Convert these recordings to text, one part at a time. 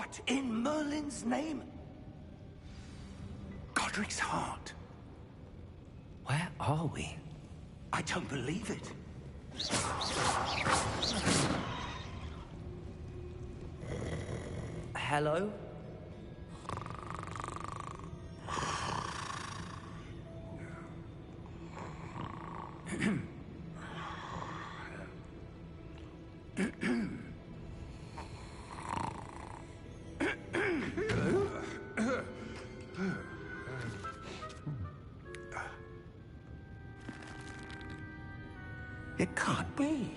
What in Merlin's name? Godric's heart. Where are we? I don't believe it. Hello? It can't be.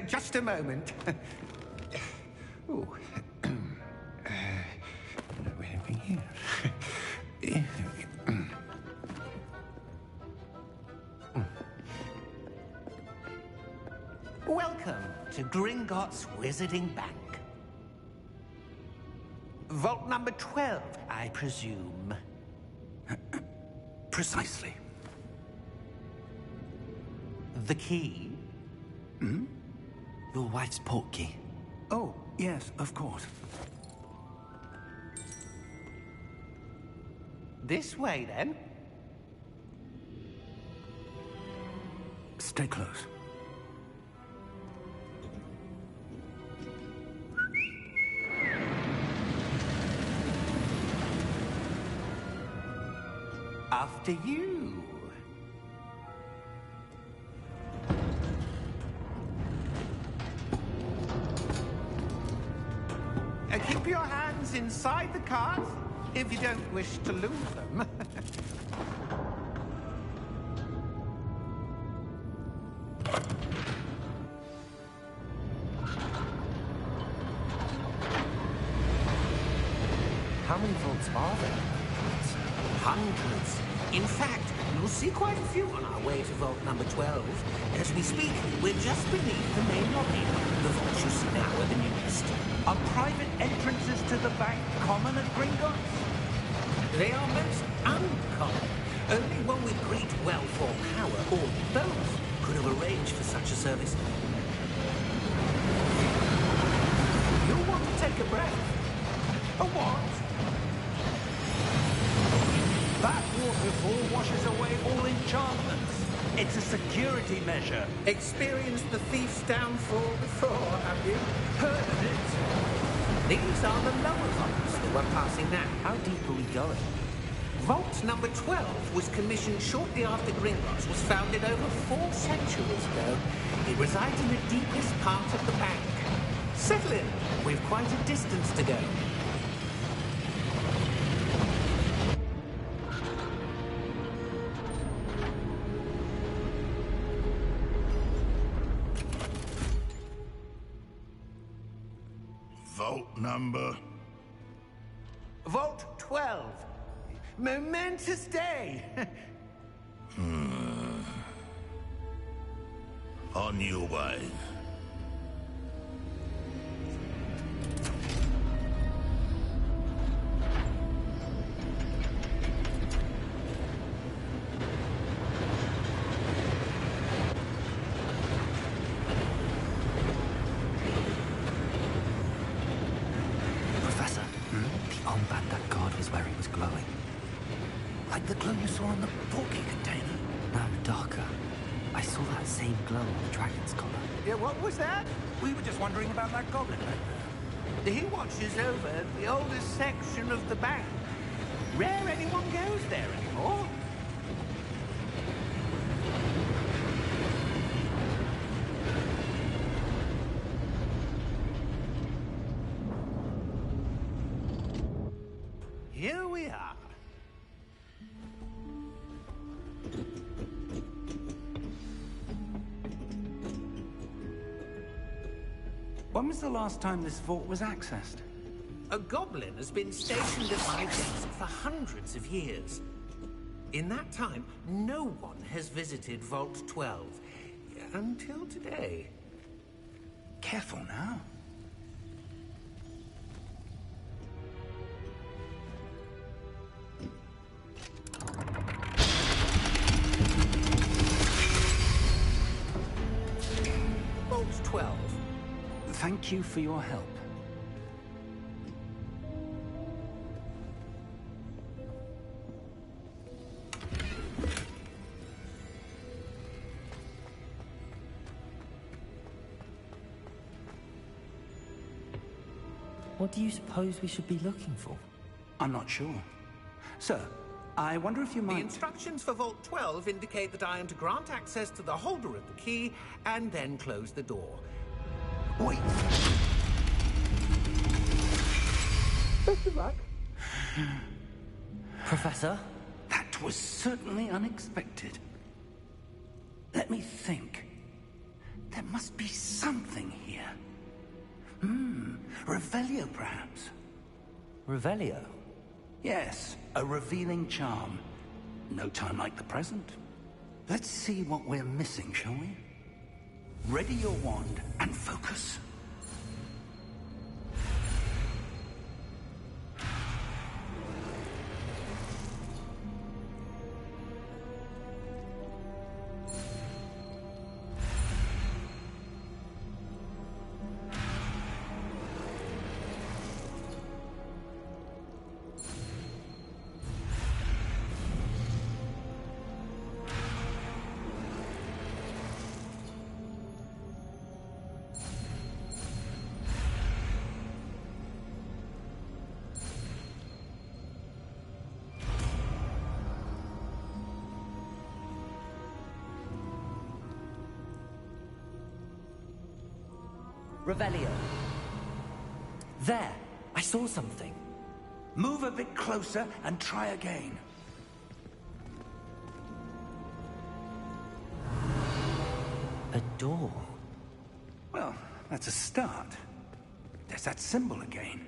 Just a moment. Ooh. Anything here? Welcome to Gringotts Wizarding Bank. Vault number 12, I presume. Precisely. The key? Hmm? Your wife's portkey. Oh, yes, of course. This way, then. Stay close. After you. Keep your hands inside the cart if you don't wish to lose them. How many vaults are there? Hundreds. In fact, you'll see quite a few on our way to vault number 12. As we speak, we're just beneath the main lobby. The vaults you see now are the newest. Are private entrances to the bank common at Gringotts? They are most uncommon. Only one with great wealth or power, or both, could have arranged for such a service. You'll want to take a breath. A what? That waterfall washes away all enchantments. It's a security measure. Experienced the thief's downfall before, have you? Heard of it? These are the lower vaults that we're passing now. How deep are we going? Vault number 12 was commissioned shortly after Gringotts was founded over 4 centuries ago. It resides in the deepest part of the bank. Settle in. We've quite a distance to go. Vault number? Vault 12. Momentous day. On your way. Professor, the armband that guard was wearing was glowing. Like the glow you saw on the portkey container? No, darker. I saw that same glow on the dragon's collar. Yeah, what was that? We were just wondering about that goblin back there. He watches over the oldest section of the bank. Rare anyone goes there anymore. Here we are. When was the last time this vault was accessed? A goblin has been stationed at my desk for hundreds of years. In that time, no one has visited Vault 12. Until today. Careful now. Vault 12. Thank you for your help. What do you suppose we should be looking for? I'm not sure. Sir, I wonder if you The might... instructions for Vault 12 indicate that I am to grant access to the holder of the key and then close the door. Wait! Best of luck. Professor? That was certainly unexpected. Let me think. There must be something here. Revelio, perhaps? Revelio? Yes, a revealing charm. No time like the present. Let's see what we're missing, shall we? Ready your wand and focus. Revelio. There! I saw something. Move a bit closer and try again. A door. Well, that's a start. There's that symbol again.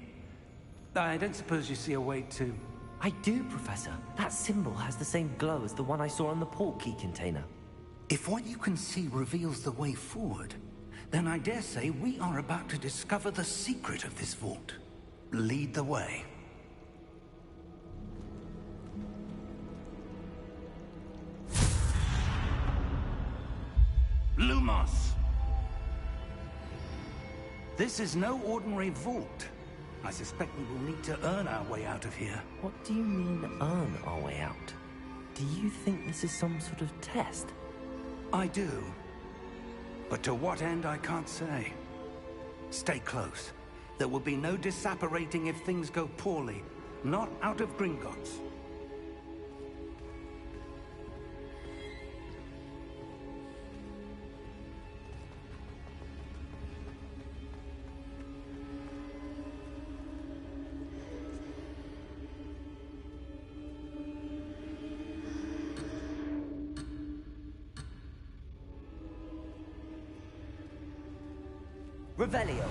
I don't suppose you see a way to... I do, Professor. That symbol has the same glow as the one I saw on the port key container. If what you can see reveals the way forward, then I dare say we are about to discover the secret of this vault. Lead the way. Lumos! This is no ordinary vault. I suspect we will need to earn our way out of here. What do you mean, earn our way out? Do you think this is some sort of test? I do. But to what end, I can't say. Stay close. There will be no disapparating if things go poorly. Not out of Gringotts. Revelio.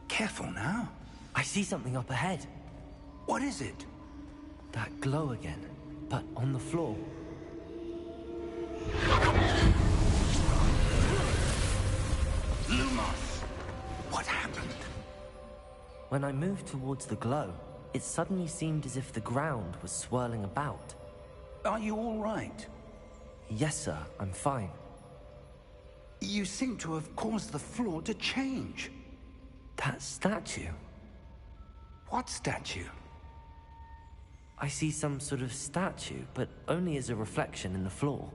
Careful now. I see something up ahead. What is it? That glow again, but on the floor. Lumos! What happened? When I moved towards the glow, it suddenly seemed as if the ground was swirling about. Are you all right? Yes, sir, I'm fine. You seem to have caused the floor to change. That statue. What statue? I see some sort of statue, but only as a reflection in the floor.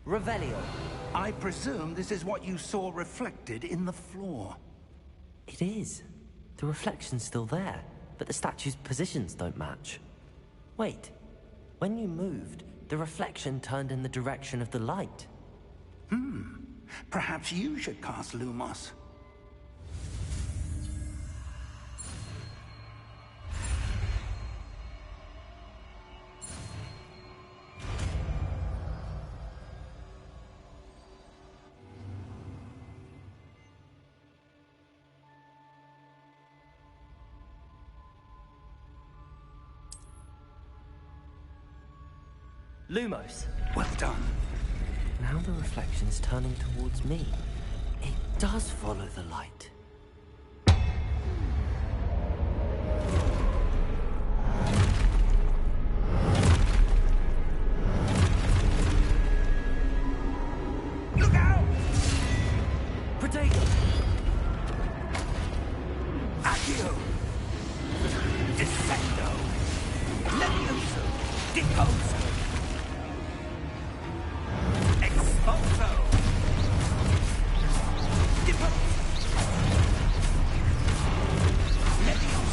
Revelio. I presume this is what you saw reflected in the floor. It is. The reflection's still there, but the statue's positions don't match. Wait. When you moved, the reflection turned in the direction of the light. Perhaps you should cast Lumos. Lumos. Well done. Now the reflection's turning towards me. It does follow the light. Look out! Protego! Accio! Descendo! Levioso! Deposo! Expulso! Deposo! Levioso!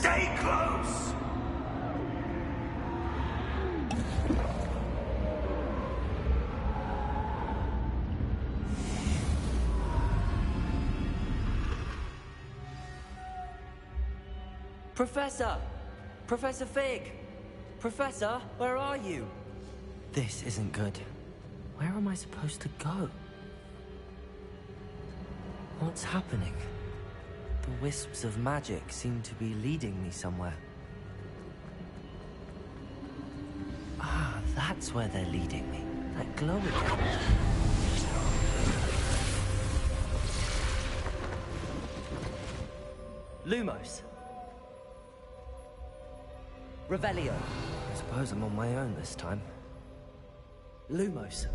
Stay close! Professor! Professor Fig! Professor, where are you? This isn't good. Where am I supposed to go? What's happening? The wisps of magic seem to be leading me somewhere. Ah, that's where they're leading me. That glow again. Lumos. Revelio. I suppose I'm on my own this time. Lumos.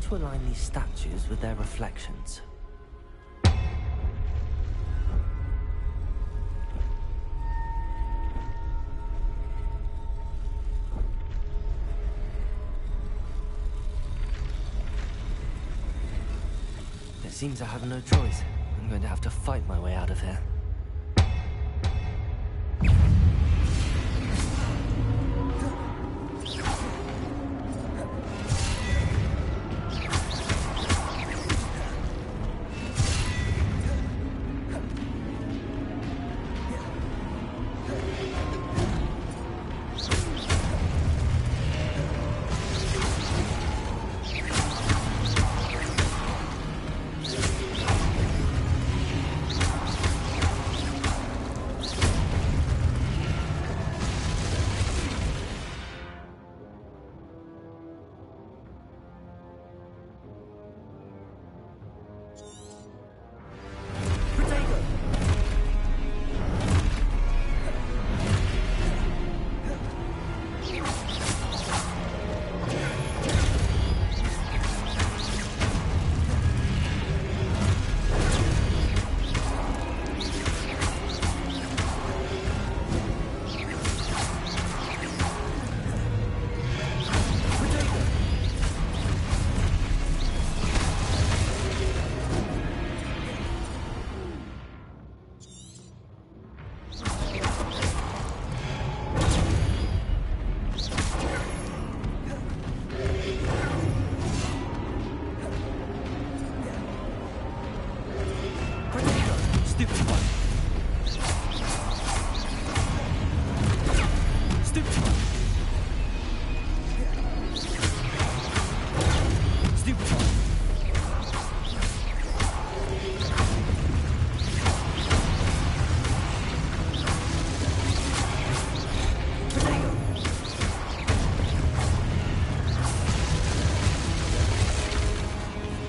To align these statues with their reflections. It seems I have no choice. I'm going to have to fight my way out of here.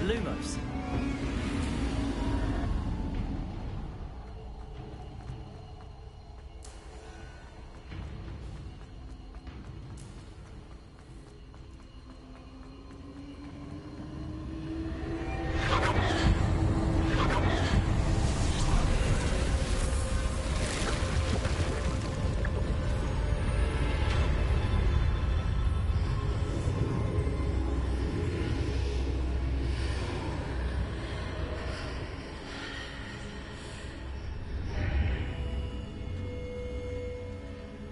Lumos.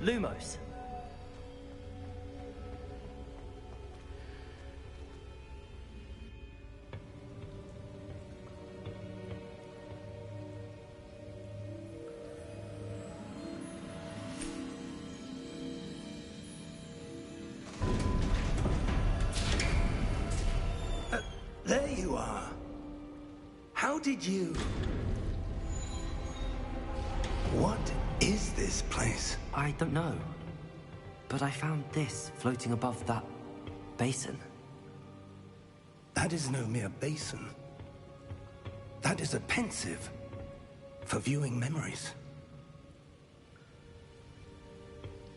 Lumos. There you are. How did you... What is this place? I don't know. But I found this floating above that basin. That is no mere basin. That is a pensive for viewing memories.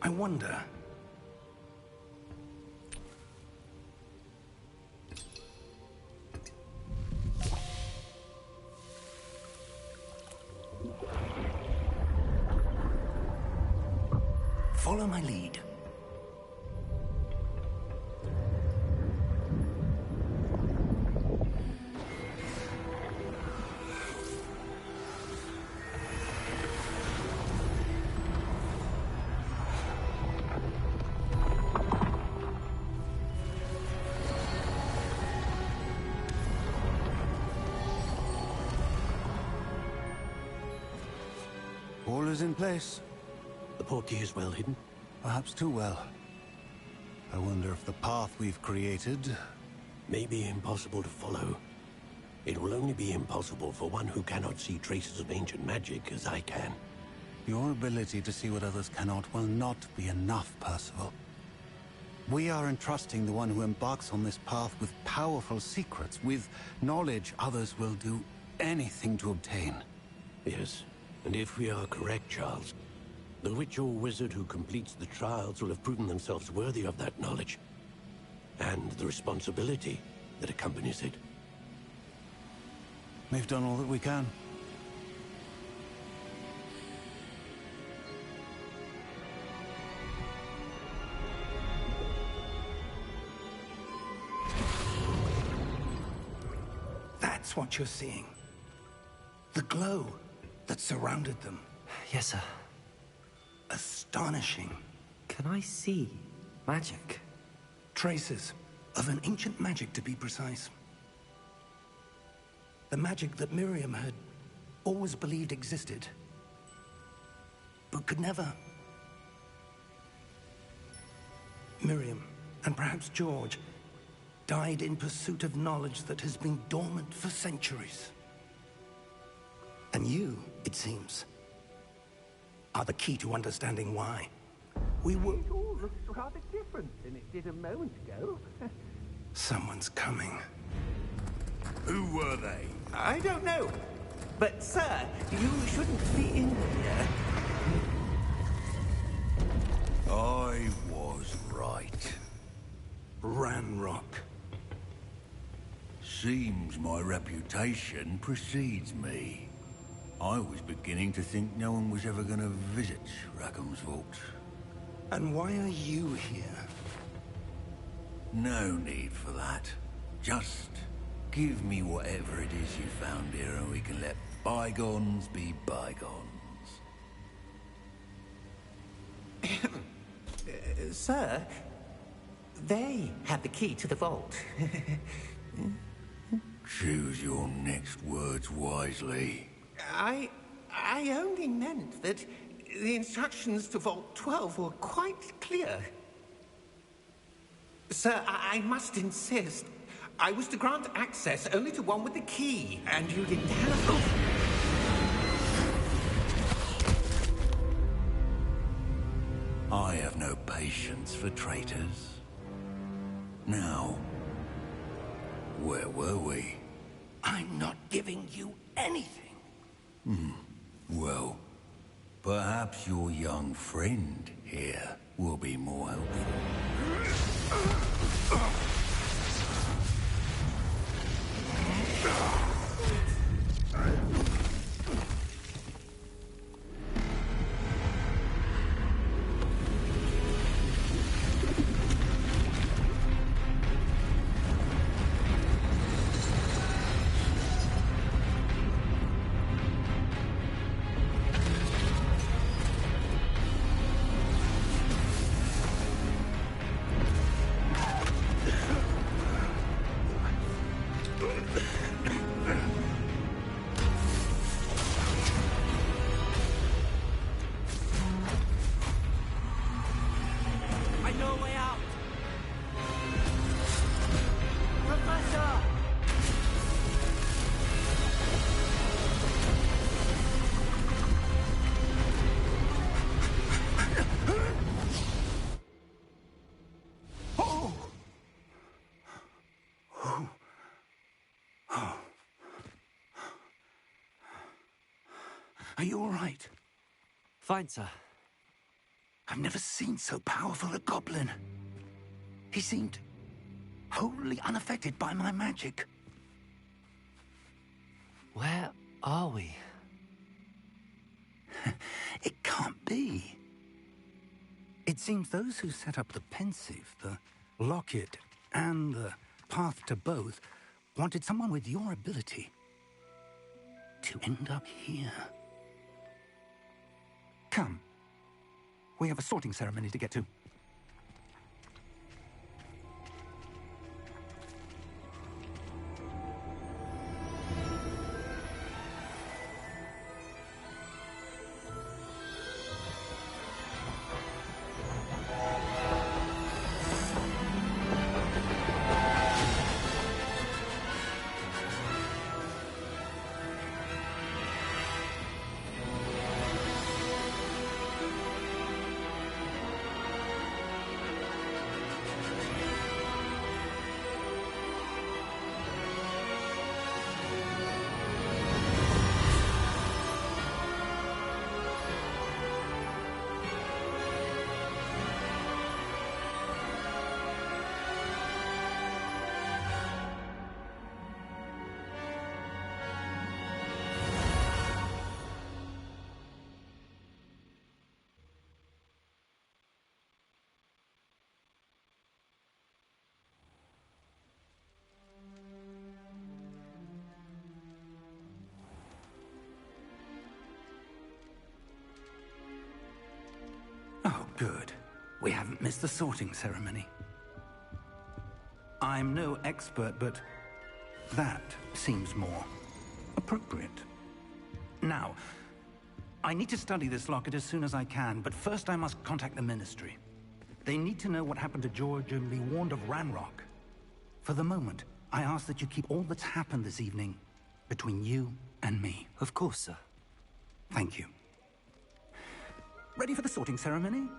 I wonder... Follow my lead. All is in place. The portkey is well hidden. Perhaps too well. I wonder if the path we've created... May be impossible to follow. It will only be impossible for one who cannot see traces of ancient magic as I can. Your ability to see what others cannot will not be enough, Percival. We are entrusting the one who embarks on this path with powerful secrets, with knowledge others will do anything to obtain. Yes, and if we are correct, Charles, the witch or wizard who completes the trials will have proven themselves worthy of that knowledge, and the responsibility that accompanies it. We've done all that we can. That's what you're seeing. The glow that surrounded them. Yes, sir. Astonishing. Can I see magic? Traces of an ancient magic, to be precise. The magic that Miriam had always believed existed, but could never. Miriam, and perhaps George, died in pursuit of knowledge that has been dormant for centuries. And you, it seems, are the key to understanding why. We were... It all looks rather different than it did a moment ago. Someone's coming. Who were they? I don't know. But, sir, you shouldn't be in here. I was right. Ranrock. Seems my reputation precedes me. I was beginning to think no one was ever going to visit Rackham's vault. And why are you here? No need for that. Just give me whatever it is you found here and we can let bygones be bygones. Sir, they had the key to the vault. Choose your next words wisely. I only meant that The instructions to Vault 12 were quite clear. Sir, I must insist. I was to grant access only to one with the key, and you didn't have... I have no patience for traitors. Now, where were we? I'm not giving you anything. Well, perhaps your young friend here will be more helpful. Are you all right? Fine, sir. I've never seen so powerful a goblin. He seemed wholly unaffected by my magic. Where are we? It can't be. It seems those who set up the pensive, the locket, and the path to both wanted someone with your ability to end up here. Come. We have a sorting ceremony to get to. Oh, good. We haven't missed the sorting ceremony. I'm no expert, but that seems more appropriate. Now, I need to study this locket as soon as I can, but first I must contact the Ministry. They need to know what happened to George and be warned of Ranrock. For the moment, I ask that you keep all that's happened this evening between you and me. Of course, sir. Thank you. Ready for the sorting ceremony?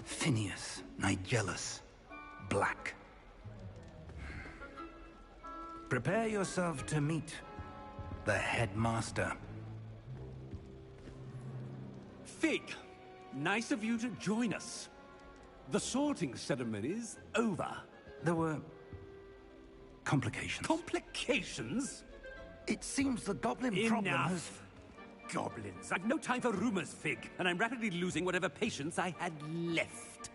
Phineas, Nigellus, Black. Prepare yourself to meet the headmaster. Fig, nice of you to join us. The sorting ceremony's over. There were complications. Complications? It seems the goblin problem has... Enough. Goblins. I've no time for rumors, Fig, and I'm rapidly losing whatever patience I had left.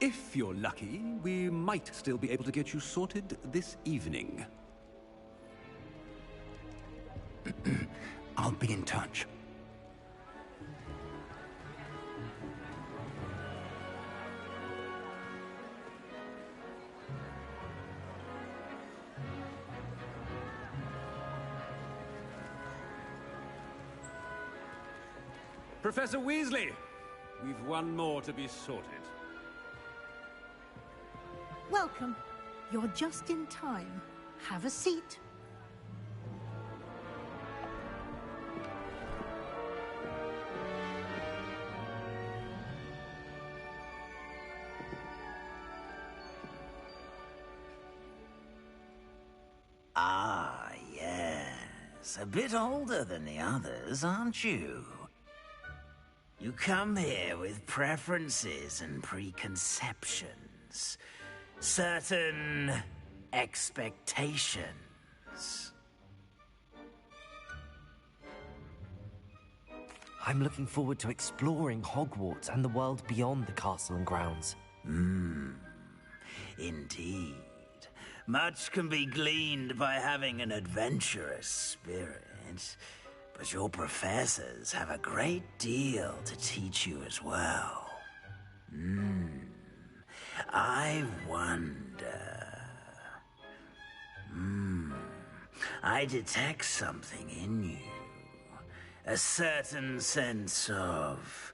If you're lucky, we might still be able to get you sorted this evening. I'll be in touch. Professor Weasley, we've one more to be sorted. Welcome. You're just in time. Have a seat. Ah, yes. A bit older than the others, aren't you? You come here with preferences and preconceptions. Certain expectations. I'm looking forward to exploring Hogwarts and the world beyond the castle and grounds. Indeed. Much can be gleaned by having an adventurous spirit, but your professors have a great deal to teach you as well. I wonder... I detect something in you. A certain sense of...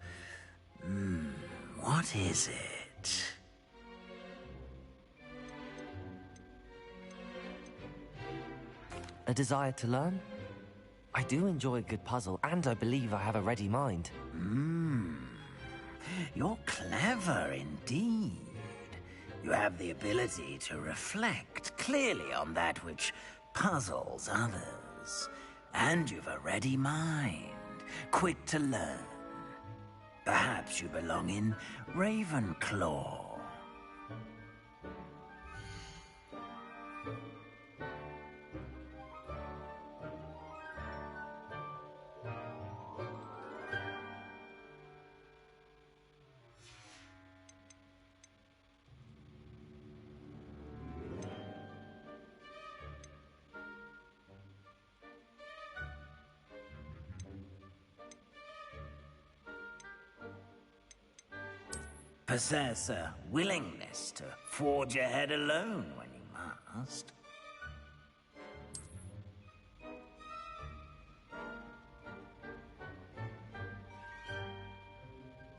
what is it? A desire to learn? I do enjoy a good puzzle, and I believe I have a ready mind. You're clever indeed. You have the ability to reflect clearly on that which puzzles others. And you've a ready mind, quick to learn. Perhaps you belong in Ravenclaw. Possess a willingness to forge ahead alone when you must.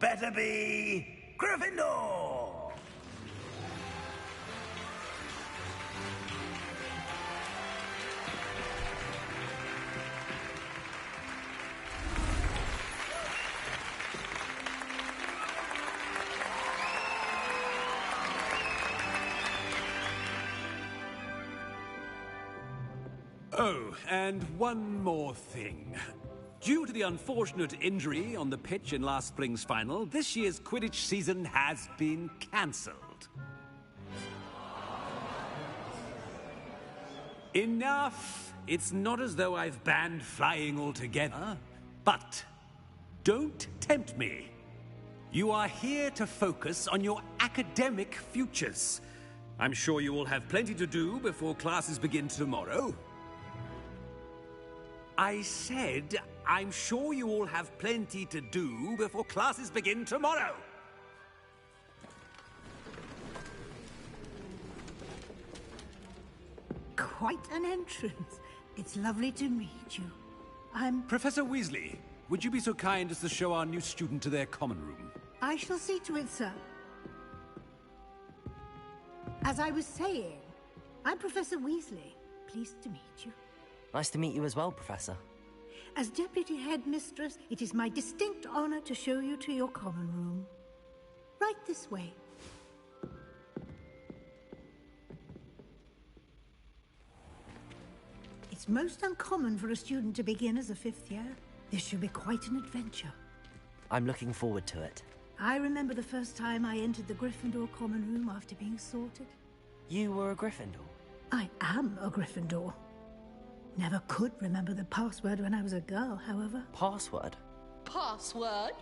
Better be Gryffindor! Oh, and one more thing. Due to the unfortunate injury on the pitch in last spring's final, this year's Quidditch season has been cancelled. Enough! It's not as though I've banned flying altogether. But don't tempt me. You are here to focus on your academic futures. I'm sure you will have plenty to do before classes begin tomorrow. I said, I'm sure you all have plenty to do before classes begin tomorrow. Quite an entrance. It's lovely to meet you. Professor Weasley, would you be so kind as to show our new student to their common room? I shall see to it, sir. As I was saying, I'm Professor Weasley. Pleased to meet you. Nice to meet you as well, Professor. As Deputy Headmistress, it is my distinct honor to show you to your common room. Right this way. It's most uncommon for a student to begin as a fifth year. This should be quite an adventure. I'm looking forward to it. I remember the first time I entered the Gryffindor common room after being sorted. You were a Gryffindor? I am a Gryffindor. Never could remember the password when I was a girl, however. Password? Password?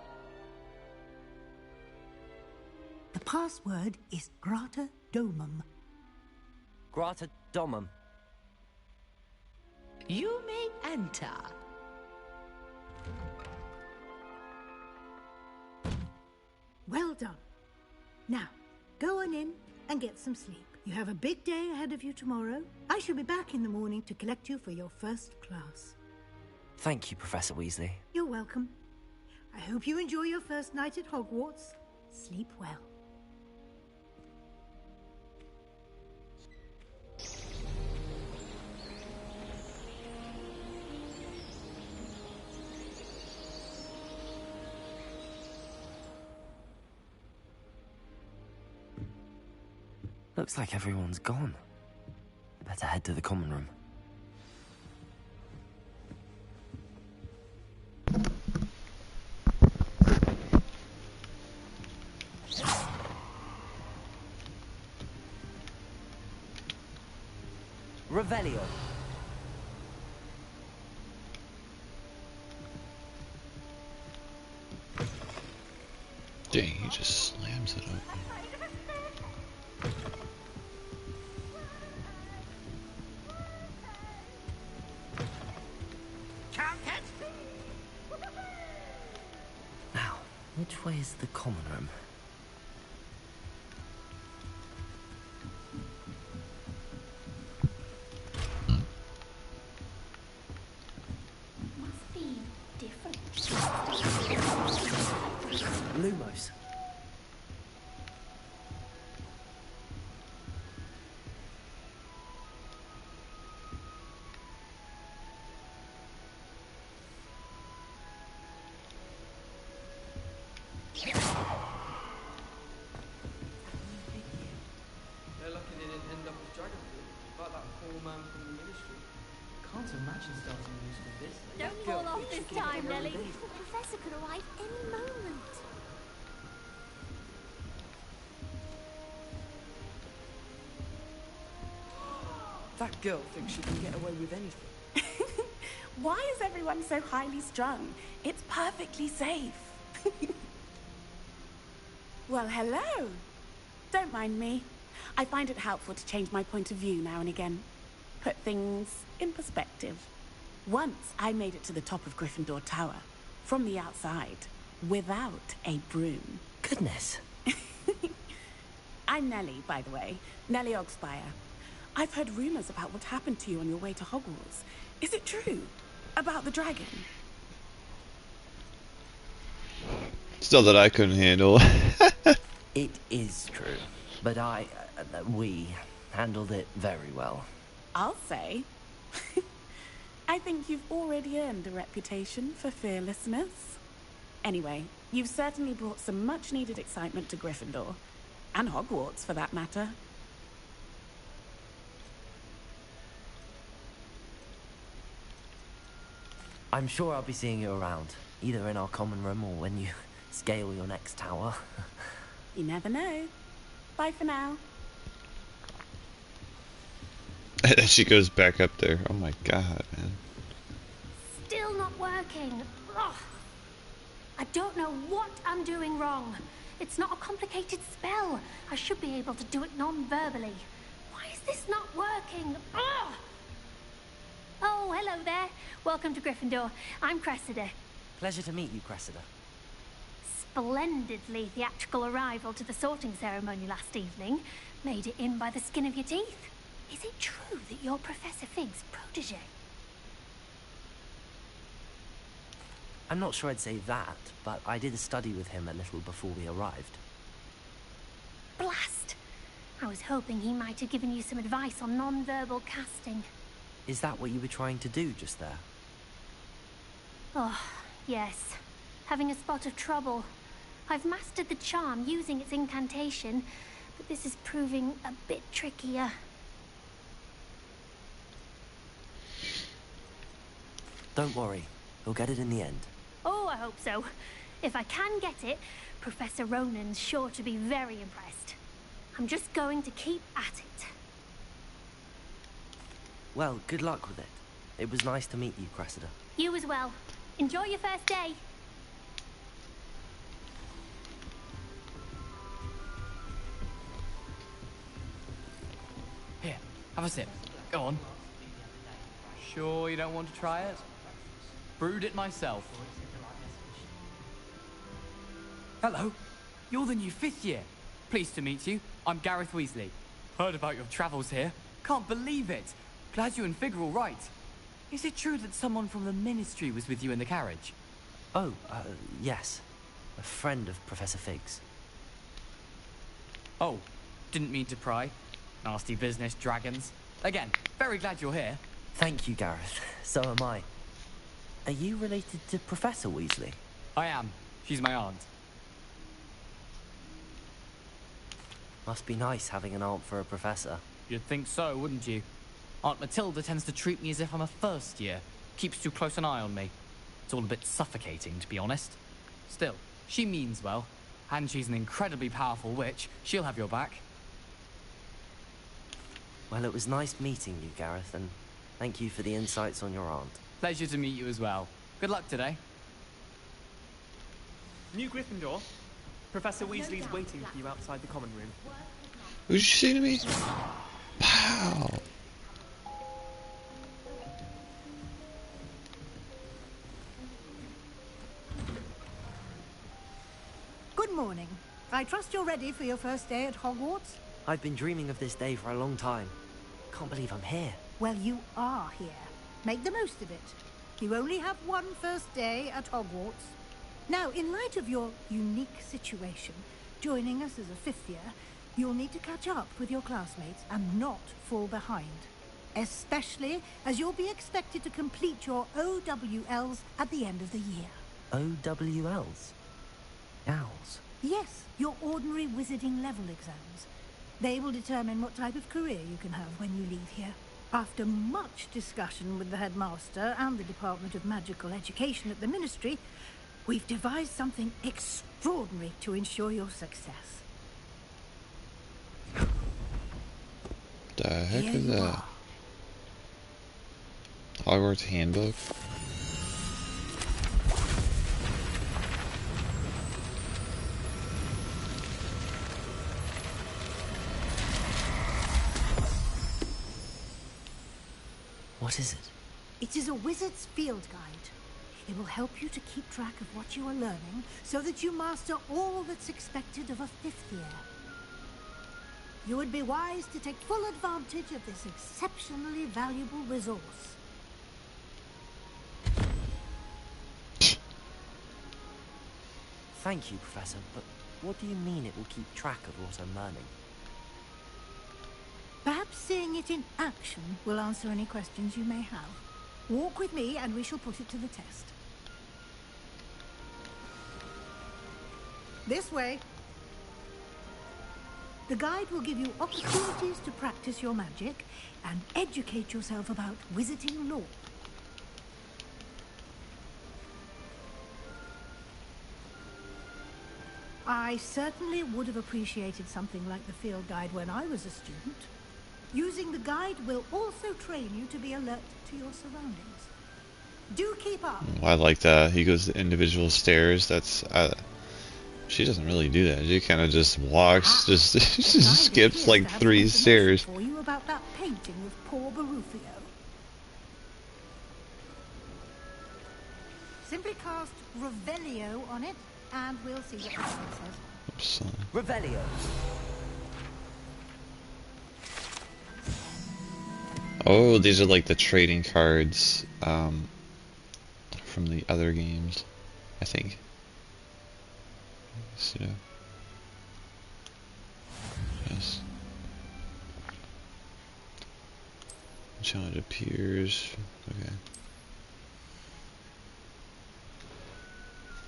The password is Grata Domum. Grata Domum. You may enter. Well done. Now, go on in and get some sleep. You have a big day ahead of you tomorrow. I shall be back in the morning to collect you for your first class. Thank you, Professor Weasley. You're welcome. I hope you enjoy your first night at Hogwarts. Sleep well. Looks like everyone's gone. Better head to the common room. Revelio. Dang, he just slams it open. Now, which way is the common room? Must be different. Lumos. They're lucky they didn't end up with dragon fruit, like that poor man from the ministry. Can't imagine starting a news with this. Don't fall off this time, Nelly. The professor could arrive any moment. That girl thinks she can get away with anything. Why is everyone so highly strung? It's perfectly safe. Well, hello. Don't mind me. I find it helpful to change my point of view now and again. Put things in perspective. Once I made it to the top of Gryffindor Tower, from the outside, without a broom. Goodness. I'm Nellie, by the way. Nellie Ogspire. I've heard rumors about what happened to you on your way to Hogwarts. Is it true? About the dragon? Still that I couldn't handle. It is true, but we handled it very well. I'll say. I think you've already earned a reputation for fearlessness. Anyway, you've certainly brought some much-needed excitement to Gryffindor. And Hogwarts, for that matter. I'm sure I'll be seeing you around, either in our common room or when you scale your next tower. You never know. Bye for now. And then she goes back up there. Oh my god, man. Still not working. Ugh. I don't know what I'm doing wrong. It's not a complicated spell. I should be able to do it non-verbally. Why is this not working? Ugh. Oh, hello there. Welcome to Gryffindor. I'm Cressida. Pleasure to meet you, Cressida. Splendidly theatrical arrival to the sorting ceremony last evening. Made it in by the skin of your teeth. Is it true that you're Professor Fig's protege? I'm not sure I'd say that, but I did study with him a little before we arrived. Blast! I was hoping he might have given you some advice on non-verbal casting. Is that what you were trying to do just there? Oh, yes. Having a spot of trouble. I've mastered the charm using its incantation, but this is proving a bit trickier. Don't worry, you'll get it in the end. Oh, I hope so. If I can get it, Professor Ronan's sure to be very impressed. I'm just going to keep at it. Well, good luck with it. It was nice to meet you, Cressida. You as well. Enjoy your first day. Here, have a sip. Go on. Sure you don't want to try it? Brewed it myself. Hello, you're the new 5th year. Pleased to meet you. I'm Gareth Weasley. Heard about your travels here. Can't believe it. Glad you and Fig are all right. Is it true that someone from the Ministry was with you in the carriage? Oh, yes. A friend of Professor Fig's. Oh, didn't mean to pry. Nasty business, dragons. Again, very glad you're here. Thank you, Gareth. So am I. Are you related to Professor Weasley? I am. She's my aunt. Must be nice having an aunt for a professor. You'd think so, wouldn't you? Aunt Matilda tends to treat me as if I'm a first year. Keeps too close an eye on me. It's all a bit suffocating, to be honest. Still, she means well. And she's an incredibly powerful witch. She'll have your back. Well, it was nice meeting you, Gareth, and thank you for the insights on your aunt. Pleasure to meet you as well. Good luck today. New Gryffindor. Professor Weasley's waiting for you outside the common room. What did you say to me? Pow! Good morning. I trust you're ready for your first day at Hogwarts? I've been dreaming of this day for a long time. Can't believe I'm here. Well, you are here. Make the most of it. You only have one first day at Hogwarts. Now, in light of your unique situation, joining us as a 5th year, you'll need to catch up with your classmates and not fall behind. Especially as you'll be expected to complete your OWLs at the end of the year. OWLs? Owls? Yes, your ordinary wizarding level exams. They will determine what type of career you can have when you leave here. After much discussion with the headmaster and the Department of Magical Education at the Ministry, we've devised something extraordinary to ensure your success. The heck Here is you that? are. Hogwarts Handbook? What is it? It is a wizard's field guide. It will help you to keep track of what you are learning so that you master all that's expected of a 5th year. You would be wise to take full advantage of this exceptionally valuable resource. Thank you, Professor, but what do you mean it will keep track of what I'm learning? Perhaps seeing it in action will answer any questions you may have. Walk with me and we shall put it to the test. This way. The guide will give you opportunities to practice your magic and educate yourself about wizarding lore. I certainly would have appreciated something like the field guide when I was a student. Using the guide will also train you to be alert to your surroundings. Do keep up. I like that. He goes to individual stairs. That's she doesn't really do that. She kind of just walks, just skips like 3 stairs. For you about that painting of poor Barufio. Simply cast Revelio on it, and we'll see what the sign says. Oops. Revelio. Oh, these are like the trading cards from the other games, I think. So, yes. Challenge appears. Okay.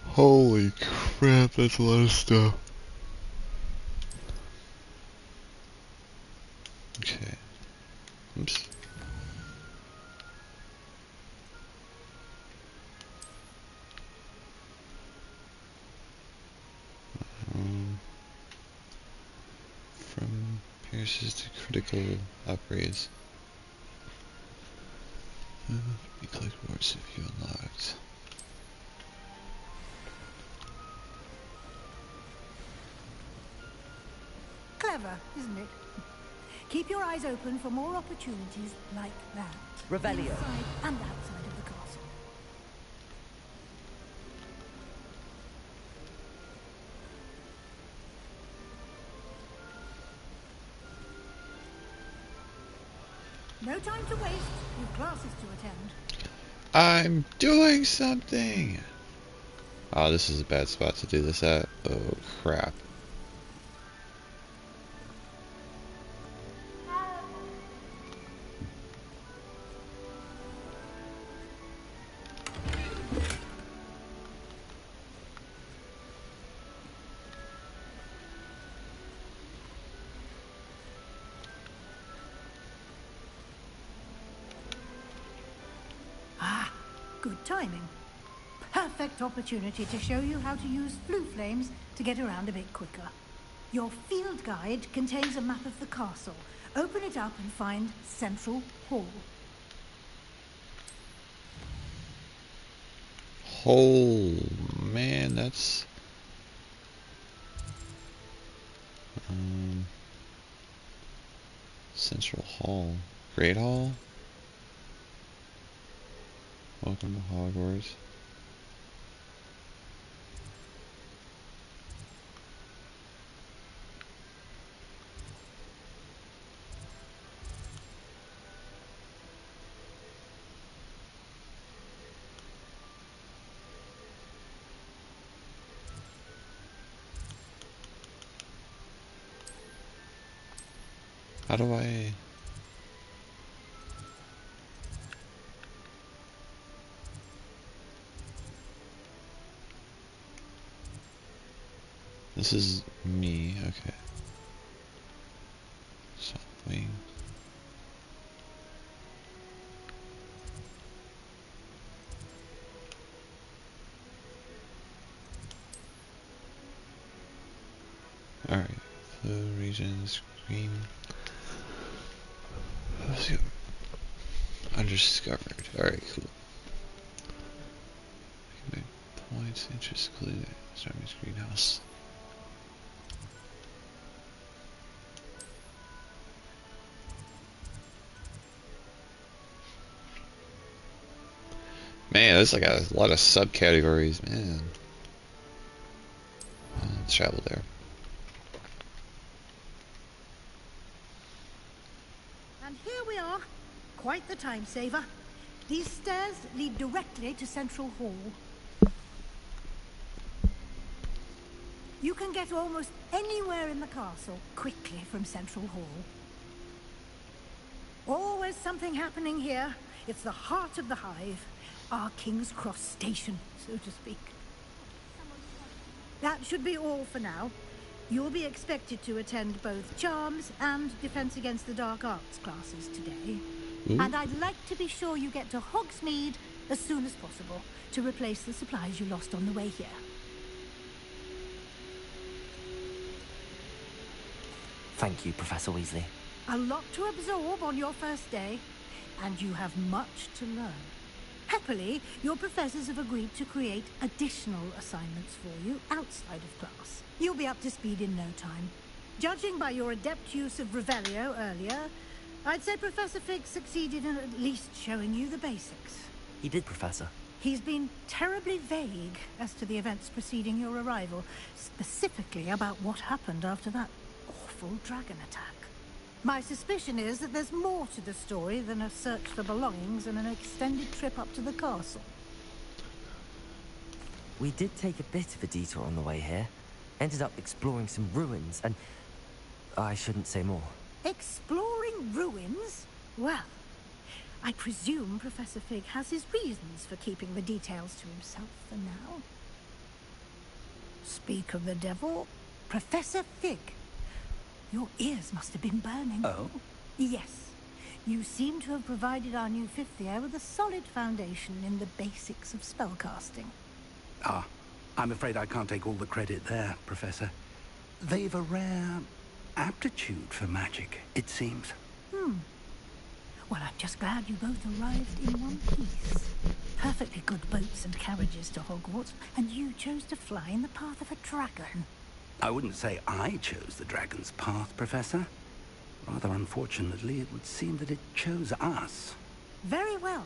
Holy crap, that's a lot of stuff. Okay. Oops. From pierces to critical upgrades. You collect rewards if you unlocked. Clever, isn't it? Keep your eyes open for more opportunities like that. Revelio. Inside and outside of the castle. No time to waste. You've classes to attend. I'm doing something! Oh, this is a bad spot to do this at. Oh, crap. Good timing. Perfect opportunity to show you how to use flue flames to get around a bit quicker. Your field guide contains a map of the castle. Open it up and find Central Hall. Oh, man, that's... Central Hall. Great Hall? Welcome to Hogwarts. How do I... This is me, okay. Something. Alright, the region screen. Let's go. Undiscovered. Alright, cool. Points, interest, clear. Starman's greenhouse. Man, there's like a lot of subcategories, man. Let's travel there. And here we are. Quite the time saver. These stairs lead directly to Central Hall. You can get almost anywhere in the castle quickly from Central Hall. Always something happening here. It's the heart of the hive. Our King's Cross station, so to speak. That should be all for now. You'll be expected to attend both Charms and Defense Against the Dark Arts classes today. And I'd like to be sure you get to Hogsmeade as soon as possible to replace the supplies you lost on the way here. Thank you, Professor Weasley. A lot to absorb on your first day, and you have much to learn. Happily, your professors have agreed to create additional assignments for you outside of class. You'll be up to speed in no time. Judging by your adept use of Revelio earlier, I'd say Professor Fig succeeded in at least showing you the basics. He did, Professor. He's been terribly vague as to the events preceding your arrival, specifically about what happened after that awful dragon attack. My suspicion is that there's more to the story than a search for belongings and an extended trip up to the castle. We did take a bit of a detour on the way here. Ended up exploring some ruins and... I shouldn't say more. Exploring ruins? Well, I presume Professor Fig has his reasons for keeping the details to himself for now. Speak of the devil, Professor Fig. Your ears must have been burning. Oh? Yes. You seem to have provided our new fifth year with a solid foundation in the basics of spellcasting. Ah, I'm afraid I can't take all the credit there, Professor. They've a rare aptitude for magic, it seems. Well, I'm just glad you both arrived in one piece. Perfectly good boats and carriages to Hogwarts, and you chose to fly in the path of a dragon. I wouldn't say I chose the dragon's path, Professor. Rather unfortunately, it would seem that it chose us. Very well.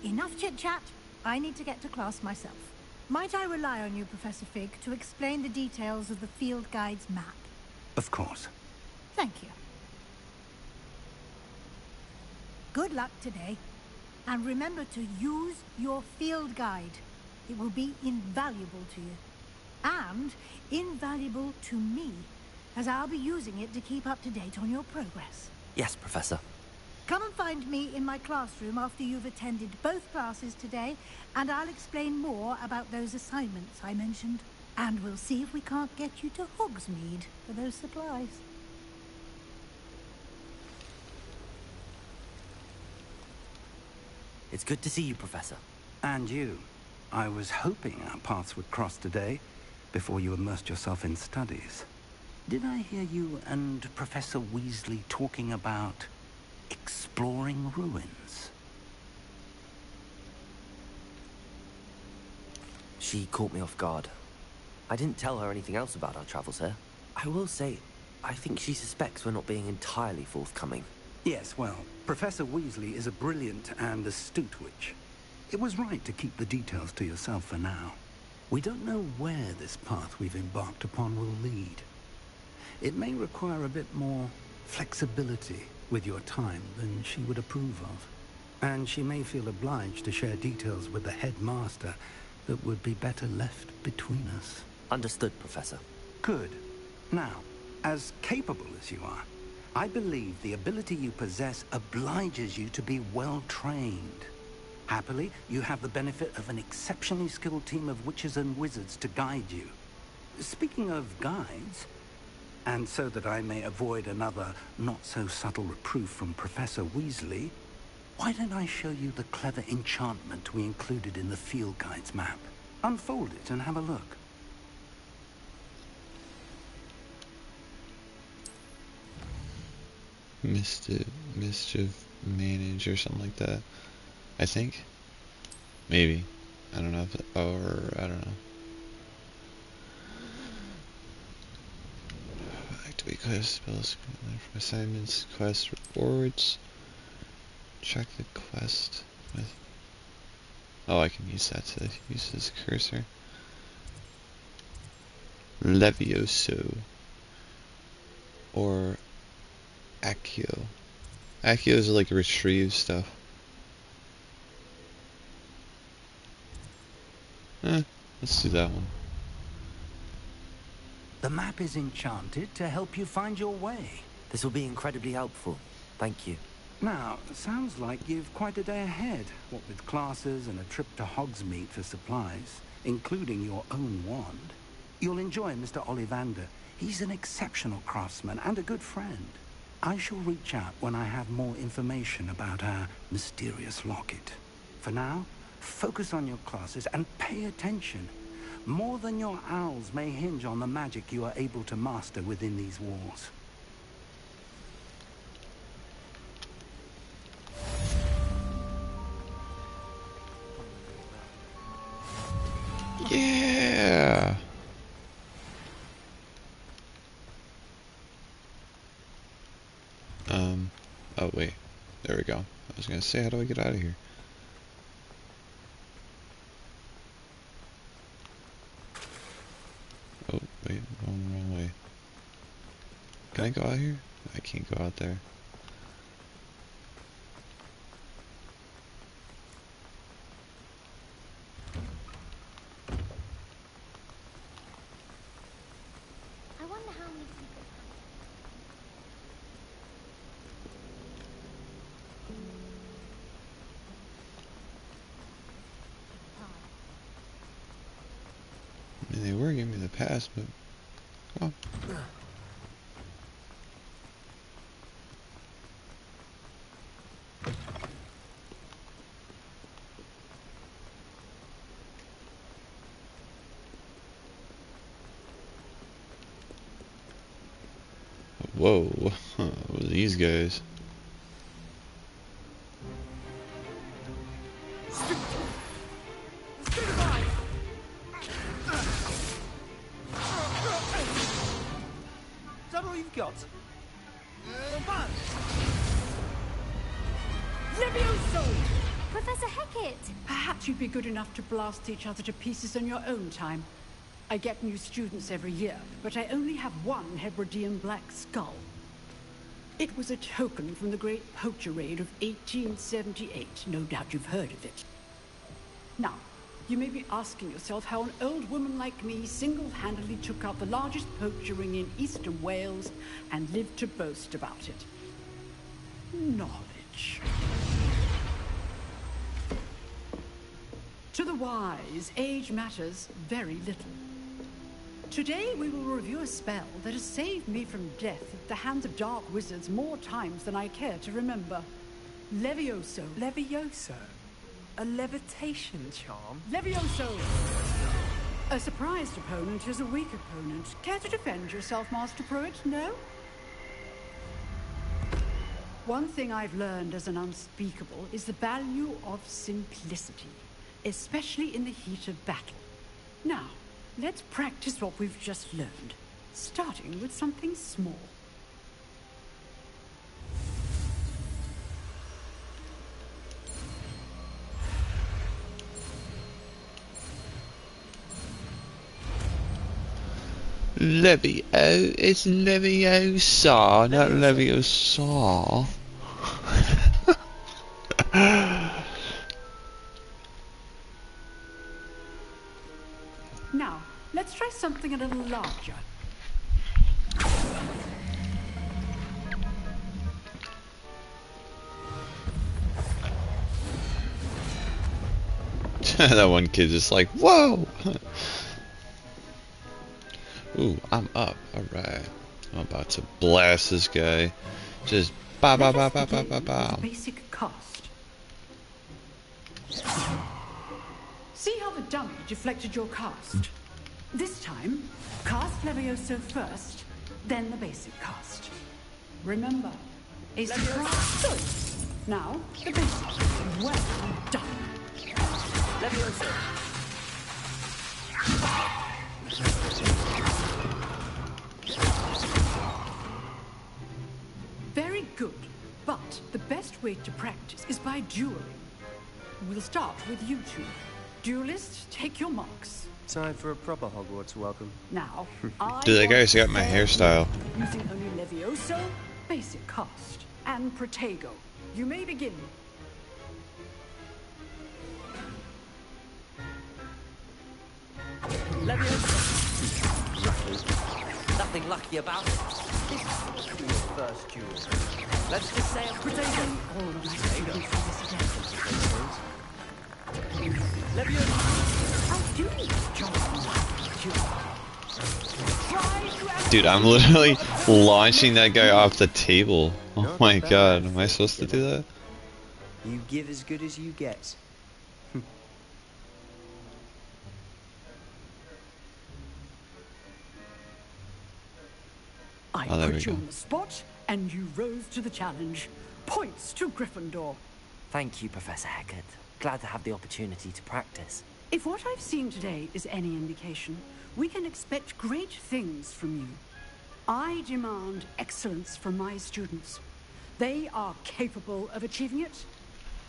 Enough chit-chat. I need to get to class myself. Might I rely on you, Professor Fig, to explain the details of the field guide's map? Of course. Thank you. Good luck today. And remember to use your field guide. It will be invaluable to you. And invaluable to me, as I'll be using it to keep up to date on your progress. Yes, Professor. Come and find me in my classroom after you've attended both classes today, and I'll explain more about those assignments I mentioned. And we'll see if we can't get you to Hogsmeade for those supplies. It's good to see you, Professor. And you. I was hoping our paths would cross today, before you immersed yourself in studies. Did I hear you and Professor Weasley talking about exploring ruins? She caught me off guard. I didn't tell her anything else about our travels here. I will say, I think she suspects we're not being entirely forthcoming. Yes, well, Professor Weasley is a brilliant and astute witch. It was right to keep the details to yourself for now. We don't know where this path we've embarked upon will lead. It may require a bit more flexibility with your time than she would approve of. And she may feel obliged to share details with the headmaster that would be better left between us. Understood, Professor. Good. Now, as capable as you are, I believe the ability you possess obliges you to be well trained. Happily, you have the benefit of an exceptionally skilled team of witches and wizards to guide you. Speaking of guides, and so that I may avoid another not-so-subtle reproof from Professor Weasley, why don't I show you the clever enchantment we included in the field guide's map? Unfold it and have a look. Mischief manage or something like that. I think. Maybe. I don't know if it, or I don't know. Activate quest spells from assignments, quest rewards. Check the quest with. Oh, I can use that to use this cursor. Levioso or Accio. Accio is like retrieve stuff. Let's do that one. The map is enchanted to help you find your way. This will be incredibly helpful. Thank you. Now, sounds like you've quite a day ahead, what with classes and a trip to Hogsmeade for supplies, including your own wand. You'll enjoy Mr. Ollivander. He's an exceptional craftsman and a good friend. I shall reach out when I have more information about our mysterious locket. For now, focus on your classes and pay attention. More than your owls may hinge on the magic you are able to master within these walls. Yeah. Oh wait. There we go. I was gonna say, how do I get out of here? Oh, wait, I'm going the wrong way. Can I go out here? I can't go out there. I wonder how many secrets I mean, they were giving me the pass, but... Oh. Whoa, these guys. Is that all you've got? Levioso! Professor Hecat! Perhaps you'd be good enough to blast each other to pieces in your own time. I get new students every year, but I only have one Hebridean black skull. It was a token from the Great Poacher Raid of 1878. No doubt you've heard of it. Now, you may be asking yourself how an old woman like me single-handedly took out the largest poacher ring in eastern Wales and lived to boast about it. Knowledge. To the wise, age matters very little. Today we will review a spell that has saved me from death at the hands of dark wizards more times than I care to remember. Levioso. Levioso? A levitation charm? Levioso! A surprised opponent is a weak opponent. Care to defend yourself, Master Pruitt? No? One thing I've learned as an unspeakable is the value of simplicity, especially in the heat of battle. Now, let's practice what we've just learned, starting with something small. Levio, it's Leviosa, not Leviosa. Now, let's try something a little larger. That one kid just like, whoa! Ooh, I'm up. Alright. I'm about to blast this guy. Just ba ba ba ba ba ba ba. Basic cast. See how the dummy deflected your cast? This time, cast Levioso first, then the basic cast. Remember, a surprise. Good. Now, the basic. Well done. Levioso. Very good, but the best way to practice is by dueling. We'll start with you two. Duelists, take your marks. Time for a proper Hogwarts welcome. Now, Dude, that guy's got my hairstyle. Using only Levioso, basic cast, and Protego. You may begin. Nothing lucky about it. This could be your first duel. Let's just say I'm Protego. All of my students do this again. I do this job. Dude, I'm literally launching that guy off the table. Oh my god, am I supposed to do that? You give as good as you get. I put you on the spot, and you rose to the challenge. Points to Gryffindor. Thank you, Professor Hecat. Glad to have the opportunity to practice. If what I've seen today is any indication, we can expect great things from you. I demand excellence from my students. They are capable of achieving it,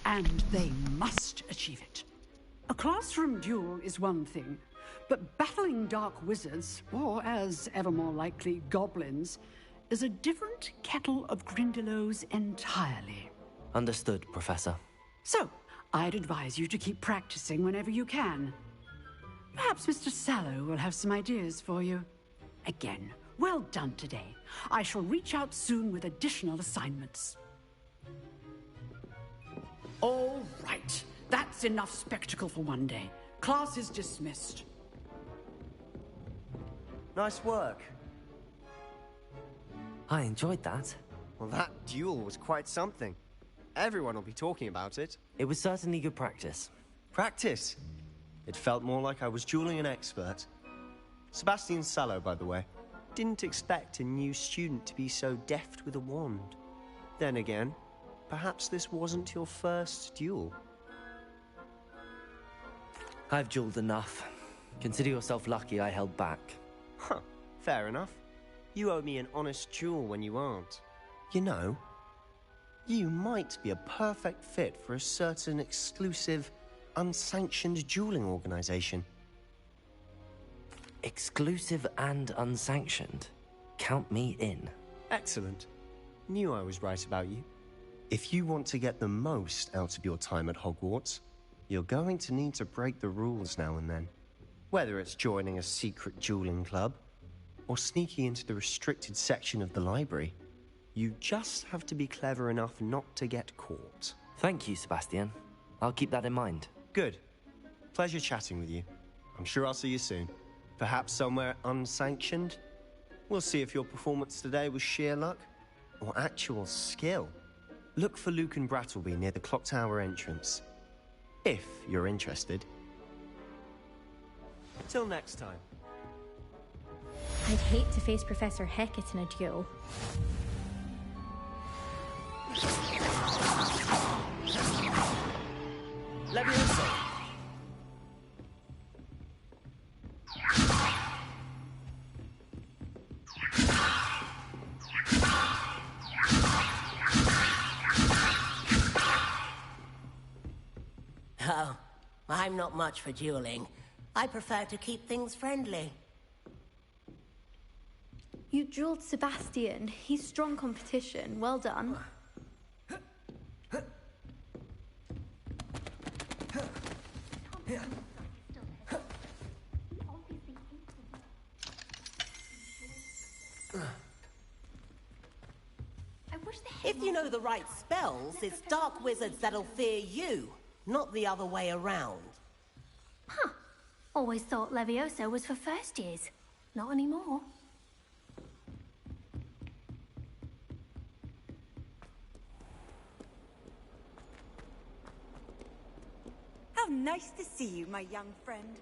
and they must achieve it. A classroom duel is one thing, but battling dark wizards, or as ever more likely, goblins, is a different kettle of Grindylows entirely. Understood, Professor. So, I'd advise you to keep practicing whenever you can. Perhaps Mr. Sallow will have some ideas for you. Again, well done today. I shall reach out soon with additional assignments. All right. That's enough spectacle for one day. Class is dismissed. Nice work. I enjoyed that. Well, that duel was quite something. Everyone will be talking about it. It was certainly good practice. Practice? It felt more like I was dueling an expert. Sebastian Sallow, by the way. Didn't expect a new student to be so deft with a wand. Then again, perhaps this wasn't your first duel. I've dueled enough. Consider yourself lucky I held back. Huh, fair enough. You owe me an honest duel when you aren't. You know, you might be a perfect fit for a certain exclusive, unsanctioned dueling organization. Exclusive and unsanctioned? Count me in. Excellent. Knew I was right about you. If you want to get the most out of your time at Hogwarts, you're going to need to break the rules now and then. Whether it's joining a secret dueling club, or sneaking into the restricted section of the library, you just have to be clever enough not to get caught. Thank you, Sebastian. I'll keep that in mind. Good. Pleasure chatting with you. I'm sure I'll see you soon. Perhaps somewhere unsanctioned? We'll see if your performance today was sheer luck or actual skill. Look for Luke and Brattleby near the clock tower entrance, if you're interested. Till next time. I'd hate to face Professor Hecat in a duel. Levioso! Oh, I'm not much for dueling. I prefer to keep things friendly. You dueled Sebastian. He's strong competition. Well done. If you know the right spells, it's dark wizards that'll fear you, not the other way around. Huh. Always thought Levioso was for first years. Not anymore. How nice to see you, my young friend.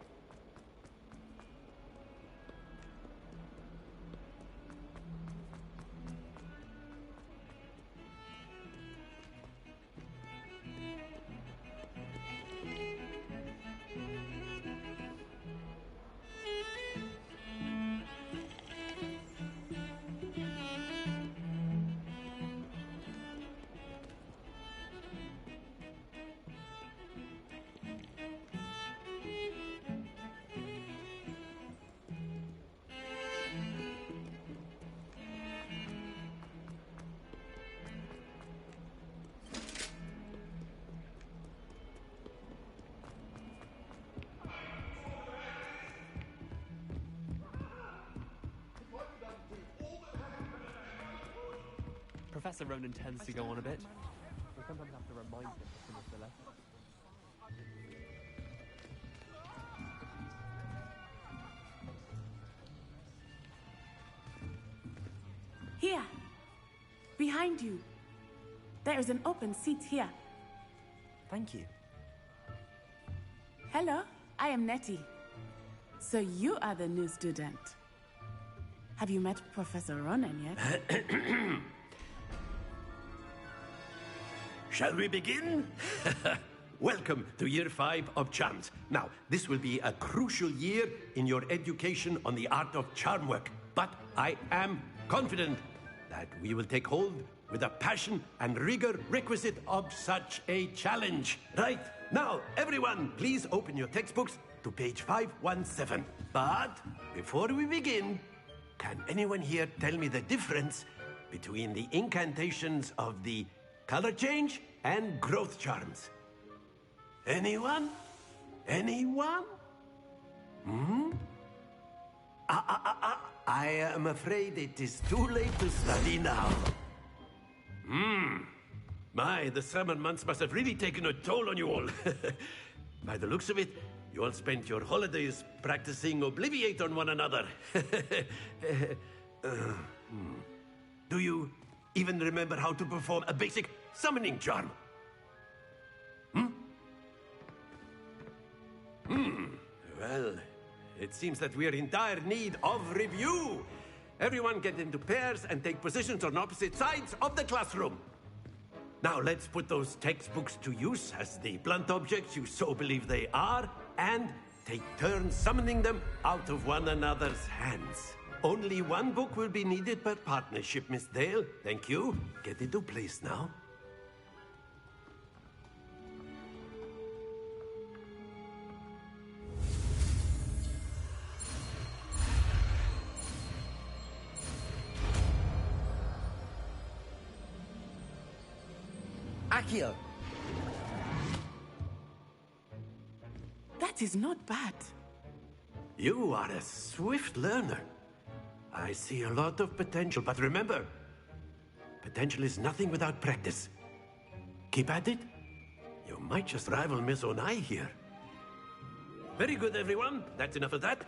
Professor Ronan tends to go on a bit. We sometimes have to remind him to finish the lesson. Here. Behind you. There is an open seat here. Thank you. Hello, I am Nettie. So you are the new student. Have you met Professor Ronan yet? Shall we begin? Welcome to Year 5 of Charms. Now, this will be a crucial year in your education on the art of charm work. But I am confident that we will take hold with the passion and rigor requisite of such a challenge. Right, now, everyone, please open your textbooks to page 517. But before we begin, can anyone here tell me the difference between the incantations of the color change and growth charms? Anyone? Anyone? I am afraid it is too late to study now. My, the summer months must have really taken a toll on you all. By the looks of it, you all spent your holidays practicing Obliviate on one another. Do you even remember how to perform a basic summoning charm? Well, it seems that we are in dire need of review. Everyone get into pairs and take positions on opposite sides of the classroom. Now let's put those textbooks to use as the blunt objects you so believe they are, and take turns summoning them out of one another's hands. Only one book will be needed per partnership, Miss Dale. Thank you. Get into place now. Accio! That is not bad. You are a swift learner. I see a lot of potential, but remember, potential is nothing without practice. Keep at it. You might just rival Miss Onai here. Very good, everyone. That's enough of that.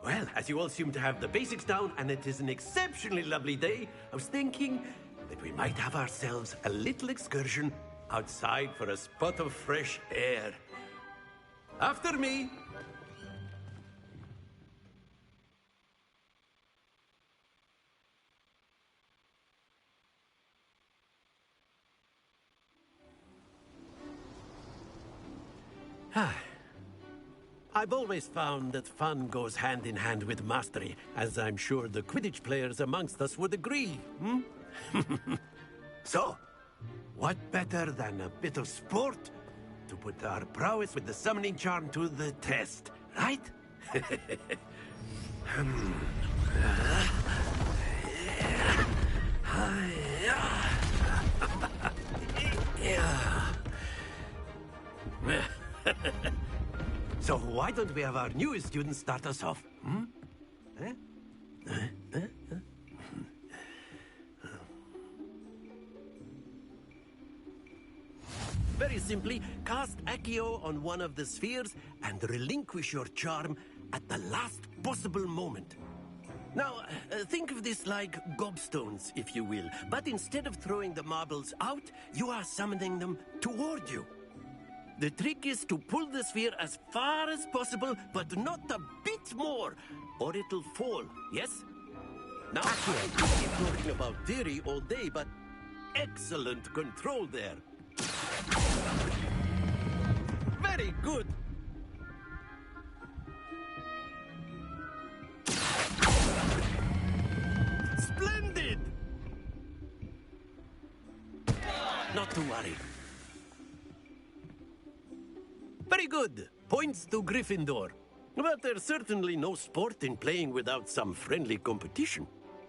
Well, as you all seem to have the basics down, and it is an exceptionally lovely day, I was thinking that we might have ourselves a little excursion outside for a spot of fresh air. After me. I've always found that fun goes hand in hand with mastery, as I'm sure the Quidditch players amongst us would agree. So, what better than a bit of sport to put our prowess with the summoning charm to the test, right? So why don't we have our newest student start us off? Very simply, cast Accio on one of the spheres and relinquish your charm at the last possible moment. Now, think of this like gobstones, if you will. But instead of throwing the marbles out, you are summoning them toward you. The trick is to pull the sphere as far as possible, but not a bit more, or it'll fall, yes? Now, I could keep talking about theory all day, but excellent control there. Very good. Splendid! Not to worry. Very good. Points to Gryffindor. But there's certainly no sport in playing without some friendly competition.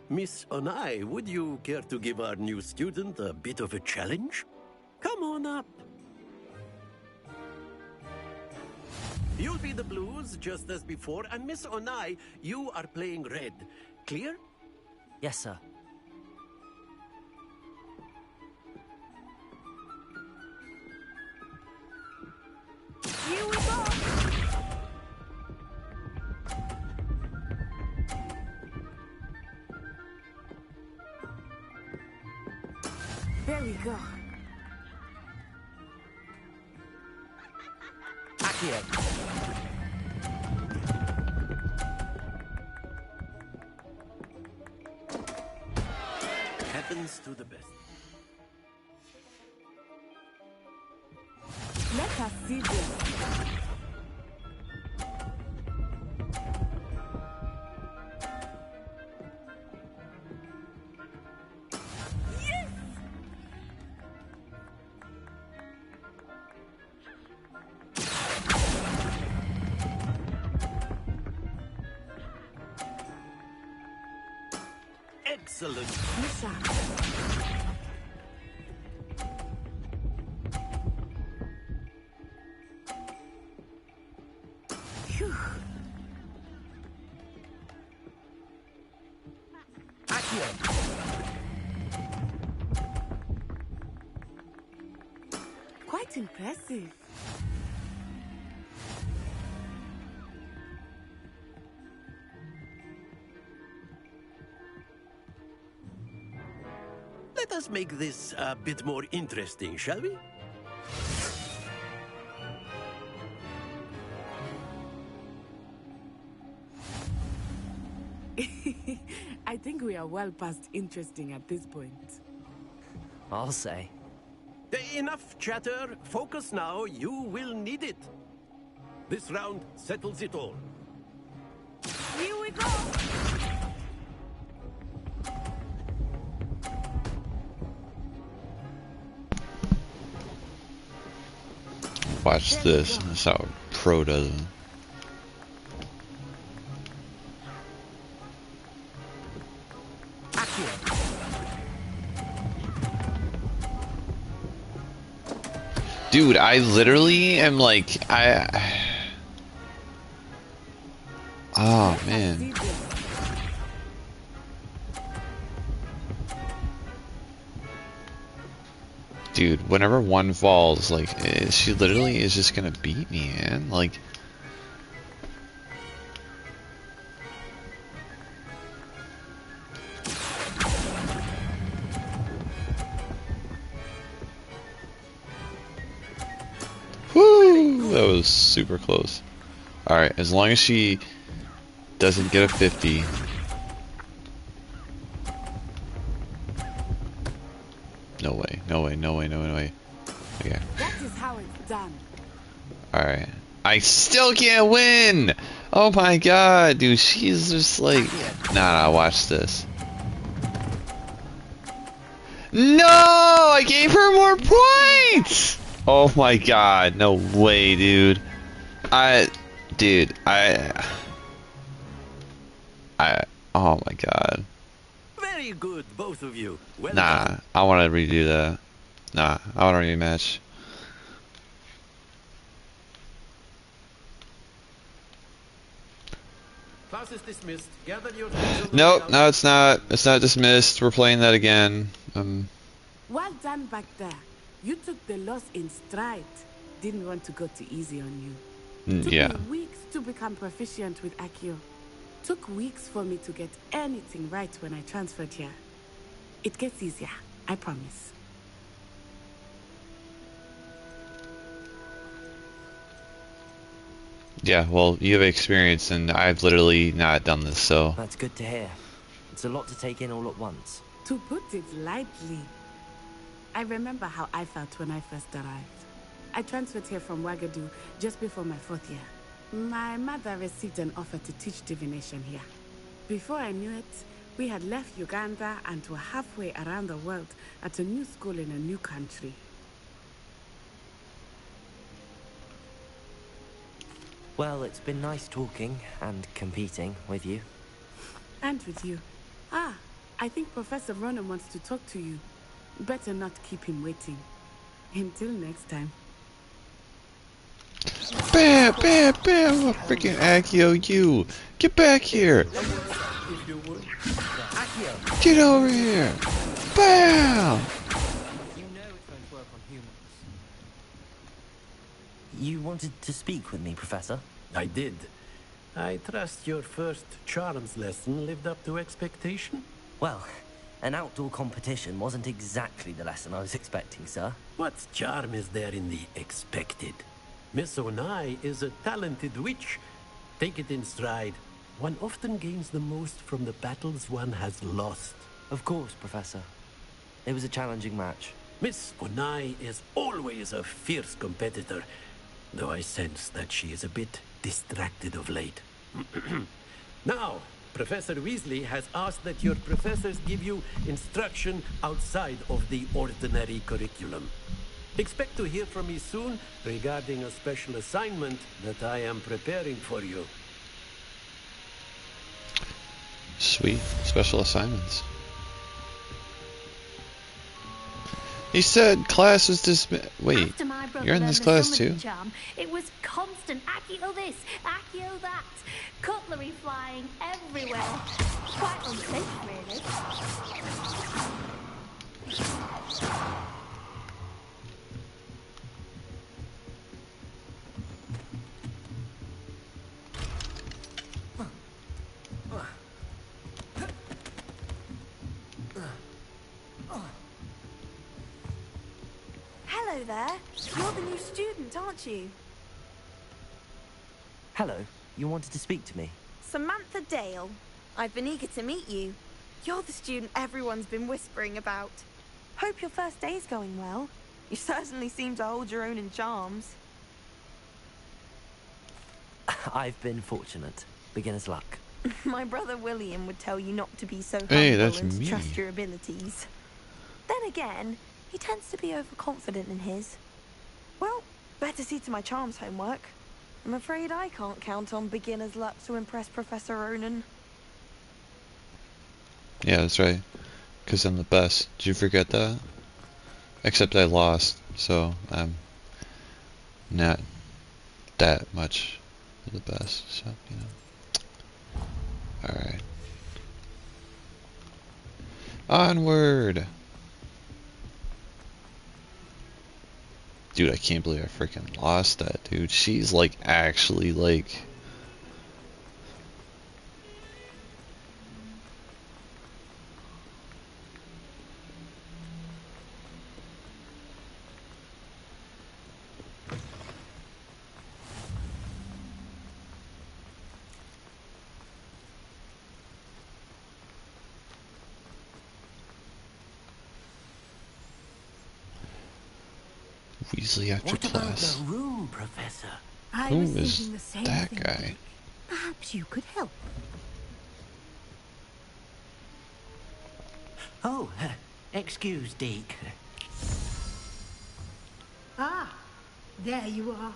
Miss Onai, would you care to give our new student a bit of a challenge? Come on up. You'll be the blues, just as before, and Miss Onai, you are playing red. Clear? Yes, sir. Here we go! There we go. Accio! Happens to the best. Let us see this. Yes! Excellent. Misha. Phew. Accio! Quite impressive. Let us make this a bit more interesting, shall we? I think we are well past interesting at this point. I'll say. Enough chatter. Focus now. You will need it. This round settles it all. Here we go! this. That's how a pro does it. Dude, I literally am like, oh man. Dude, whenever one falls, like, she literally is just gonna beat me, man. Like, woo! That was super close. Alright, as long as she doesn't get a 50. No way, no way, no way, no way, no way. Okay. That is how it's done. Alright. I still can't win! Oh my god, dude, she's just like... Nah, watch this. No! I gave her more points! Oh my god, no way, dude. Dude, oh my god. Very good, both of you. Well Nah, done. I want to redo that. Nah, I want to rematch. Class is dismissed. Gather your Nope, no, it's not. It's not dismissed. We're playing that again. Well done back there. You took the loss in stride. Didn't want to go too easy on you. Took yeah. me weeks to become proficient with Accio. Took weeks for me to get anything right when I transferred here. It gets easier, I promise. Yeah, well, you have experience, and I've literally not done this, so... That's good to hear. It's a lot to take in all at once. To put it lightly, I remember how I felt when I first arrived. I transferred here from Wagadu just before my 4th year. My mother received an offer to teach divination here. Before I knew it, we had left Uganda and were halfway around the world at a new school in a new country. Well, it's been nice talking and competing with you. And with you. Ah, I think Professor Ronan wants to talk to you. Better not keep him waiting. Until next time. Bam, bam, bam! Freaking Accio, you! Get back here! Get over here! Bam! You wanted to speak with me, Professor? I did. I trust your first charms lesson lived up to expectation? Well, an outdoor competition wasn't exactly the lesson I was expecting, sir. What charm is there in the expected? Miss Onai is a talented witch. Take it in stride. One often gains the most from the battles one has lost. Of course, Professor. It was a challenging match. Miss Onai is always a fierce competitor, though I sense that she is a bit distracted of late. Now, Professor Weasley has asked that your professors give you instruction outside of the ordinary curriculum. Expect to hear from me soon regarding a special assignment that I am preparing for you. Sweet. Special assignments. He said class was dismissed. Wait, you're in this class too? Charm, it was constant Accio this, Accio that. Cutlery flying everywhere. Quite unsafe, really. Hello there. You're the new student, aren't you? Hello. You wanted to speak to me? Samantha Dale. I've been eager to meet you. You're the student everyone's been whispering about. Hope your first day's going well. You certainly seem to hold your own in charms. I've been fortunate. Beginner's luck. My brother William would tell you not to be so humble that's and to me. trust your abilities. Then again, he tends to be overconfident in his. Well, better see to my charms homework. I'm afraid I can't count on beginner's luck to impress Professor Ronan. Yeah, that's right. Because I'm the best. Did you forget that? Except I lost, so I'm not that much of the best. So, you know. Alright. Onward! Dude, I can't believe I freaking lost that, dude. She's like actually like... Weasley after What about class. the room, Professor? I Who was is thinking the same that thing, guy? Dick. Perhaps you could help. Oh, excuse, Deke. Ah, there you are.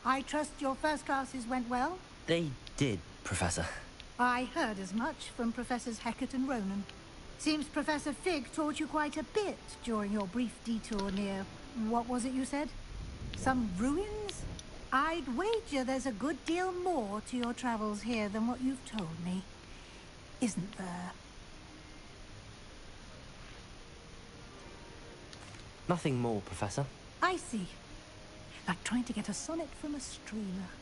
I trust your first classes went well? They did, Professor. I heard as much from Professors Hecat and Ronan. Seems Professor Fig taught you quite a bit during your brief detour near... what was it you said? Some ruins? I'd wager there's a good deal more to your travels here than what you've told me. Isn't there? Nothing more, Professor. I see. Like trying to get a sonnet from a streamer.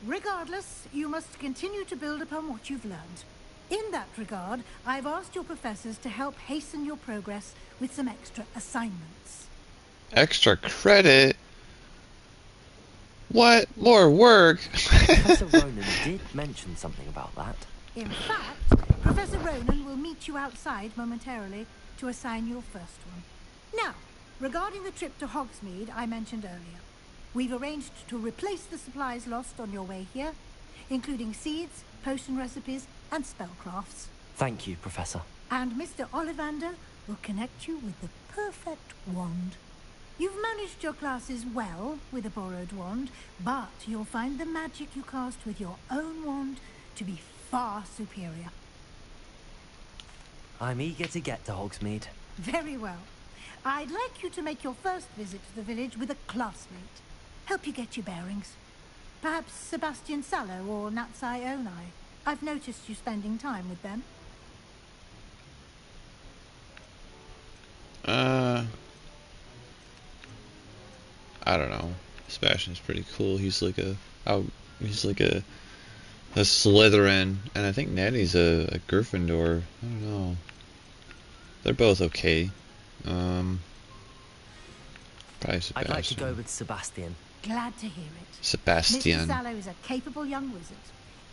Regardless, you must continue to build upon what you've learned. In that regard, I've asked your professors to help hasten your progress with some extra assignments. Extra credit? What? More work? Professor Ronan did mention something about that. In fact, Professor Ronan will meet you outside momentarily to assign your first one. Now, regarding the trip to Hogsmeade I mentioned earlier, we've arranged to replace the supplies lost on your way here, including seeds, potion recipes, and spellcrafts. Thank you, Professor. And Mr. Ollivander will connect you with the perfect wand. You've managed your classes well with a borrowed wand, but you'll find the magic you cast with your own wand to be far superior. I'm eager to get to Hogsmeade. Very well. I'd like you to make your first visit to the village with a classmate. Help you get your bearings. Perhaps Sebastian Sallow or Natsai Onai. I've noticed you spending time with them. I don't know. Sebastian's pretty cool. He's like a Slytherin, and I think Natty's a Gryffindor. I don't know. They're both okay. Probably Sebastian. I'd like to go with Sebastian. Glad to hear it. Sebastian. Mr. Sallow is a capable young wizard,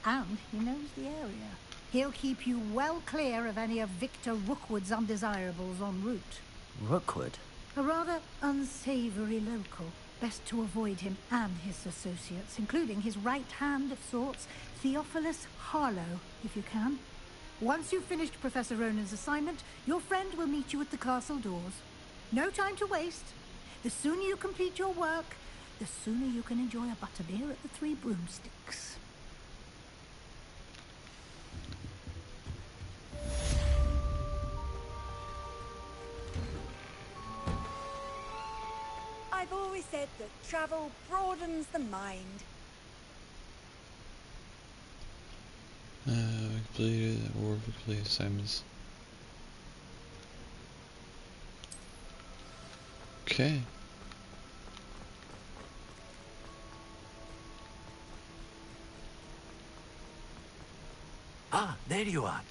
and he knows the area. He'll keep you well clear of any of Victor Rookwood's undesirables en route. Rookwood? A rather unsavory local. Best to avoid him and his associates, including his right hand of sorts, Theophilus Harlow, if you can. Once you've finished Professor Ronan's assignment, your friend will meet you at the castle doors. No time to waste. The sooner you complete your work, the sooner you can enjoy a butterbeer at the Three Broomsticks. I've always said that travel broadens the mind. We completed or completed assignments. Okay. Ah, there you are.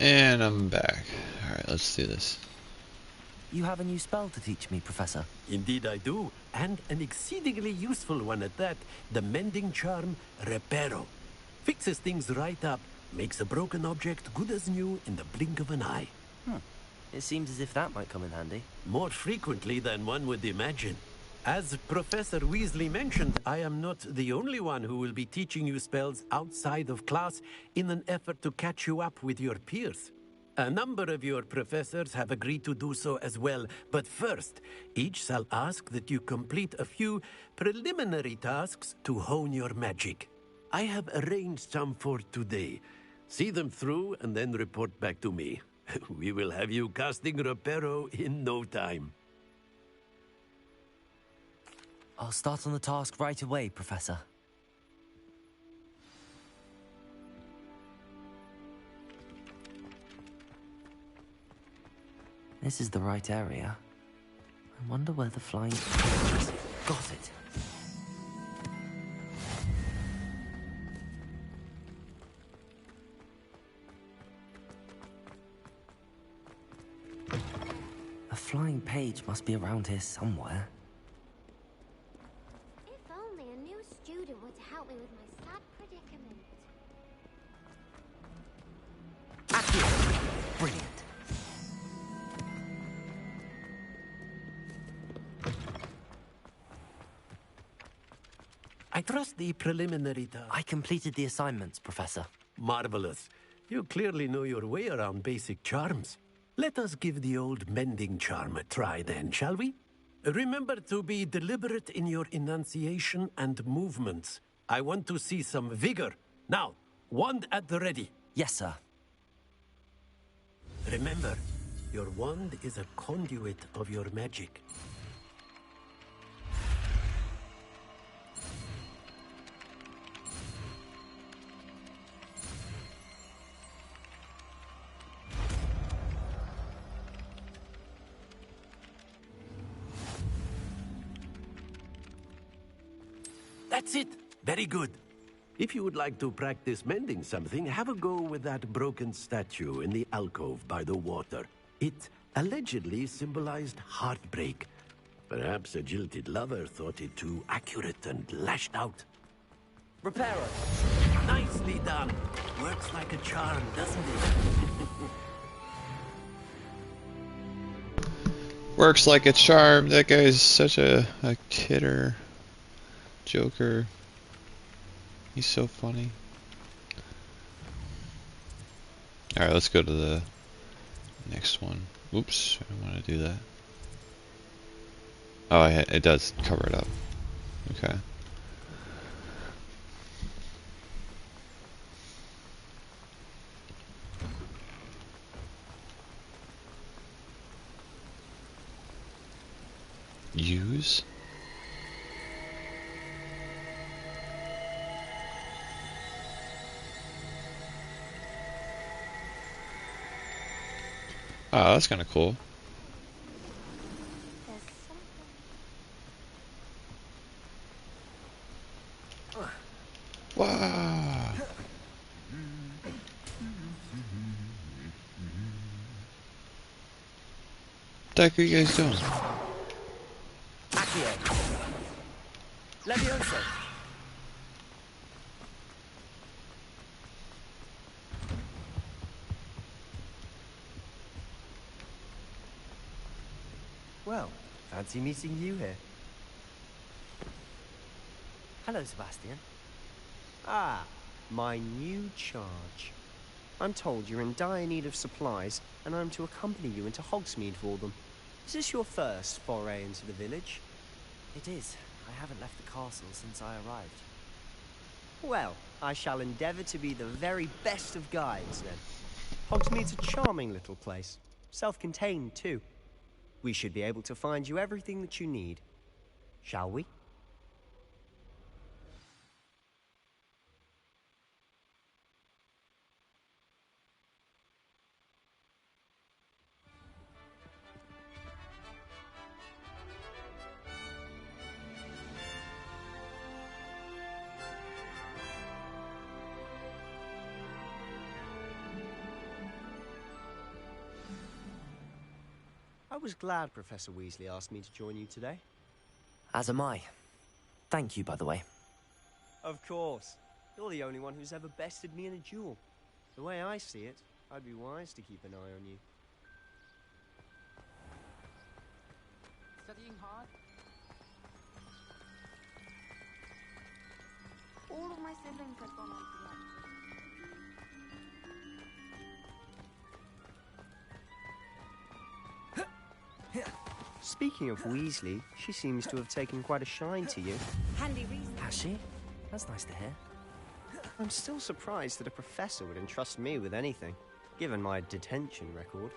And I'm back. Alright, let's do this. You have a new spell to teach me, Professor. Indeed I do, and an exceedingly useful one at that. The mending charm, Reparo. Fixes things right up, makes a broken object good as new in the blink of an eye. It seems as if that might come in handy. More frequently than one would imagine. As Professor Weasley mentioned, I am not the only one who will be teaching you spells outside of class in an effort to catch you up with your peers. A number of your professors have agreed to do so as well, but first, each shall ask that you complete a few preliminary tasks to hone your magic. I have arranged some for today. See them through and then report back to me. We will have you casting Reparo in no time. I'll start on the task right away, Professor. This is the right area. I wonder where the flying page is. Got it. A flying page must be around here somewhere. If only a new student were to help me with my sad predicament. Accio! Brilliant. I trust the preliminary task. I completed the assignments, Professor. Marvelous. You clearly know your way around basic charms. Let us give the old mending charm a try then, shall we? Remember to be deliberate in your enunciation and movements. I want to see some vigor. Now, wand at the ready. Yes, sir. Remember, your wand is a conduit of your magic. That's it. Very good. If you would like to practice mending something, have a go with that broken statue in the alcove by the water. It allegedly symbolized heartbreak. Perhaps a jilted lover thought it too accurate and lashed out. Reparo! Nicely done. Works like a charm, doesn't it? Works like a charm. That guy's such a kidder. Joker. He's so funny. Alright, let's go to the next one. Oops, I don't want to do that. Oh, it does cover it up. Okay. Use? Oh, that's kind of cool. Wow. What the heck are you guys doing? Accio. Levioso. Well, fancy meeting you here. Hello, Sebastian. Ah, my new charge. I'm told you're in dire need of supplies, and I'm to accompany you into Hogsmeade for them. Is this your first foray into the village? It is. I haven't left the castle since I arrived. Well, I shall endeavour to be the very best of guides, then. Hogsmeade's a charming little place. Self-contained, too. We should be able to find you everything that you need. Shall we? I was glad Professor Weasley asked me to join you today. As am I. Thank you, by the way. Of course. You're the only one who's ever bested me in a duel. The way I see it, I'd be wise to keep an eye on you. Studying hard? All of my siblings had gone on to Speaking of Weasley, she seems to have taken quite a shine to you. Handy reason. Has she? That's nice to hear. I'm still surprised that a professor would entrust me with anything, given my detention record.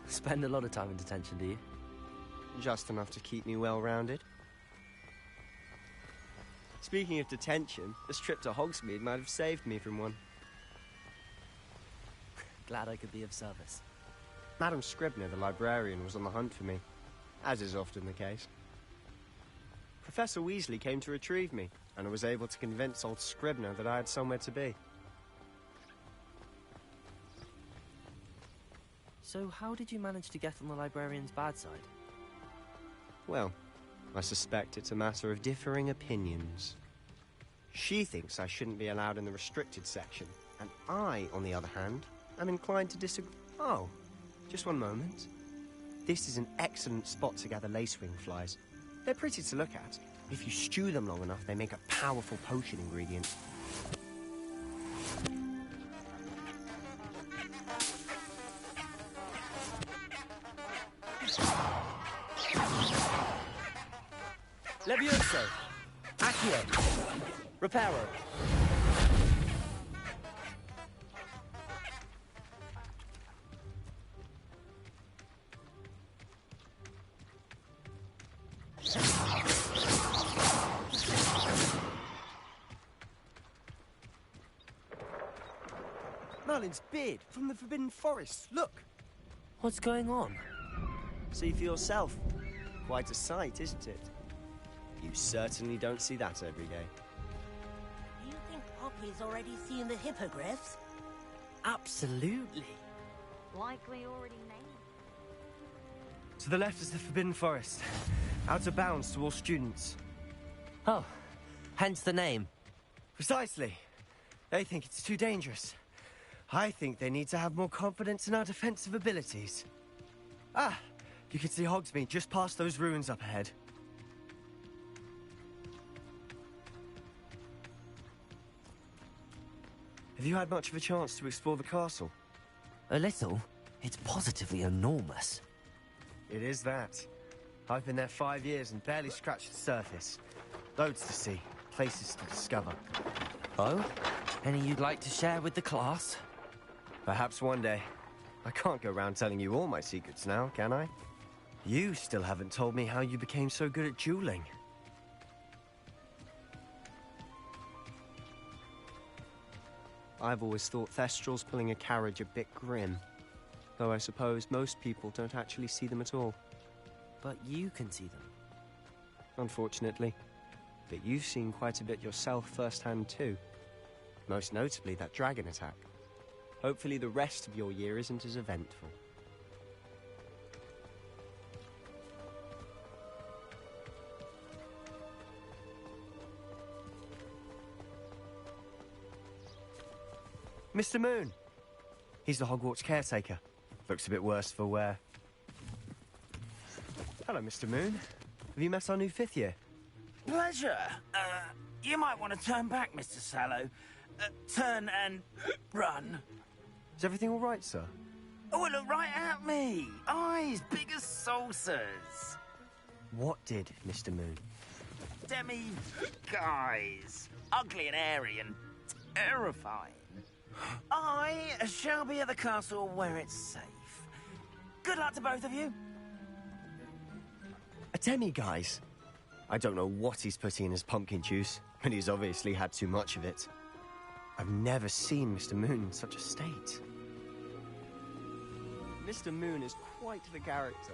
Spend a lot of time in detention, do you? Just enough to keep me well-rounded. Speaking of detention, this trip to Hogsmeade might have saved me from one. Glad I could be of service. Madam Scribner, the librarian, was on the hunt for me, as is often the case. Professor Weasley came to retrieve me, and I was able to convince old Scribner that I had somewhere to be. So how did you manage to get on the librarian's bad side? Well, I suspect it's a matter of differing opinions. She thinks I shouldn't be allowed in the restricted section, and I, on the other hand, am inclined to disagree. Oh, just one moment. This is an excellent spot to gather lacewing flies. They're pretty to look at. If you stew them long enough, they make a powerful potion ingredient. Levioso! Accio! Reparo! Merlin's beard from the Forbidden Forest. Look! What's going on? See for yourself. Quite a sight, isn't it? You certainly don't see that every day. Do you think Poppy's already seen the hippogriffs? Absolutely. Likely already named. To the left is the Forbidden Forest. Out of bounds to all students. Oh, hence the name. Precisely. They think it's too dangerous. I think they need to have more confidence in our defensive abilities. Ah, you can see Hogsmeade just past those ruins up ahead. Have you had much of a chance to explore the castle? A little. It's positively enormous. It is that. I've been there 5 years and barely scratched the surface. Loads to see, places to discover. Oh? Any you'd like to share with the class? Perhaps one day. I can't go around telling you all my secrets now, can I? You still haven't told me how you became so good at dueling. I've always thought Thestrals pulling a carriage a bit grim. Though I suppose most people don't actually see them at all. But you can see them. Unfortunately. But you've seen quite a bit yourself firsthand too. Most notably that dragon attack. Hopefully the rest of your year isn't as eventful. Mr. Moon! He's the Hogwarts caretaker. Looks a bit worse for wear. Hello, Mr. Moon. Have you met our new 5th year? Pleasure. You might want to turn back, Mr. Sallow. Turn and run. Is everything all right, sir? Oh, look right at me. Eyes big as saucers. What did, Mr. Moon? Guys. Ugly and airy and terrifying. I shall be at the castle where it's safe. Good luck to both of you. A demi-guise? I don't know what he's putting in his pumpkin juice, but he's obviously had too much of it. I've never seen Mr. Moon in such a state. Mr. Moon is quite the character.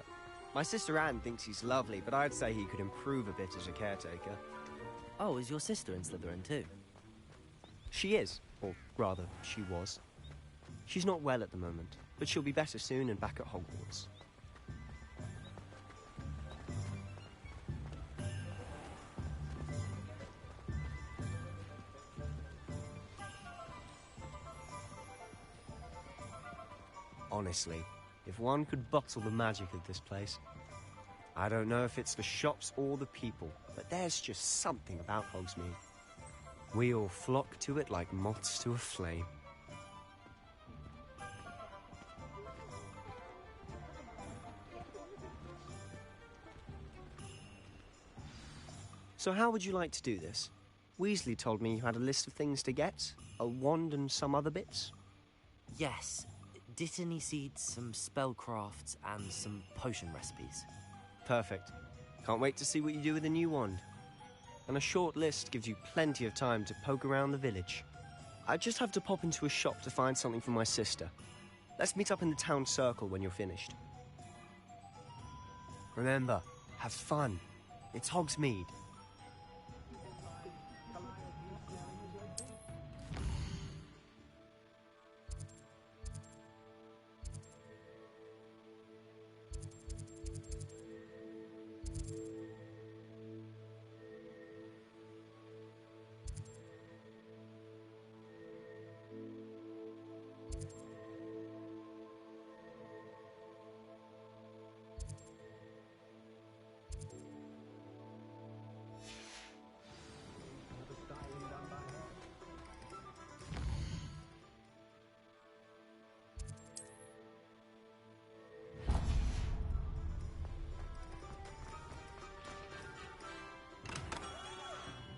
My sister Anne thinks he's lovely, but I'd say he could improve a bit as a caretaker. Oh, is your sister in Slytherin too? She is, or rather, she was. She's not well at the moment, but she'll be better soon and back at Hogwarts. Honestly, if one could bottle the magic of this place. I don't know if it's the shops or the people, but there's just something about Hogsmeade. We all flock to it like moths to a flame. So how would you like to do this? Weasley told me you had a list of things to get, a wand and some other bits. Yes. Dittany seeds, some spellcrafts, and some potion recipes. Perfect. Can't wait to see what you do with the new wand. And a short list gives you plenty of time to poke around the village. I just have to pop into a shop to find something for my sister. Let's meet up in the town circle when you're finished. Remember, have fun. It's Hogsmeade.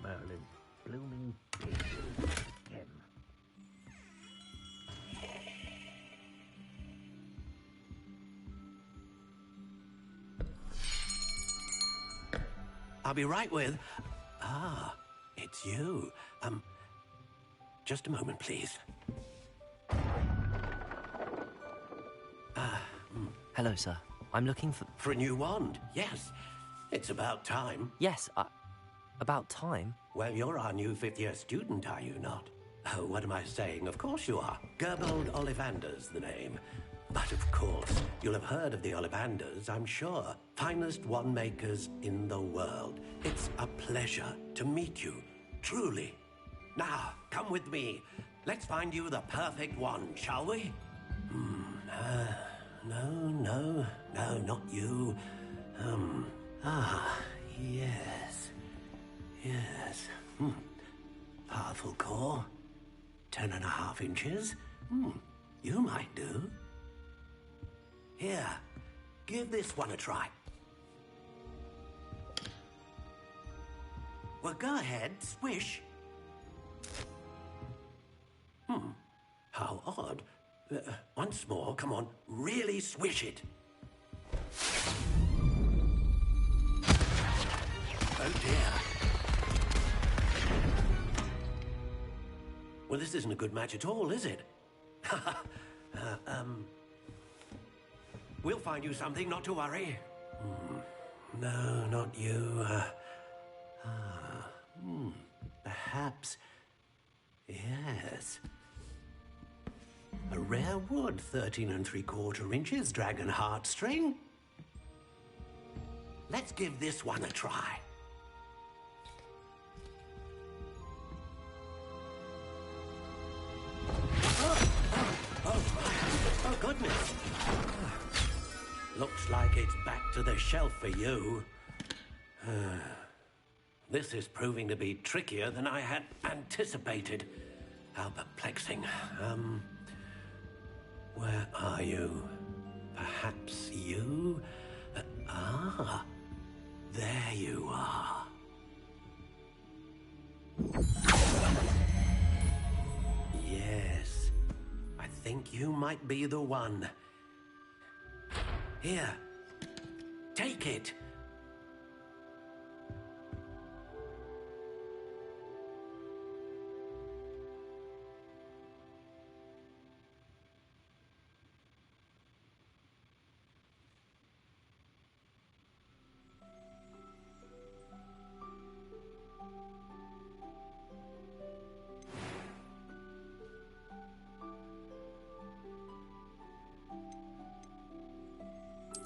Merlin, blooming Kim. I'll be right with... Ah, it's you. Just a moment, please. Hello, sir. I'm looking for... For a new wand, yes. It's about time. Yes, about time? Well, you're our new fifth-year student, are you not? Oh, what am I saying? Of course you are. Gerbold Ollivander's the name. But of course, you'll have heard of the Ollivanders, I'm sure. Finest wand makers in the world. It's a pleasure to meet you, truly. Now, come with me. Let's find you the perfect wand, shall we? No, not you. Yes. Yes. Powerful core. 10.5 inches. You might do. Here, give this one a try. Well, go ahead, swish. How odd. Once more, come on, really swish it. Oh dear. Well, this isn't a good match at all, is it? We'll find you something, not to worry. No, not you. Perhaps. Yes. A rare wood, 13 3/4 inches, dragon heartstring. Let's give this one a try. Oh, goodness. Looks like it's back to the shelf for you. This is proving to be trickier than I had anticipated. How perplexing. Where are you? Perhaps you? There you are. Yes, I think you might be the one. Here, take it.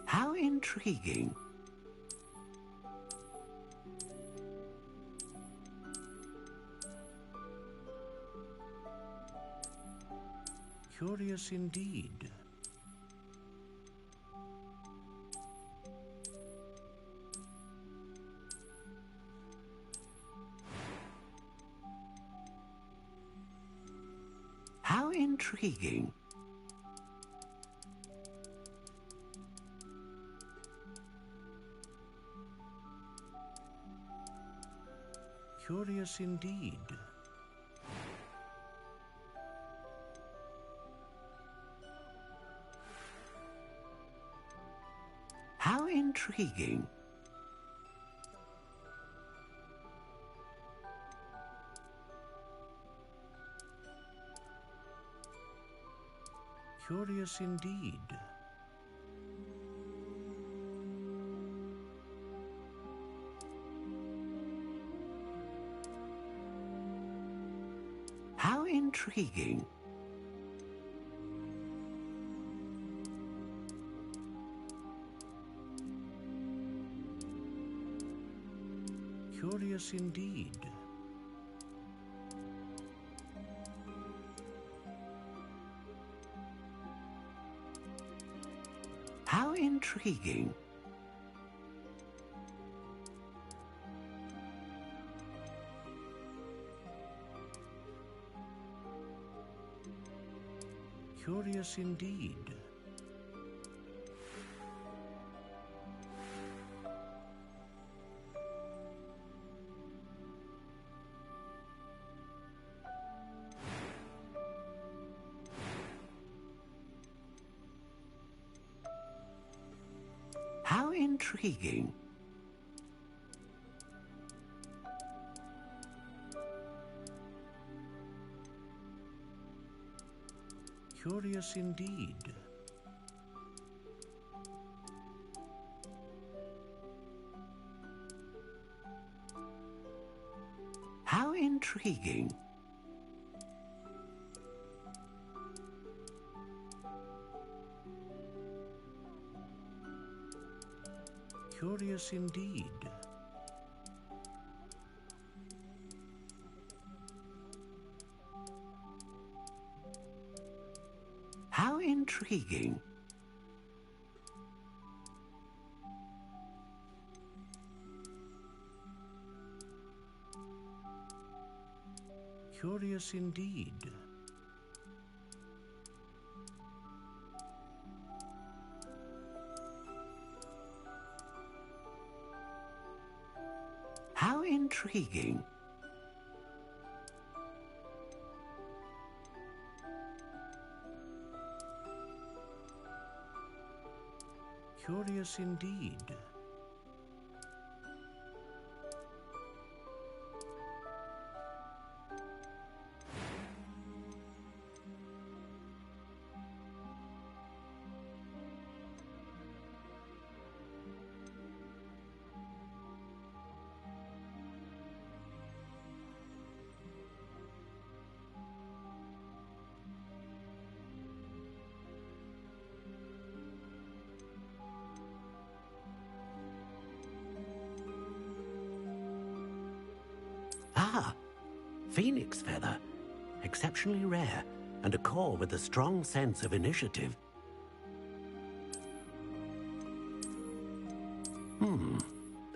How intriguing. Curious indeed. intriguing. Curious indeed. How intriguing. Curious indeed. How intriguing. Curious indeed. How intriguing. Curious indeed. How intriguing. Curious indeed. How intriguing. Curious indeed. How intriguing. Curious indeed. How intriguing. Curious indeed. Ah, phoenix feather. Exceptionally rare, and a core with a strong sense of initiative.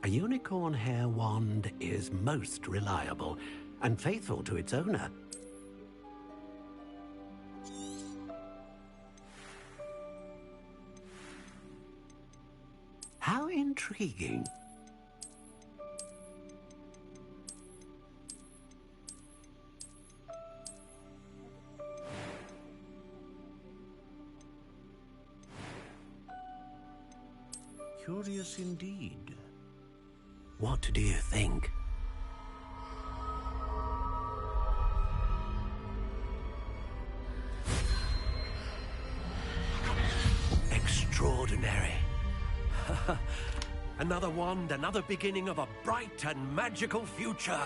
A unicorn hair wand is most reliable and faithful to its owner. How intriguing. Curious indeed. What do you think? Extraordinary. Another wand, another beginning of a bright and magical future.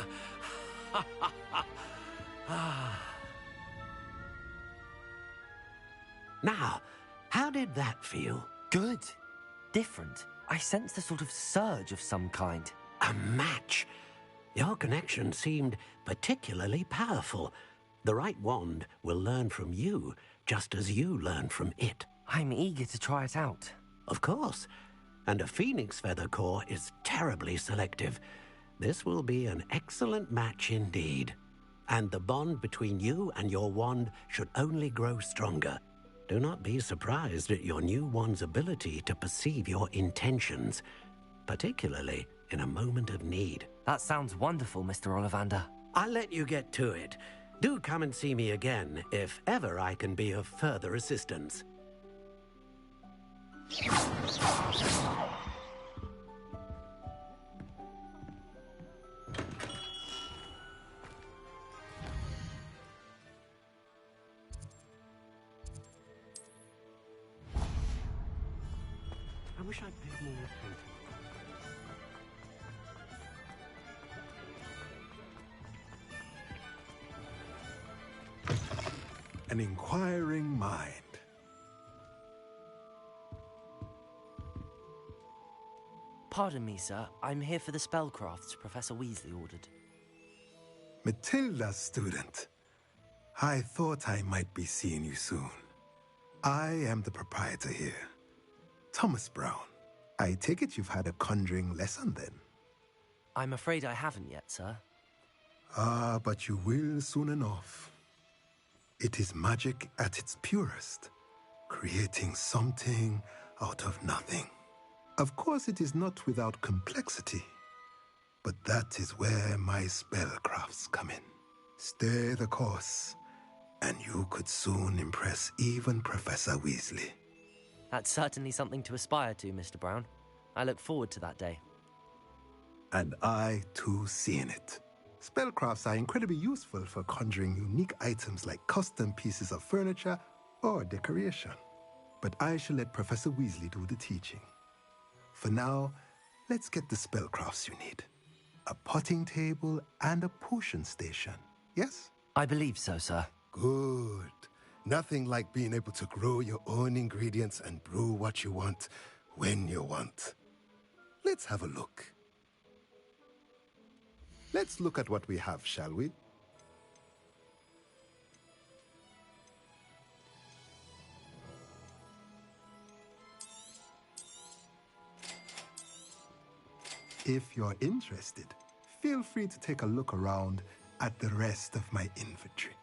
Now, how did that feel? Good. Different. I sensed a sort of surge of some kind. A match. Your connection seemed particularly powerful. The right wand will learn from you, just as you learn from it. I'm eager to try it out. Of course. And a phoenix feather core is terribly selective. This will be an excellent match indeed. and the bond between you and your wand should only grow stronger. Do not be surprised at your new wand's ability to perceive your intentions, particularly in a moment of need. That sounds wonderful, Mr. Ollivander. I'll let you get to it. Do come and see me again if ever I can be of further assistance. I wish I'd paid more attention. An inquiring mind. Pardon me, sir. I'm here for the spellcrafts Professor Weasley ordered. Matilda's student. I thought I might be seeing you soon. I am the proprietor here, Thomas Brown. I take it you've had a conjuring lesson then? I'm afraid I haven't yet, sir. Ah, but you will soon enough. It is magic at its purest, creating something out of nothing. Of course, it is not without complexity, but that is where my spellcrafts come in. Stay the course, and you could soon impress even Professor Weasley. That's certainly something to aspire to, Mr. Brown. I look forward to that day. And I, too, see in it. Spellcrafts are incredibly useful for conjuring unique items like custom pieces of furniture or decoration. But I shall let Professor Weasley do the teaching. For now, let's get the spellcrafts you need. A potting table and a potion station, yes? I believe so, sir. Good. Nothing like being able to grow your own ingredients and brew what you want when you want. Let's have a look. Let's look at what we have, shall we? If you're interested, feel free to take a look around at the rest of my inventory.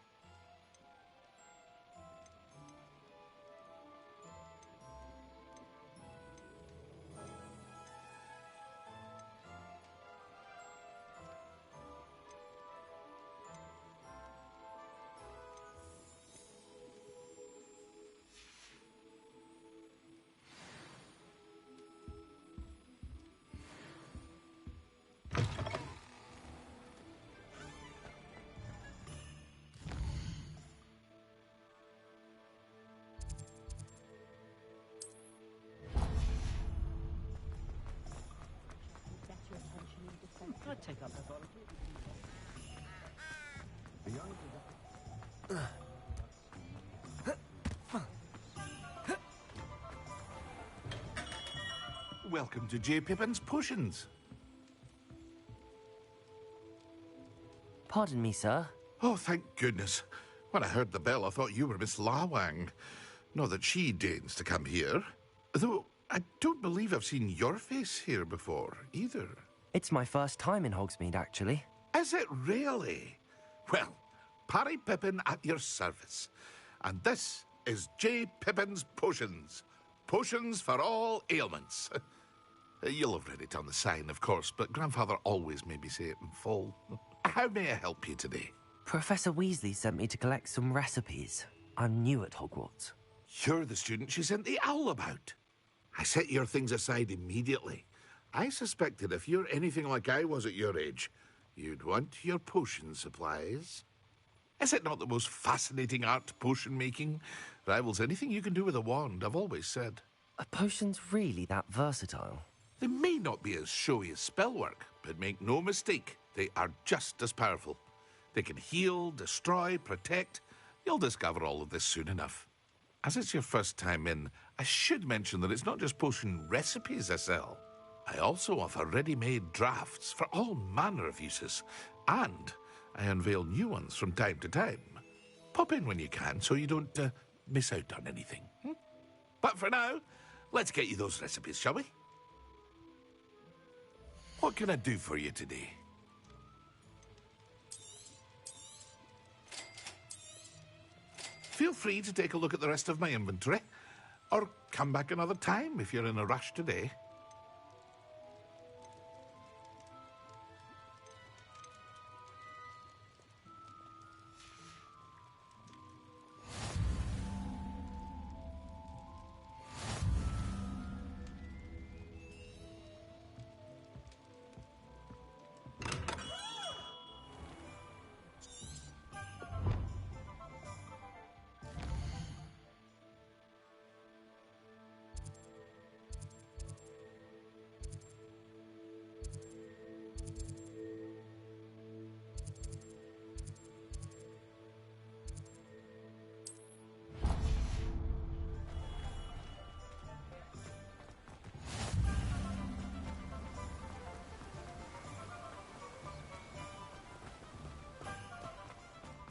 I'd take up the bottle. Welcome to J. Pippin's Potions. Pardon me, sir. Oh, thank goodness. When I heard the bell, I thought you were Miss Lawang. Not that she deigns to come here. Though I don't believe I've seen your face here before, either. It's my first time in Hogsmeade, actually. Is it really? Well, Parry Pippin at your service. And this is J. Pippin's Potions. Potions for all ailments. You'll have read it on the sign, of course, but Grandfather always made me say it in full. How may I help you today? Professor Weasley sent me to collect some recipes. I'm new at Hogwarts. You're the student she sent the owl about. I set your things aside immediately. I suspected if you're anything like I was at your age, you'd want your potion supplies. Is it not the most fascinating art, potion making? Rivals anything you can do with a wand, I've always said. Are potions really that versatile? They may not be as showy as spellwork, but make no mistake, they are just as powerful. They can heal, destroy, protect. You'll discover all of this soon enough. As it's your first time in, I should mention that it's not just potion recipes I sell. I also offer ready-made drafts for all manner of uses, and I unveil new ones from time to time. Pop in when you can so you don't miss out on anything. But for now, let's get you those recipes, shall we? What can I do for you today? feel free to take a look at the rest of my inventory. Or come back another time if you're in a rush today.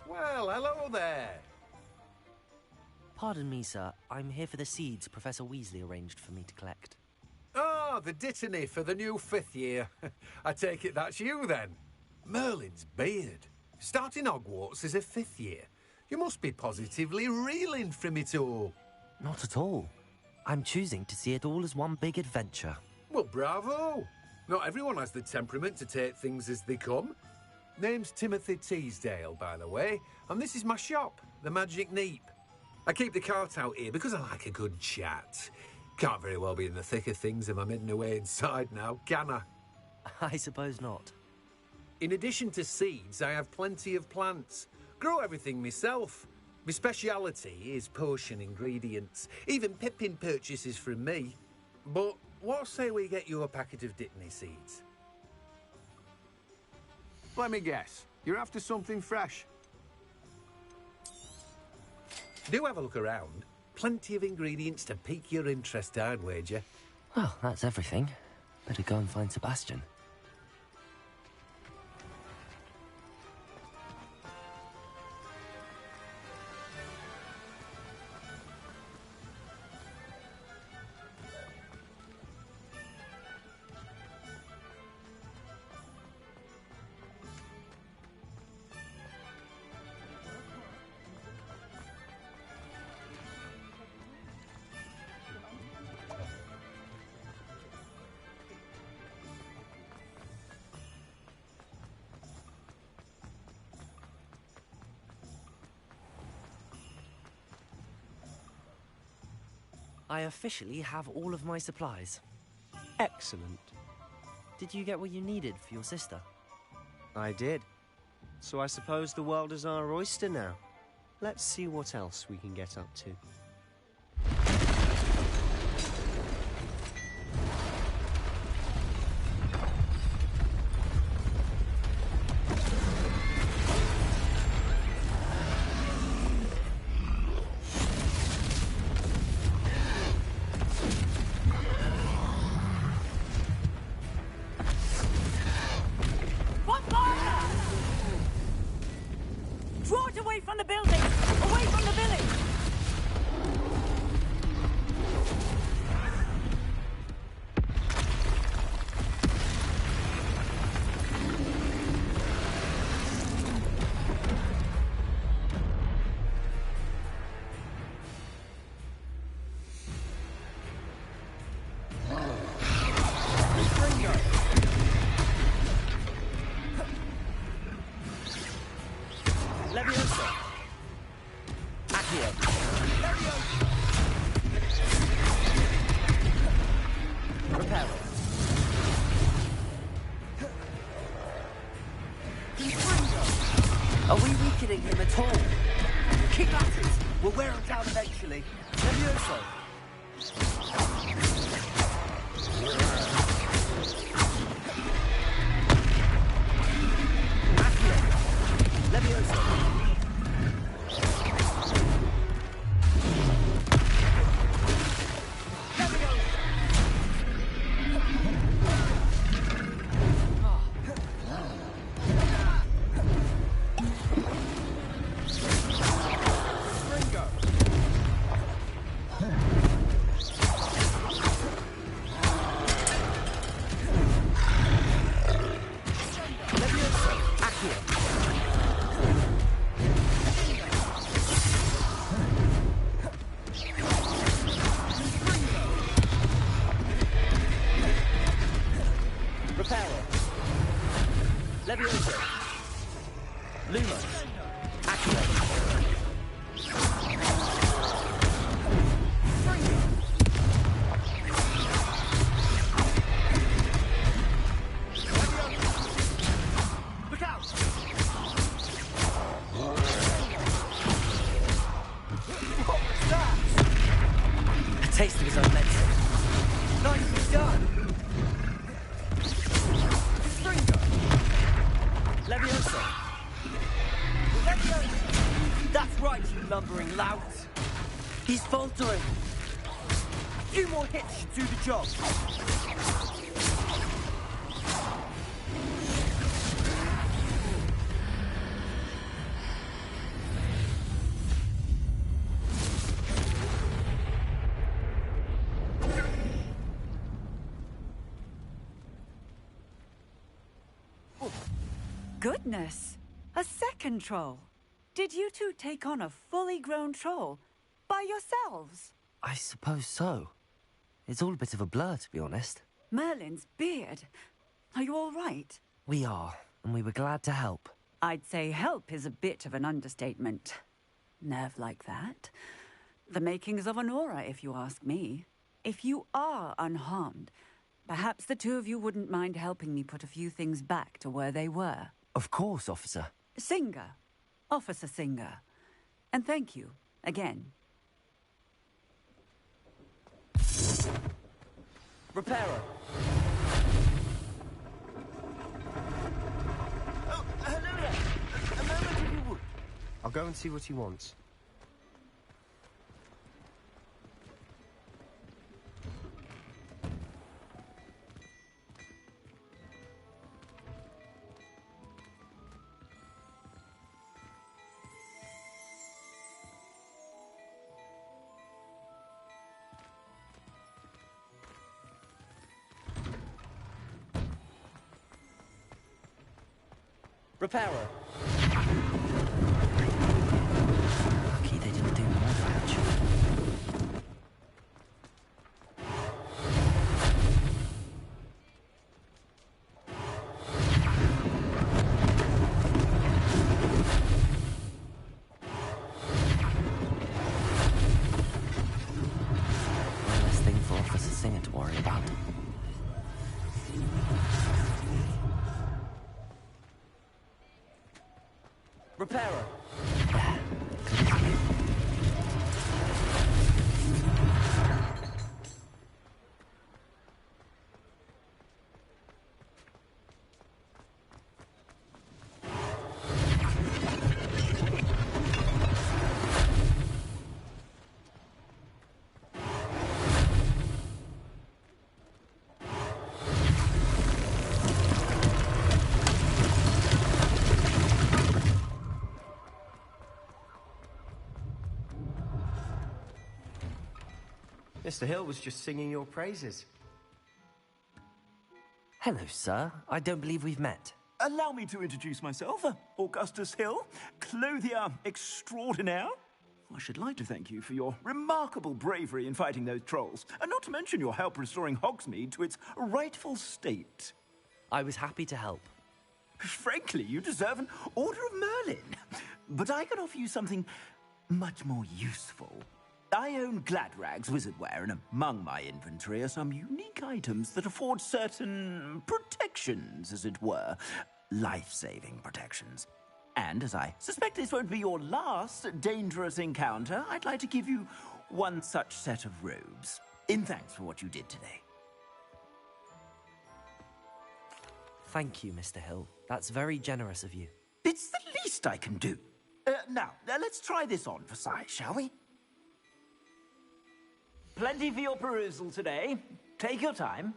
Well, hello there. Pardon me, sir. I'm here for the seeds Professor Weasley arranged for me to collect. Oh, the dittany for the new 5th year. I take it that's you, then. Merlin's beard. Starting Hogwarts as a 5th year. You must be positively reeling from it all. Not at all. I'm choosing to see it all as one big adventure. Well, bravo. Not everyone has the temperament to take things as they come. Name's Timothy Teasdale, by the way, and this is my shop, the Magic Neep. I keep the cart out here because I like a good chat. Can't very well be in the thick of things if I'm hidden away inside now, can I? I suppose not. In addition to seeds, I have plenty of plants. Grow everything myself. My speciality is potion ingredients. Even Pippin purchases from me. But what say we get you a packet of Dittany seeds? Let me guess. You're after something fresh. Do have a look around. Plenty of ingredients to pique your interest, I'd wager. Well, that's everything. Better go and find Sebastian. I officially have all of my supplies. Excellent. Did you get what you needed for your sister? I did. So I suppose the world is our oyster now. Let's see what else we can get up to. Draw it away from the building! Away from the village! Leviosa! Accio! Leviosa! Reparo! Are we weakening him at all? Keep at it! We'll wear him down eventually. Leviosa! Leviosa! Lumos. Activate. Look out! What was that? A taste of his own medicine. Nicely done! Stringo! Leviosa. Leviosa! That's right, you lumbering lout! He's faltering. A few more hits should do the job. Goodness! A second troll. Did you two take on a fully grown troll by yourselves? I suppose so. It's all a bit of a blur, to be honest. Merlin's beard. Are you all right? We are, and we were glad to help. I'd say help is a bit of an understatement. Nerve like that. The makings of an aura, if you ask me. If you are unharmed, perhaps the two of you wouldn't mind helping me put a few things back to where they were. Of course, officer. Singer. Officer Singer. And thank you, again. Reparo. Oh, hello there. A moment if you would. I'll go and see what he wants. Reparo. Lucky they didn't do more damage. One less thing for Officer Singer to worry about. Reparo. Mr. Hill was just singing your praises. Hello, sir. I don't believe we've met. Allow me to introduce myself, Augustus Hill, clothier extraordinaire. I should like to thank you for your remarkable bravery in fighting those trolls, and not to mention your help restoring Hogsmeade to its rightful state. I was happy to help. Frankly, you deserve an Order of Merlin. But I can offer you something much more useful. I own Gladrag's wizardware, and among my inventory are some unique items that afford certain protections, as it were. Life-saving protections. And as I suspect this won't be your last dangerous encounter, I'd like to give you one such set of robes, in thanks for what you did today. Thank you, Mr. Hill. That's very generous of you. It's the least I can do. Now, let's try this on for size, shall we? Plenty for your perusal today. Take your time.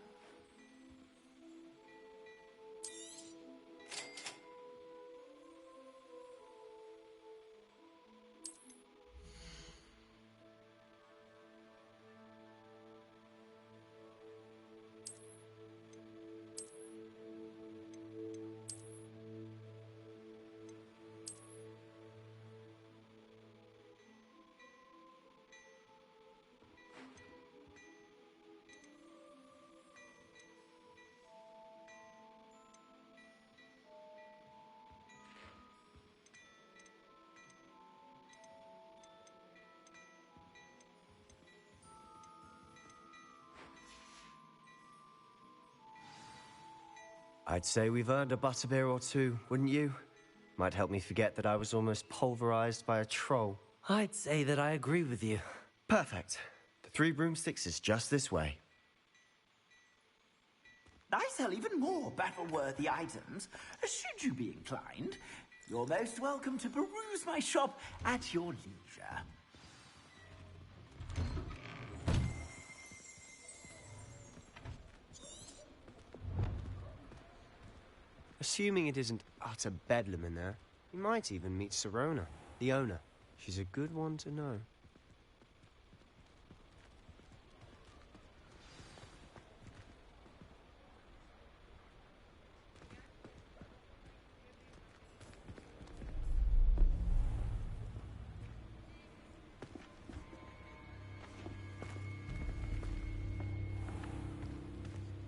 I'd say we've earned a butterbeer or two, wouldn't you? Might help me forget that I was almost pulverized by a troll. I'd say that I agree with you. Perfect. The Three Broomsticks is just this way. I sell even more battle-worthy items, should you be inclined. You're most welcome to peruse my shop at your leisure. Assuming it isn't utter bedlam in there, you might even meet Sirona, the owner. She's a good one to know.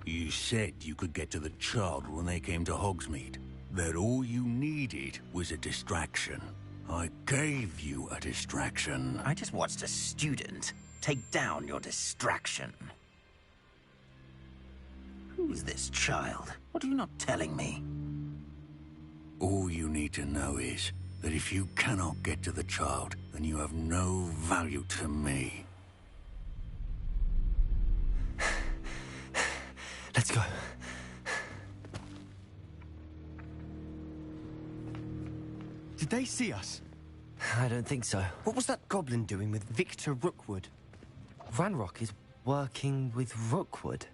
You said you could get to the child when they came to Hogsmeade. That all you needed was a distraction. I gave you a distraction. I just watched a student take down your distraction. Who's this child? What are you not telling me? All you need to know is that if you cannot get to the child, then you have no value to me. Let's go. Did they see us? I don't think so. What was that goblin doing with Victor Rookwood? Ranrock is working with Rookwood.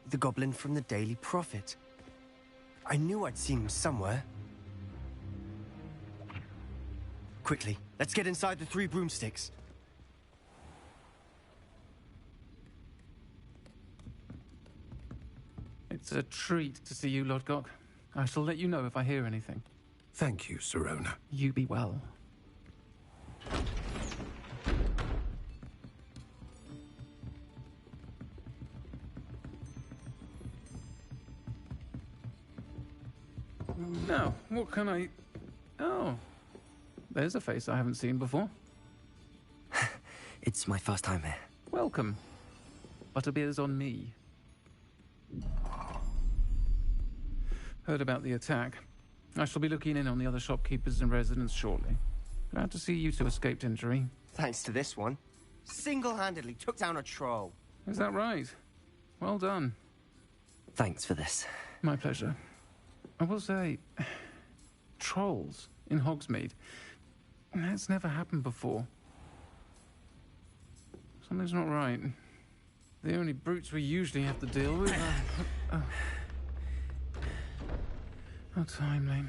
The goblin from the Daily Prophet. I knew I'd seen him somewhere. Quickly, let's get inside the Three Broomsticks. It's a treat to see you, Lodgok. I shall let you know if I hear anything. Thank you, Sirona. You be well. Now, what can I... Oh, there's a face I haven't seen before. It's my first time here. Welcome. Butterbeer's on me. Heard about the attack. I shall be looking in on the other shopkeepers and residents shortly. Glad to see you two escaped injury. Thanks to this one. Single-handedly took down a troll. Is that right? Well done. Thanks for this. My pleasure. I will say, trolls in Hogsmeade. That's never happened before. Something's not right. The only brutes we usually have to deal with are... How timely.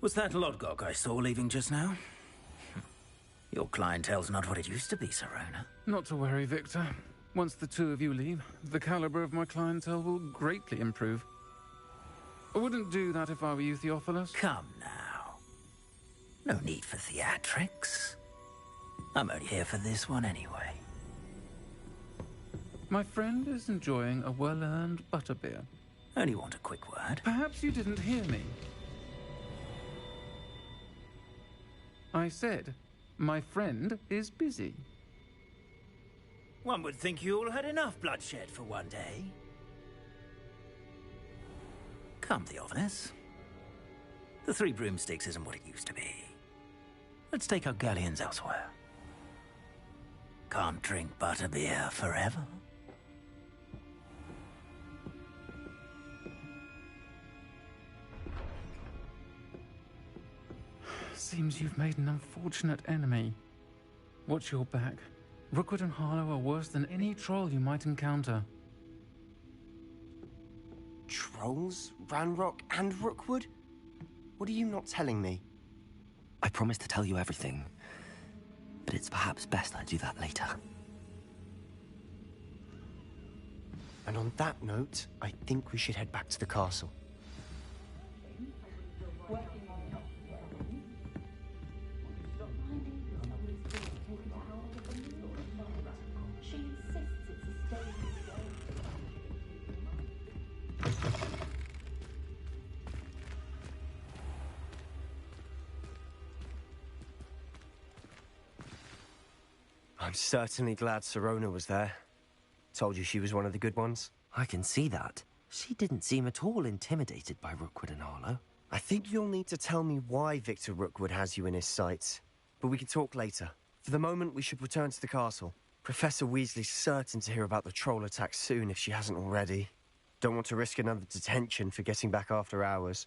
Was that Lodgok I saw leaving just now? Your clientele's not what it used to be, Sirona. Not to worry, Victor. Once the two of you leave, the caliber of my clientele will greatly improve. I wouldn't do that if I were you, Theophilus. Come now. No need for theatrics. I'm only here for this one anyway. My friend is enjoying a well-earned butterbeer. Only want a quick word. Perhaps you didn't hear me. I said, my friend is busy. One would think you all had enough bloodshed for one day. Come, Theophilus. The Three Broomsticks isn't what it used to be. Let's take our galleons elsewhere. Can't drink butterbeer forever. Seems you've made an unfortunate enemy. Watch your back. Rookwood and Harlow are worse than any troll you might encounter. Trolls? Ranrock and Rookwood? What are you not telling me? I promised to tell you everything, but it's perhaps best I do that later. And on that note, I think we should head back to the castle. I'm certainly glad Sirona was there. told you she was one of the good ones. I can see that. She didn't seem at all intimidated by Rookwood and Harlow. I think you'll need to tell me why Victor Rookwood has you in his sights. But we can talk later. For the moment, we should return to the castle. Professor Weasley's certain to hear about the troll attack soon if she hasn't already. Don't want to risk another detention for getting back after hours.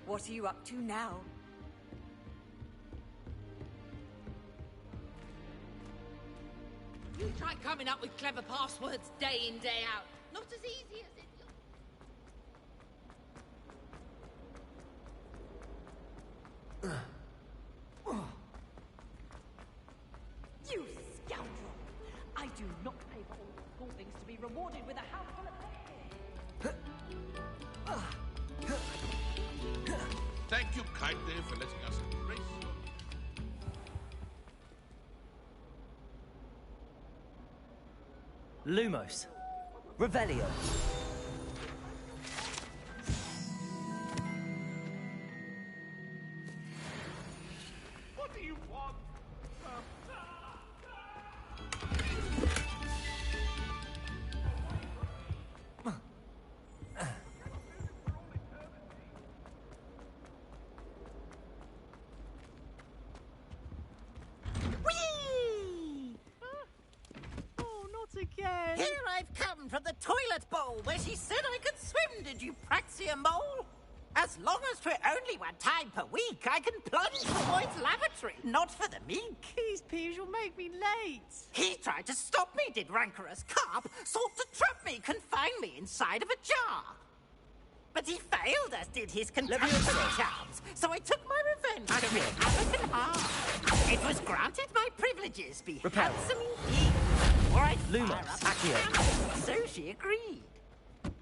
What are you up to now? You try coming up with clever passwords day in, day out. Not as easy as it looks. You scoundrel! I do not pay for all the school things to be rewarded with a handful of pennies. Thank you kindly for letting us embrace your... Lumos. Revelio. What do you want? Whee! Oh, not again! Here I've come from the toilet bowl where she said I could swim, did you praxia mole? As long as 'twere only one time per week, I can plunge for the boy's lavatory, not for the meek. These peeves will make me late. He tried to stop me, did rancorous carp, sought to trap me, confine me inside of a jar. But he failed, as did his contemporary charms, so I took my revenge to wreak havoc and harm. It was granted my privileges be Repel. handsome indeed, or I'd Lumos. fire up Accio. a cannon. So she agreed.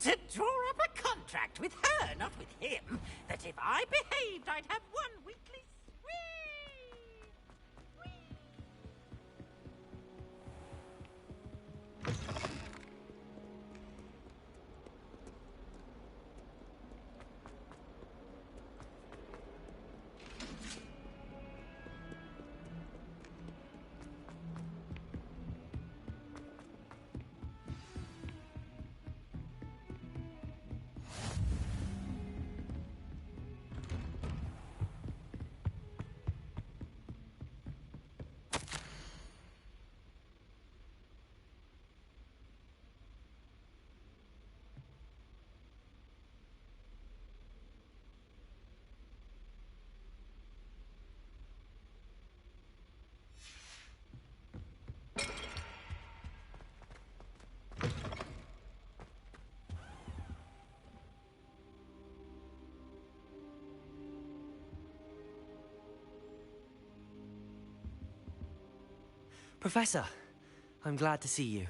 To draw up a contract with her, not with him, that if I behaved, I'd have one weekly Professor, I'm glad to see you.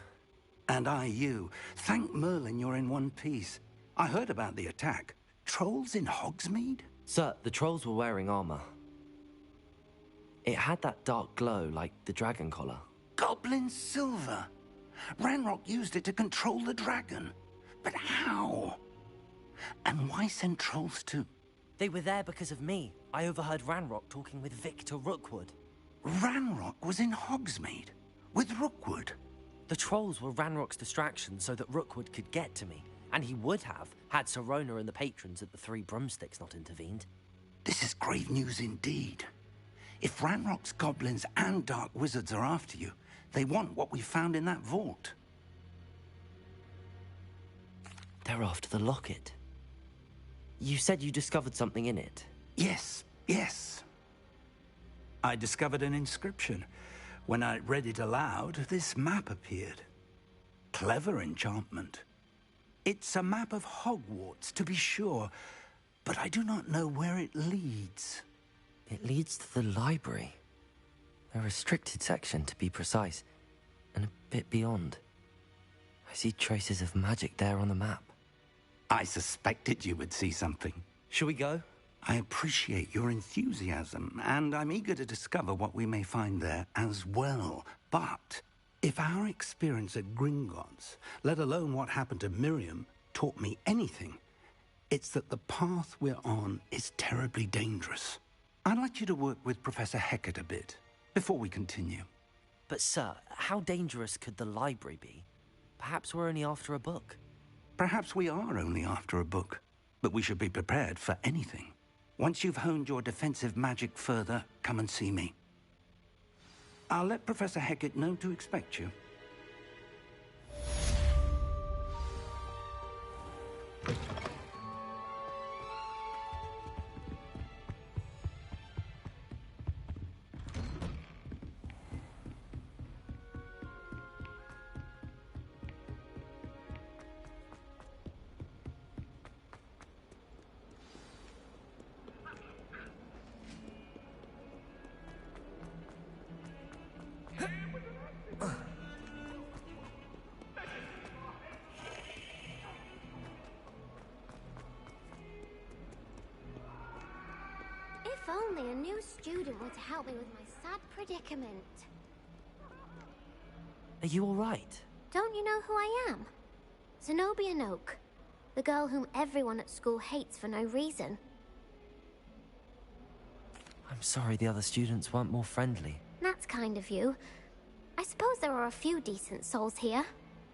And I you. Thank Merlin you're in one piece. I heard about the attack. Trolls in Hogsmeade? Sir, the trolls were wearing armor. It had that dark glow like the dragon collar. Goblin silver. Ranrock used it to control the dragon. But how? And why send trolls too? They were there because of me. I overheard Ranrock talking with Victor Rookwood. Ranrock was in Hogsmeade? With Rookwood? The trolls were Ranrock's distraction so that Rookwood could get to me. And he would have, had Sirona and the patrons at the Three Broomsticks not intervened. This is grave news indeed. If Ranrock's goblins and dark wizards are after you, they want what we found in that vault. They're after the locket. You said you discovered something in it. Yes, yes. I discovered an inscription. When I read it aloud, this map appeared. Clever enchantment. It's a map of Hogwarts, to be sure, but I do not know where it leads. It leads to the library. A restricted section, to be precise, and a bit beyond. I see traces of magic there on the map. I suspected you would see something. Shall we go? I appreciate your enthusiasm, and I'm eager to discover what we may find there as well. But if our experience at Gringotts, let alone what happened to Miriam, taught me anything, it's that the path we're on is terribly dangerous. I'd like you to work with Professor Hecat a bit, before we continue. But sir, how dangerous could the library be? Perhaps we're only after a book. Perhaps we are only after a book, but we should be prepared for anything. Once you've honed your defensive magic further, come and see me. I'll let Professor Hecat know to expect you. If only a new student were to help me with my sad predicament. Are you all right? Don't you know who I am? Zenobia Noak, the girl whom everyone at school hates for no reason. I'm sorry the other students weren't more friendly. That's kind of you. I suppose there are a few decent souls here.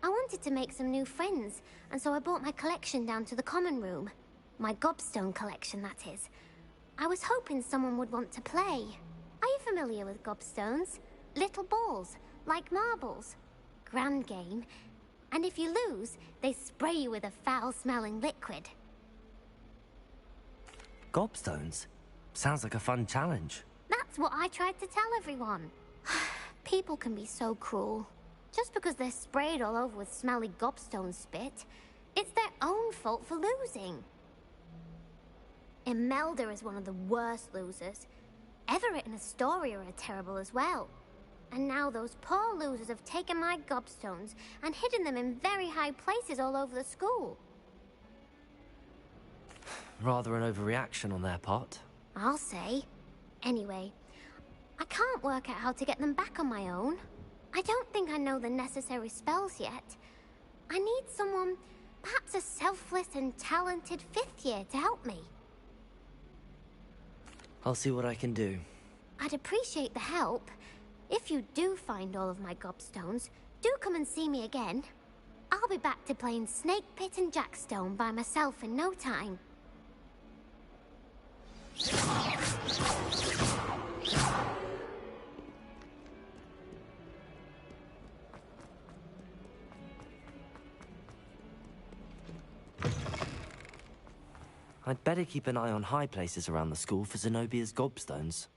I wanted to make some new friends, and so I brought my collection down to the common room. My gobstone collection, that is. I was hoping someone would want to play. Are you familiar with gobstones? Little balls, like marbles. Grand game. And if you lose, they spray you with a foul-smelling liquid. Gobstones? Sounds like a fun challenge. That's what I tried to tell everyone. People can be so cruel. Just because they're sprayed all over with smelly gobstone spit, it's their own fault for losing. Imelda is one of the worst losers. Everett and Astoria are terrible as well. And now those poor losers have taken my gobstones and hidden them in very high places all over the school. Rather an overreaction on their part. I'll say. Anyway, I can't work out how to get them back on my own. I don't think I know the necessary spells yet. I need someone, perhaps a selfless and talented fifth year to help me. I'll see what I can do. I'd appreciate the help. If you do find all of my gobstones, do come and see me again. I'll be back to playing Snake Pit and Jackstone by myself in no time. I'd better keep an eye on high places around the school for Zenobia's gobstones.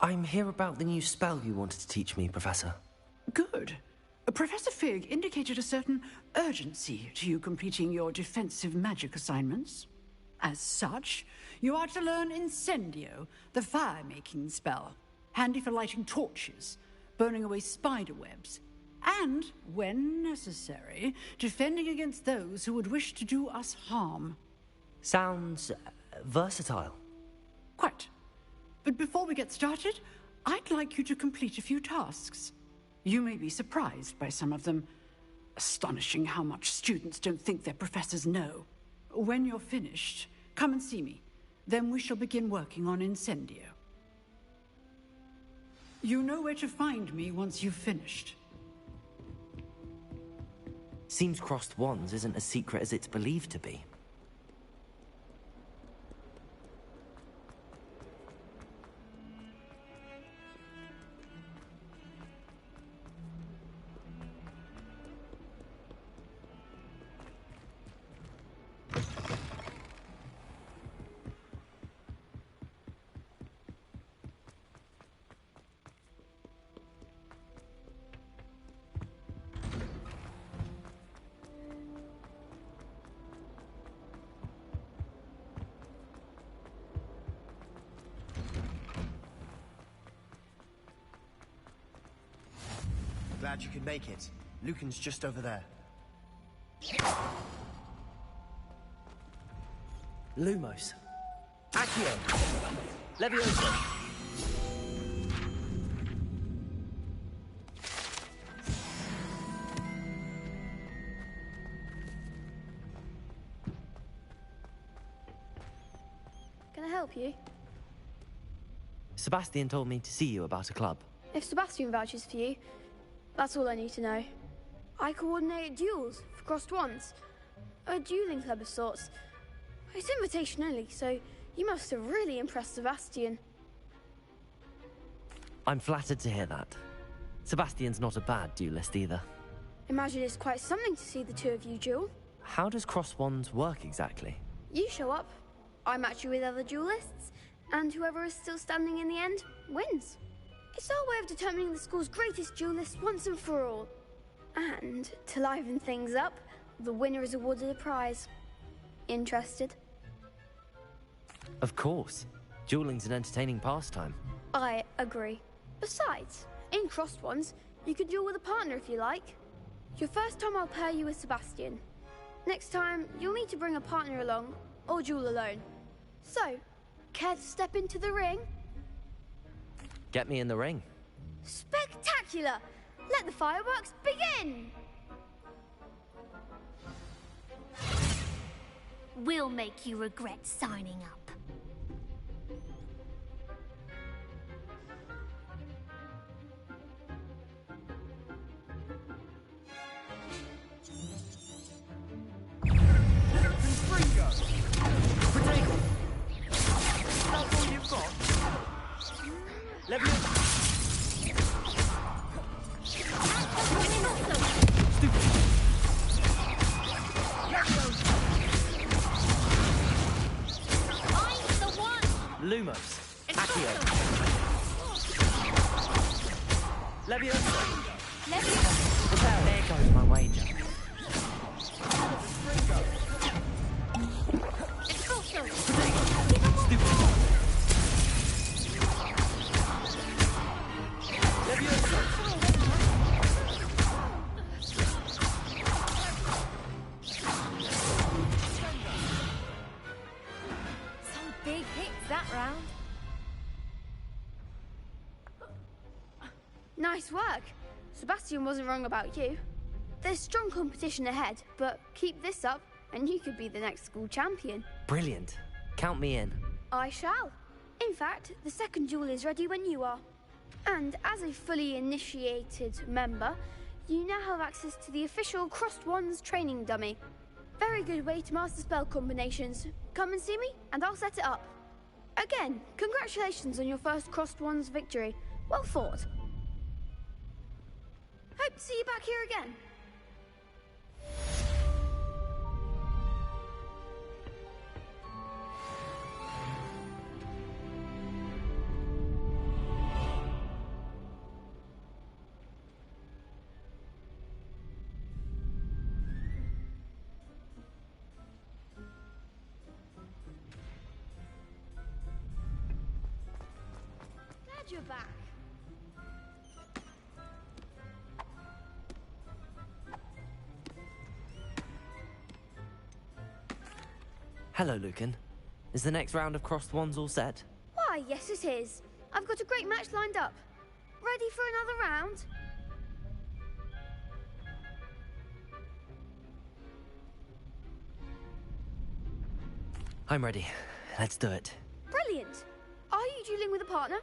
I'm here about the new spell you wanted to teach me, Professor. Good. Professor Fig indicated a certain urgency to you completing your defensive magic assignments. As such, you are to learn Incendio, the fire-making spell, handy for lighting torches, burning away spider webs, and, when necessary, defending against those who would wish to do us harm. Sounds versatile. Quite. But before we get started, I'd like you to complete a few tasks. You may be surprised by some of them. Astonishing how much students don't think their professors know. When you're finished, come and see me. Then we shall begin working on Incendio. You know where to find me once you've finished. Seems crossed wands isn't as secret as it's believed to be. Glad you could make it. Lucan's just over there. Lumos. Accio. Levioso. Can I help you? Sebastian told me to see you about a club. If Sebastian vouches for you, that's all I need to know. I coordinate duels for crossed wands. A dueling club of sorts. It's invitation only, so you must have really impressed Sebastian. I'm flattered to hear that. Sebastian's not a bad duelist either. Imagine it's quite something to see the two of you duel. How does cross wands work exactly? You show up, I match you with other duelists, and whoever is still standing in the end wins. It's our way of determining the school's greatest duelist once and for all. And, to liven things up, the winner is awarded a prize. Interested? Of course. Dueling's an entertaining pastime. I agree. Besides, in crossed ones, you can duel with a partner if you like. Your first time I'll pair you with Sebastian. Next time, you'll need to bring a partner along, or duel alone. So, care to step into the ring? Get me in the ring. Spectacular! Let the fireworks begin! We'll make you regret signing up. That's all you've got? Let me... Lumos. Accio. Levioso. Prepare. There goes my wager. Some big hits that round. Nice work. Sebastian wasn't wrong about you. There's strong competition ahead, but keep this up and you could be the next school champion. Brilliant. Count me in. I shall. In fact, the second duel is ready when you are. And as a fully initiated member, you now have access to the official Crossed Wands training dummy. Very good way to master spell combinations. Come and see me, and I'll set it up. Again, congratulations on your first Crossed Wands victory. Well fought. Hope to see you back here again. Glad you're back. Hello, Lucan. Is the next round of crossed wands all set? Why, yes it is. I've got a great match lined up. Ready for another round? I'm ready. Let's do it. Brilliant. Are you dueling with a partner?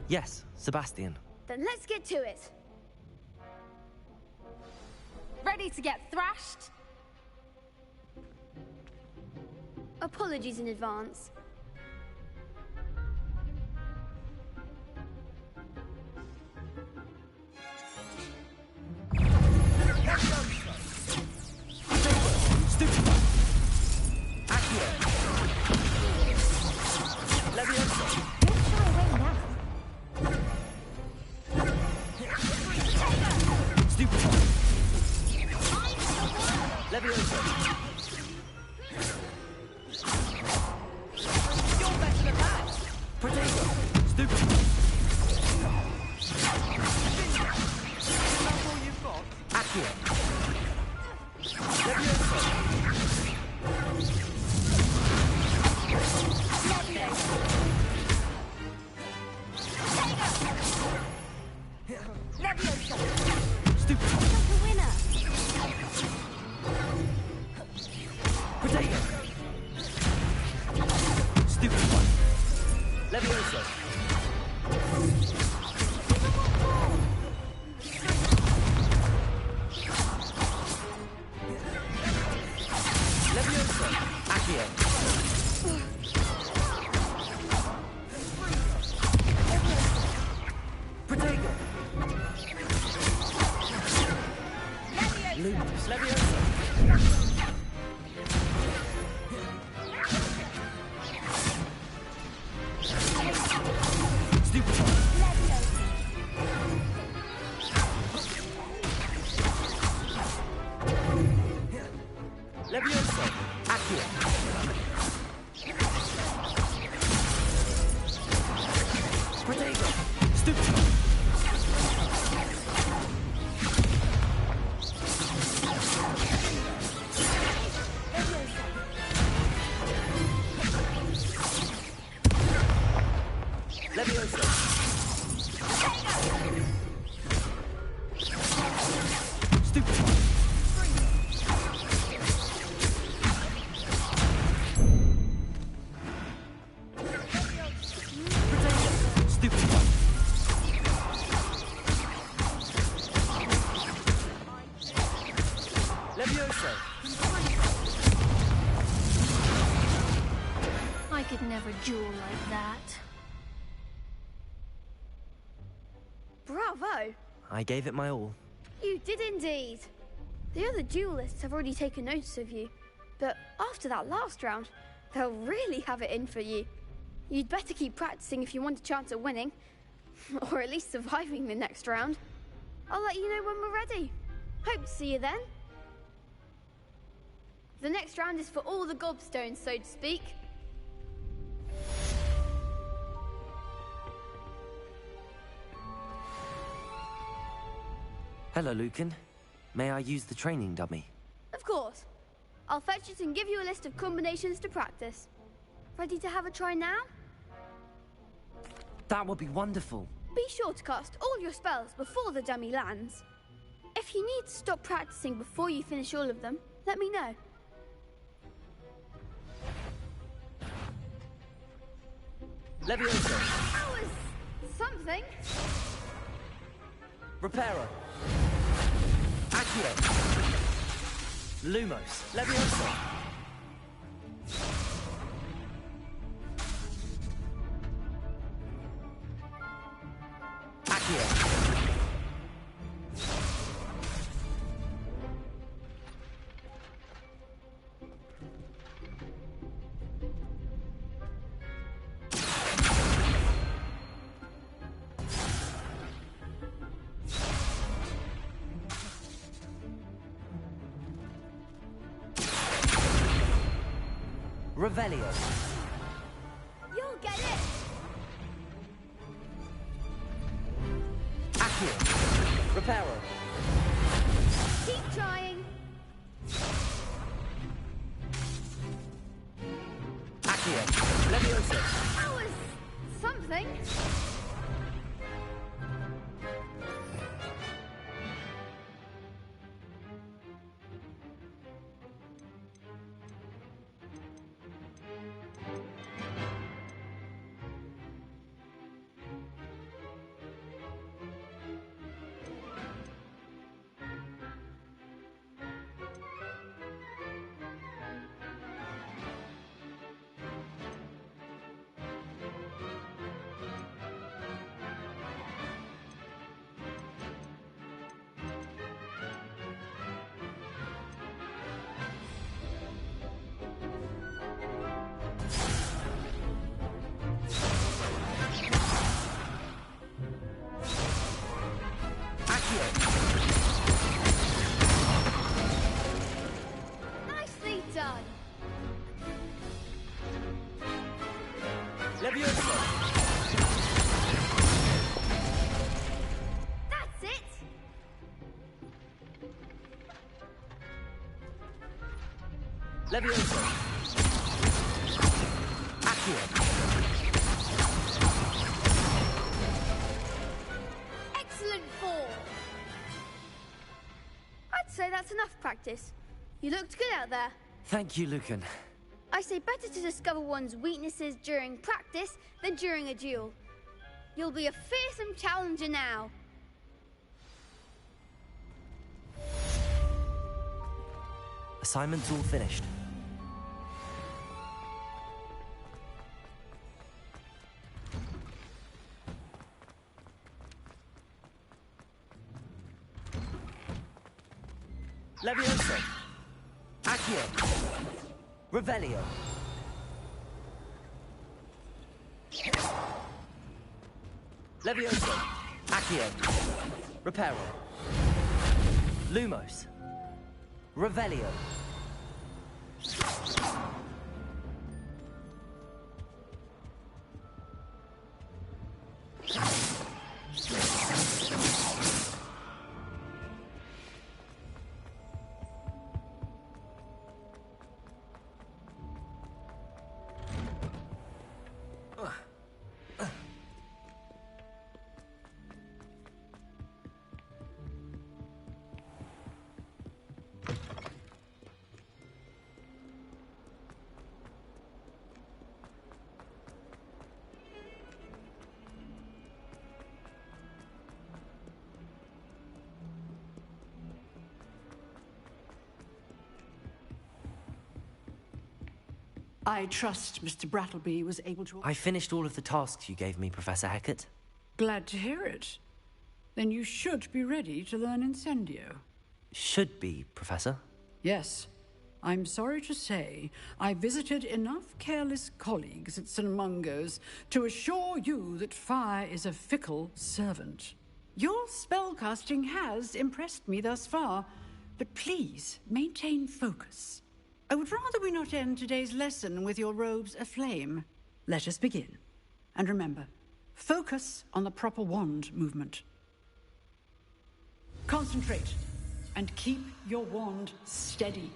Yes, Sebastian. Then let's get to it. Ready to get thrashed? Apologies in advance. I could never duel like that. Bravo! I gave it my all. You did indeed. The other duelists have already taken notice of you, but after that last round, they'll really have it in for you. You'd better keep practicing if you want a chance at winning, or at least surviving the next round. I'll let you know when we're ready. Hope to see you then. The next round is for all the gobstones, so to speak. Hello, Lucan. May I use the training dummy? Of course. I'll fetch it and give you a list of combinations to practice. Ready to have a try now? That would be wonderful. Be sure to cast all your spells before the dummy lands. If you need to stop practicing before you finish all of them, let me know. Levioso. That was something. Reparo. Accio. Lumos. Levioso. Accio. Revelio. You'll get it! Accio. Reparo. Keep trying. Accio. Leviosa. That was something. Nicely done. Leviosa. That's it. Leviosa. Accio. Excellent form. I'd say that's enough practice. You looked good out there. Thank you, Lucan. I say better to discover one's weaknesses during practice than during a duel. You'll be a fearsome challenger now. Assignment's all finished. Leviosa. Accio. Revelio. Leviosa. Accio. Reparo. Lumos. Revelio. I trust Mr. Brattleby was able to... I finished all of the tasks you gave me, Professor Hecat. Glad to hear it. Then you should be ready to learn Incendio. Should be, Professor. Yes. I'm sorry to say, I visited enough careless colleagues at St. Mungo's to assure you that fire is a fickle servant. Your spellcasting has impressed me thus far, but please maintain focus. I would rather we not end today's lesson with your robes aflame. Let us begin. And remember, focus on the proper wand movement. Concentrate, and keep your wand steady.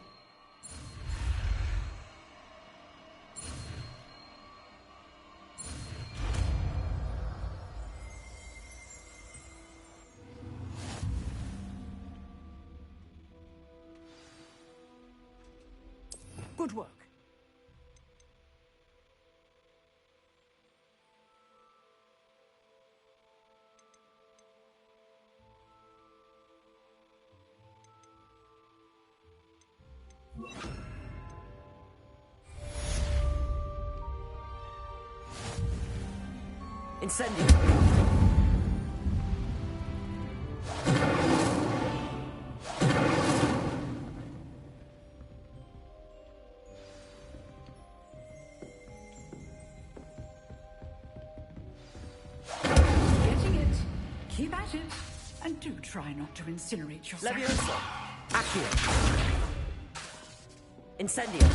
Good work. Incendio. Getting it. Keep at it. And do try not to incinerate yourself. Leviosa. Accio. Incendio.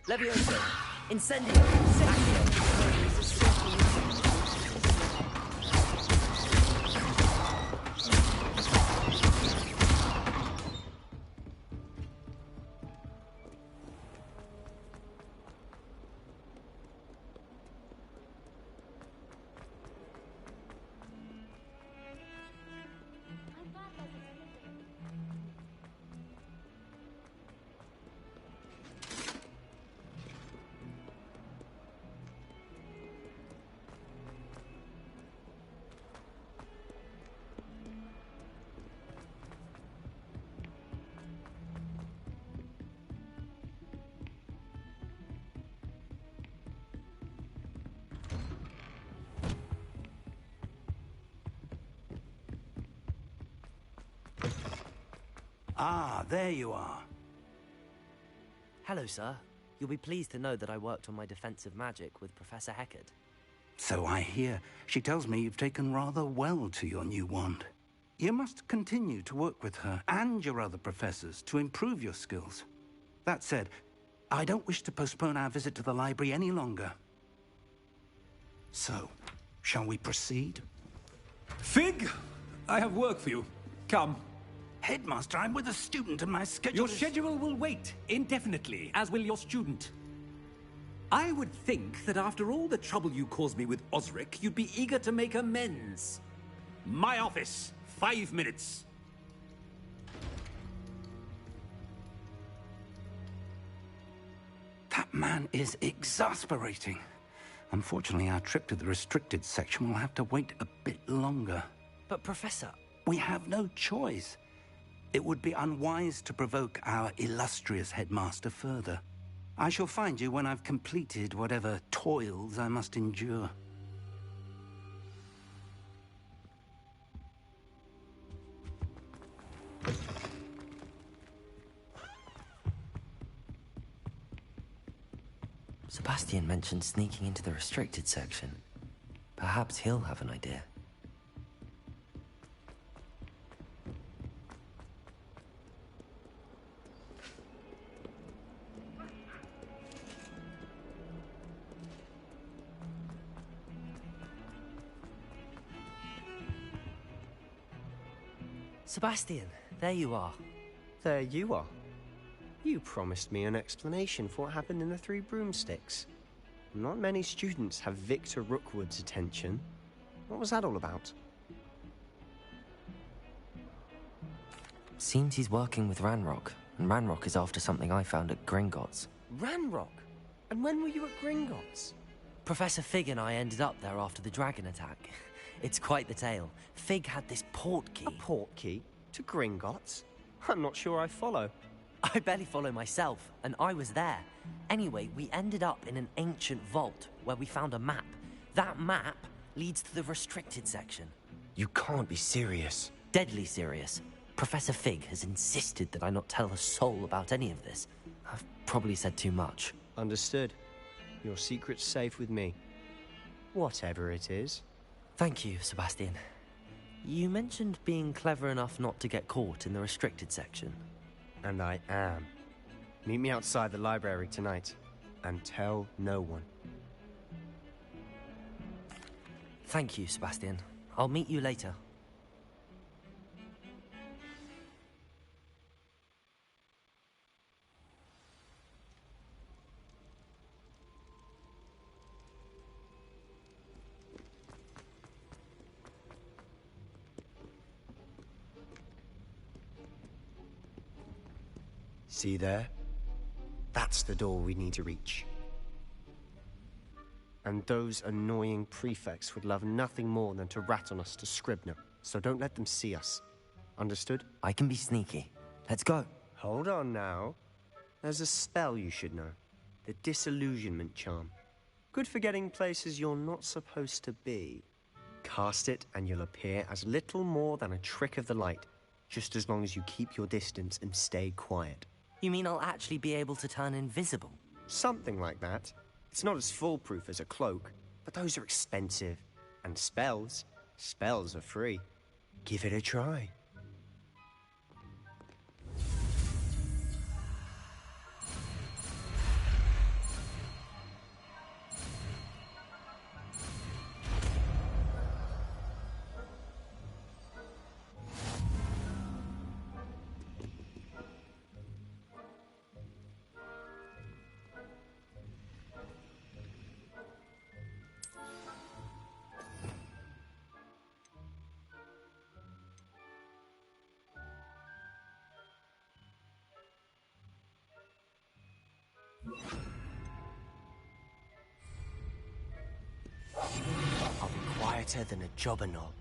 Leviosa. Incendio! Ah, there you are. Hello, sir. You'll be pleased to know that I worked on my defensive magic with Professor Heckard. So I hear. She tells me you've taken rather well to your new wand. You must continue to work with her and your other professors to improve your skills. That said, I don't wish to postpone our visit to the library any longer. So, shall we proceed? Fig, I have work for you. Come. Headmaster, I'm with a student and my schedule Your schedule will wait indefinitely, as will your student. I would think that after all the trouble you caused me with Osric, you'd be eager to make amends. My office, 5 minutes. That man is exasperating. Unfortunately, our trip to the restricted section will have to wait a bit longer. But, Professor... We have no choice. It would be unwise to provoke our illustrious headmaster further. I shall find you when I've completed whatever toils I must endure. Sebastian mentioned sneaking into the restricted section. Perhaps he'll have an idea. Sebastian, there you are. There you are. You promised me an explanation for what happened in the Three Broomsticks. Not many students have Victor Rookwood's attention. What was that all about? Seems he's working with Ranrock, and Ranrock is after something I found at Gringotts. Ranrock? And when were you at Gringotts? Professor Fig and I ended up there after the dragon attack. It's quite the tale. Fig had this port key. A port key? To Gringotts? I'm not sure I follow. I barely follow myself, and I was there. Anyway, we ended up in an ancient vault where we found a map. That map leads to the restricted section. You can't be serious. Deadly serious. Professor Fig has insisted that I not tell a soul about any of this. I've probably said too much. Understood. Your secret's safe with me. Whatever it is. Thank you, Sebastian. You mentioned being clever enough not to get caught in the restricted section. And I am. Meet me outside the library tonight, and tell no one. Thank you, Sebastian. I'll meet you later. See there? That's the door we need to reach. And those annoying prefects would love nothing more than to rat on us to Scribner, so don't let them see us. Understood? I can be sneaky. Let's go. Hold on now. There's a spell you should know. The Disillusionment Charm. Good for getting places you're not supposed to be. Cast it and you'll appear as little more than a trick of the light, just as long as you keep your distance and stay quiet. You mean I'll actually be able to turn invisible? Something like that. It's not as foolproof as a cloak, but those are expensive. And spells are free. Give it a try. I'll be quieter than a jobberknoll.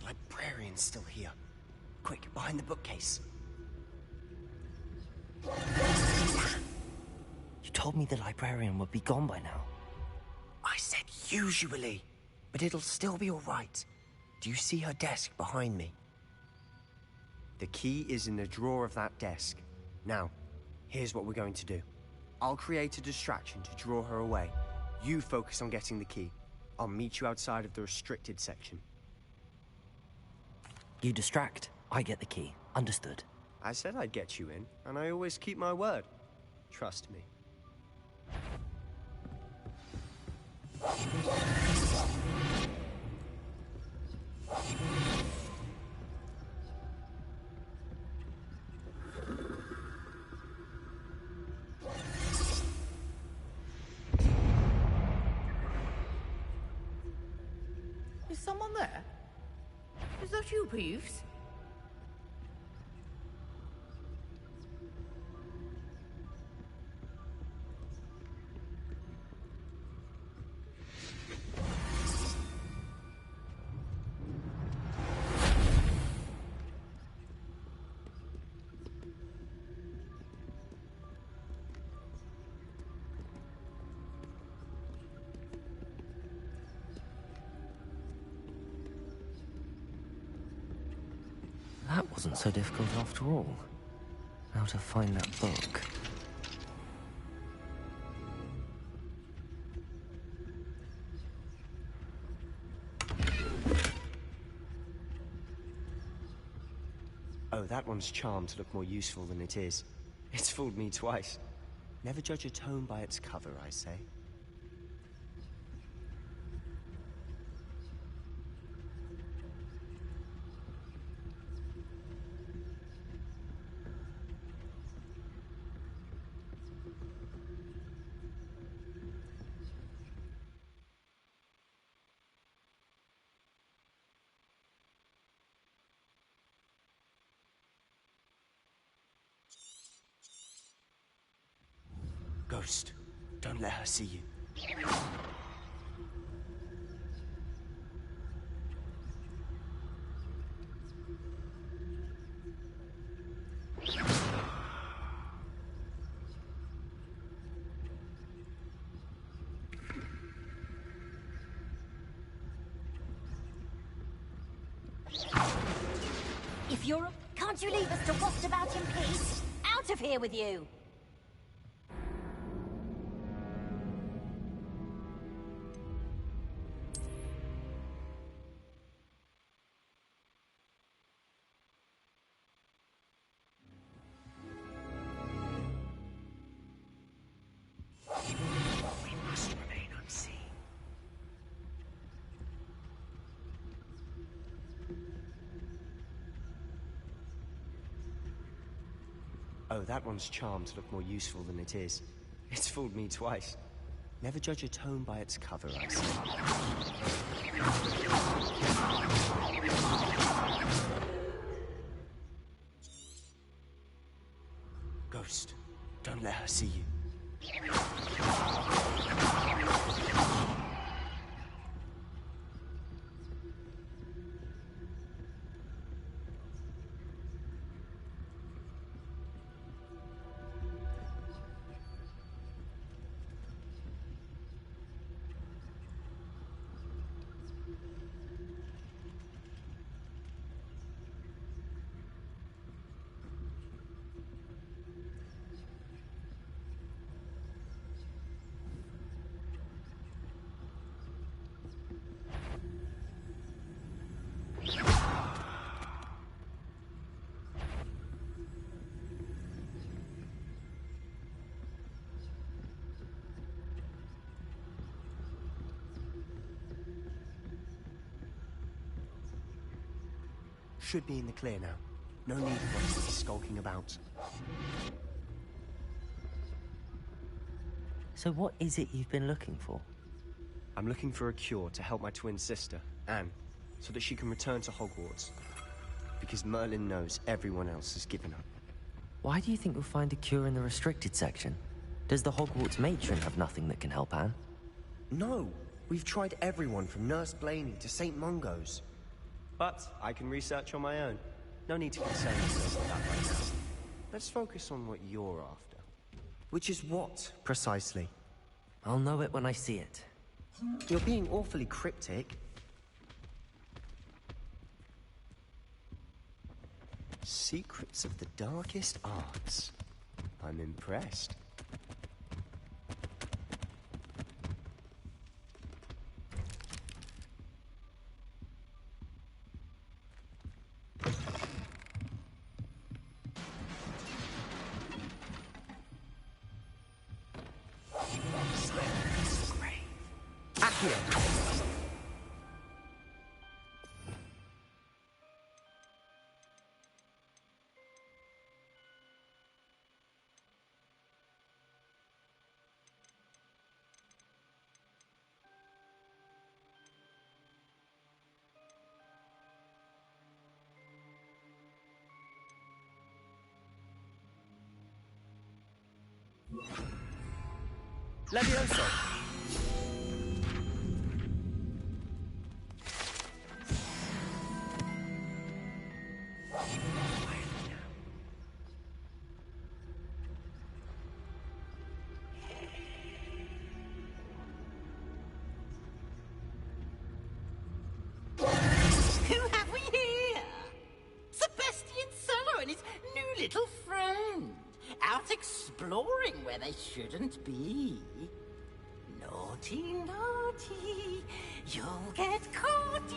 Librarian's still here. Quick, behind the bookcase. You told me the librarian would be gone by now. I said usually, but it'll still be all right. Do you see her desk behind me? The key is in the drawer of that desk. Now, here's what we're going to do. I'll create a distraction to draw her away. You focus on getting the key. I'll meet you outside of the restricted section. You distract, I get the key. Understood. I said I'd get you in, and I always keep my word. Trust me. Is someone there? Is that you, Peeves? That wasn't so difficult after all. How to find that book. Oh, that one's charmed to look more useful than it is. It's fooled me twice. Never judge a tome by its cover, I say. Ghost, don't let her see you. If you're... Can't you leave us to waft about in peace? Out of here with you! Oh, that one's charmed to look more useful than it is. It's fooled me twice. Never judge a tome by its cover, I say. Ghost, don't let her see you. Should be in the clear now. No need for us to be skulking about. So what is it you've been looking for? I'm looking for a cure to help my twin sister, Anne, so that she can return to Hogwarts. Because Merlin knows everyone else has given up. Why do you think we'll find a cure in the restricted section? Does the Hogwarts matron have nothing that can help Anne? No! We've tried everyone from Nurse Blaney to St. Mungo's. But I can research on my own. No need to concern yourself with that right now. Let's focus on what you're after. Which is what, precisely? I'll know it when I see it. You're being awfully cryptic. Secrets of the darkest arts. I'm impressed. Levioso! Who have we here? Sebastian Cello and his new little friend. Out exploring where they shouldn't be. Naughty, naughty, you'll get caughty.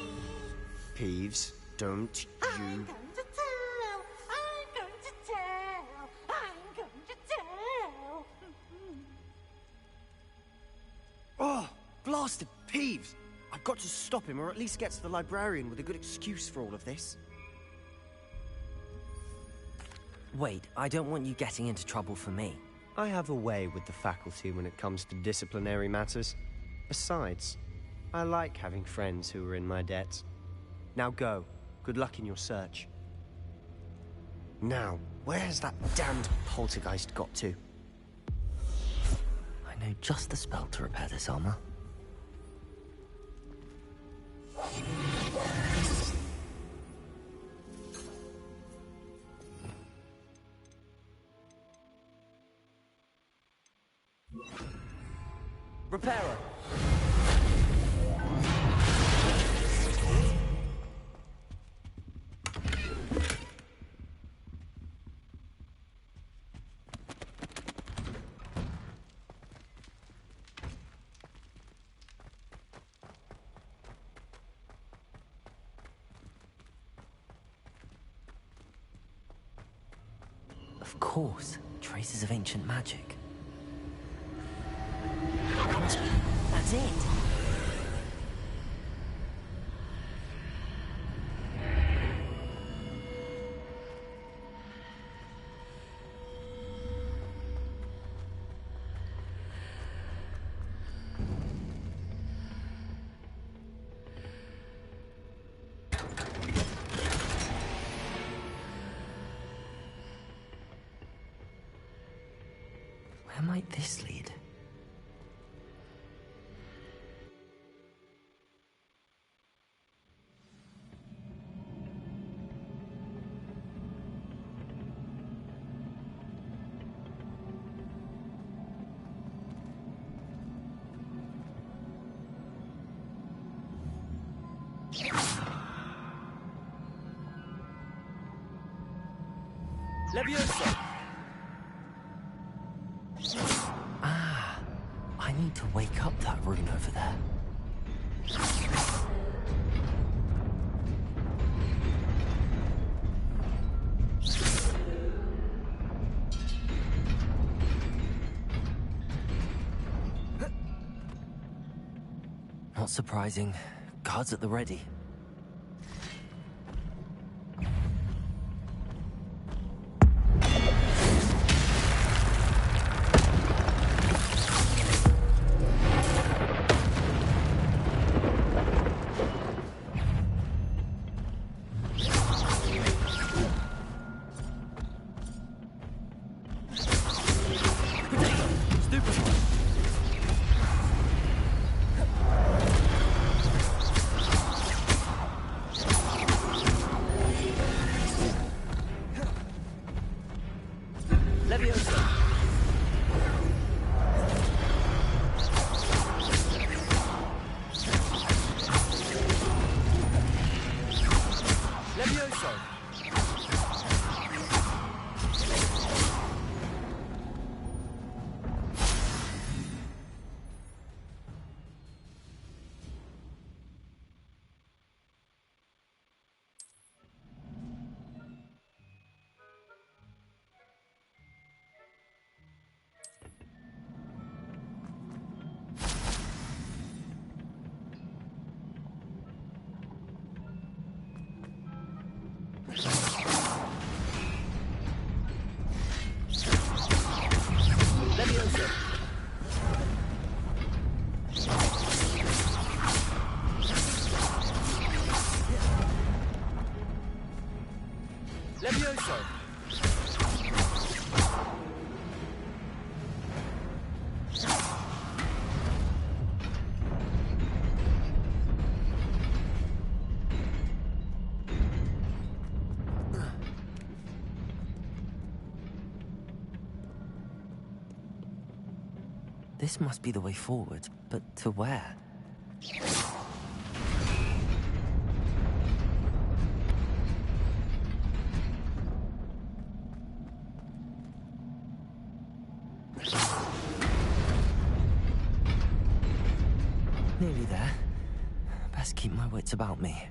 Peeves, don't you... I'm going to tell. stop him, or at least get to the librarian with a good excuse for all of this. Wait, I don't want you getting into trouble for me. I have a way with the faculty when it comes to disciplinary matters. Besides, I like having friends who are in my debt. Now go. Good luck in your search. Now, where's that damned poltergeist got to? I know just the spell to repair this armor. Repairer! Of course, traces of ancient magic. That's it! Where might this lead? Leviosa! I need to wake up that rune over there. Not surprising. Guards at the ready. This must be the way forward, but to where? Nearly there. Best keep my wits about me.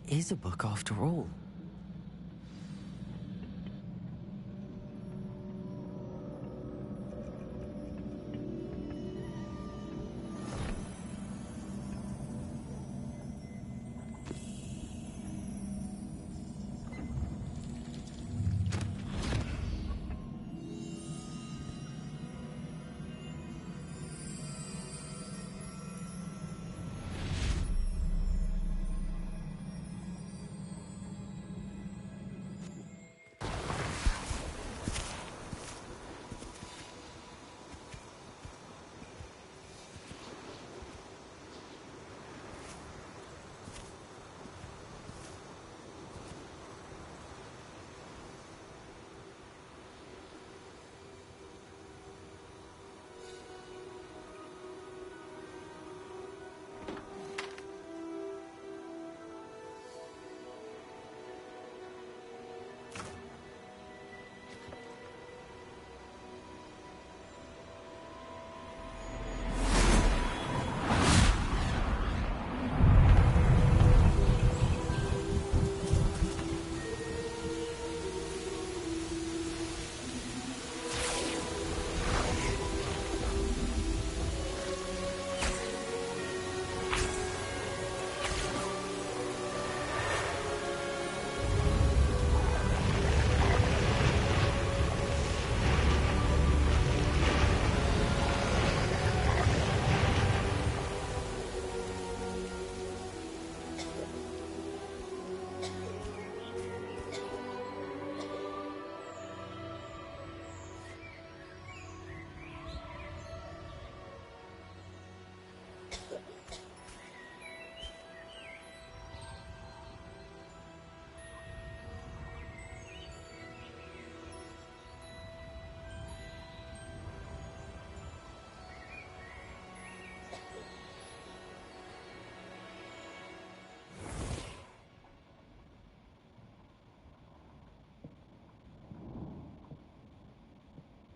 is a book after all.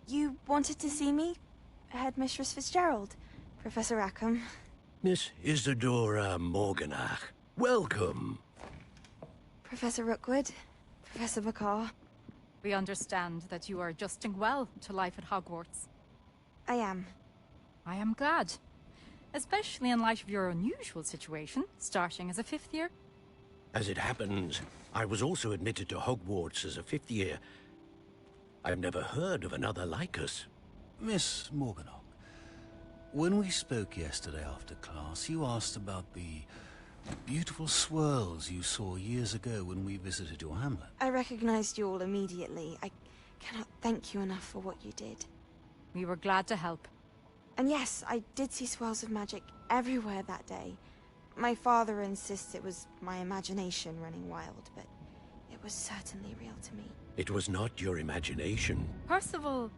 You wanted to see me? Headmistress Fitzgerald, Professor Rackham. Miss Isadora Morganach, welcome. Professor Rookwood, Professor Bakar. We understand that you are adjusting well to life at Hogwarts. I am. I am glad. Especially in light of your unusual situation, starting as a 5th year. As it happens, I was also admitted to Hogwarts as a 5th year. I've never heard of another like us. Miss Morganach, when we spoke yesterday after class, you asked about the beautiful swirls you saw years ago when we visited your hamlet. I recognized you all immediately. I cannot thank you enough for what you did. We were glad to help. And yes, I did see swirls of magic everywhere that day. My father insists it was my imagination running wild, but it was certainly real to me. It was not your imagination. Percival,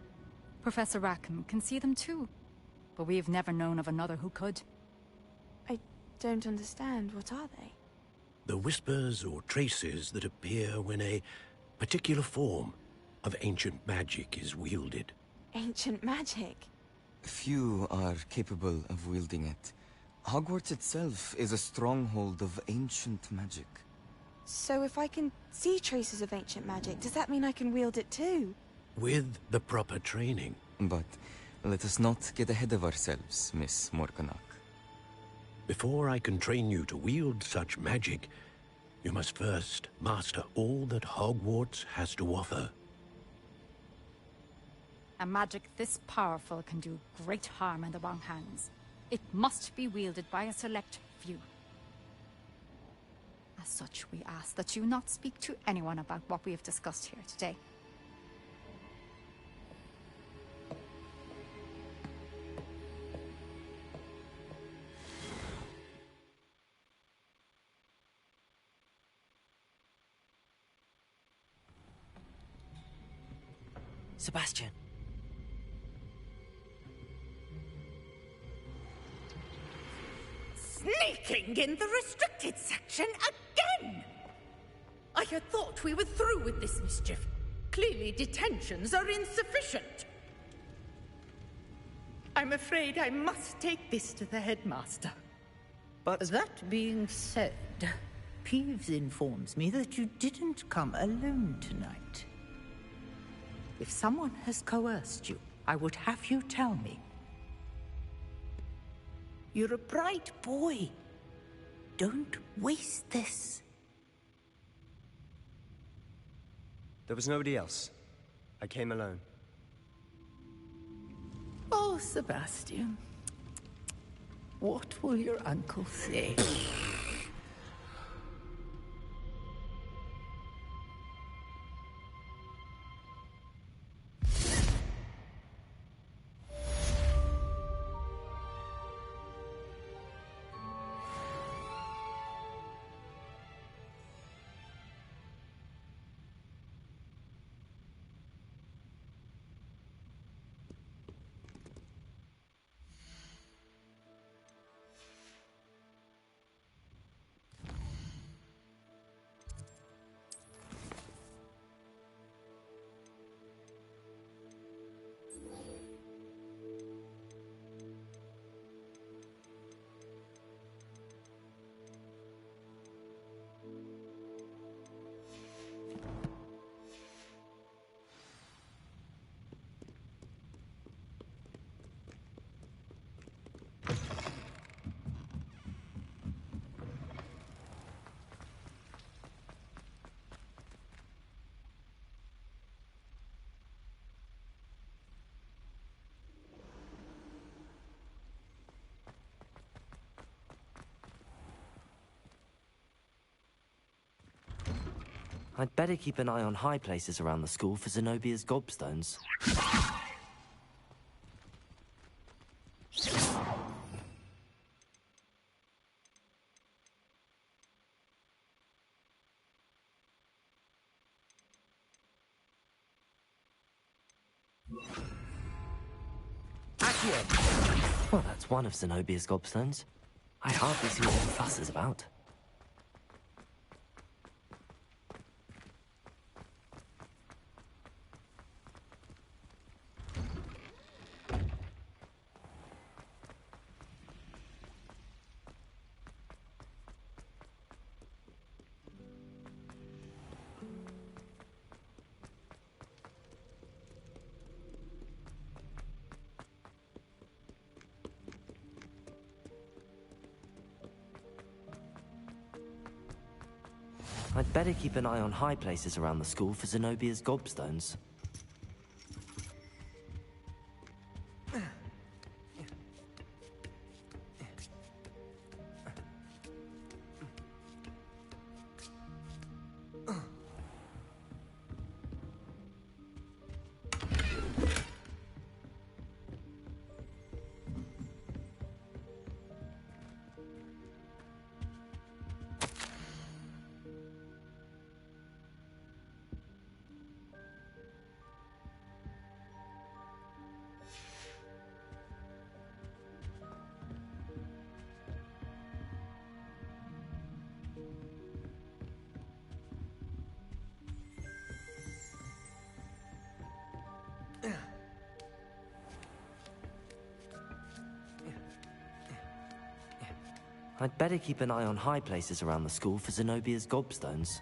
Professor Rackham can see them too. But we have never known of another who could. I don't understand. What are they? The whispers or traces that appear when a particular form of ancient magic is wielded. Ancient magic? Few are capable of wielding it. Hogwarts itself is a stronghold of ancient magic. So if I can see traces of ancient magic, does that mean I can wield it too? With the proper training. But let us not get ahead of ourselves, Miss Morganach. Before I can train you to wield such magic, you must first master all that Hogwarts has to offer. A magic this powerful can do great harm in the wrong hands. It must be wielded by a select few. As such, we ask that you not speak to anyone about what we have discussed here today. Sebastian. Sneaking in the restricted section again! I had thought we were through with this mischief. Clearly detentions are insufficient. I'm afraid I must take this to the headmaster. But that being said, Peeves informs me that you didn't come alone tonight. If someone has coerced you, I would have you tell me. You're a bright boy. Don't waste this. There was nobody else. I came alone. Oh, Sebastian. What will your uncle say? I'd better keep an eye on high places around the school for Zenobia's gobstones. Well, that's one of Zenobia's gobstones. I hardly see what the fuss is about. I'd better keep an eye on high places around the school for Zenobia's gobstones. I'd better keep an eye on high places around the school for Zenobia's gobstones.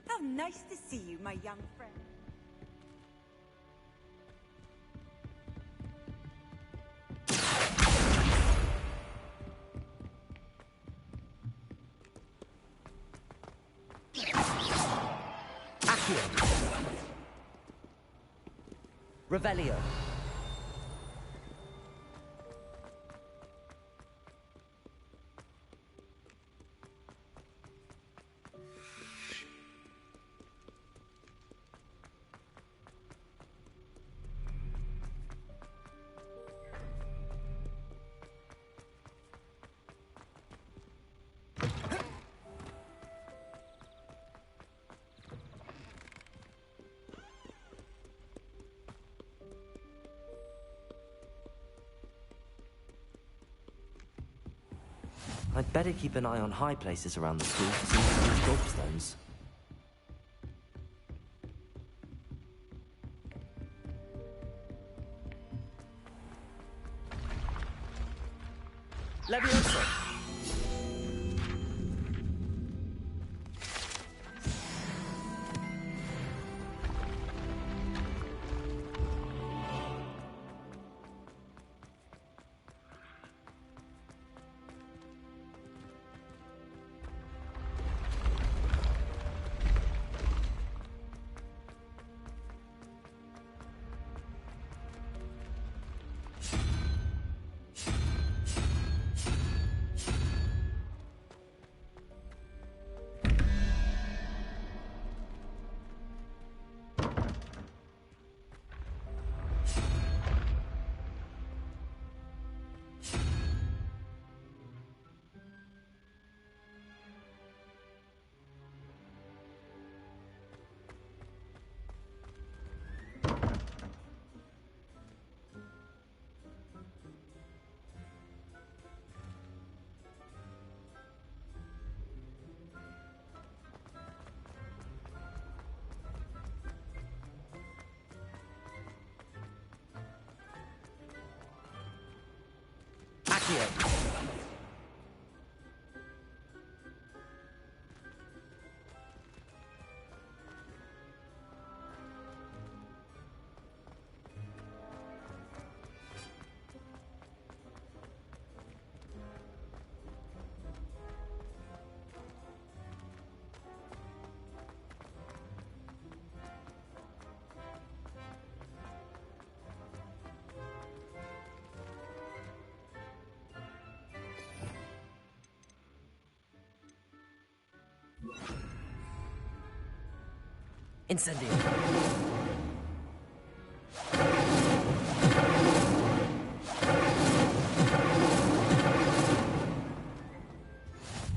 How nice to see you, my young friend. Revelio. I'd better keep an eye on high places around the school for Zenobia's gobstones. Leviosa! Accio. Incendio.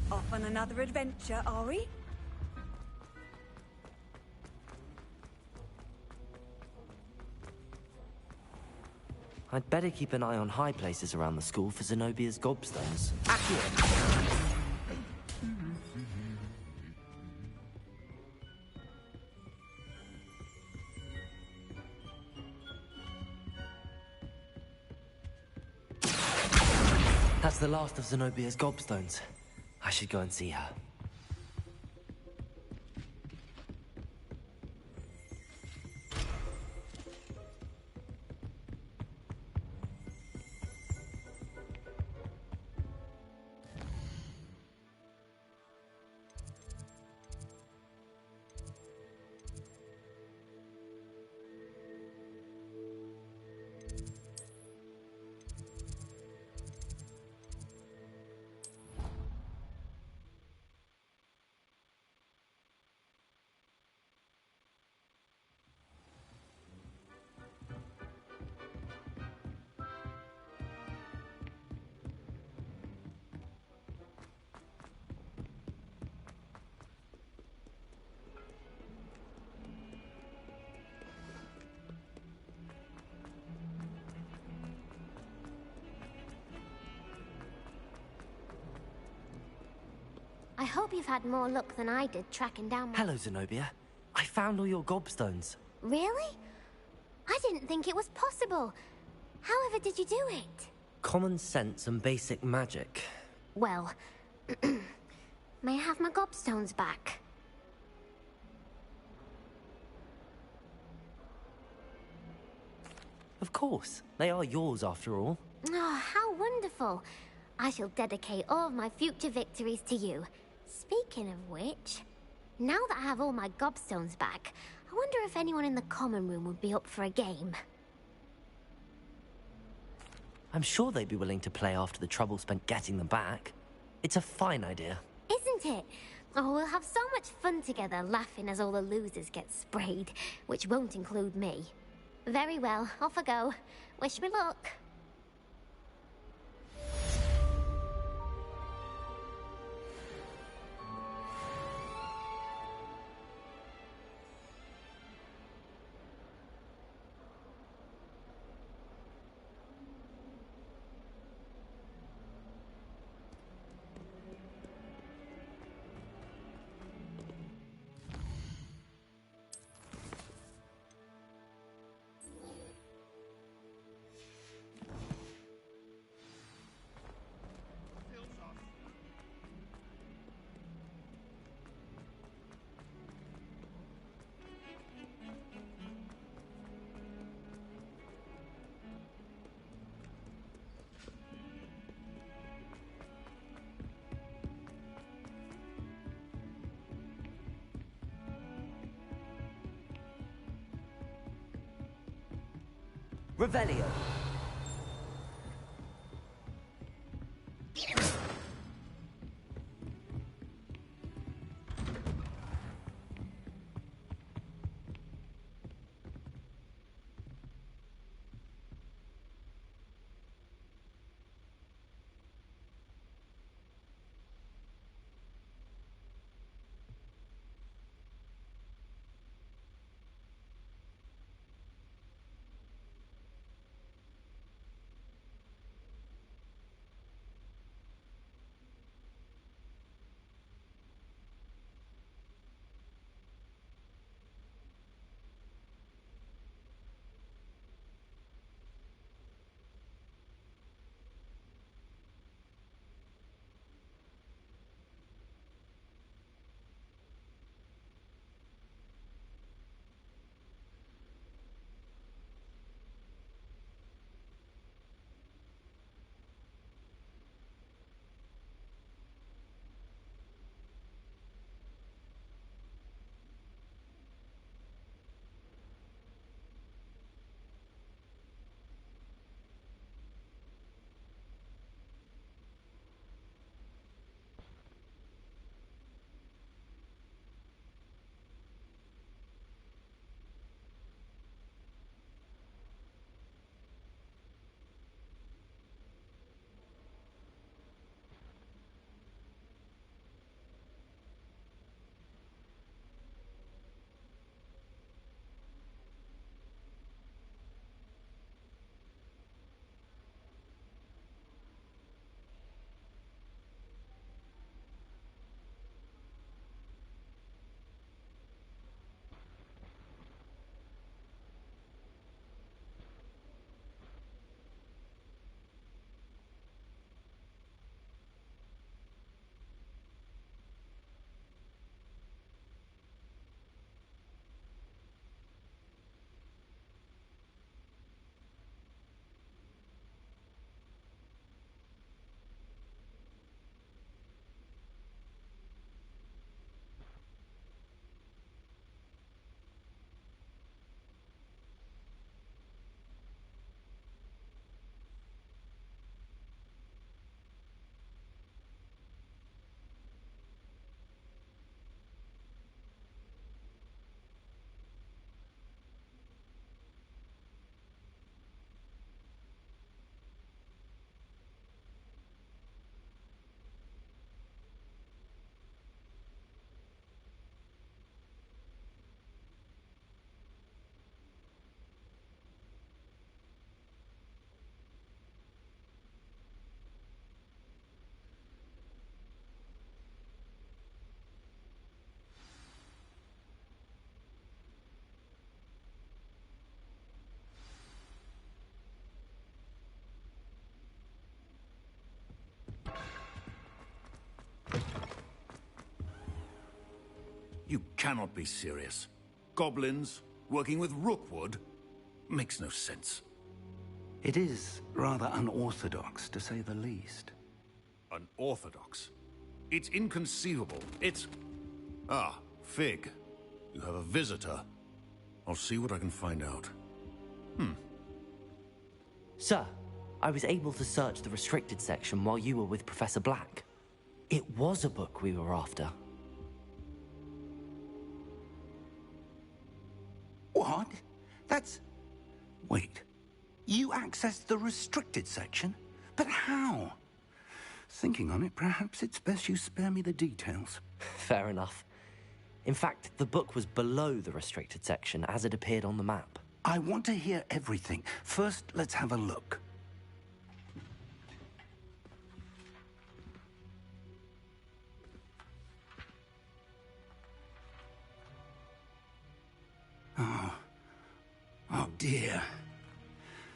Off on another adventure, are we? I'd better keep an eye on high places around the school for Zenobia's gobstones. Accio. That's the last of Zenobia's gobstones. I should go and see her. I hope you've had more luck than I did tracking down my... Hello, Zenobia. I found all your gobstones. Really? I didn't think it was possible. However did you do it? Common sense and basic magic. Well, may I have my gobstones back? Of course. They are yours, after all. Oh, how wonderful. I shall dedicate all of my future victories to you. Speaking of which, now that I have all my gobstones back, I wonder if anyone in the common room would be up for a game. I'm sure they'd be willing to play after the trouble spent getting them back. It's a fine idea. Isn't it? Oh, we'll have so much fun together, laughing as all the losers get sprayed, which won't include me. Very well, off I go. Wish me luck. Revelio. You cannot be serious. Goblins working with Rookwood makes no sense. It is rather unorthodox, to say the least. Unorthodox? It's inconceivable. It's... Ah, Fig. You have a visitor. I'll see what I can find out. Sir, I was able to search the restricted section while you were with Professor Black. It was a book we were after. What? That's... Wait. You accessed the restricted section? But how? Thinking on it, perhaps it's best you spare me the details. Fair enough. In fact, the book was below the restricted section as it appeared on the map. I want to hear everything. First, let's have a look. Oh dear.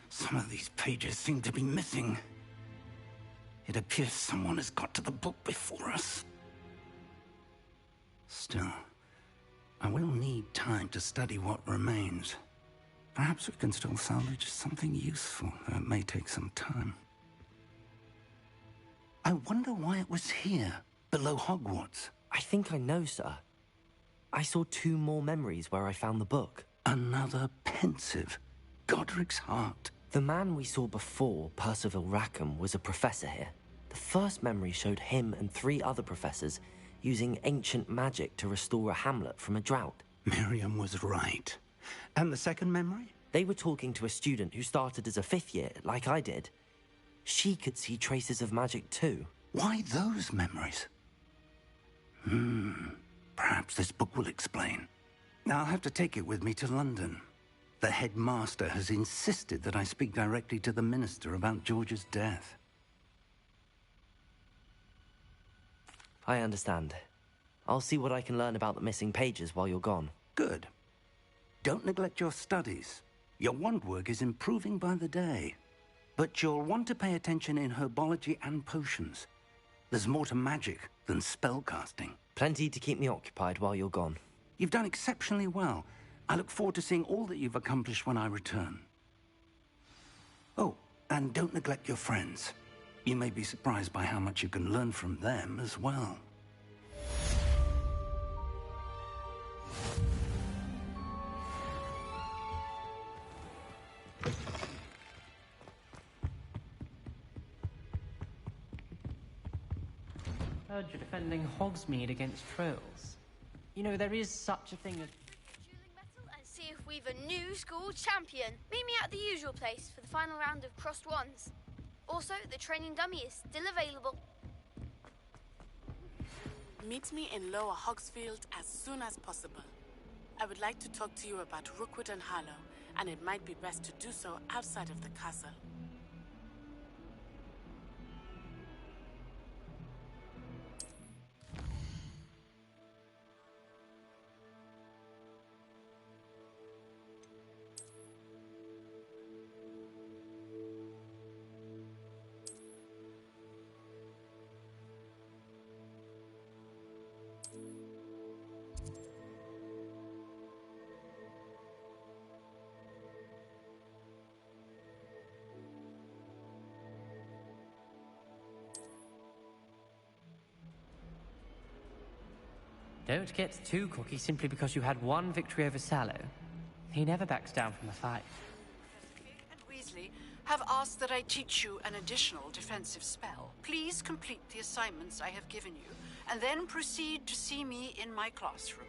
Some of these pages seem to be missing. It appears someone has got to the book before us. Still, I will need time to study what remains. Perhaps we can still salvage something useful, though it may take some time. I wonder why it was here, below Hogwarts. I think I know, sir. I saw 2 more memories where I found the book. Another pensive. Godric's heart. The man we saw before, Percival Rackham, was a professor here. The first memory showed him and 3 other professors using ancient magic to restore a hamlet from a drought. Miriam was right. And the second memory? They were talking to a student who started as a 5th year, like I did. She could see traces of magic too. Why those memories? Perhaps this book will explain. I'll have to take it with me to London. The headmaster has insisted that I speak directly to the minister about George's death. I understand. I'll see what I can learn about the missing pages while you're gone. Good. Don't neglect your studies. Your wand work is improving by the day. But you'll want to pay attention in herbology and potions. There's more to magic than spellcasting. Plenty to keep me occupied while you're gone. You've done exceptionally well. I look forward to seeing all that you've accomplished when I return. Oh, and don't neglect your friends. You may be surprised by how much you can learn from them as well. Heard you're defending Hogsmeade against trolls. You know, there is such a thing as... Dueling battle and see if we've a new school champion. Meet me at the usual place for the final round of crossed wands. Also, the training dummy is still available. Meet me in Lower Hogsfield as soon as possible. I would like to talk to you about Rookwood and Harlow, and it might be best to do so outside of the castle. Don't get too cocky simply because you had one victory over Sallow. He never backs down from a fight. And Weasley have asked that I teach you an additional defensive spell. Please complete the assignments I have given you, and then proceed to see me in my classroom.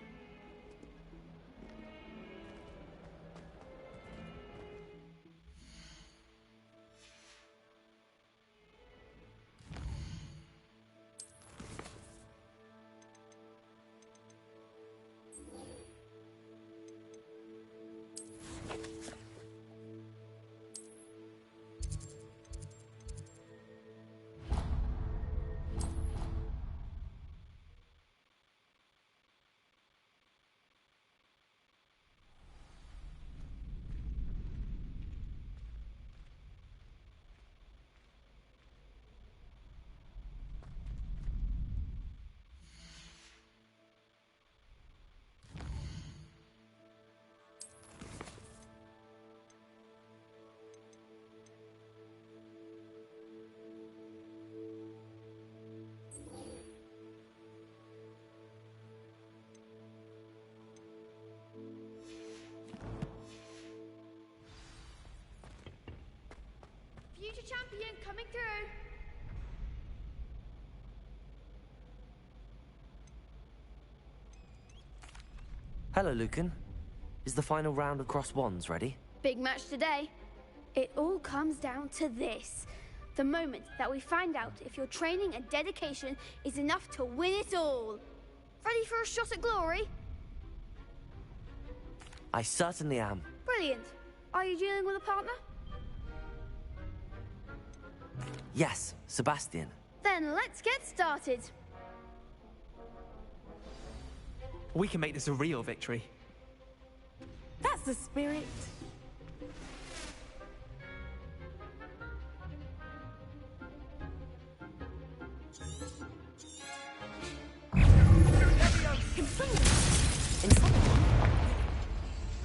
Future champion coming through. Hello, Lucan. Is the final round of crossed wands ready? Big match today. It all comes down to this. The moment that we find out if your training and dedication is enough to win it all. Ready for a shot at glory? I certainly am. Brilliant. Are you dealing with a partner? Yes, Sebastian. Then let's get started. We can make this a real victory. That's the spirit.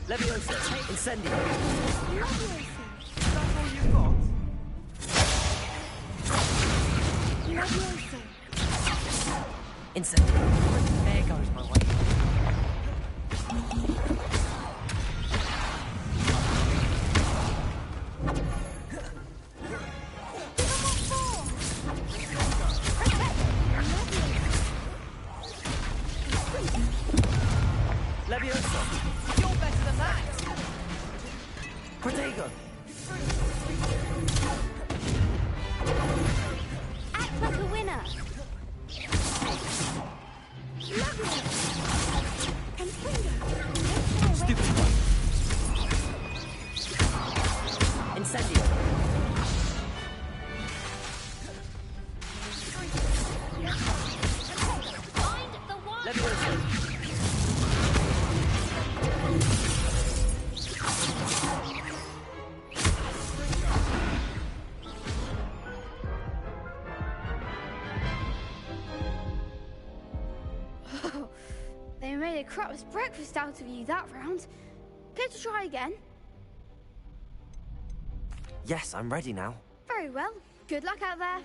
Leviosa, Incendio. That's all you've got? Incendio. There goes my way. Leviosa! You're better than that! Protego! Act like a winner. Stupid one! Incendio! Leviosa! They made a crap's breakfast out of you that round. Care to try again? Yes, I'm ready now. Very well. Good luck out there.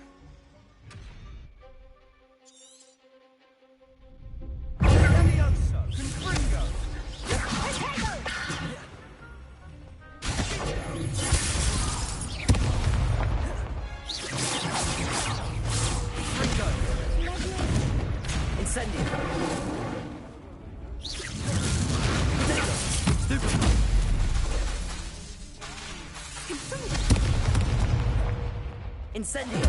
Levioso! Confringo! Incendio! Incendio!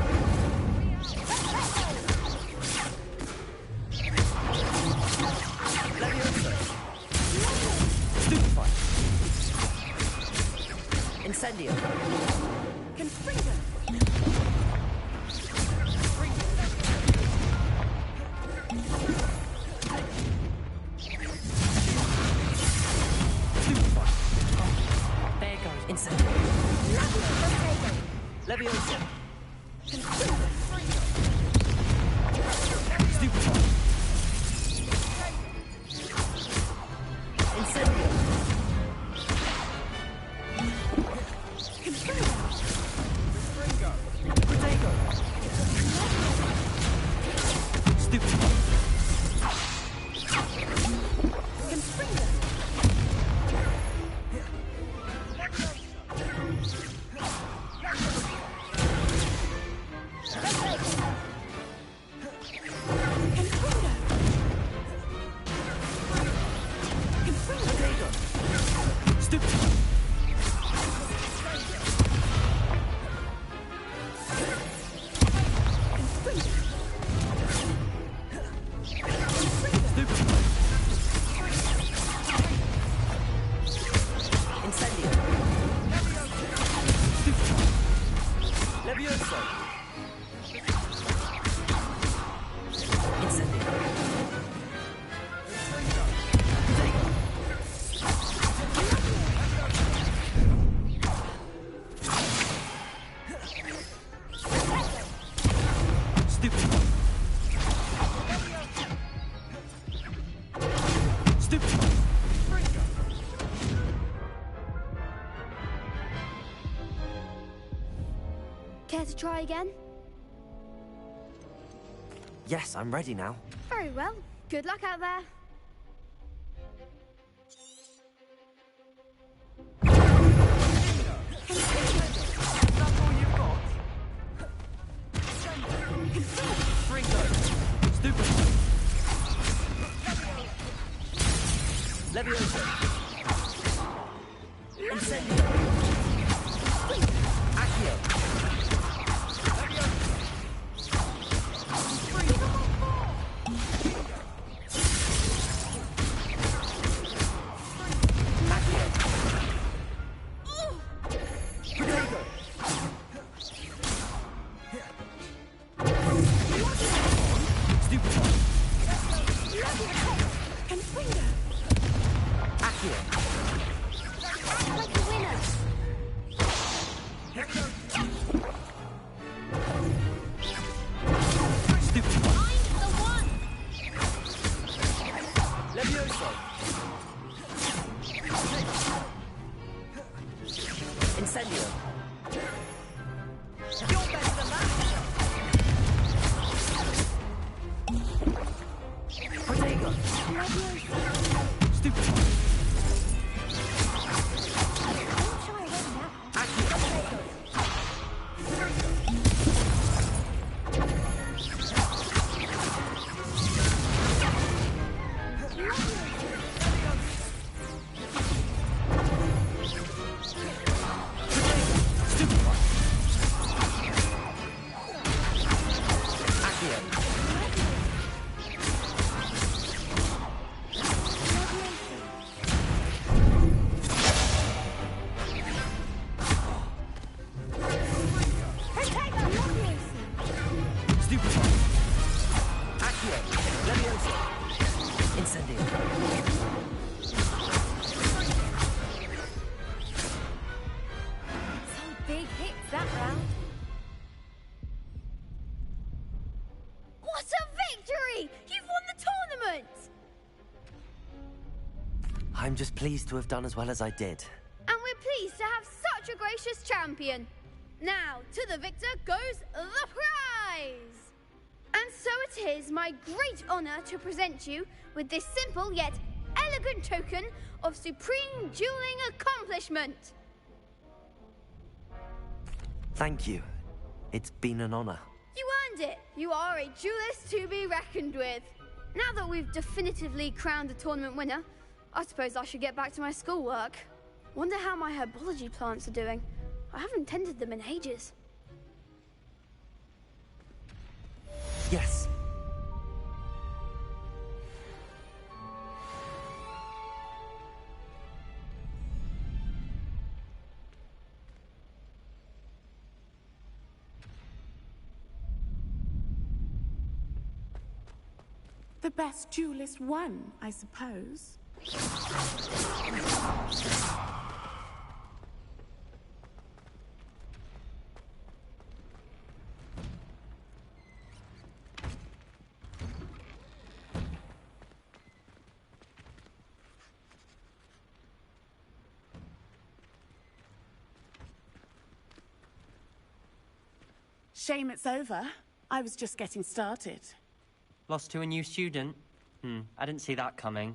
Leviosa! Stupefy! Incendio! Confringo! There goes Incendio! Leviosa! Stupefy! Incendio! Protego! Stupefy! Leviosa! Incendio! Stupid! Stupid! Care to try again? Yes, I'm ready now. Very well. Good luck out there. Stupid! Leviosa! Incendio! Accio! Incendio! You're better than that! Protego! Stupid! I'm just pleased to have done as well as I did. And we're pleased to have such a gracious champion. Now, to the victor goes the prize! And so it is my great honor to present you with this simple yet elegant token of supreme dueling accomplishment. Thank you. It's been an honor. You earned it. You are a duelist to be reckoned with. Now that we've definitively crowned the tournament winner, I suppose I should get back to my schoolwork. Wonder how my herbology plants are doing. I haven't tended them in ages. Yes. The best duelist won, I suppose. Shame it's over. I was just getting started. Lost to a new student? I didn't see that coming.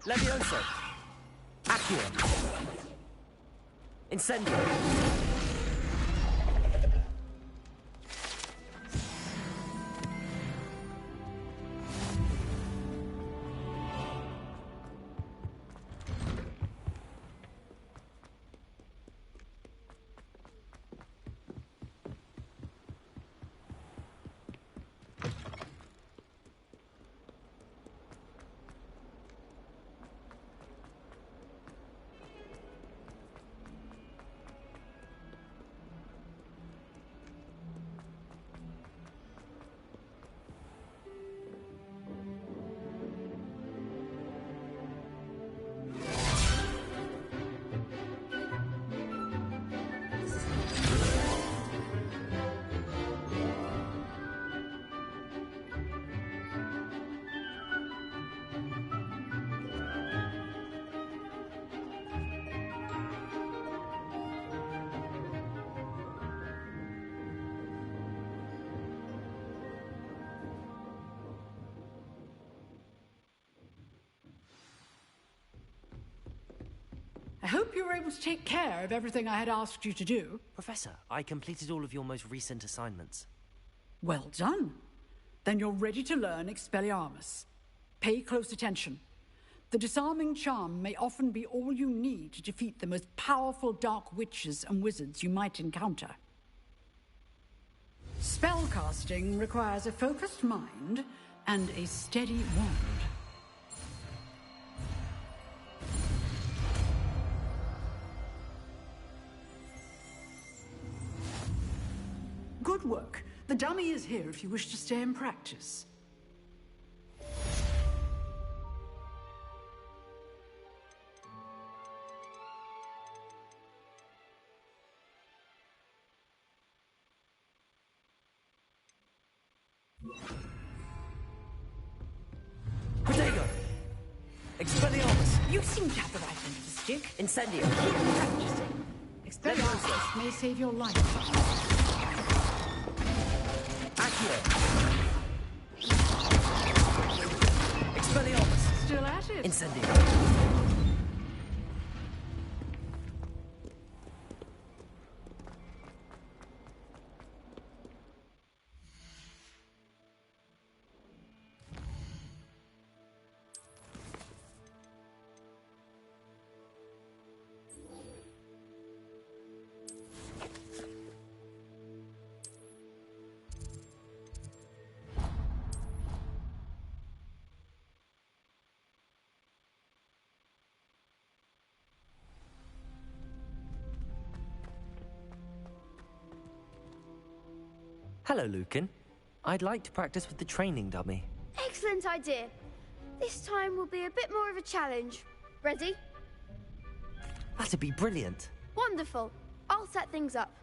Levioso! Accio! Incendio! I hope you were able to take care of everything I had asked you to do. Professor, I completed all of your most recent assignments. Well done. Then you're ready to learn Expelliarmus. Pay close attention. The disarming charm may often be all you need to defeat the most powerful dark witches and wizards you might encounter. Spellcasting requires a focused mind and a steady wand. Good work. The dummy is here if you wish to stay and practice. Protego! Expelliarmus! You seem to have the right end of the stick. Incendio! Practicing. Expelliarmus may save your life. Expelliarmus! Still at it? Incendio! Hello, Lucan. I'd like to practice with the training dummy. Excellent idea. This time will be a bit more of a challenge. Ready? That'd be brilliant. Wonderful. I'll set things up.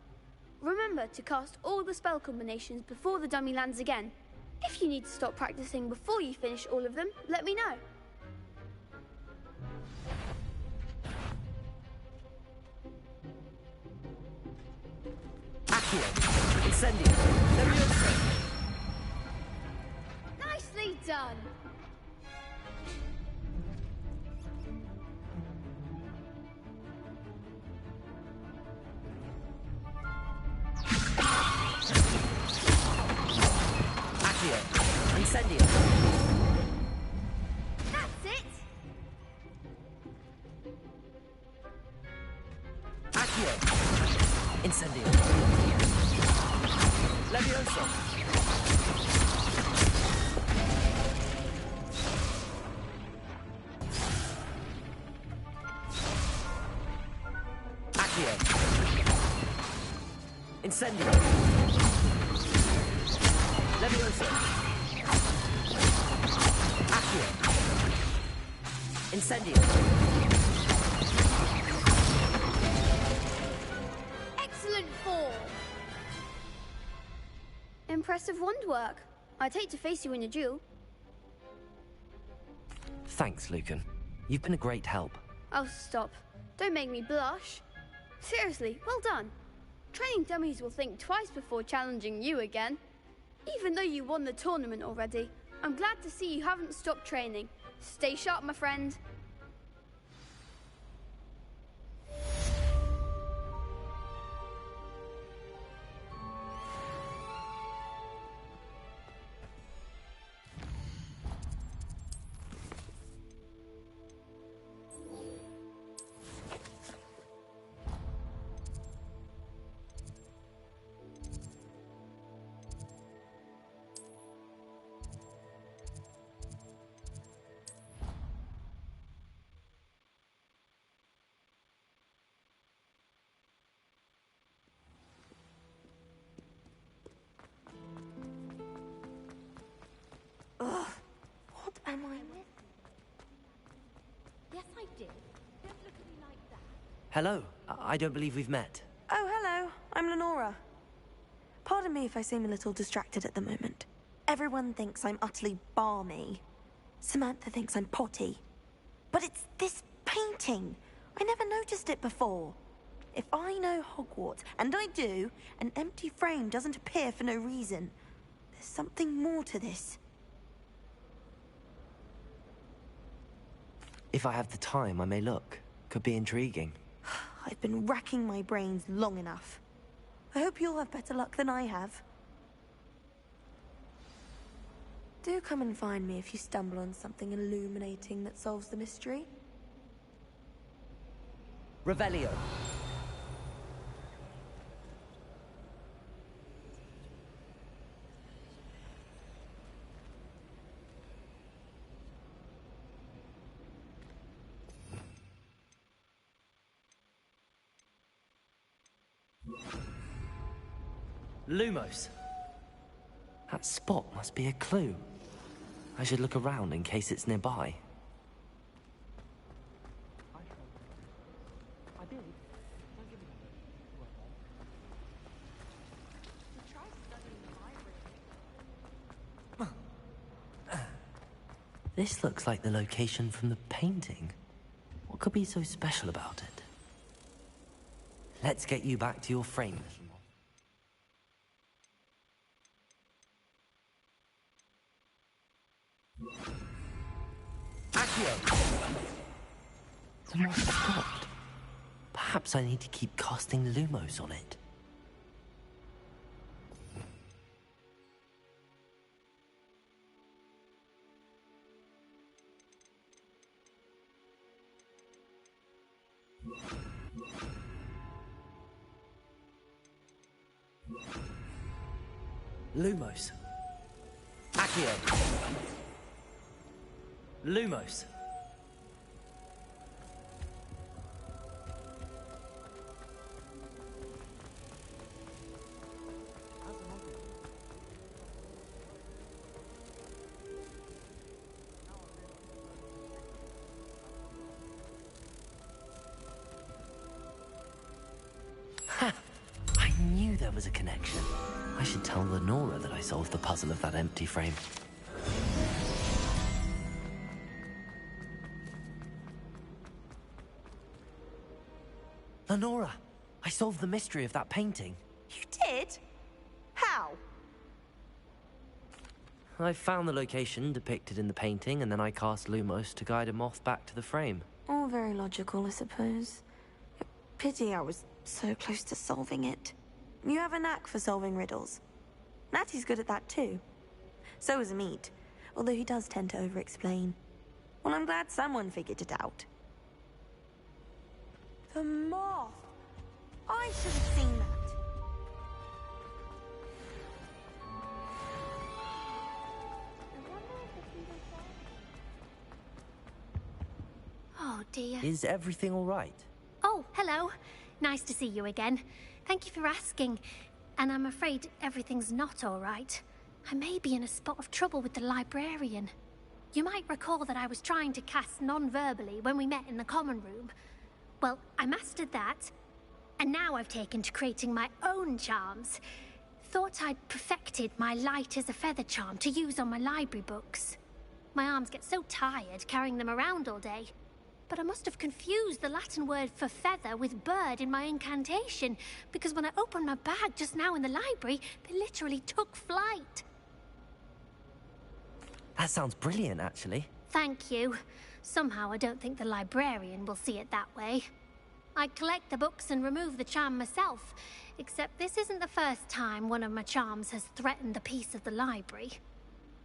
Remember to cast all the spell combinations before the dummy lands again. If you need to stop practicing before you finish all of them, let me know. Accio! Incendio! Leviosa! Nicely done! Accio! Incendio! That's it! Accio! Incendio! Leviosa! Accio! Incendio! Leviosa! Accio! Incendio! Excellent form! Impressive wand work. I'd hate to face you in a duel. Thanks, Lucan. You've been a great help. Oh, stop. Don't make me blush. Seriously, well done. Training dummies will think twice before challenging you again. Even though you won the tournament already, I'm glad to see you haven't stopped training. Stay sharp, my friend. Ugh, what am I with? Yes, I did. Don't look at me like that. Hello. I don't believe we've met. Oh, hello. I'm Lenora. Pardon me if I seem a little distracted at the moment. Everyone thinks I'm utterly balmy. Samantha thinks I'm potty. But it's this painting. I never noticed it before. If I know Hogwarts, and I do, an empty frame doesn't appear for no reason. There's something more to this. If I have the time, I may look. Could be intriguing. I've been racking my brains long enough. I hope you'll have better luck than I have. Do come and find me if you stumble on something illuminating that solves the mystery. Revelio. Lumos. That spot must be a clue. I should look around in case it's nearby. This looks like the location from the painting. What could be so special about it? Let's get you back to your frame. Accio! The moth stopped. Perhaps I need to keep casting Lumos on it. Lumos. Accio. Lumos. there was a connection. I should tell Lenora that I solved the puzzle of that empty frame. Lenora, I solved the mystery of that painting. You did? How? I found the location depicted in the painting, and then I cast Lumos to guide a moth back to the frame. All very logical, I suppose. Pity I was so close to solving it. You have a knack for solving riddles. Natty's good at that too. So is Amit, although he does tend to over-explain. Well, I'm glad someone figured it out. The moth! I should have seen that. Oh, dear. Is everything all right? Oh, hello. Nice to see you again. Thank you for asking. And I'm afraid everything's not all right. I may be in a spot of trouble with the librarian. You might recall that I was trying to cast non-verbally when we met in the common room. Well, I mastered that, and now I've taken to creating my own charms. Thought I'd perfected my light as a feather charm to use on my library books. My arms get so tired carrying them around all day. But I must have confused the Latin word for feather with bird in my incantation, because when I opened my bag just now in the library, they literally took flight. That sounds brilliant, actually. Thank you. Somehow I don't think the librarian will see it that way. I collect the books and remove the charm myself, except this isn't the first time one of my charms has threatened the peace of the library.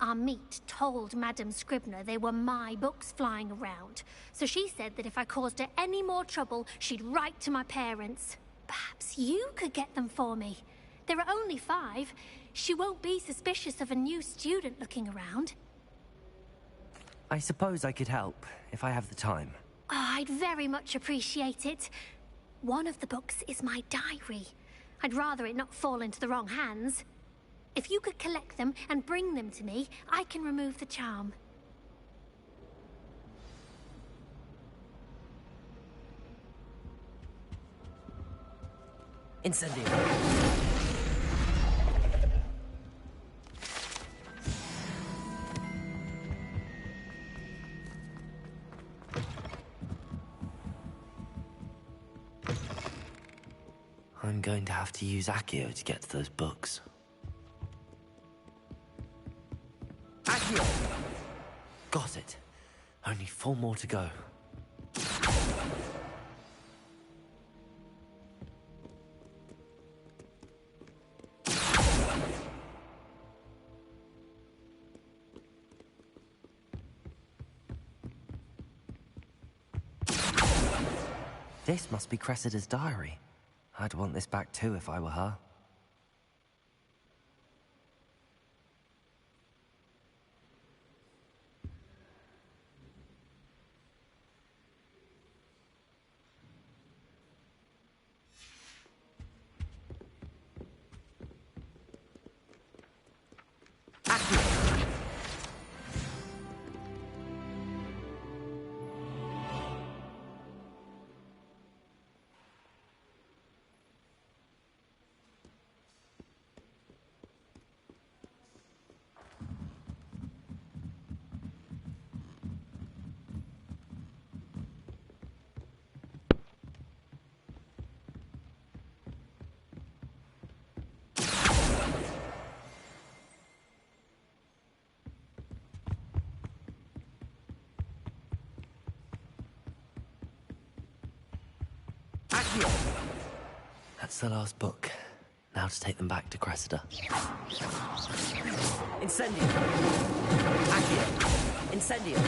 Amit told Madame Scribner they were my books flying around, so she said that if I caused her any more trouble, she'd write to my parents. Perhaps you could get them for me. There are only 5. She won't be suspicious of a new student looking around. I suppose I could help, if I have the time. Oh, I'd very much appreciate it. One of the books is my diary. I'd rather it not fall into the wrong hands. If you could collect them and bring them to me, I can remove the charm. Incendio. I'm going to have to use Accio to get to those books. Accio! Got it. Only 4 more to go. This must be Cressida's diary. I'd want this back too if I were her. That's the last book. Now to take them back to Cressida. Incendio! Accio! Incendio!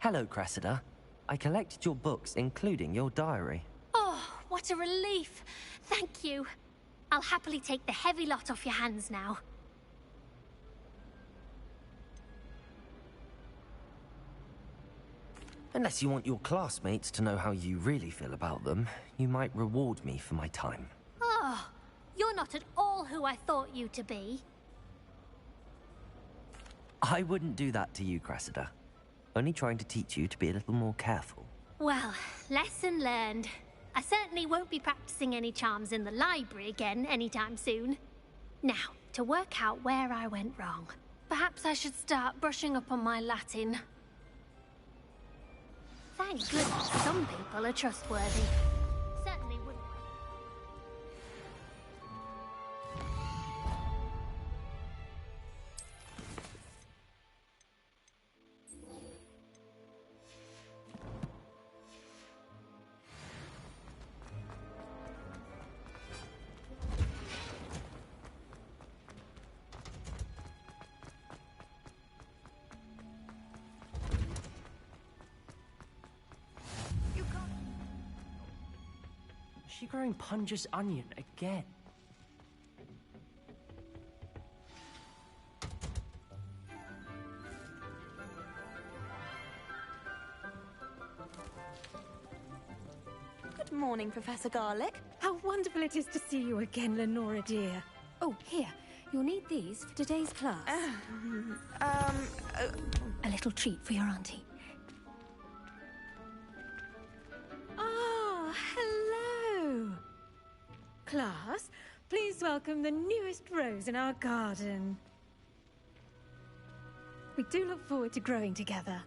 Hello, Cressida. I collected your books, including your diary. Oh, what a relief. Thank you. I'll happily take the heavy lot off your hands now. Unless you want your classmates to know how you really feel about them, you might reward me for my time. Oh, you're not at all who I thought you to be. I wouldn't do that to you, Cressida. Only trying to teach you to be a little more careful. Well, lesson learned. I certainly won't be practicing any charms in the library again anytime soon. Now, to work out where I went wrong. Perhaps I should start brushing up on my Latin. Thank goodness some people are trustworthy. Certainly wouldn't. Is she growing Punja's onion again? Good morning, Professor Garlic. How wonderful it is to see you again, Lenora dear. Oh, here. You'll need these for today's class. A little treat for your auntie. Ah, hello. Class, please welcome the newest rose in our garden. We do look forward to growing together.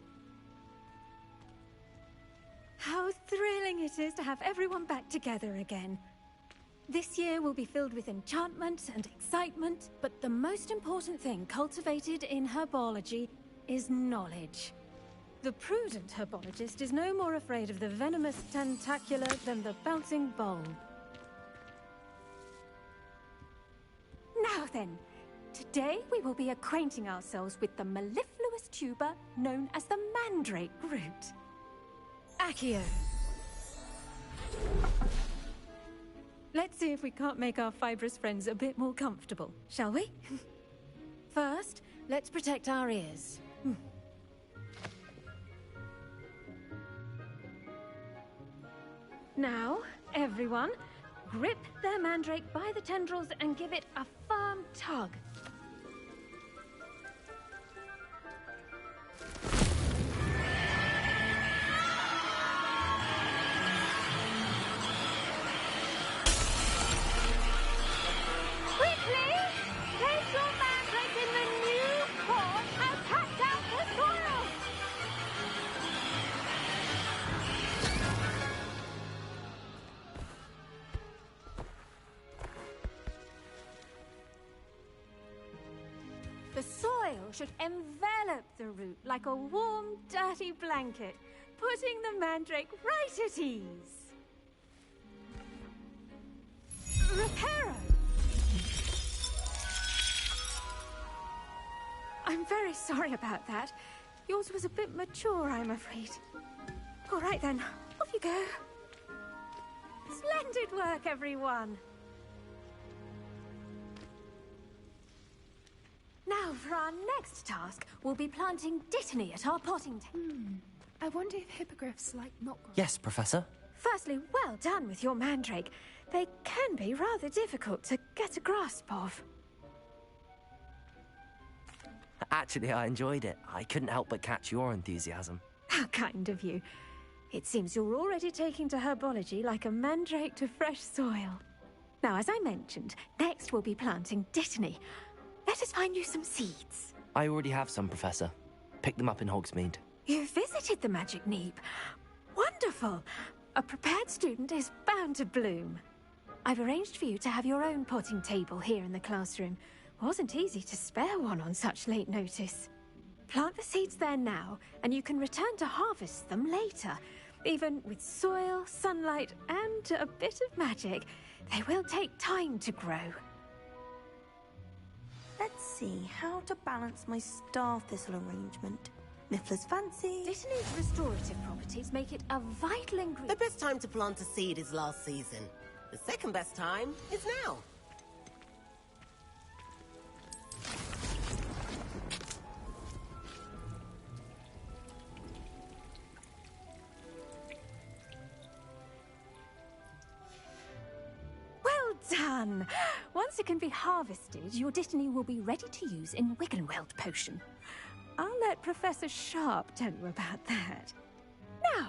How thrilling it is to have everyone back together again. This year will be filled with enchantment and excitement, but the most important thing cultivated in herbology is knowledge. The prudent herbologist is no more afraid of the venomous tentacula than the bouncing bulb. Now then, today we will be acquainting ourselves with the mellifluous tuber known as the mandrake root. Accio. Let's see if we can't make our fibrous friends a bit more comfortable, shall we? First, let's protect our ears. Now, everyone, grip their mandrake by the tendrils and give it a firm tug. Quickly! Place your mandrake in the new pot and pack out the soil! The soil should envelop the root like a warm, dirty blanket, putting the mandrake right at ease. Reparo! I'm very sorry about that. Yours was a bit mature, I'm afraid. All right then, off you go. Splendid work, everyone. Now, for our next task, we'll be planting dittany at our potting table. I wonder if hippogriffs like knotgrass. Yes, Professor? Firstly, well done with your mandrake. They can be rather difficult to get a grasp of. Actually, I enjoyed it. I couldn't help but catch your enthusiasm. How kind of you. It seems you're already taking to herbology like a mandrake to fresh soil. Now, as I mentioned, next we'll be planting dittany. Let us find you some seeds. I already have some, Professor. Pick them up in Hogsmeade. You visited the Magic Neep. Wonderful. A prepared student is bound to bloom. I've arranged for you to have your own potting table here in the classroom. Wasn't easy to spare one on such late notice. Plant the seeds there now, and you can return to harvest them later. Even with soil, sunlight, and a bit of magic, they will take time to grow. Let's see how to balance my star thistle arrangement. Niffler's fancy. Dittany's restorative properties make it a vital ingredient. The best time to plant a seed is last season. The second best time is now. Well done! Once it can be harvested, your Dittany will be ready to use in Wiggenweld potion. I'll let Professor Sharp tell you about that. Now,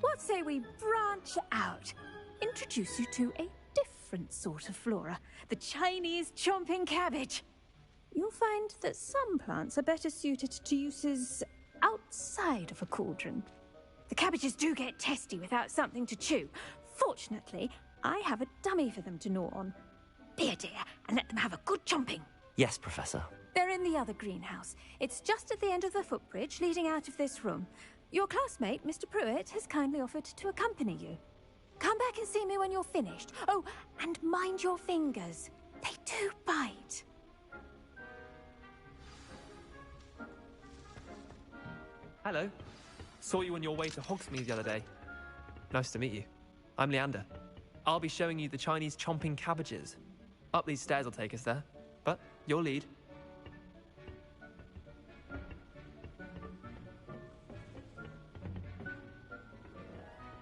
what say we branch out? Introduce you to a different sort of flora, the Chinese chomping cabbage. You'll find that some plants are better suited to uses outside of a cauldron. The cabbages do get testy without something to chew. Fortunately, I have a dummy for them to gnaw on. Be a dear and let them have a good chomping. Yes, Professor. They're in the other greenhouse. It's just at the end of the footbridge leading out of this room. Your classmate, Mr. Pruitt, has kindly offered to accompany you. Come back and see me when you're finished. Oh, and mind your fingers. They do bite. Hello. Saw you on your way to Hogsmeade the other day. Nice to meet you. I'm Leander. I'll be showing you the Chinese chomping cabbages. Up these stairs will take us there, but you'll lead.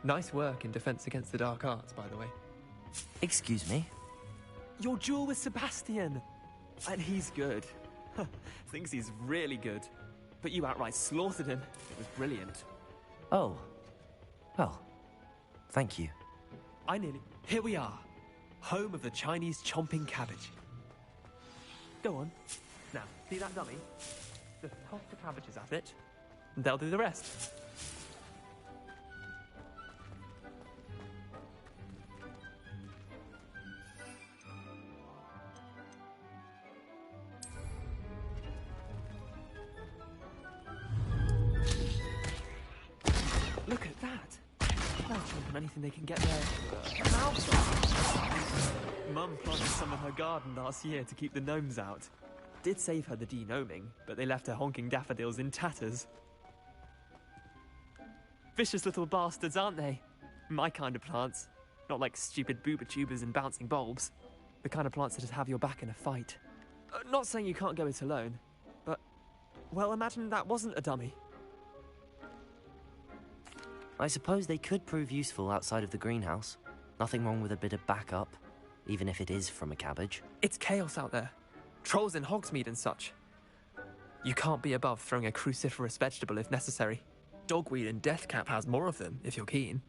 Nice work in Defense Against the Dark Arts, by the way. Excuse me? Your duel with Sebastian! And he's good. Thinks he's really good. But you outright slaughtered him. It was brilliant. Oh. Well, thank you. Here we are. Home of the Chinese chomping cabbage. Go on. Now, see that dummy? Just toss the cabbages at it, and they'll do the rest. Look at that! They'll chomp on anything they can get their mouths on. Mum planted some of her garden last year to keep the gnomes out. Did save her the de-gnoming, but they left her honking daffodils in tatters. Vicious little bastards, aren't they? My kind of plants. Not like stupid booba tubers and bouncing bulbs. The kind of plants that just have your back in a fight. Not saying you can't go it alone, but... well, imagine that wasn't a dummy. I suppose they could prove useful outside of the greenhouse. Nothing wrong with a bit of backup, even if it is from a cabbage. It's chaos out there. Trolls in Hogsmeade and such. You can't be above throwing a cruciferous vegetable if necessary. Dogweed and deathcap has more of them, if you're keen.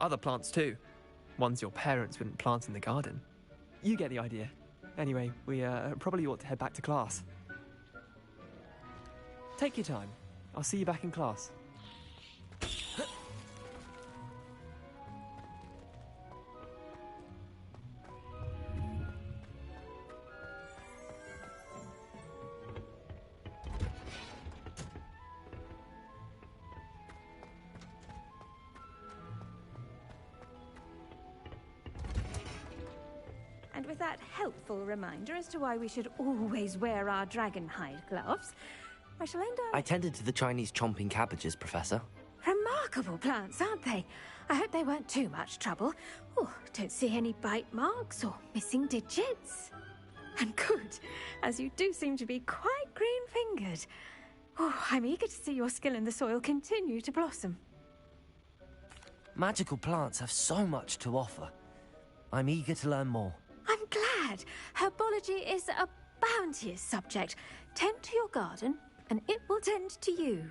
Other plants too. Ones your parents wouldn't plant in the garden. You get the idea. Anyway, we probably ought to head back to class. Take your time. I'll see you back in class. And with that helpful reminder as to why we should always wear our dragon hide gloves, I shall end our... I tended to the Chinese chomping cabbages, Professor. Remarkable plants, aren't they? I hope they weren't too much trouble. Oh, don't see any bite marks or missing digits. And good, as you do seem to be quite green-fingered. Oh, I'm eager to see your skill in the soil continue to blossom. Magical plants have so much to offer. I'm eager to learn more. I'm glad. Herbology is a bounteous subject. Tend to your garden, and it will tend to you.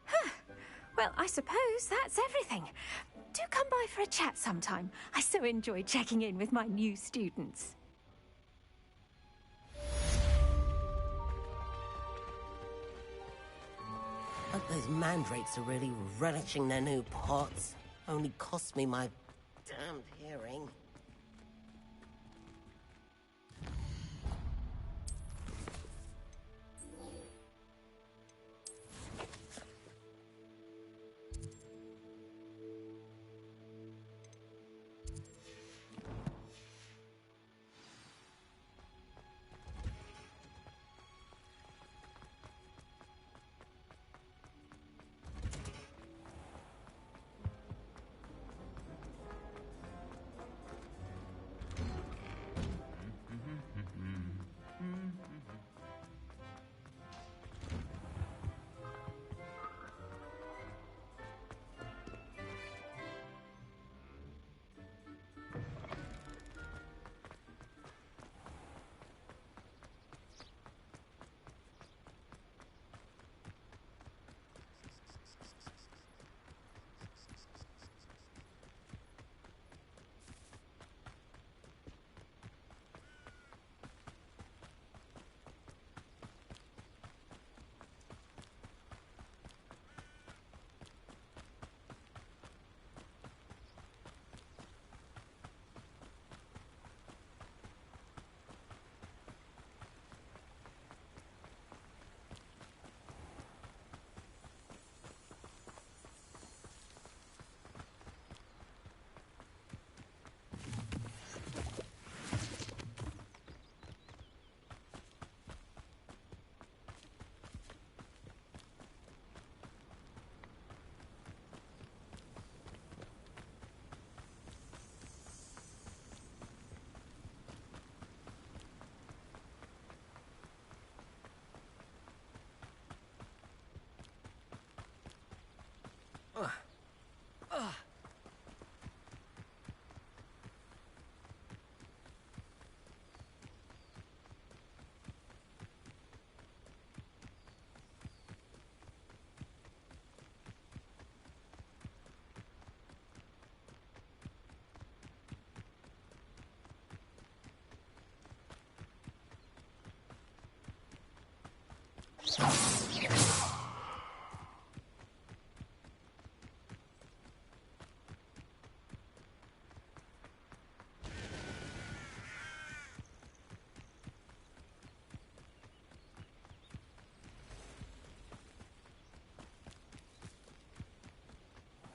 Huh. Well, I suppose that's everything. Do come by for a chat sometime. I so enjoy checking in with my new students. Hope those mandrakes are really relishing their new pots. Only cost me my damned hearing.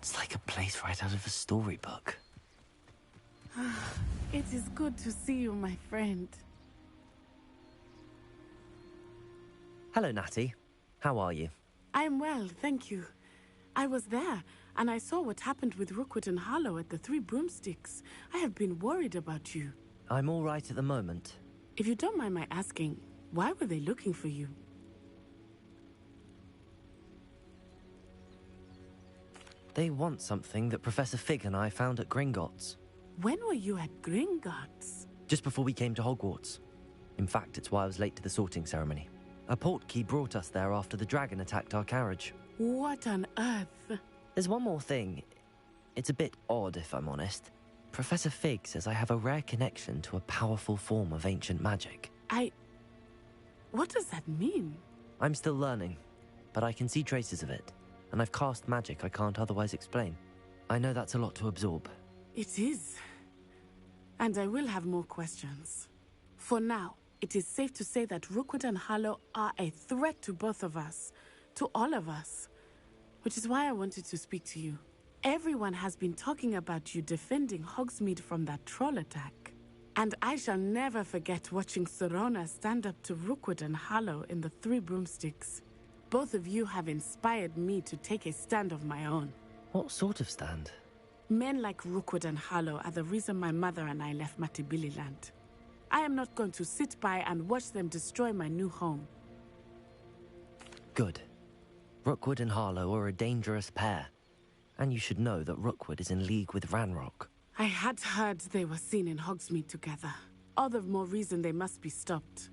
It's like a place right out of a storybook. It is good to see you, my friend. Hello, Natty. How are you? I'm well, thank you. I was there, and I saw what happened with Rookwood and Harlow at the Three Broomsticks. I have been worried about you. I'm all right at the moment. If you don't mind my asking, why were they looking for you? They want something that Professor Fig and I found at Gringotts. When were you at Gringotts? Just before we came to Hogwarts. In fact, it's why I was late to the sorting ceremony. A portkey brought us there after the dragon attacked our carriage. What on earth? There's one more thing. It's a bit odd, if I'm honest. Professor Fig says I have a rare connection to a powerful form of ancient magic. What does that mean? I'm still learning, but I can see traces of it, and I've cast magic I can't otherwise explain. I know that's a lot to absorb. It is. And I will have more questions. For now, it is safe to say that Rookwood and Harlow are a threat to both of us, to all of us, which is why I wanted to speak to you. Everyone has been talking about you defending Hogsmeade from that troll attack. And I shall never forget watching Serona stand up to Rookwood and Harlow in the Three Broomsticks. Both of you have inspired me to take a stand of my own. What sort of stand? Men like Rookwood and Harlow are the reason my mother and I left Matibililand. I am not going to sit by and watch them destroy my new home. Good. Rookwood and Harlow are a dangerous pair. And you should know that Rookwood is in league with Ranrock. I had heard they were seen in Hogsmeade together. All the more reason they must be stopped.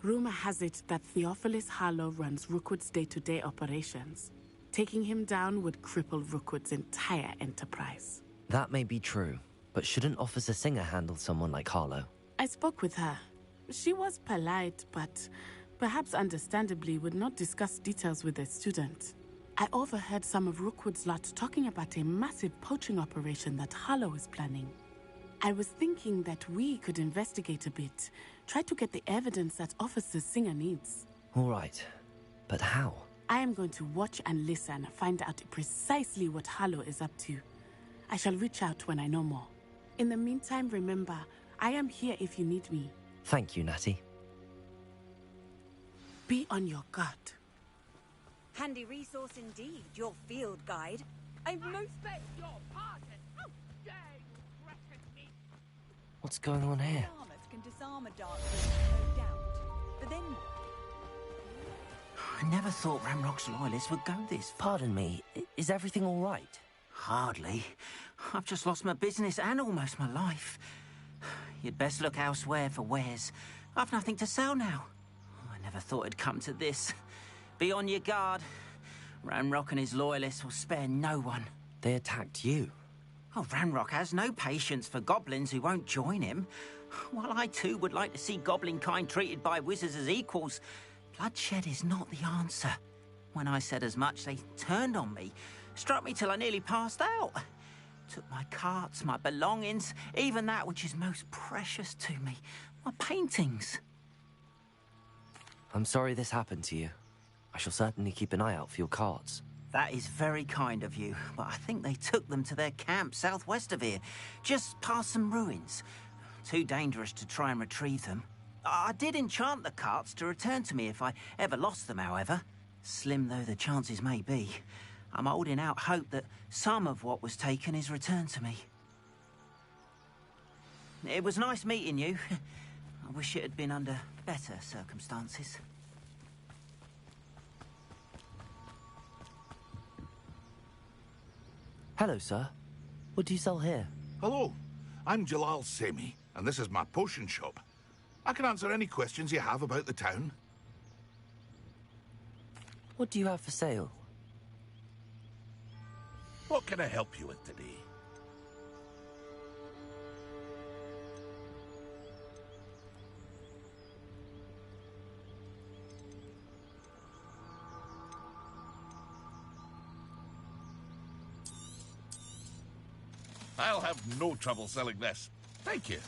Rumor has it that Theophilus Harlow runs Rookwood's day-to-day operations. Taking him down would cripple Rookwood's entire enterprise. That may be true, but shouldn't Officer Singer handle someone like Harlow? I spoke with her. She was polite, but perhaps understandably would not discuss details with a student. I overheard some of Rookwood's lot talking about a massive poaching operation that Harlow is planning. I was thinking that we could investigate a bit, try to get the evidence that Officer Singer needs. All right, but how? I am going to watch and listen, find out precisely what Harlow is up to. I shall reach out when I know more. In the meantime, remember, I am here if you need me. Thank you, Natty. Be on your guard. Handy resource indeed, your field guide. I most beg your pardon. How dare you threaten me? What's going on here? Armors can disarm a dark beast, no doubt. But then I never thought Ramrock's loyalists would go this far. Pardon me, is everything all right? Hardly. I've just lost my business and almost my life. You'd best look elsewhere for wares. I've nothing to sell now. I never thought it'd come to this. Be on your guard. Ranrock and his loyalists will spare no one. They attacked you. Oh, Ranrock has no patience for goblins who won't join him. While I too would like to see goblin kind treated by wizards as equals, bloodshed is not the answer. When I said as much, they turned on me, struck me till I nearly passed out. Took my carts, my belongings, even that which is most precious to me, my paintings. I'm sorry this happened to you. I shall certainly keep an eye out for your carts. That is very kind of you, but I think they took them to their camp southwest of here, just past some ruins. Too dangerous to try and retrieve them. I did enchant the carts to return to me if I ever lost them, however. Slim though the chances may be, I'm holding out hope that some of what was taken is returned to me. It was nice meeting you. I wish it had been under better circumstances. Hello, sir. What do you sell here? Hello, I'm Jalal Semi, and this is my potion shop. I can answer any questions you have about the town. What do you have for sale? What can I help you with today? I'll have no trouble selling this. Thank you.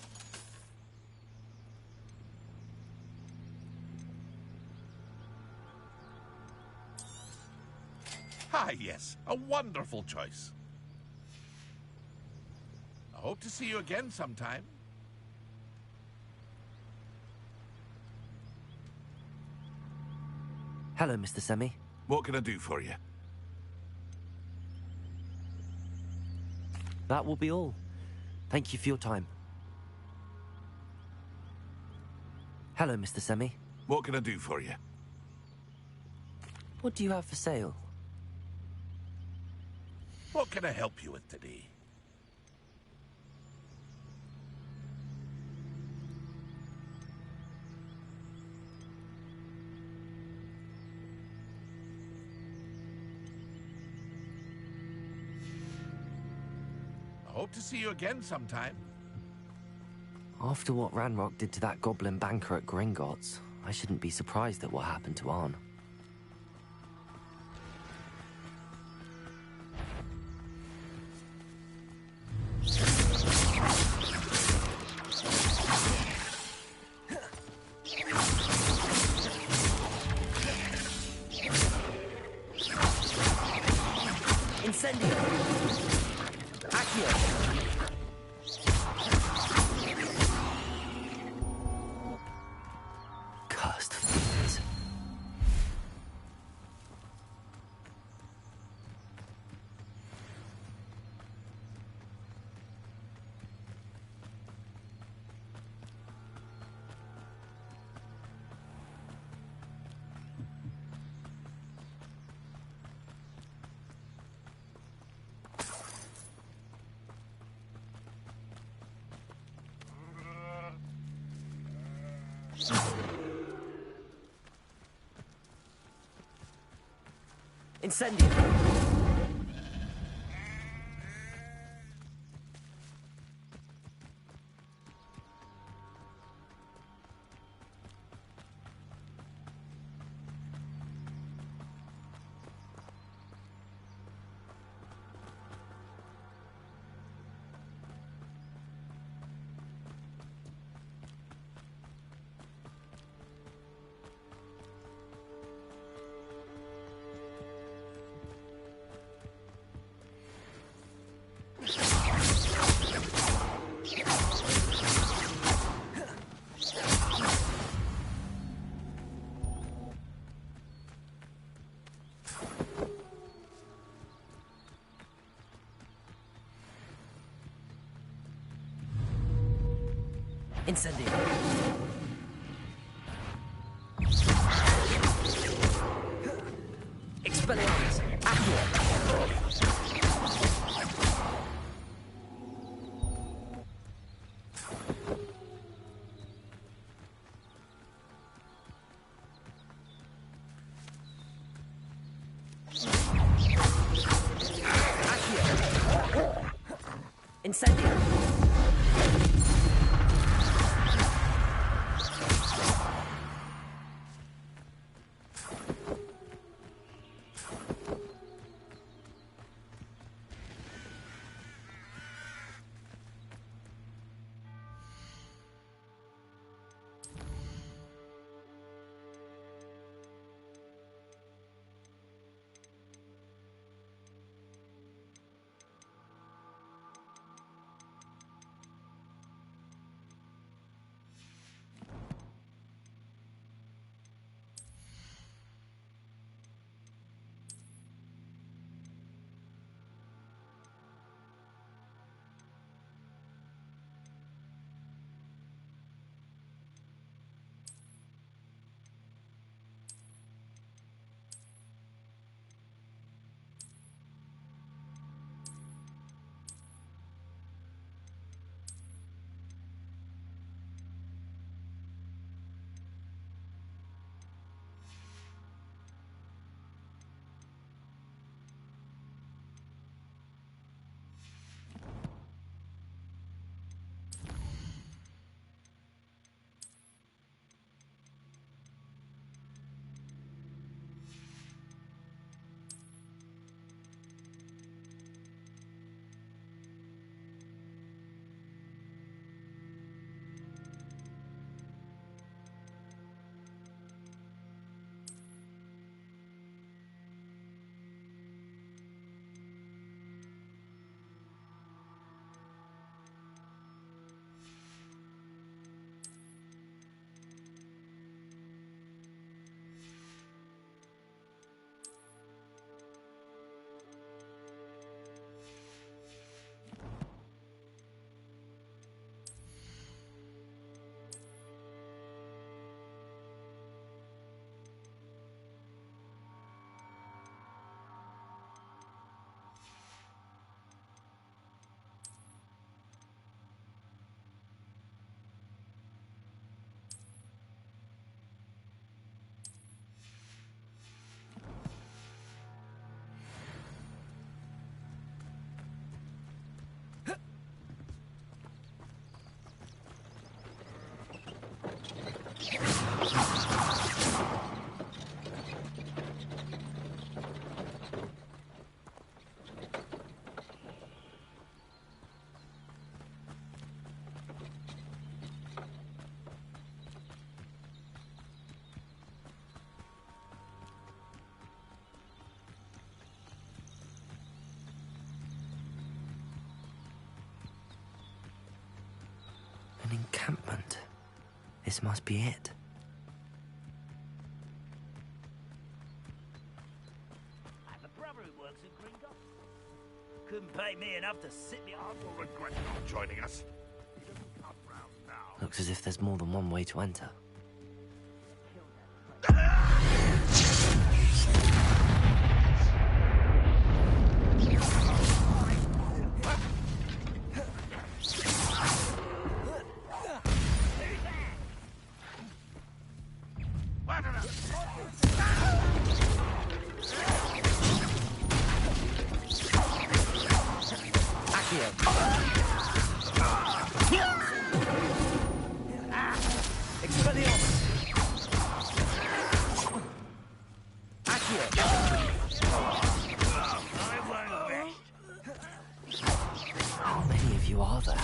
Ah, yes, a wonderful choice. I hope to see you again sometime. Hello, Mr. Semi. What can I do for you? That will be all. Thank you for your time. Hello, Mr. Semi. What can I do for you? What do you have for sale? What can I help you with today? I hope to see you again sometime. After what Ranrock did to that goblin banker at Gringotts, I shouldn't be surprised at what happened to Arn. Incendio! Accio! Cursed fiends. Incendio! Incendio! Expelliarmus! Accio! Incendio! This must be it. I have a brother who works at Gringotts. Couldn't pay me enough to sit me on. Will regret not joining us. He doesn't come round now. Looks as if there's more than one way to enter. How many of you are there?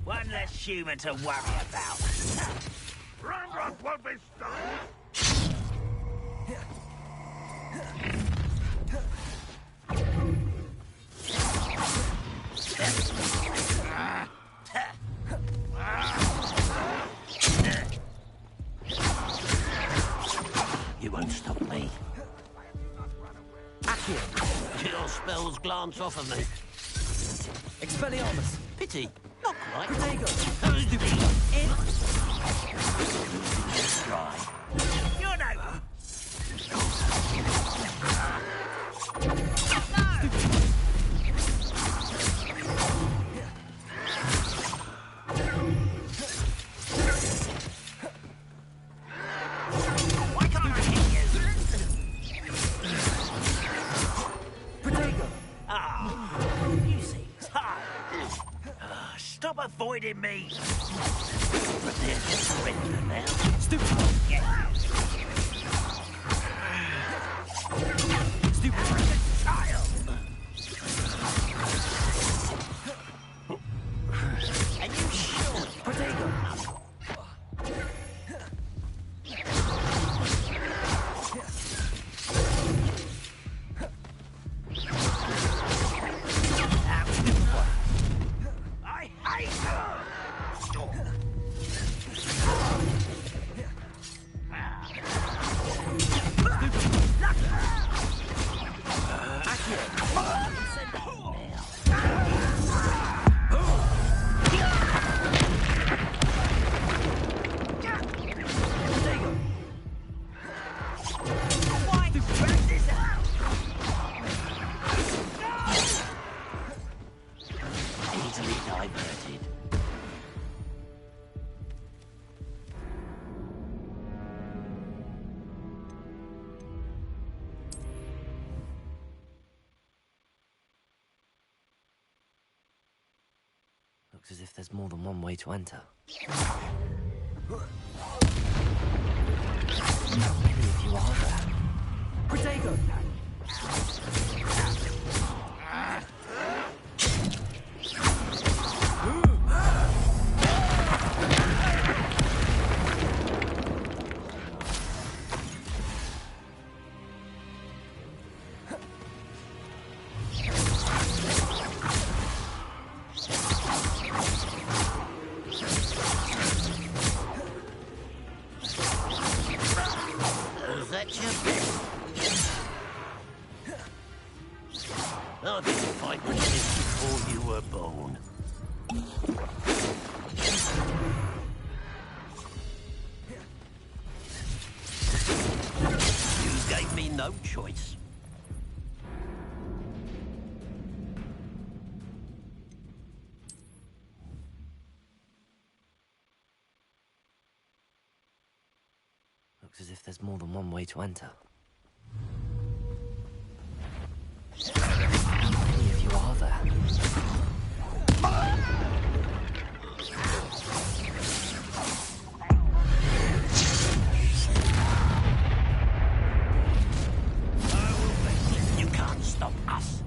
One less human to worry about. Rangroth won't be stopped! You won't stop me. Accio! Your spells glance off of me. Expelliarmus. Pity. Not quite. Protego. Try. You're no. Why can't I hit you? Protego. Ah, you seem tired. Stop avoiding me. But there's a surrender now. Stupid. Yeah. Stupid. Arrogant child. Are you sure? Protego. I hate her! Easily diverted. Looks as if there's more than one way to enter. How many of you are there? Protego! Is that your best? I didn't find much this before you were born. You gave me no choice. Looks as if there's more than one way to enter. How many of you are there? You can't stop us.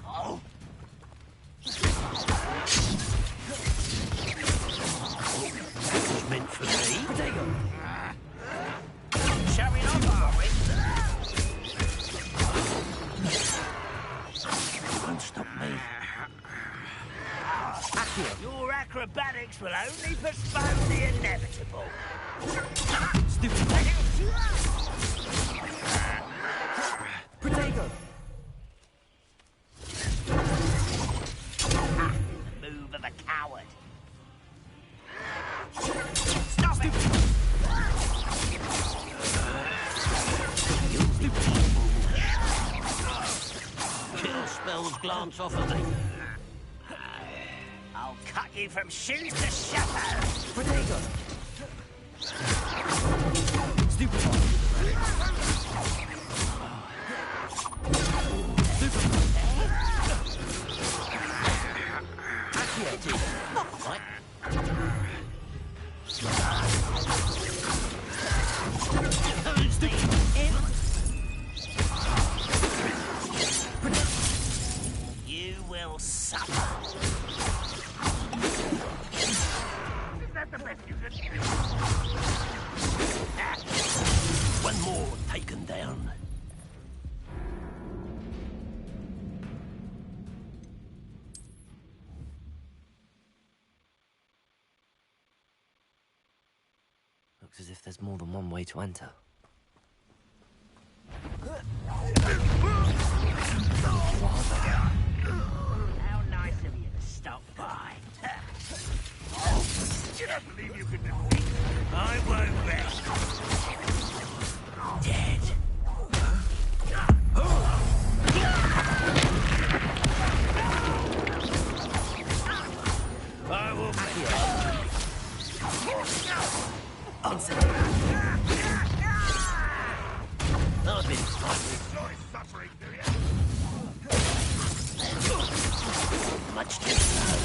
Oh. That was meant for me. Protego. Showing off, are we? You won't stop me. mistakes will only postpone the inevitable. Stupid. Protego! The move of a coward. Stop it! Kill spells glance off of me. I'll cut you from shoes to shadow. Protego! Stupid. Not quite. You will suffer. Is that the best you can do? One more taken down. Looks as if there's more than one way to enter. How nice of you to stop by. You don't believe you can defeat me? I won't rest. Dead. I will make you. I've been Enjoy suffering, do you? much too slow.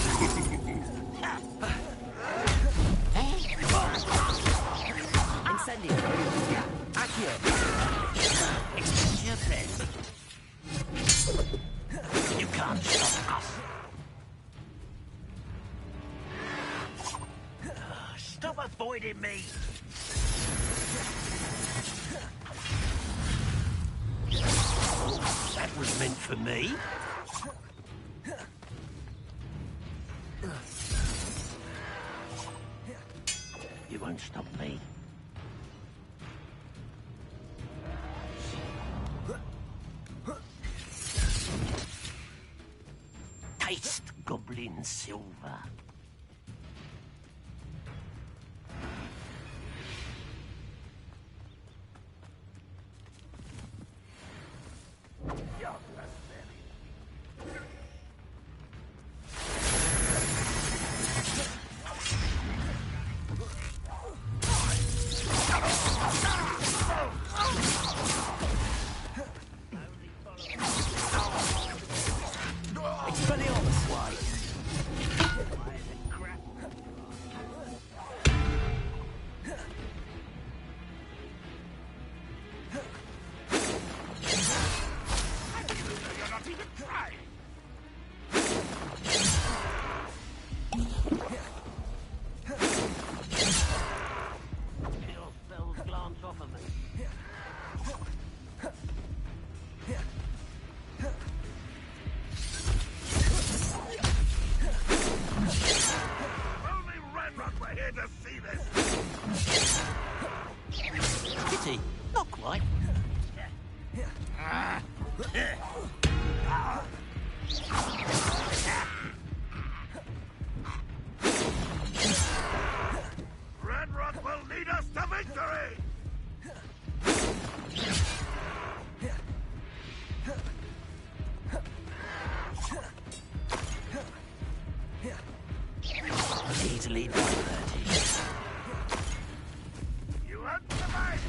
Incendio. Accio. Extend your best. You can't stop us. Stop avoiding me. That was meant for me. You won't stop me. Taste goblin silver. Pity, not quite. Red Rock will lead us to victory! Easily done, 30. You undermine!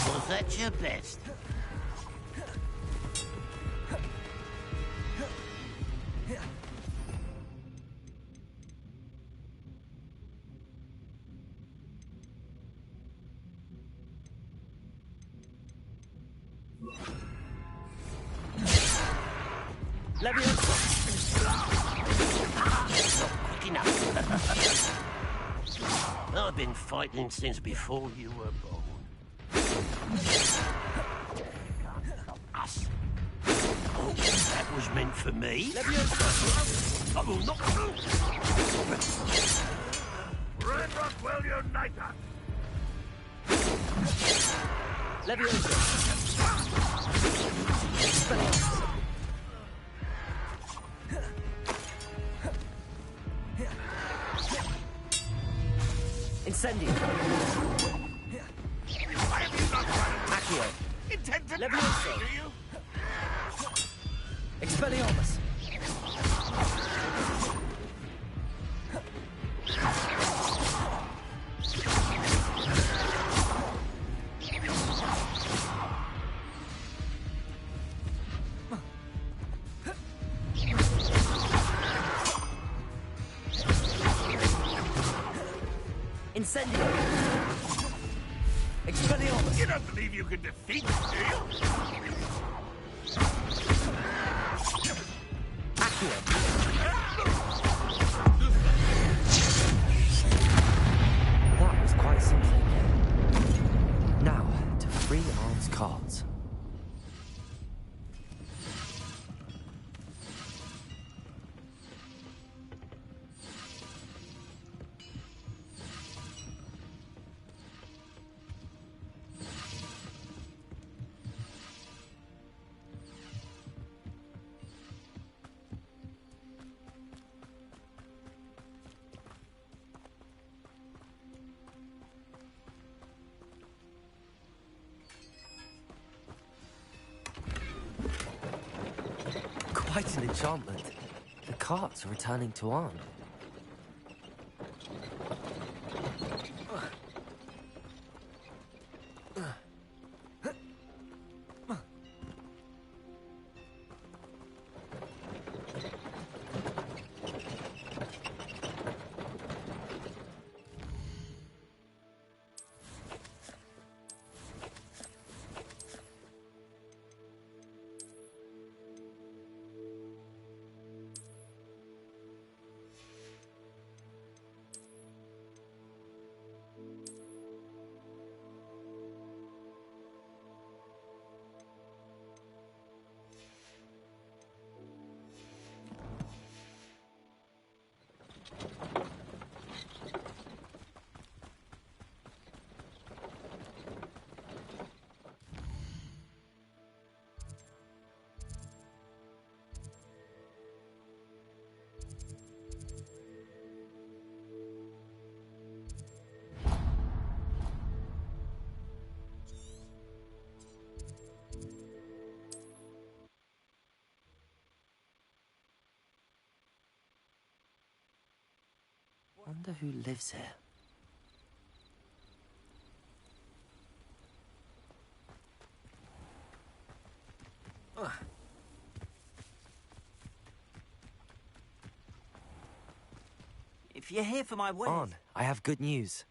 Was that your best? Quick enough. I've been fighting since before you were born. Us. Oh, that was meant for me. I will not. Red Rockwell Uniter! Incendio. Accio. Intent to Levioso. do you? Expelliarmus. Incendio. Expelliarmus. You don't believe you can defeat me, do you? That was quite something. Now, to free Arn's cards. Quite an enchantment. The carts are returning to Arn. Wonder who lives here. If you're here for my wares... Arn, I have good news.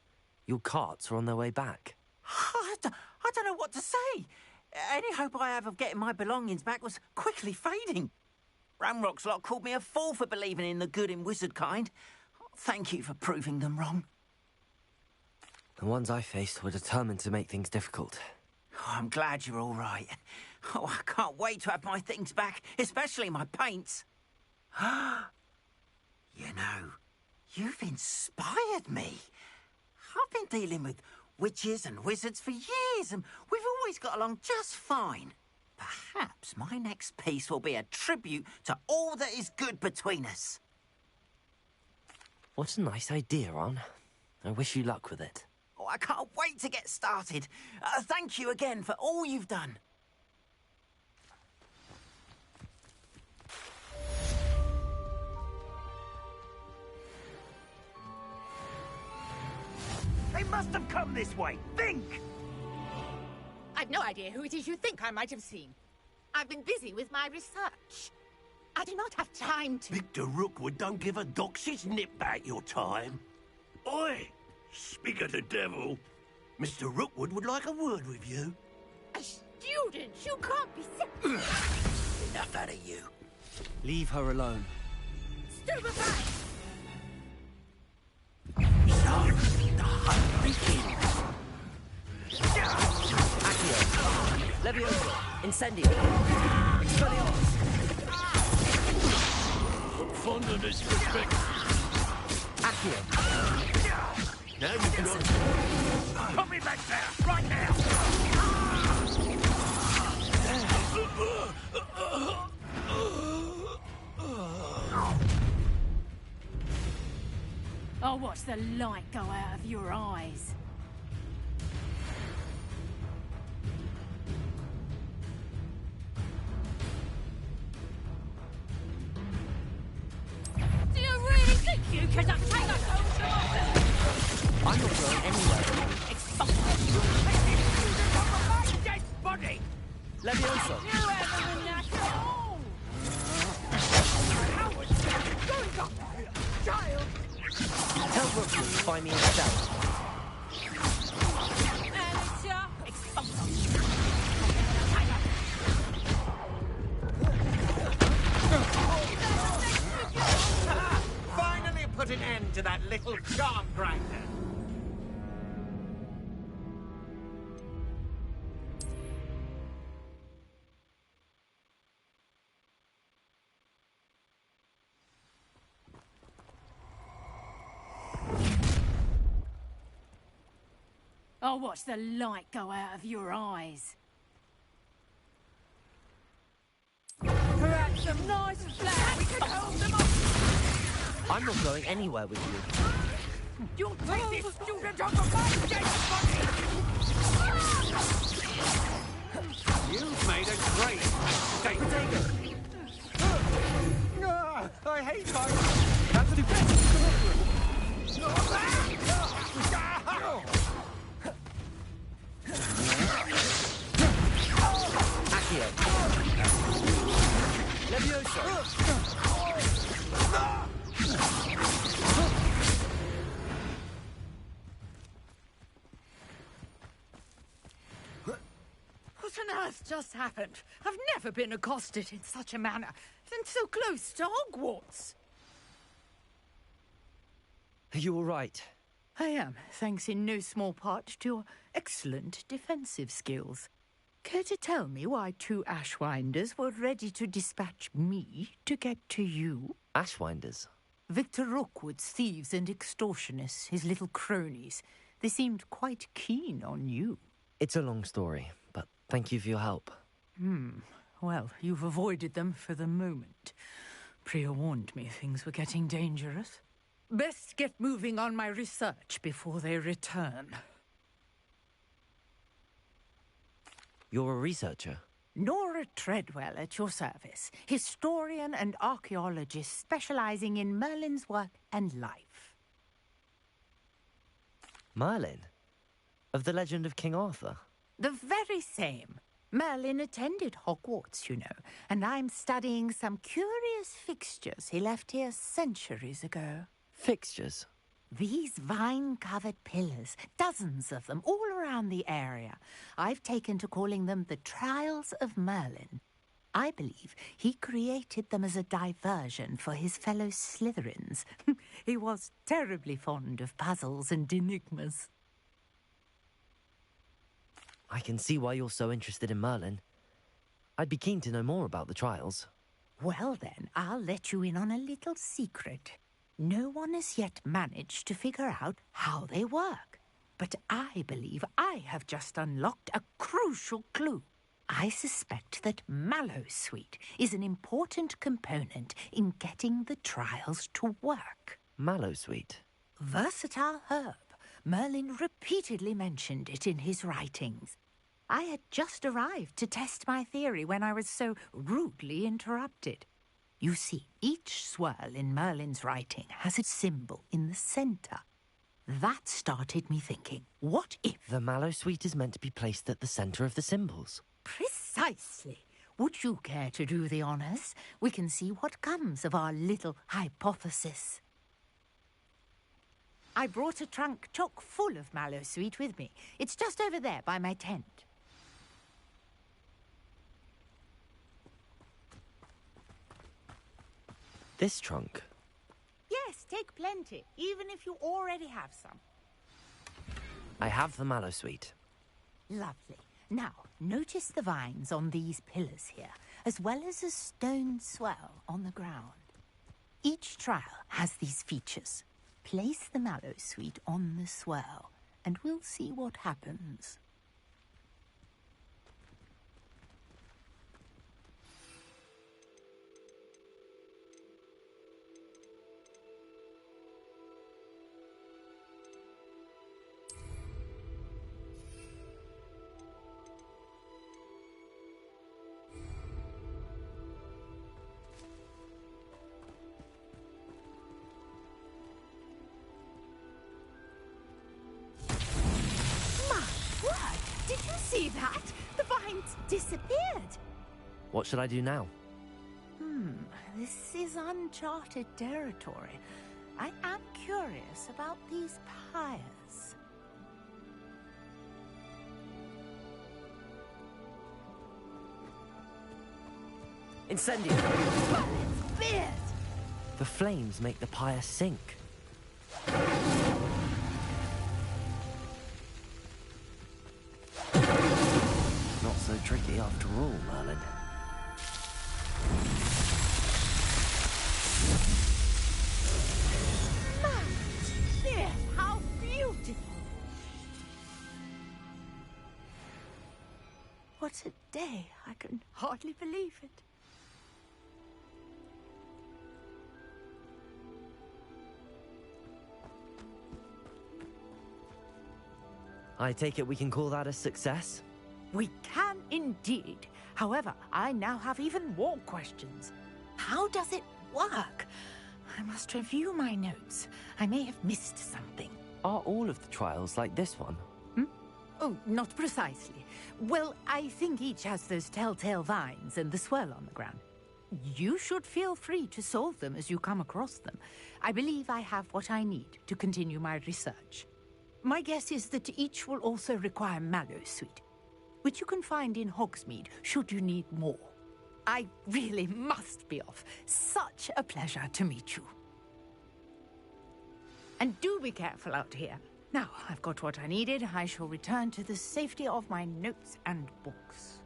Your carts are on their way back. I don't know what to say. Any hope I have of getting my belongings back was quickly fading. Ramrock's lot called me a fool for believing in the good in wizard kind. Thank you for proving them wrong. The ones I faced were determined to make things difficult. Oh, I'm glad you're all right. Oh, I can't wait to have my things back, especially my paints. You know, you've inspired me. I've been dealing with witches and wizards for years, and we've always got along just fine. Perhaps my next piece will be a tribute to all that is good between us. What a nice idea, Arn. I wish you luck with it. Oh, I can't wait to get started. Thank you again for all you've done. They must have come this way. Think! I've no idea who it is you think I might have seen. I've been busy with my research. I do not have time to... Victor Rookwood don't give a doxy's nip back your time. Oi! Speak of the devil. Mr. Rookwood would like a word with you. A student? You can't be... Enough out of you. Leave her alone. Stupefy! The hunt begins. Accio. Levioso. Incendio. Expelliarmus. Fondness respect. Accio. Now you've got... Put me back there, right now! I'll watch the light go out of your eyes. Do you really think you can obtain a I'm not going anywhere. Dead body! Levioso. You haven't been at all! Child! Tell Rookwood to find me in stealth. Finally put an end to that little charm grinder. I'll watch the light go out of your eyes. Perhaps some nice flowers. We can hold them up. I'm not going anywhere with you. You'll take this student off of my dead body! You've made a great mistake. I hate my... That's the defense. Accio. Levioso. What on earth just happened? I've never been accosted in such a manner, and so close to Hogwarts. Are you all right? I am, thanks in no small part to your excellent defensive skills. Care to tell me why two Ashwinders were ready to dispatch me to get to you? Ashwinders? Victor Rookwood's thieves and extortionists, his little cronies. They seemed quite keen on you. It's a long story, but thank you for your help. Well, you've avoided them for the moment. Priya warned me things were getting dangerous. Best get moving on my research before they return. You're a researcher? Nora Treadwell at your service, historian and archaeologist specializing in Merlin's work and life. Merlin? Of the legend of King Arthur? The very same. Merlin attended Hogwarts, you know, and I'm studying some curious fixtures he left here centuries ago. Fixtures? These vine-covered pillars, dozens of them, all around the area. I've taken to calling them the Trials of Merlin. I believe he created them as a diversion for his fellow Slytherins. He was terribly fond of puzzles and enigmas. I can see why you're so interested in Merlin. I'd be keen to know more about the trials. Well then, I'll let you in on a little secret. No one has yet managed to figure out how they work. But I believe I have just unlocked a crucial clue. I suspect that Mallowsweet is an important component in getting the trials to work. Mallowsweet? Versatile herb. Merlin repeatedly mentioned it in his writings. I had just arrived to test my theory when I was so rudely interrupted. You see, each swirl in Merlin's writing has a symbol in the centre. That started me thinking, what if... The Mallowsweet is meant to be placed at the centre of the symbols. Precisely. Would you care to do the honours? We can see what comes of our little hypothesis. I brought a trunk chock full of Mallowsweet with me. It's just over there by my tent. This trunk? Yes, take plenty, even if you already have some. I have the mallow sweet. Lovely. Now, notice the vines on these pillars here, as well as a stone swell on the ground. Each trial has these features. Place the mallow sweet on the swell, and we'll see what happens. Did you see that? The vines disappeared. What should I do now? This is uncharted territory. I am curious about these pyres. Incendio! Well, it's fierce! The flames make the pyre sink. Not so tricky after all, Merlin. Fierce! How beautiful! What a day! I can hardly believe it. I take it we can call that a success? We can indeed. However, I now have even more questions. How does it work? I must review my notes. I may have missed something. Are all of the trials like this one? Oh, not precisely. Well, I think each has those telltale vines and the swirl on the ground. You should feel free to solve them as you come across them. I believe I have what I need to continue my research. My guess is that each will also require mallow sweet, which you can find in Hogsmeade should you need more. I really must be off. Such a pleasure to meet you. And do be careful out here. Now, I've got what I needed. I shall return to the safety of my notes and books.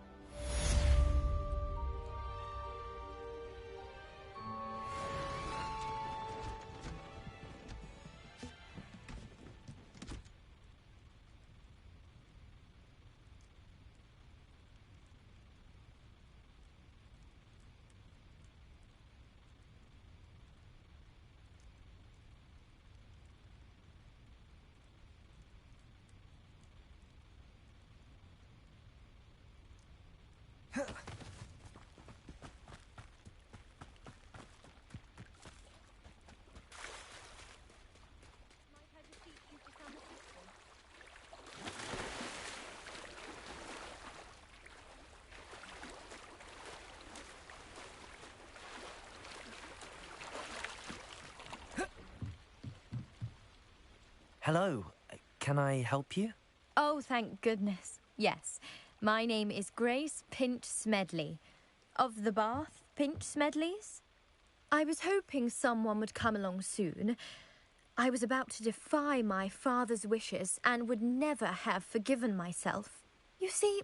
Hello. Can I help you? Oh, thank goodness. Yes. My name is Grace Pinch Smedley. Of the Bath Pinch Smedleys? I was hoping someone would come along soon. I was about to defy my father's wishes and would never have forgiven myself. You see,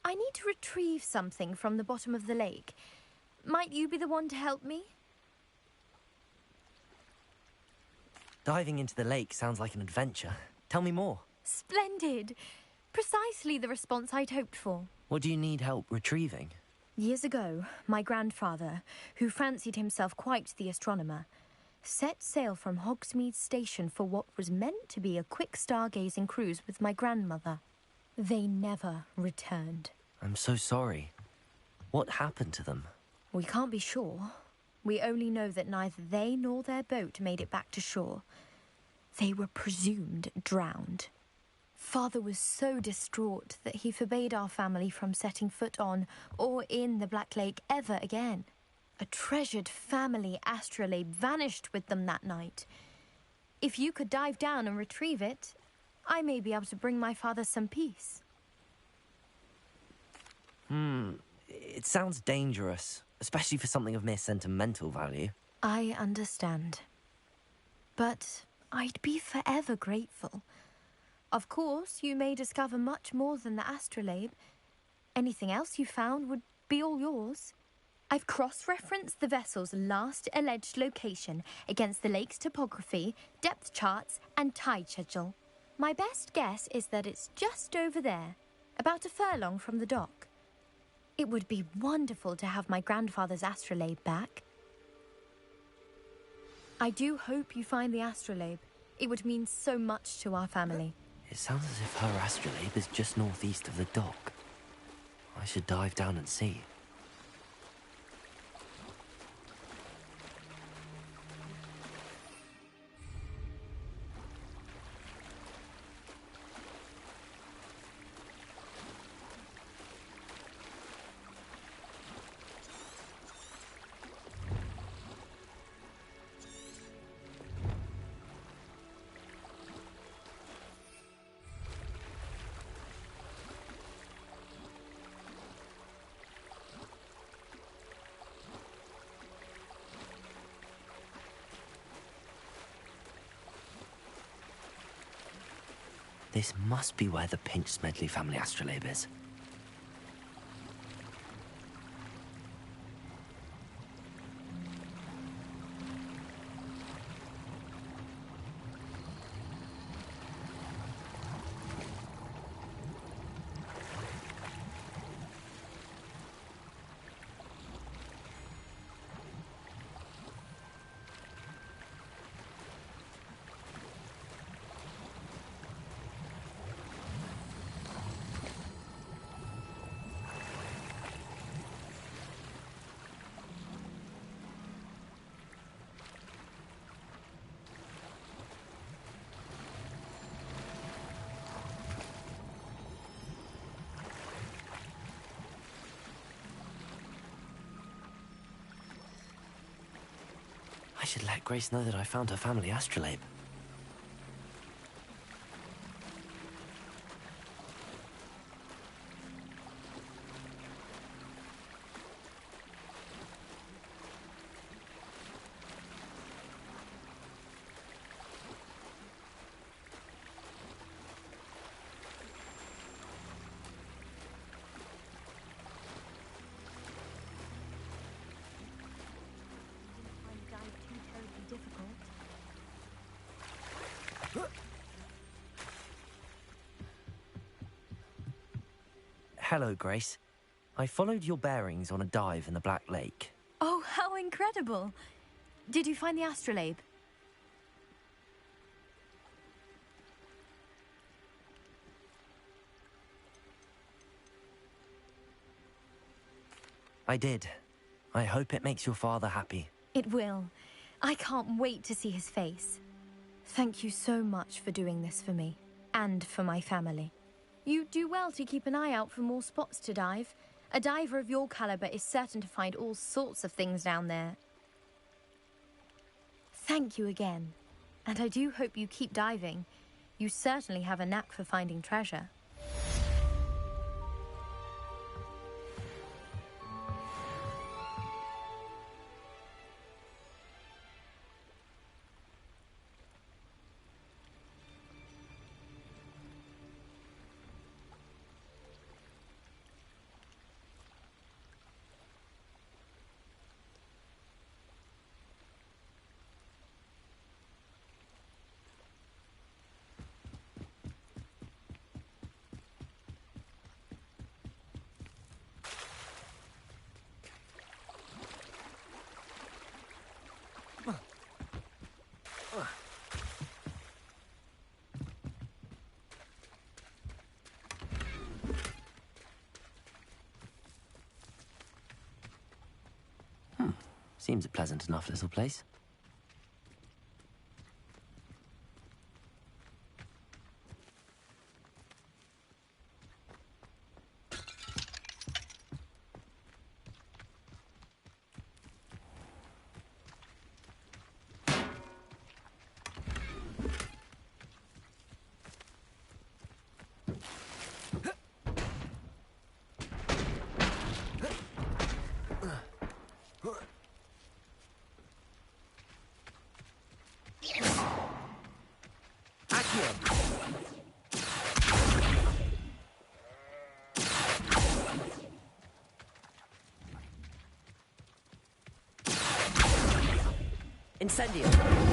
I need to retrieve something from the bottom of the lake. Might you be the one to help me? Diving into the lake sounds like an adventure. Tell me more. Splendid. Precisely the response I'd hoped for. What do you need help retrieving? Years ago, my grandfather, who fancied himself quite the astronomer, set sail from Hogsmeade Station for what was meant to be a quick stargazing cruise with my grandmother. They never returned. I'm so sorry. What happened to them? We can't be sure. We only know that neither they nor their boat made it back to shore. They were presumed drowned. Father was so distraught that he forbade our family from setting foot on or in the Black Lake ever again. A treasured family astrolabe vanished with them that night. If you could dive down and retrieve it, I may be able to bring my father some peace. It sounds dangerous, especially for something of mere sentimental value. I understand. But I'd be forever grateful. Of course, you may discover much more than the astrolabe. Anything else you found would be all yours. I've cross-referenced the vessel's last alleged location against the lake's topography, depth charts, and tide schedule. My best guess is that it's just over there, about a furlong from the dock. It would be wonderful to have my grandfather's astrolabe back. I do hope you find the astrolabe. It would mean so much to our family. It sounds as if her astrolabe is just northeast of the dock. I should dive down and see. This must be where the Pinch-Smedley family astrolabe is. I should let Grace know that I found her family astrolabe. Hello, Grace. I followed your bearings on a dive in the Black Lake. Oh, how incredible! Did you find the astrolabe? I did. I hope it makes your father happy. It will. I can't wait to see his face. Thank you so much for doing this for me, and for my family. You do well to keep an eye out for more spots to dive. A diver of your caliber is certain to find all sorts of things down there. Thank you again. And I do hope you keep diving. You certainly have a knack for finding treasure. Seems a pleasant enough little place. Incendio!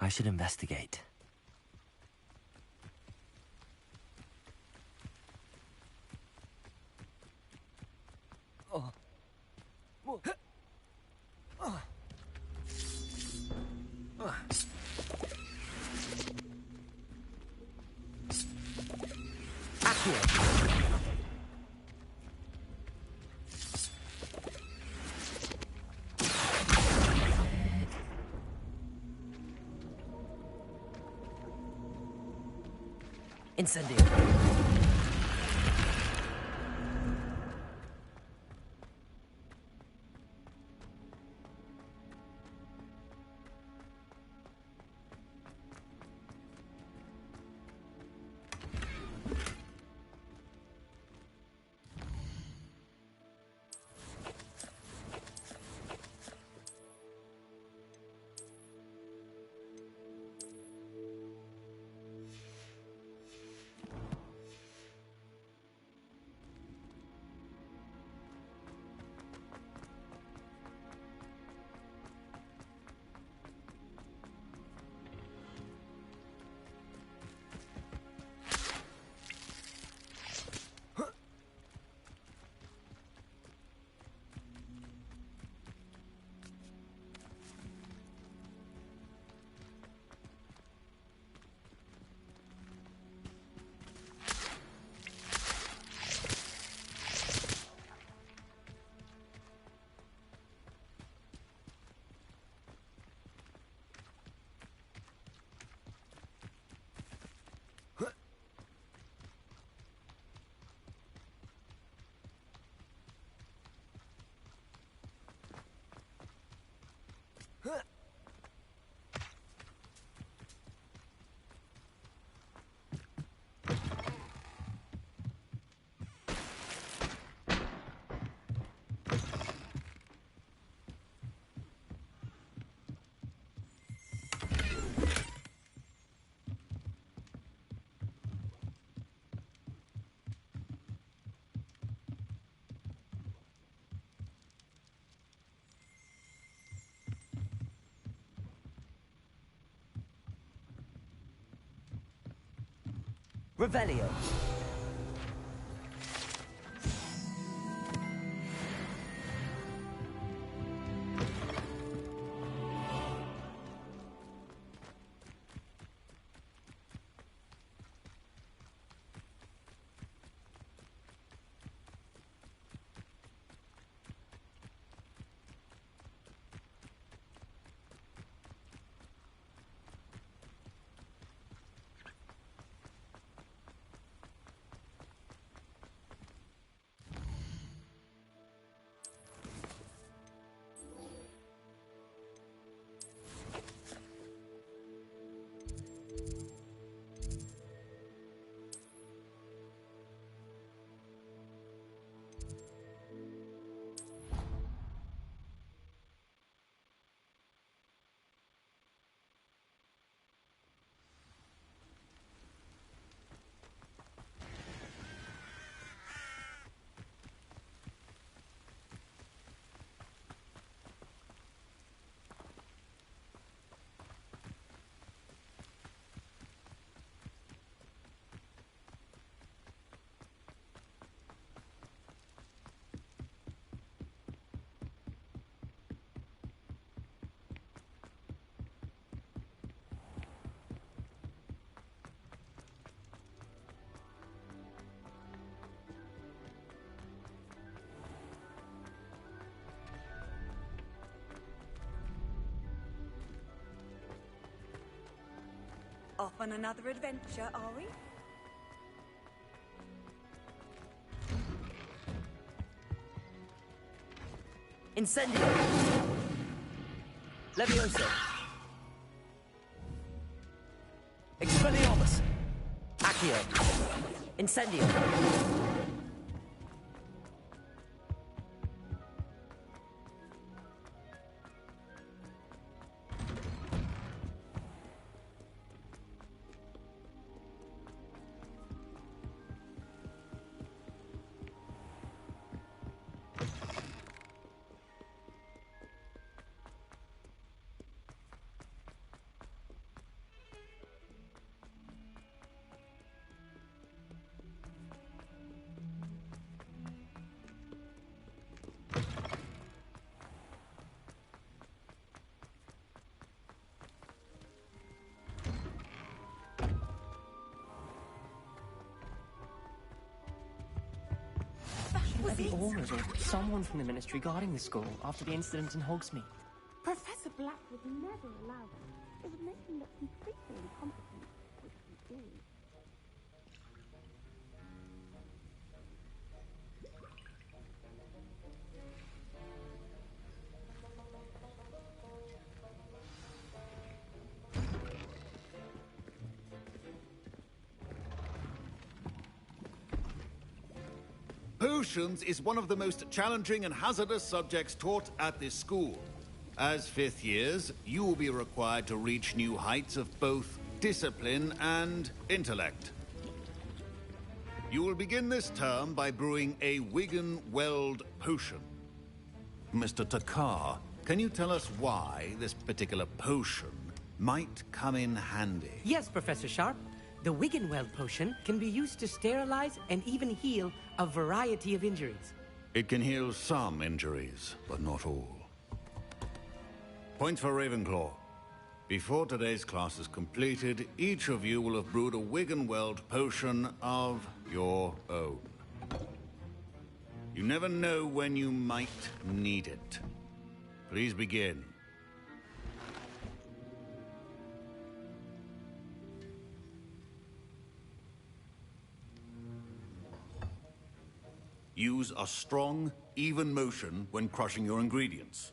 I should investigate. Incendio. Revelio. Off on another adventure, are we? Incendio! Levioso! Expelliarmus! Accio! Incendio! Shouldn't there be Aurors or someone from the Ministry guarding the school after the incident in Hogsmeade? Professor Black would never allow that. It would make him look completely incompetent, which he is. Potions is one of the most challenging and hazardous subjects taught at this school. As fifth years, you will be required to reach new heights of both discipline and intellect. You will begin this term by brewing a Wigan-Weld potion. Mr. Takar, can you tell us why this particular potion might come in handy? Yes, Professor Sharp. The Wigan-Weld potion can be used to sterilize and even heal a variety of injuries. It can heal some injuries, but not all. Points for Ravenclaw. Before today's class is completed, each of you will have brewed a Wigan-Weld potion of your own. You never know when you might need it. Please begin. Use a strong, even motion when crushing your ingredients.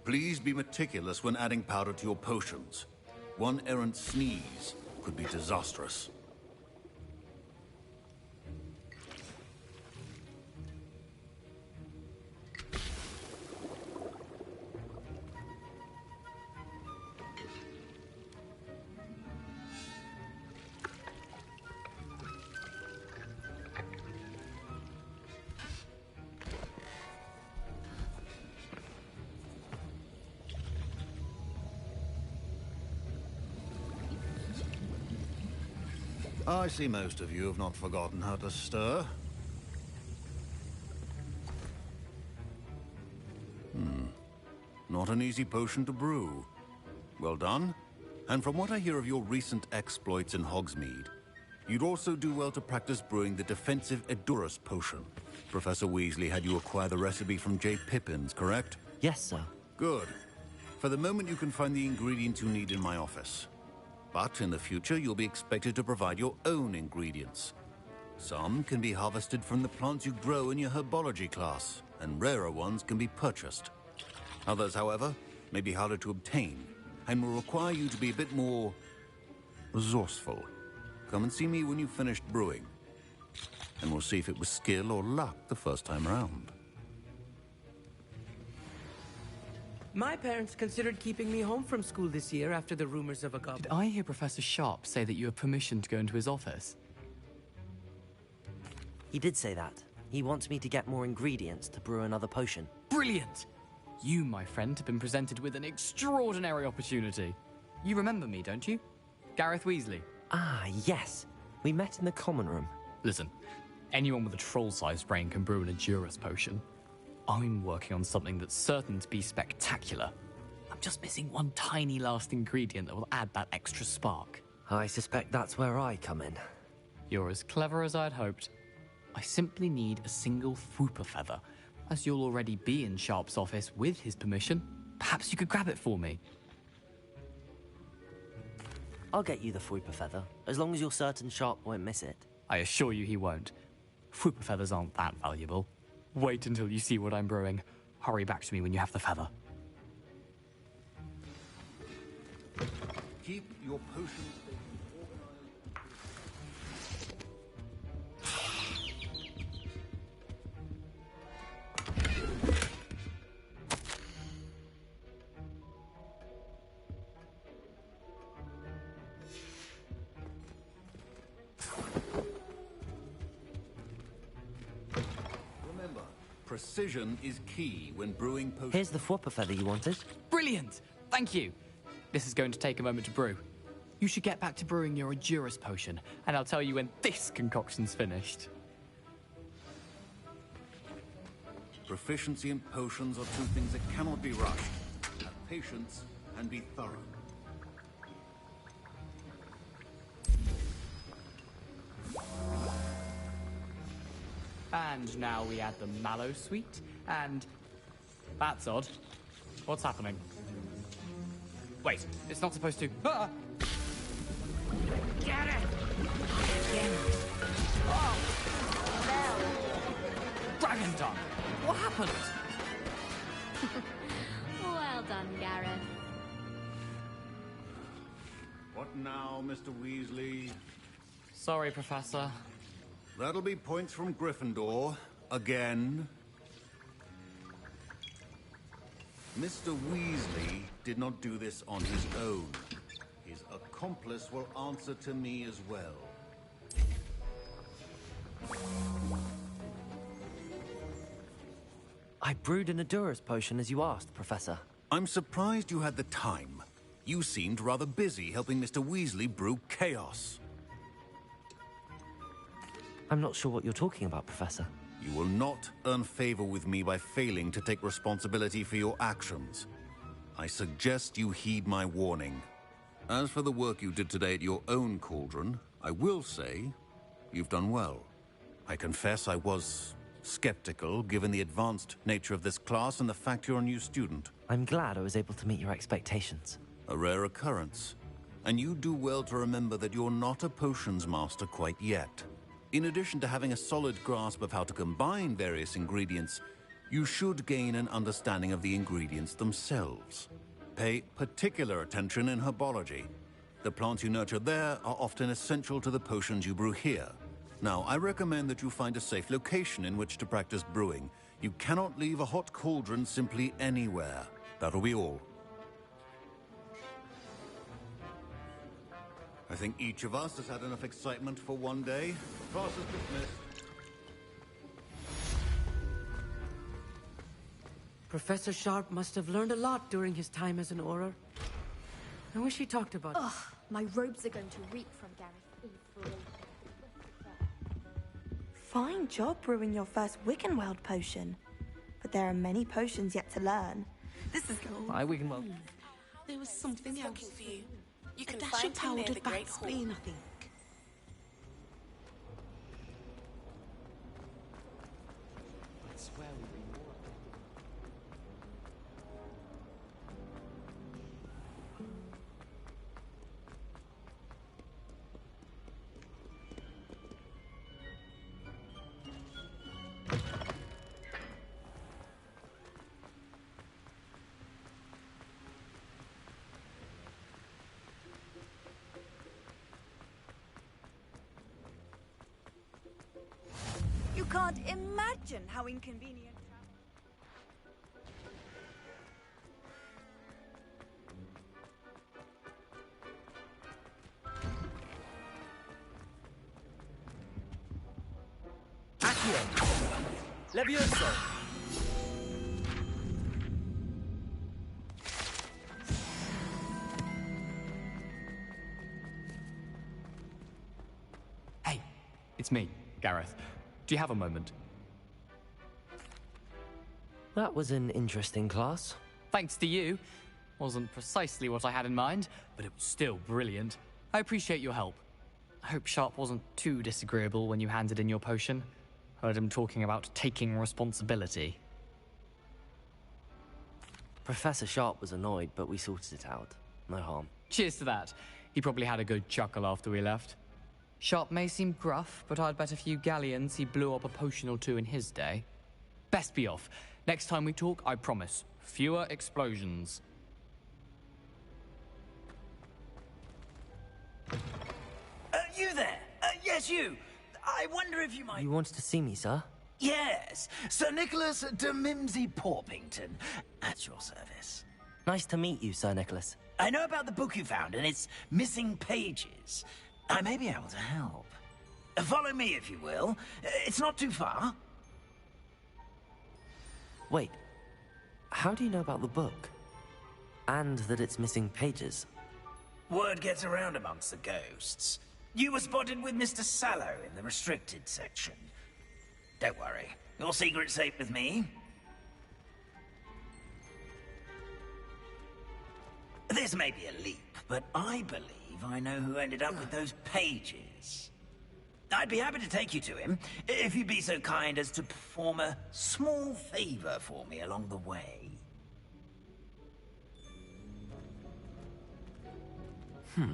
Please be meticulous when adding powder to your potions. One errant sneeze could be disastrous. I see most of you have not forgotten how to stir. Not an easy potion to brew. Well done. And from what I hear of your recent exploits in Hogsmeade, you'd also do well to practice brewing the defensive Edurus potion. Professor Weasley had you acquire the recipe from J. Pippins, correct? Yes, sir. Good. For the moment, you can find the ingredients you need in my office. But in the future, you'll be expected to provide your own ingredients. Some can be harvested from the plants you grow in your herbology class, and rarer ones can be purchased. Others, however, may be harder to obtain, and will require you to be a bit more resourceful. Come and see me when you've finished brewing, and we'll see if it was skill or luck the first time around. My parents considered keeping me home from school this year after the rumors of a goblin. Did I hear Professor Sharp say that you have permission to go into his office? He did say that. He wants me to get more ingredients to brew another potion. Brilliant! You, my friend, have been presented with an extraordinary opportunity. You remember me, don't you? Gareth Weasley. Ah, yes. We met in the common room. Listen, anyone with a troll-sized brain can brew an Edurus potion. I'm working on something that's certain to be spectacular. I'm just missing one tiny last ingredient that will add that extra spark. I suspect that's where I come in. You're as clever as I'd hoped. I simply need a single Fwooper feather, As you'll already be in Sharp's office with his permission, perhaps you could grab it for me. I'll get you the Fwooper feather, as long as you're certain Sharp won't miss it. I assure you he won't. Fwooper feathers aren't that valuable. Wait until you see what I'm brewing. Hurry back to me when you have the feather. Keep your potions. Remember, precision is key when brewing potions. Here's the Fwooper feather you wanted. Brilliant! Thank you. This is going to take a moment to brew. You should get back to brewing your Adurus potion, and I'll tell you when this concoction's finished. Proficiency in potions are two things that cannot be rushed. Have patience and be thorough. And now we add the mallow sweet, and... That's odd. What's happening? Wait, it's not supposed to... Ah! Get it! Oh! Dragon tongue! What happened? Well done, Gareth. What now, Mr. Weasley? Sorry, Professor. That'll be points from Gryffindor. Again. Mr. Weasley did not do this on his own. His accomplice will answer to me as well. I brewed an Adurus potion as you asked, Professor. I'm surprised you had the time. You seemed rather busy helping Mr. Weasley brew chaos. I'm not sure what you're talking about, Professor. You will not earn favor with me by failing to take responsibility for your actions. I suggest you heed my warning. As for the work you did today at your own cauldron, I will say you've done well. I confess I was skeptical, given the advanced nature of this class and the fact you're a new student. I'm glad I was able to meet your expectations. A rare occurrence. And you do well to remember that you're not a potions master quite yet. In addition to having a solid grasp of how to combine various ingredients, you should gain an understanding of the ingredients themselves. Pay particular attention in herbology. The plants you nurture there are often essential to the potions you brew here. Now, I recommend that you find a safe location in which to practice brewing. You cannot leave a hot cauldron simply anywhere. That'll be all. I think each of us has had enough excitement for one day. Class is dismissed. Professor Sharp must have learned a lot during his time as an Auror. I wish he talked about it. Ugh, my robes are going to reek from Gareth. Fine job brewing your first Wiggenweld potion. But there are many potions yet to learn. This is... Hi, Wiggenweld. There was something else for you. You can a dash find of him near powdered the Great bat Hall. spleen, I think. I swear we'd be more... You can't imagine how inconvenient. Accio! Levioso! Hey, it's me, Gareth. Do you have a moment? That was an interesting class. Thanks to you. Wasn't precisely what I had in mind, but it was still brilliant. I appreciate your help. I hope Sharp wasn't too disagreeable when you handed in your potion. Heard him talking about taking responsibility. Professor Sharp was annoyed, but we sorted it out. No harm. Cheers to that. He probably had a good chuckle after we left. Sharp may seem gruff, but I'd bet a few galleons he blew up a potion or two in his day. Best be off. Next time we talk, I promise, fewer explosions. You there? Yes, you. I wonder if you might... You wanted to see me, sir? Yes, Sir Nicholas de Mimsy Porpington, at your service. Nice to meet you, Sir Nicholas. I know about the book you found and its missing pages. I may be able to help. Follow me, if you will. It's not too far. Wait, how do you know about the book? And that it's missing pages? Word gets around amongst the ghosts. You were spotted with Mr. Sallow in the restricted section. Don't worry, your secret's safe with me. This may be a leap, but I believe I know who ended up with those pages. I'd be happy to take you to him, if you'd be so kind as to perform a small favor for me along the way. A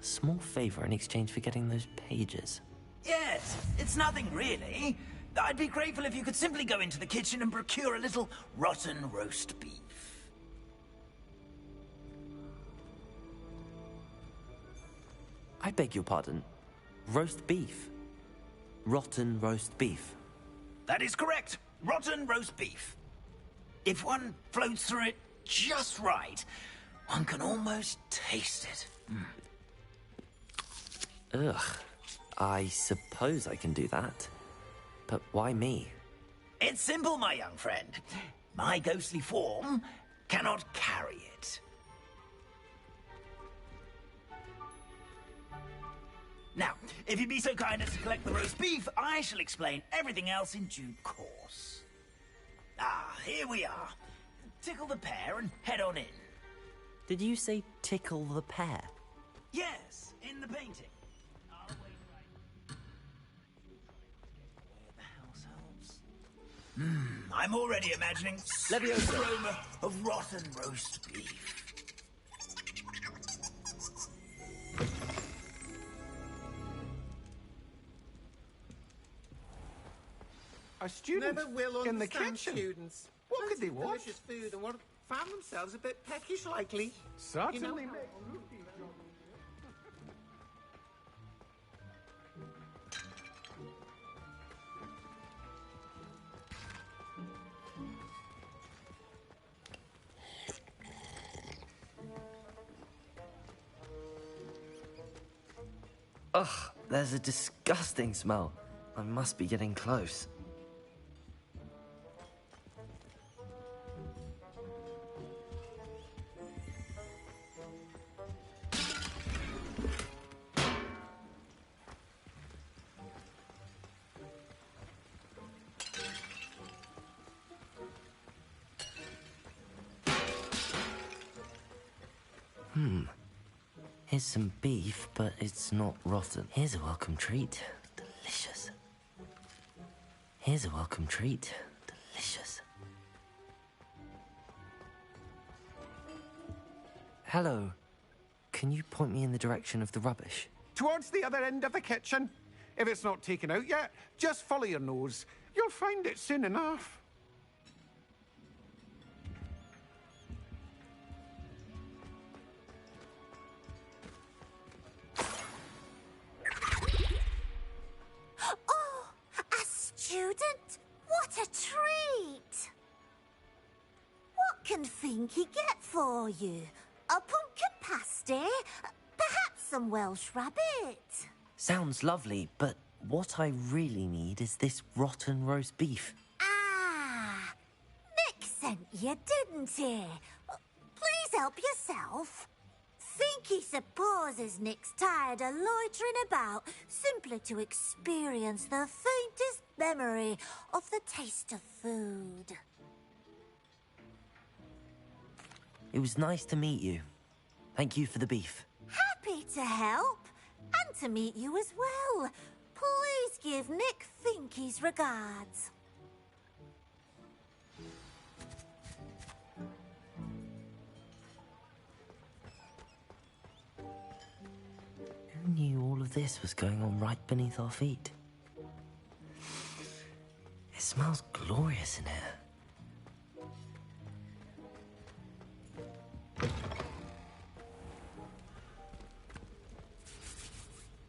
small favor in exchange for getting those pages. Yes, it's nothing really. I'd be grateful if you could simply go into the kitchen and procure a little rotten roast beef. I beg your pardon. Roast beef? Rotten roast beef? That is correct. Rotten roast beef. If one floats through it just right, one can almost taste it. Ugh. I suppose I can do that. But why me? It's simple, my young friend. My ghostly form cannot carry it. Now, if you'd be so kind as to collect the roast beef, I shall explain everything else in due course. Ah, here we are. Tickle the pear and head on in. Did you say tickle the pear? Yes, in the painting. I'm already imagining the aroma of rotten roast beef. A student Never will in the understand kitchen. students. What could they want? Delicious food and what found themselves a bit peckish likely. Certainly. You know, Ugh, there's a disgusting smell. I must be getting close. Here's some beef, but it's not rotten. Here's a welcome treat. Delicious. Here's a welcome treat. Delicious. Hello. Can you point me in the direction of the rubbish? Towards the other end of the kitchen. If it's not taken out yet, just follow your nose. You'll find it soon enough. Oh, a student? What a treat! What can Finky get for you? A pumpkin pasty? Perhaps some Welsh rabbit? Sounds lovely, but what I really need is this rotten roast beef. Ah, Nick sent you, didn't he? Please help yourself. Finky supposes Nick's tired of loitering about simply to experience the faintest memory of the taste of food. It was nice to meet you. Thank you for the beef. Happy to help, and to meet you as well. Please give Nick Finky's regards. this was going on right beneath our feet. It smells glorious in here.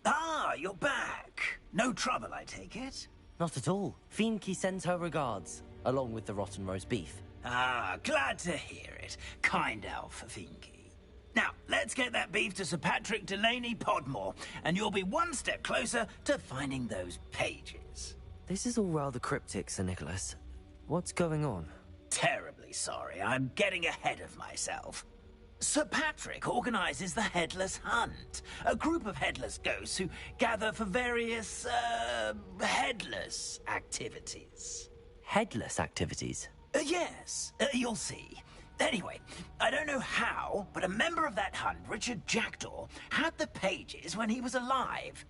Ah, you're back. No trouble, I take it? Not at all. Fienke sends her regards, along with the rotten roast beef. Ah, glad to hear it. Kind elf for Fienke. Now, let's get that beef to Sir Patrick Delaney Podmore, and you'll be one step closer to finding those pages. This is all rather cryptic, Sir Nicholas. What's going on? Terribly sorry, I'm getting ahead of myself. Sir Patrick organizes the Headless Hunt, a group of headless ghosts who gather for various, headless activities. Headless activities? Yes, you'll see. Anyway, I don't know how, but a member of that hunt, Richard Jackdaw, had the pages when he was alive.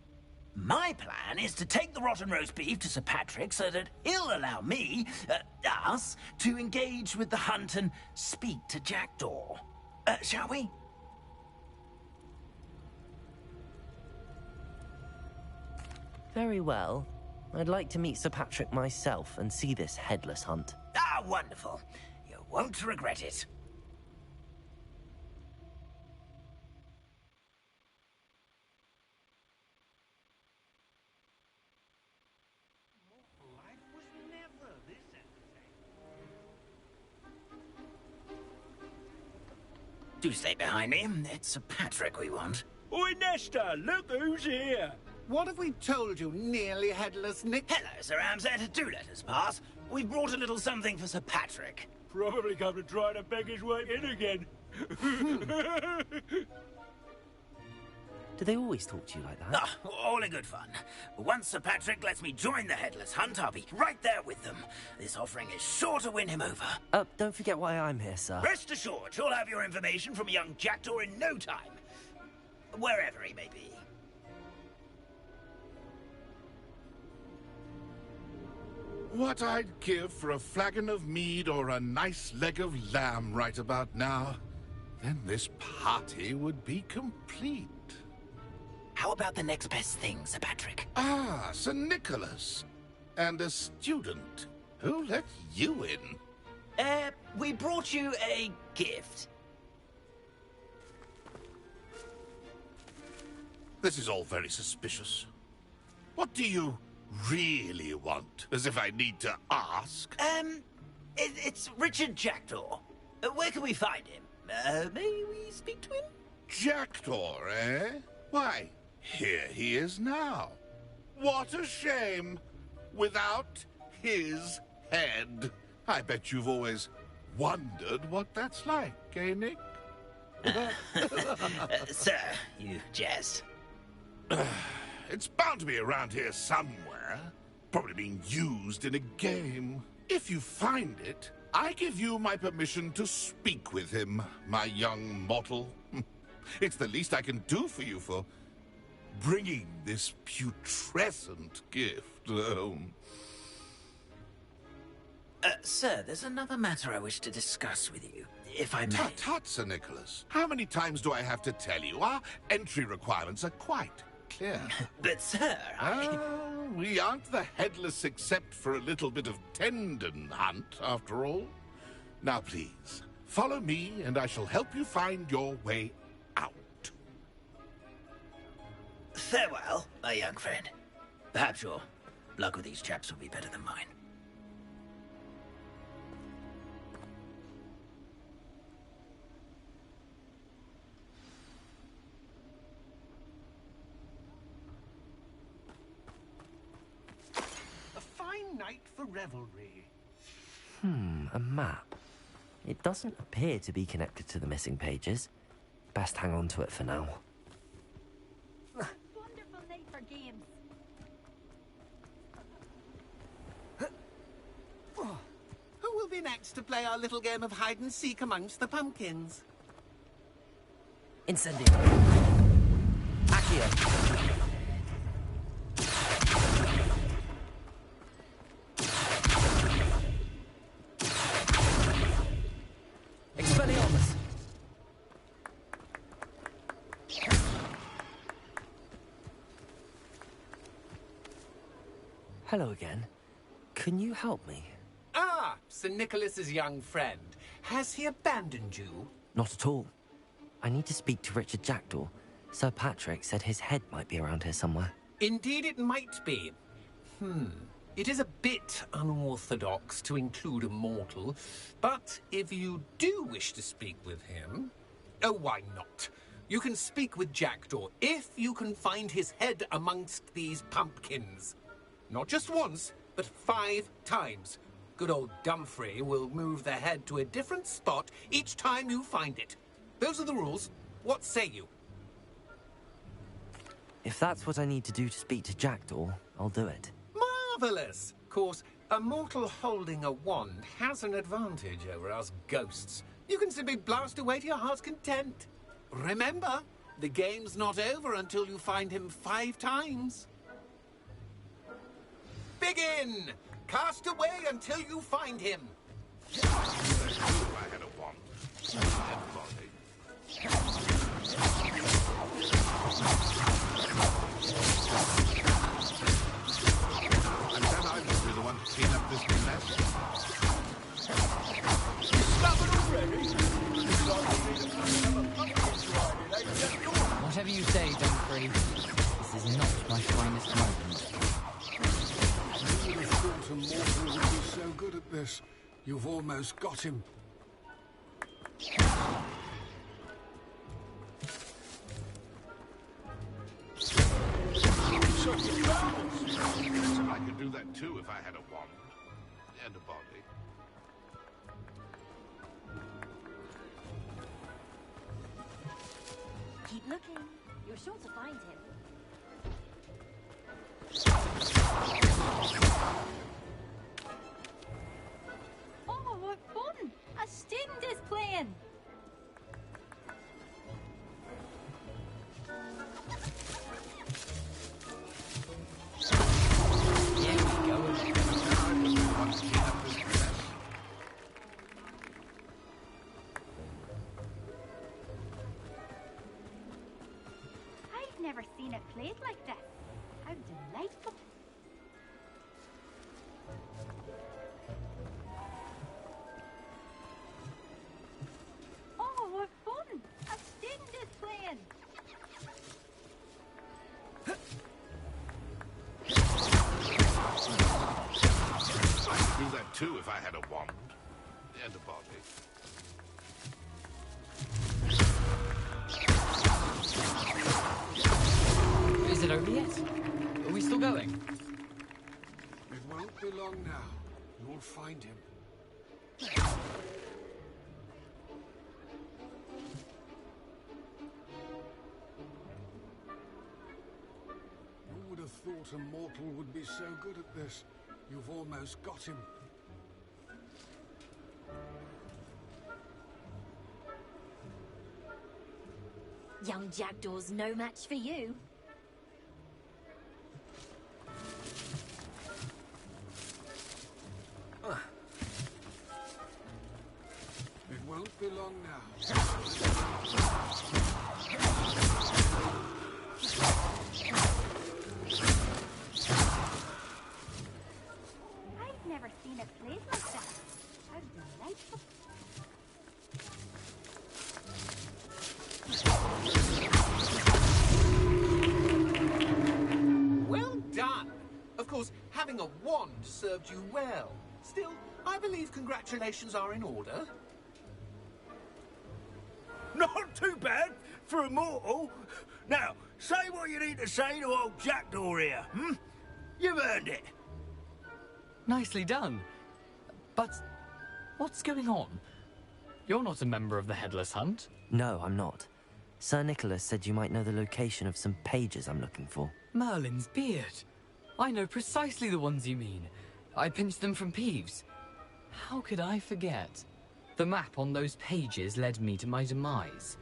My plan is to take the rotten roast beef to Sir Patrick so that he'll allow me, us, to engage with the hunt and speak to Jackdaw. Shall we? Very well. I'd like to meet Sir Patrick myself and see this headless hunt. Ah, wonderful. You won't regret it. Do stay behind me. It's Sir Patrick we want. Oi, Nesta, look who's here. What have we told you, nearly headless Nick? Hello, Sir Ramsay. Do let us pass. We've brought a little something for Sir Patrick. Probably come to try to beg his way in again. Do they always talk to you like that? Ah, all in good fun. Once Sir Patrick lets me join the Headless Hunt, I'll be right there with them. This offering is sure to win him over. Don't forget why I'm here, sir. Rest assured, you'll have your information from young Jackdaw in no time. Wherever he may be. What I'd give for a flagon of mead or a nice leg of lamb right about now. Then this party would be complete. How about the next best thing, Sir Patrick? Ah, Sir Nicholas. And a student. Who let you in? We brought you a gift. This is all very suspicious. What do you really want? As if I need to ask. It's Richard Jackdaw. Where can we find him? May we speak to him? Jackdaw, eh? Why, here he is now. What a shame. Without his head. I bet you've always wondered what that's like, eh, Nick? Sir, you jest. It's bound to be around here somewhere. Probably being used in a game. If you find it, I give you my permission to speak with him, my young mortal. It's the least I can do for you for bringing this putrescent gift home. Sir, there's another matter I wish to discuss with you, if I may. Tut, tut, Sir Nicholas. How many times do I have to tell you? Our entry requirements are quite clear. But, sir, we aren't the headless except for a little bit of tendon hunt, after all. Now, please, follow me, and I shall help you find your way out. Farewell, my young friend. Perhaps your luck with these chaps will be better than mine. A fine night for revelry. A map. It doesn't appear to be connected to the missing pages. Best hang on to it for now. Wonderful night for games. Who will be next to play our little game of hide and seek amongst the pumpkins? Incendio. Accio. Expelliarmus. Hello again. Can you help me? Ah, Sir Nicholas's young friend. Has he abandoned you? Not at all. I need to speak to Richard Jackdaw. Sir Patrick said his head might be around here somewhere. Indeed it might be. It is a bit unorthodox to include a mortal, but if you do wish to speak with him... Oh, why not? You can speak with Jackdaw if you can find his head amongst these pumpkins. Not just once, but 5 times. Good old Dumfrey will move the head to a different spot each time you find it. Those are the rules. What say you? If that's what I need to do to speak to Jackdaw, I'll do it. Marvellous! Of course, a mortal holding a wand has an advantage over us ghosts. You can simply blast away to your heart's content. Remember, the game's not over until you find him 5 times. Begin! Cast away until you find him. I had a wand. And then I will be the one to clean up this mess. Whatever you say, Dumfrey. This is not my finest moment. You would have thought a mortal would be so good at this. You've almost got him. I could do that too if I had a wand and a body. Keep looking. You're sure to find him. Oh, what fun! A student is playing! I've never seen it played like this. How delightful! Oh, what fun! A student is playing! I could do that too if I had a wand and a body. Is it over yet? Are we still going? It won't be long now. You'll find him. Who would have thought a mortal would be so good at this? You've almost got him. Young Jackdaw's no match for you. It won't be long now. I've never seen it played like that. How delightful! Well done! Of course, having a wand served you well. Still, I believe congratulations are in order. Not too bad for a mortal. Now, say what you need to say to old Jackdaw here, You've earned it. Nicely done. But what's going on? You're not a member of the Headless Hunt. No, I'm not. Sir Nicholas said you might know the location of some pages I'm looking for. Merlin's beard. I know precisely the ones you mean. I pinched them from Peeves. How could I forget? The map on those pages led me to my demise.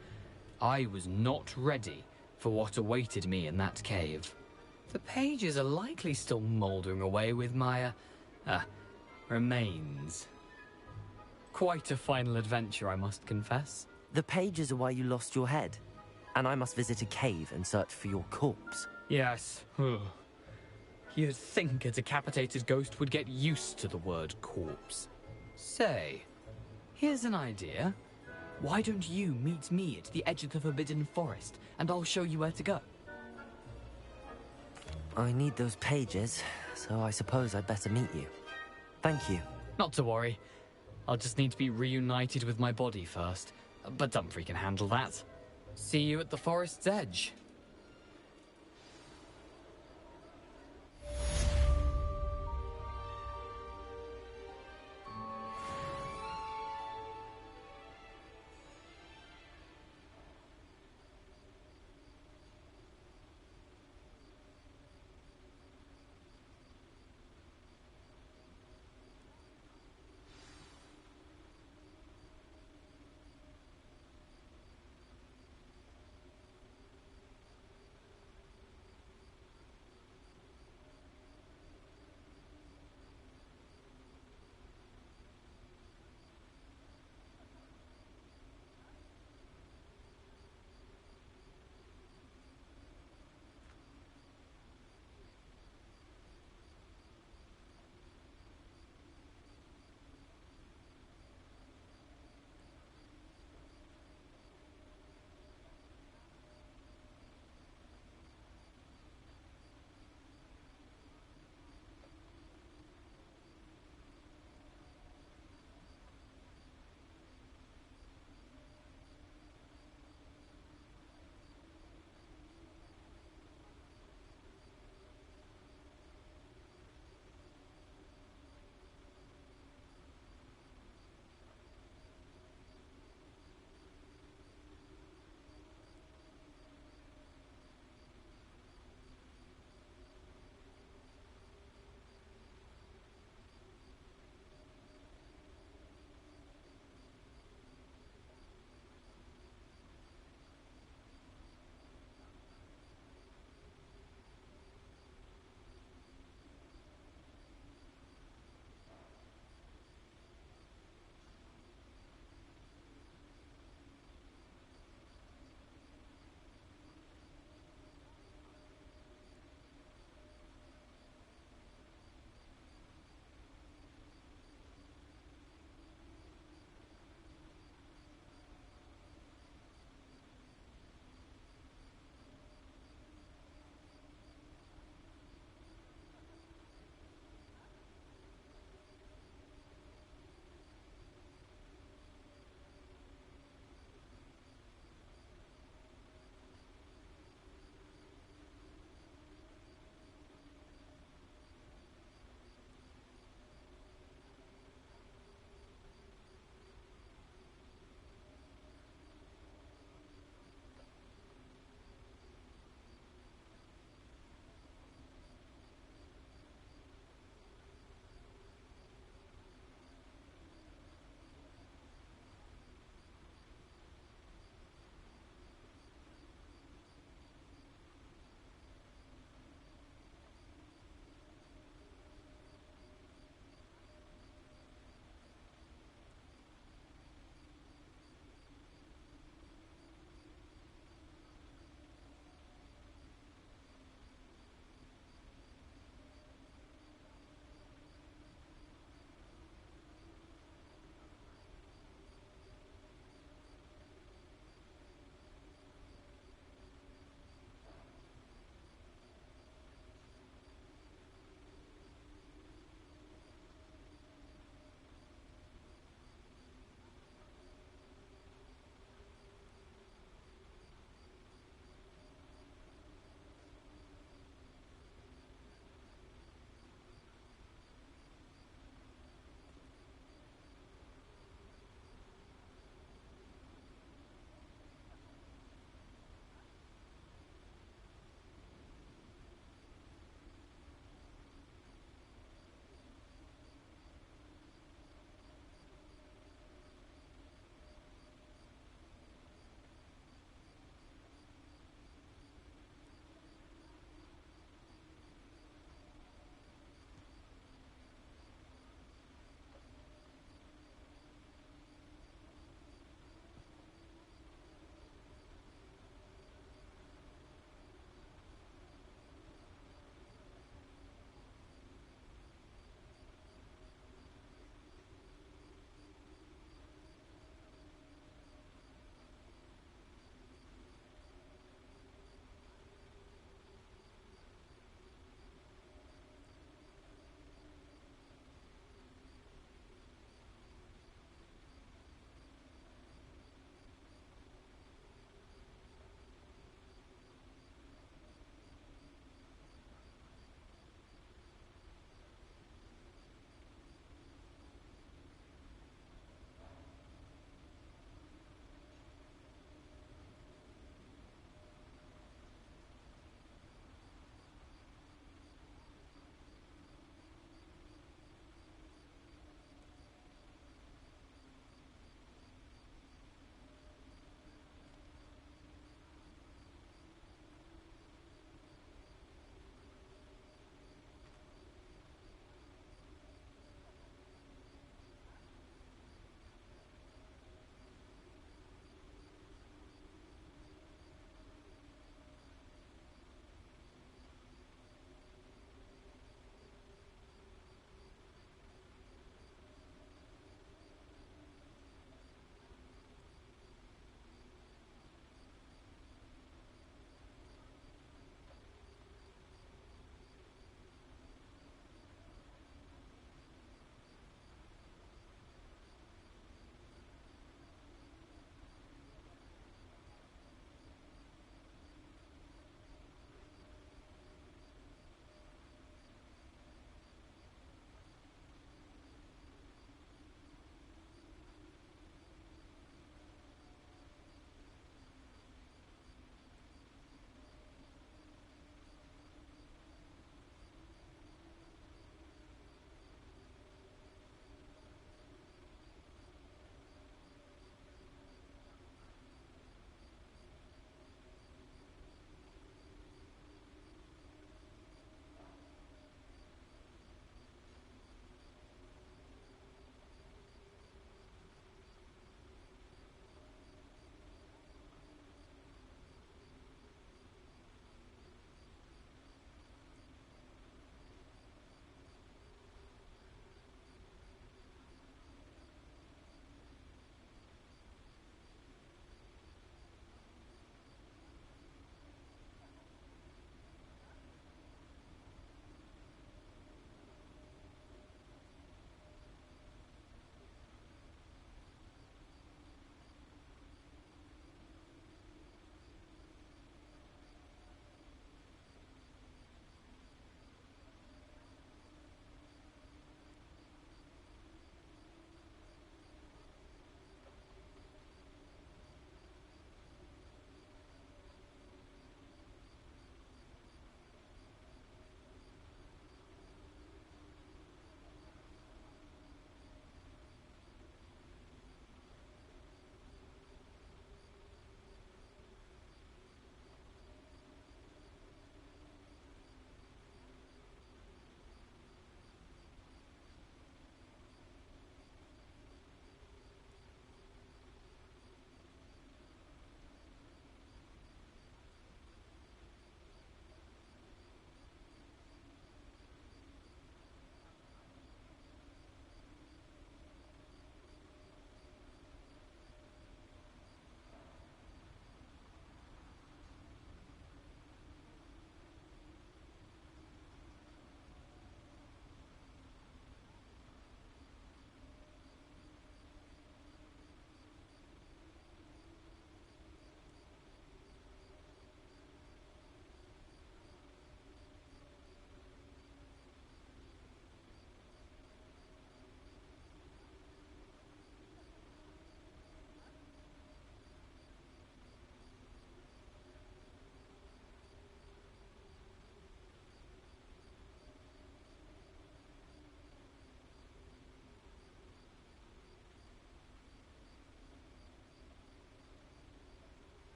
I was not ready for what awaited me in that cave. The pages are likely still mouldering away with my, remains. Quite a final adventure, I must confess. The pages are why you lost your head, and I must visit a cave and search for your corpse. Yes. You'd think a decapitated ghost would get used to the word corpse. Say, here's an idea. Why don't you meet me at the edge of the Forbidden Forest, and I'll show you where to go? I need those pages, so I suppose I'd better meet you. Thank you. Not to worry. I'll just need to be reunited with my body first. But Dumfrey can handle that. See you at the forest's edge.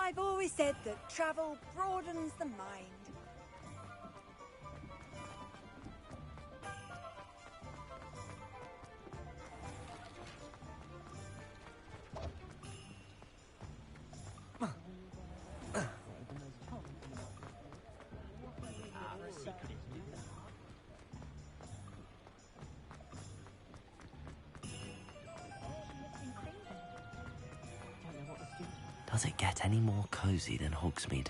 I've always said that travel broadens the mind. Does it get any more cozy than Hogsmeade?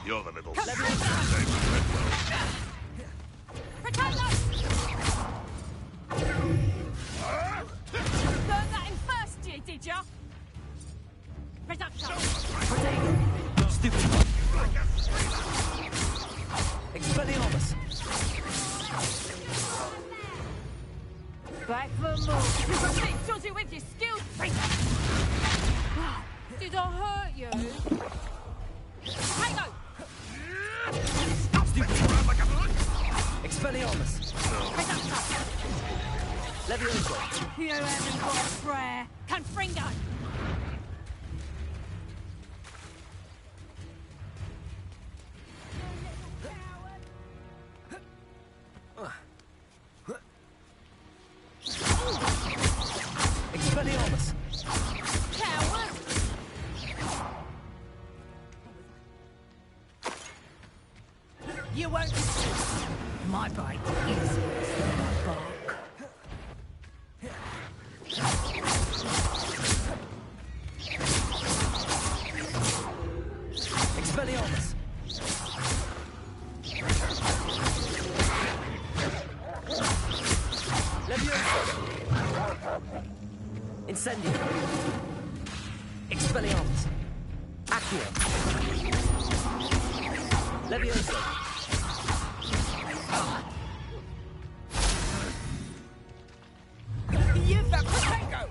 You're the little... Learned that in first year, did ya? Reduction! Stupid! Expelliarmus! Back for more. You've got a bit dodgy with your skills. Did I hurt you? Hang on! Expelliarmus! Levioso! You haven't got a prayer. Confringo! Expelliarmus! Coward! You won't. My bite is my bark. Expelliarmus! Levioso! Incendio! Expelliarmus! Accio! Levioso! You've got potato!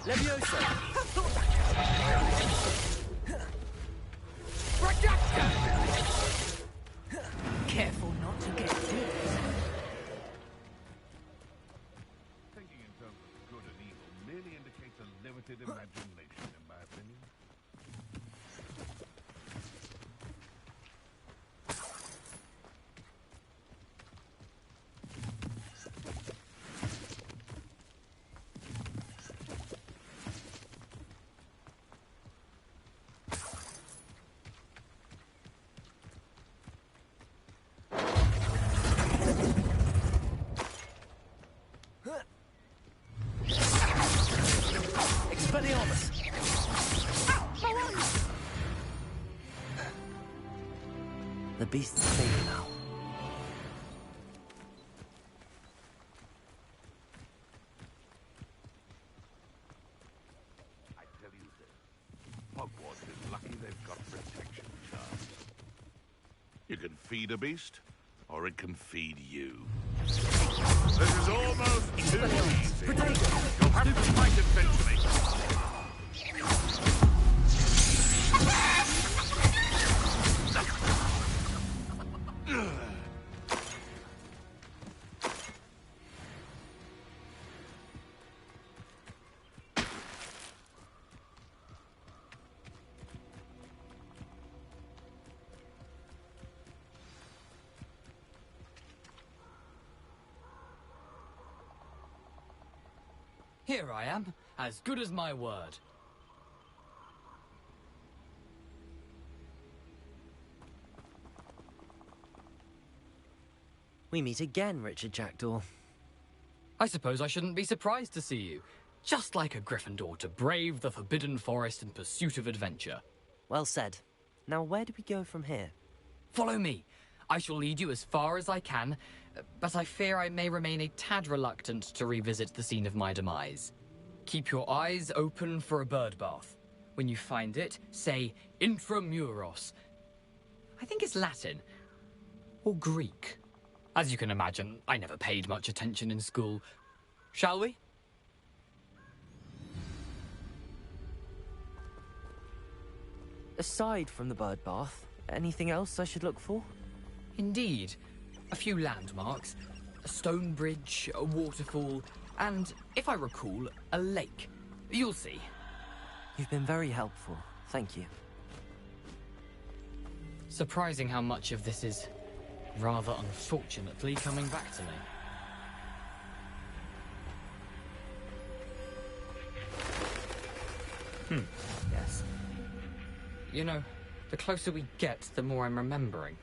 Levioso! Careful not to get too. Thinking in terms of good and evil merely indicates a limited imagination, in my opinion. Expelliarmus! The beast is safe now. I tell you this, Hogwarts is lucky they've got protection charms. You can feed a beast, or it can feed you. This is almost too easy. You'll have to fight eventually. Here I am, as good as my word. We meet again, Richard Jackdaw. I suppose I shouldn't be surprised to see you. Just like a Gryffindor to brave the Forbidden Forest in pursuit of adventure. Well said. Now where do we go from here? Follow me. I shall lead you as far as I can, but I fear I may remain a tad reluctant to revisit the scene of my demise. Keep your eyes open for a bird bath. When you find it, say Intramuros. I think it's Latin. Or Greek. As you can imagine, I never paid much attention in school. Shall we? Aside from the bird bath, anything else I should look for? Indeed. A few landmarks. A stone bridge, a waterfall, and, if I recall, a lake. You'll see. You've been very helpful. Thank you. Surprising how much of this is, rather unfortunately, coming back to me. Yes. You know, the closer we get, the more I'm remembering.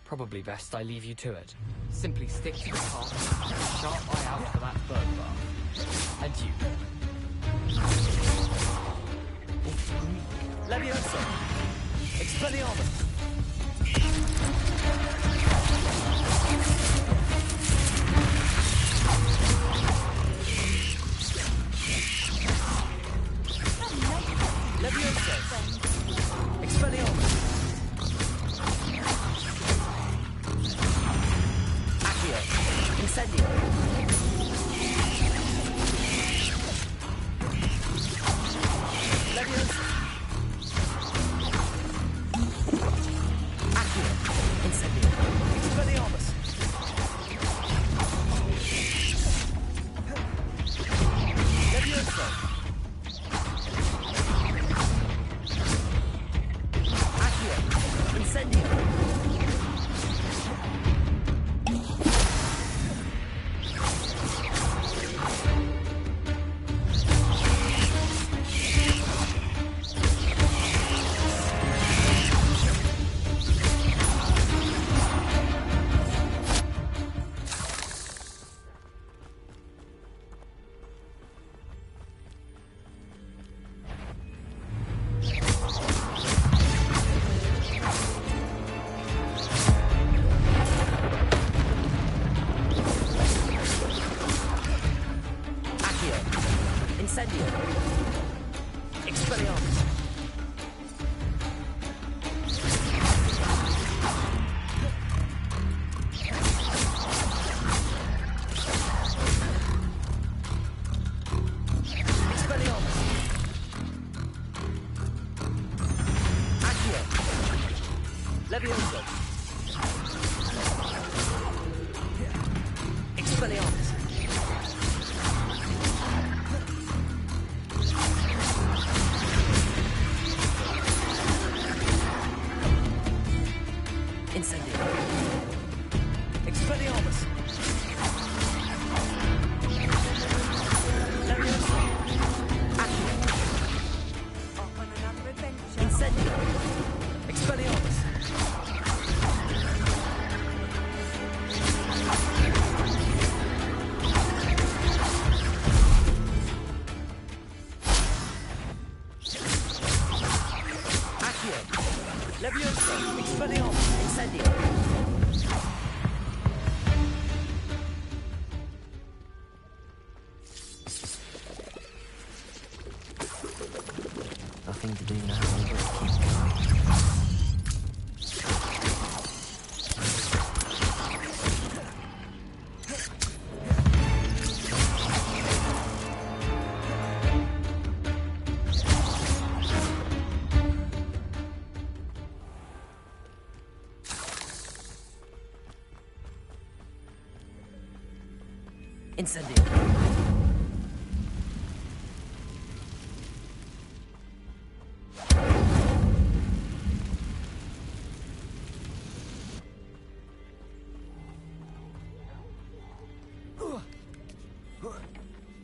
Probably best I leave you to it. Simply stick to the path, and a sharp eye out for that bird bath. Adieu. Leviosa! Expelliarmus! Leviosa! Expelliarmus! Accio! Incendio! Leviosa! Accio! Incendio! Expelliarmus! Leviosa! Accio! Incendio! Incendio! Expelliarmus! Expelliarmus! Accio! Leviosa! Expelliarmus! Incendio! Expelliarmus! Leviosa! Accio! Off on another adventure. Incendio! Expelliarmus! Nothing to do now, just keep going. Incendio.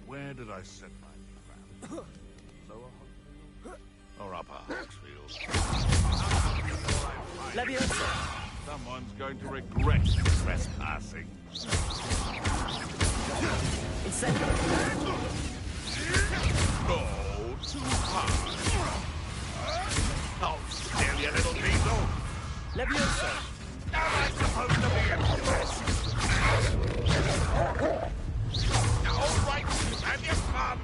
Where did I set my trap? Lower or upper Hogsfield? Leviosa. Someone's going to regret trespassing. Incendio. Oh, too hard. Oh, still, you little diesel. Leviosa. Am I supposed to be impressed? All right, have your fun.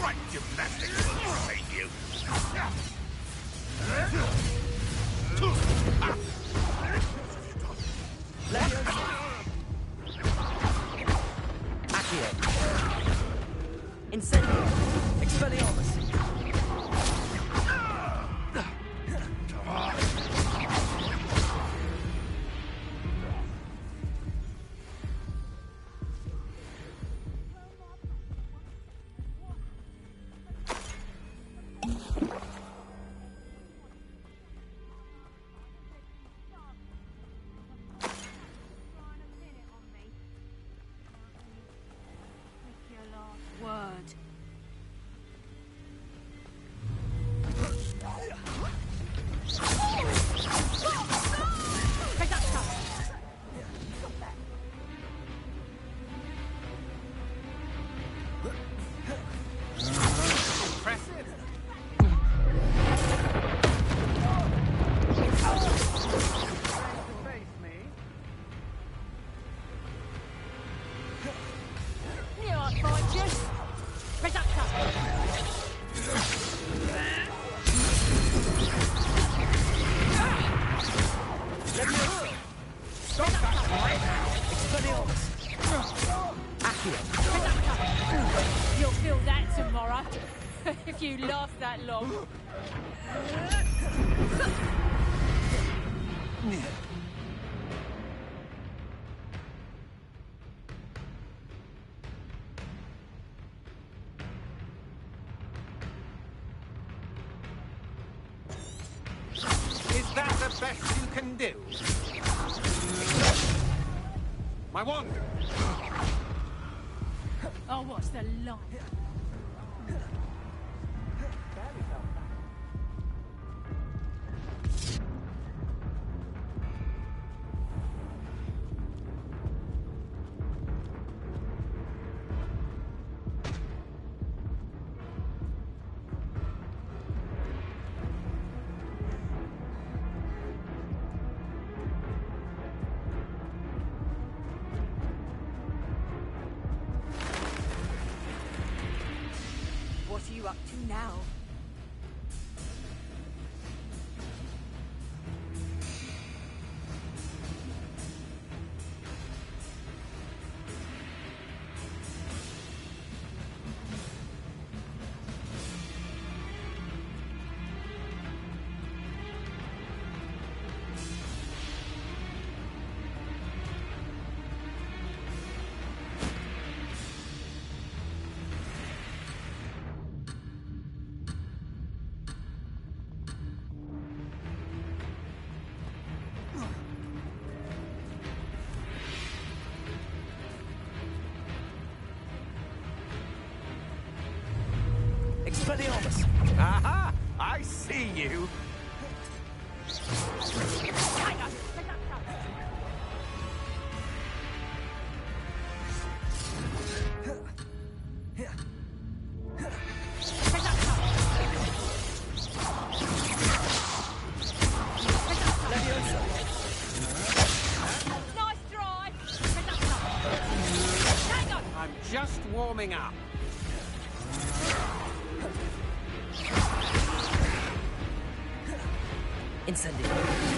Right gymnastics will save you. Incendio. Expelliarmus. Word. You'll feel that tomorrow, if you last that long. Is that the best you can do? My wand! Oh, what's the line? What are you up to now? Expelliarmus. Aha! I see you! just warming up. Incendio.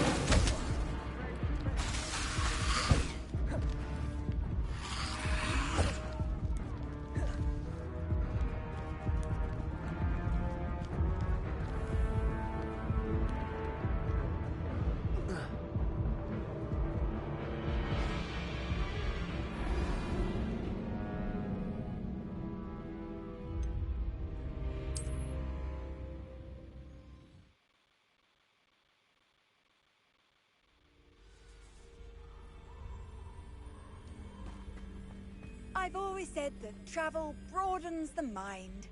I've always said that travel broadens the mind.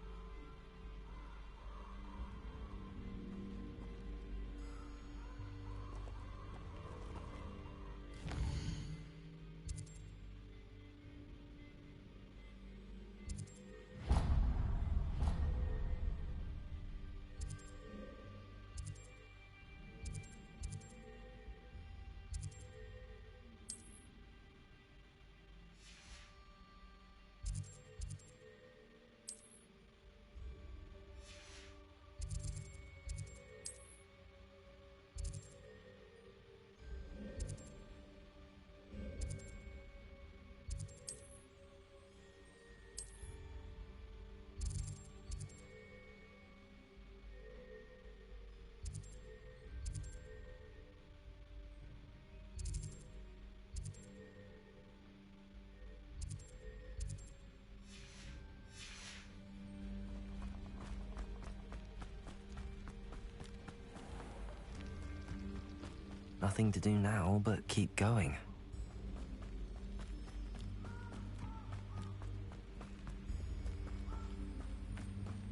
Nothing to do now but keep going.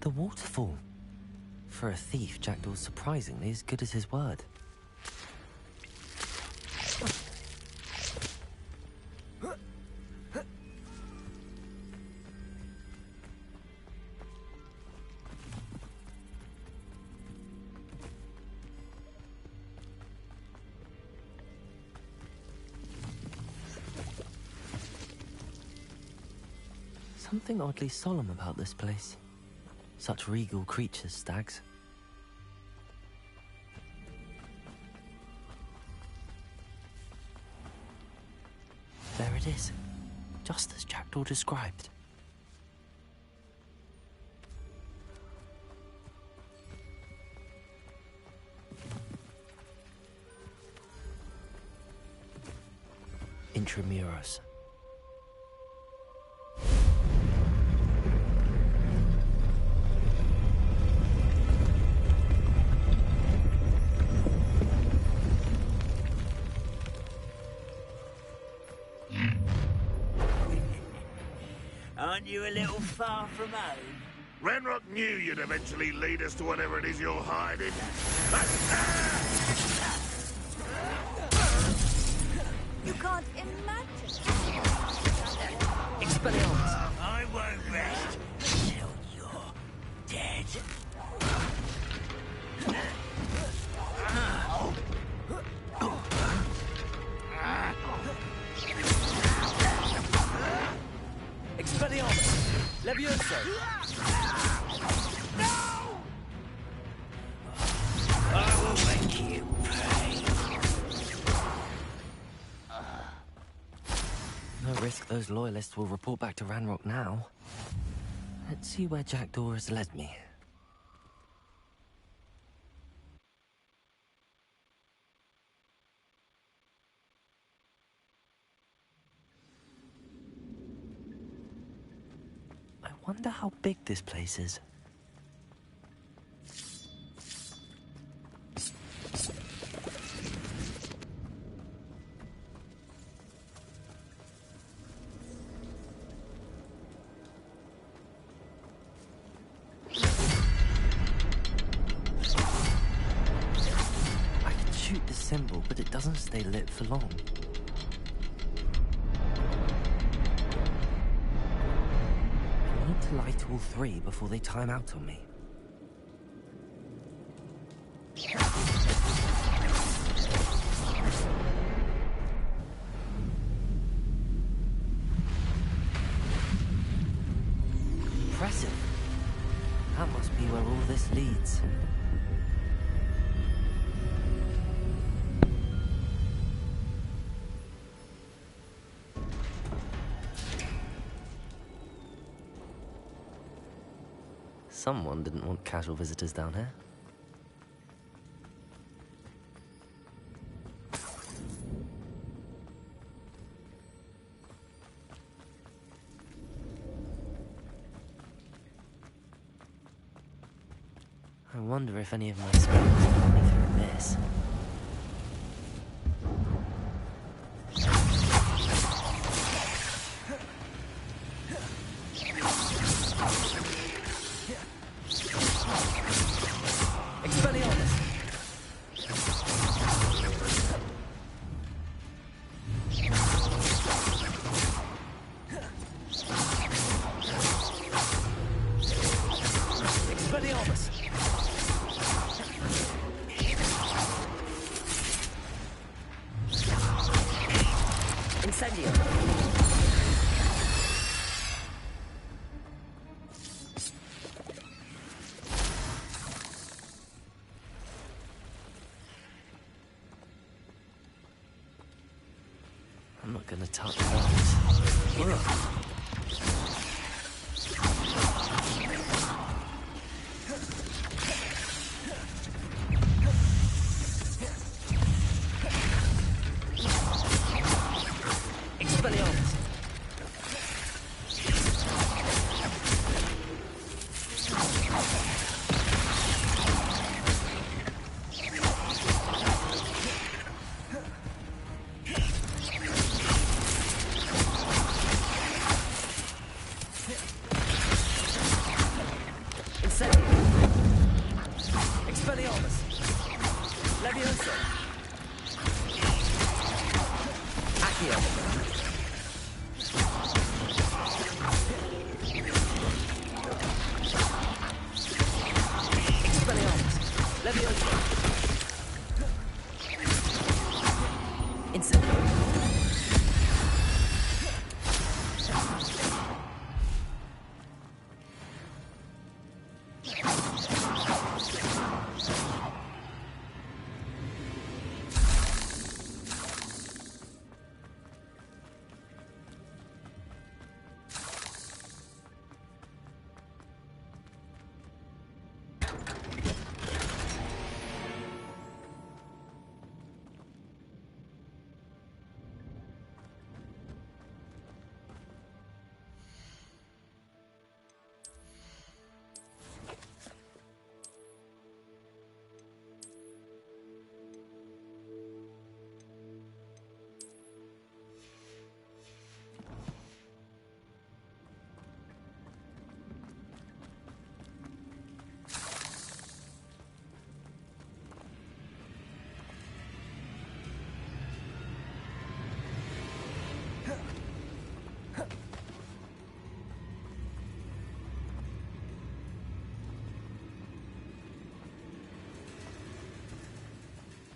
The waterfall. For a thief, Jackdaw's surprisingly as good as his word. Something oddly solemn about this place. Such regal creatures, stags. There it is, just as Jackdaw described. Intramuros. Aren't you a little far from home? Ranrock knew you'd eventually lead us to whatever it is you're hiding. You can't imagine. Expelliarmus! I won't rest until you're dead. Expelliarmus! Levioso! No! I will make you pay. No risk those loyalists will report back to Ranrock now. Let's see where Jackdaw has led me. I wonder how big this place is. I can shoot the symbol, but it doesn't stay lit for long. I need to light all three before they time out on me. impressive. That must be where all this leads. Someone didn't want casual visitors down here. I wonder if any of my spells are coming through this. I'm not gonna touch those.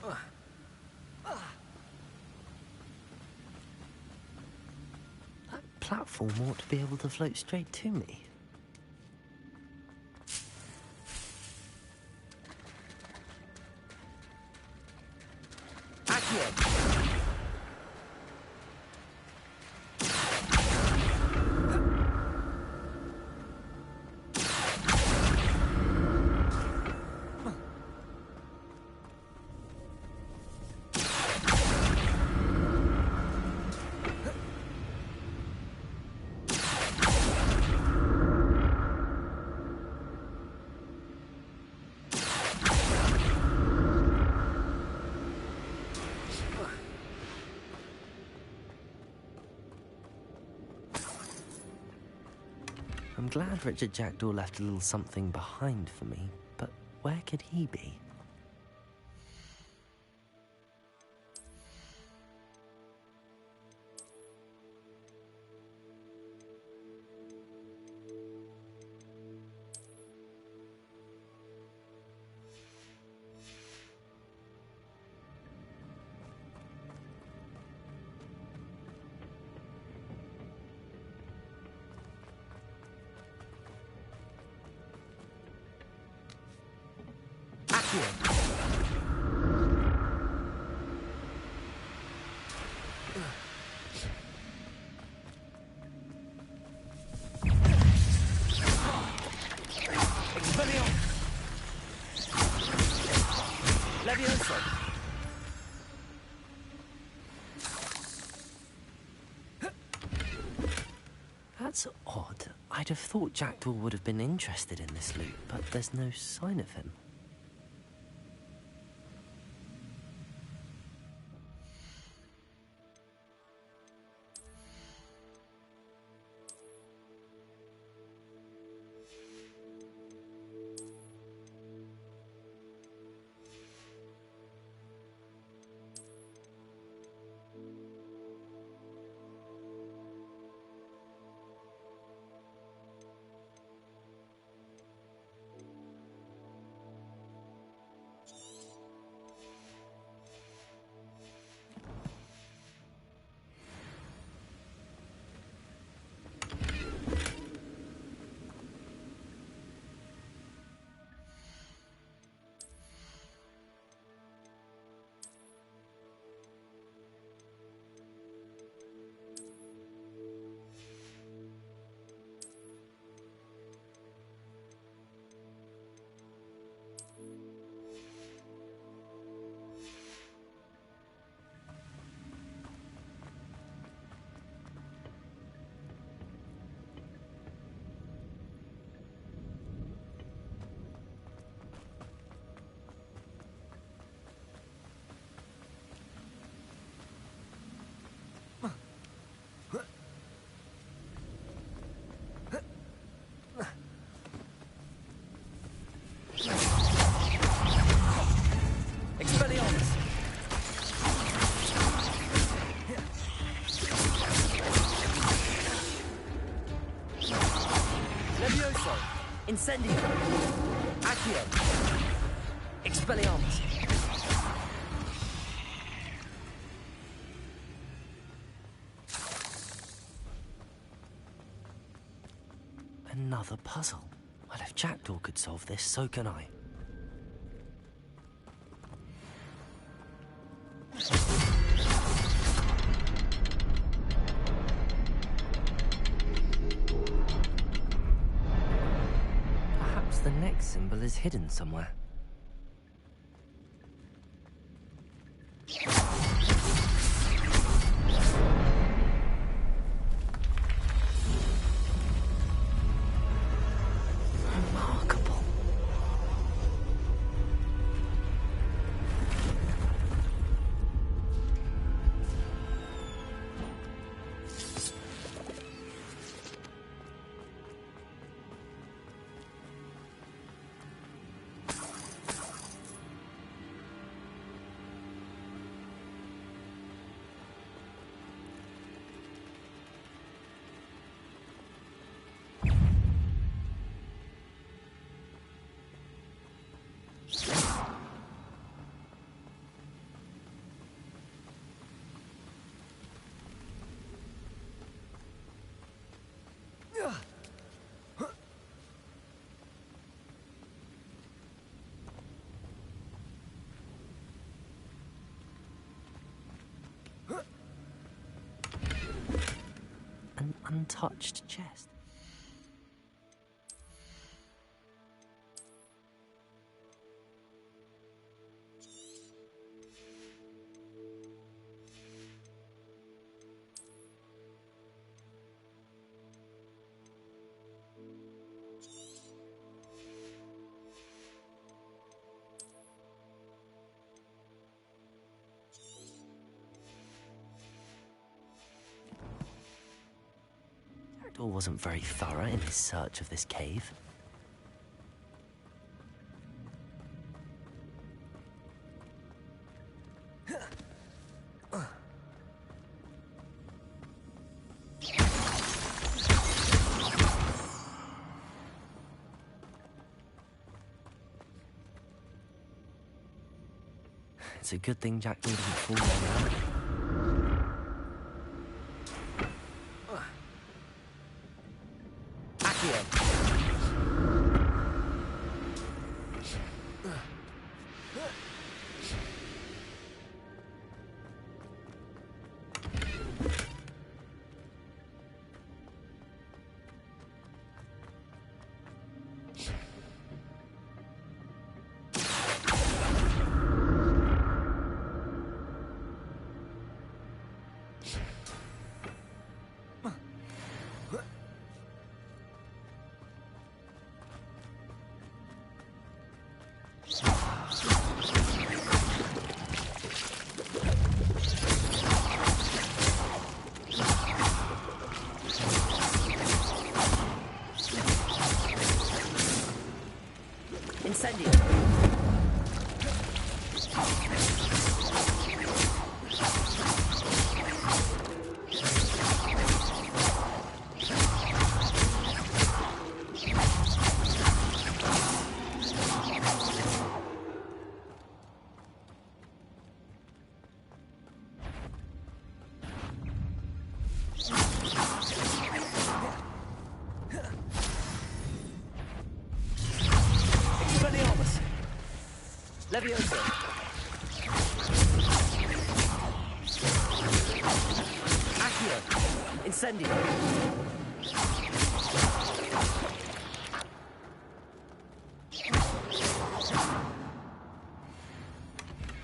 Ugh. That platform ought to be able to float straight to me. I'm glad Richard Jackdaw left a little something behind for me, but where could he be? That's odd. I'd have thought Jackdaw would have been interested in this loot, but there's no sign of him. Incendio. Accio. Expelliarmus. Another puzzle. Well, if Jackdaw could solve this, so can I. Perhaps the next symbol is hidden somewhere. An untouched chest. Jackdaw wasn't very thorough in his search of this cave. It's a good thing Jackdaw didn't fall down. Incendio. Expelliarmus. Levioso. Accio. Incendio.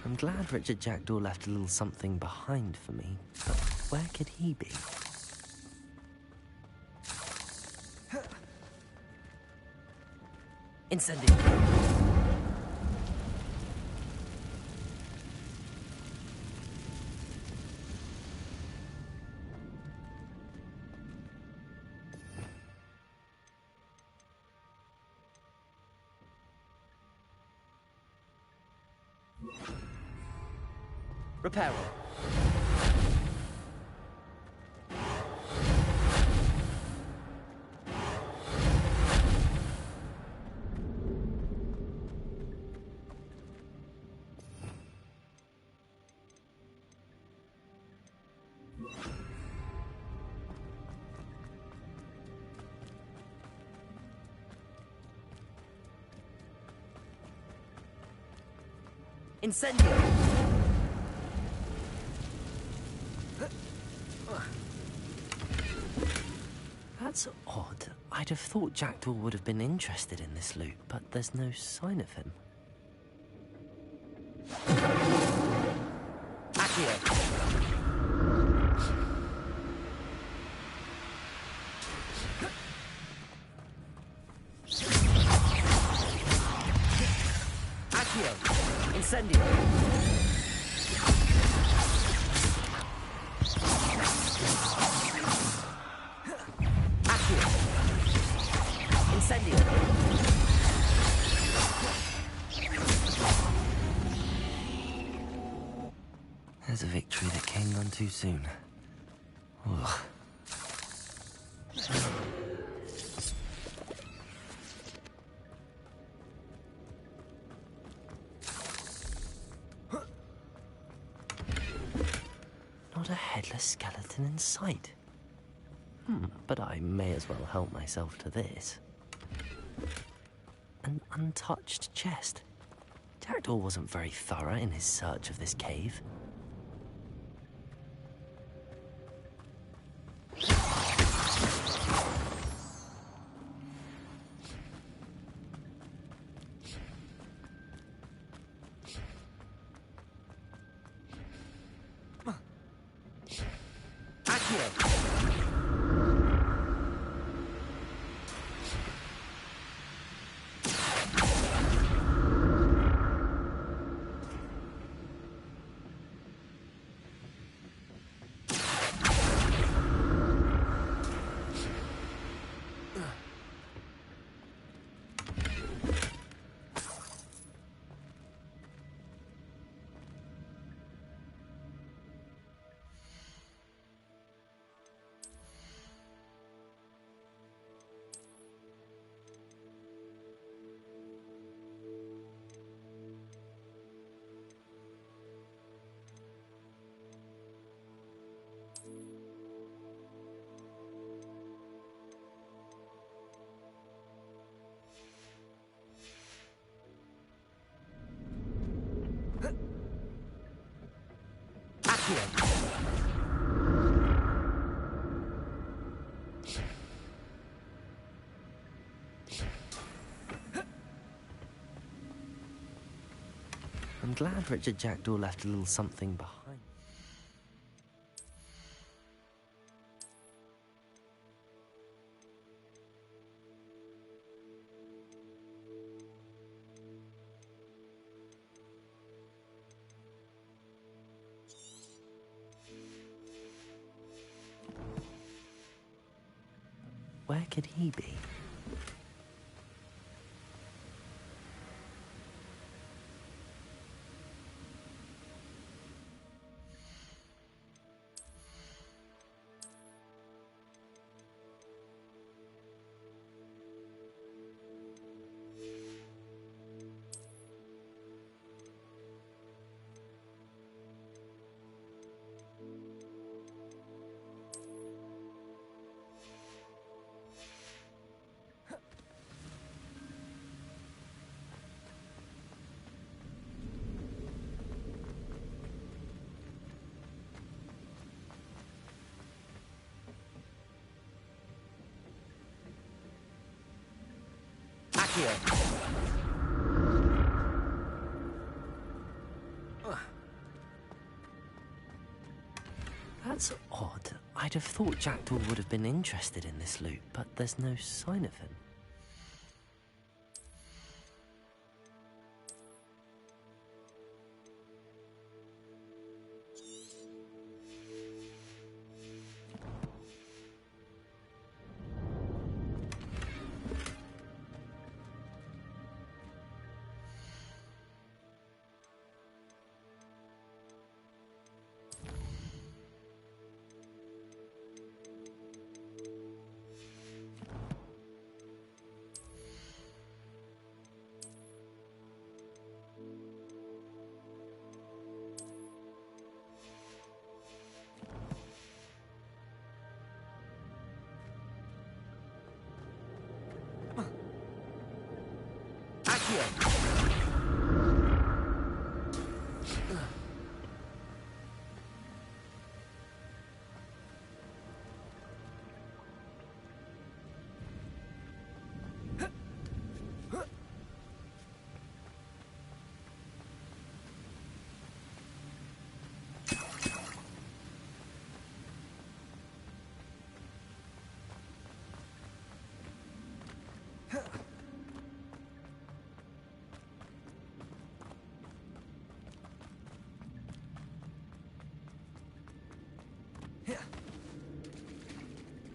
I'm glad Richard Jackdaw left a little something behind for me, but where could he be? Incendio. Reparo. Incendio. That's odd. I'd have thought Jackdaw would have been interested in this loot, but there's no sign of him. Accio. Accio. Incendio. Accio. Incendio. There's a victory that came none too soon. Ugh. Not a headless skeleton in sight. But I may as well help myself to this. An untouched chest. Jackdaw wasn't very thorough in his search of this cave. I'm glad Richard Jackdaw left a little something behind. Where could he be? Accio. That's odd. I'd have thought Jackdaw would have been interested in this loot, but there's no sign of him.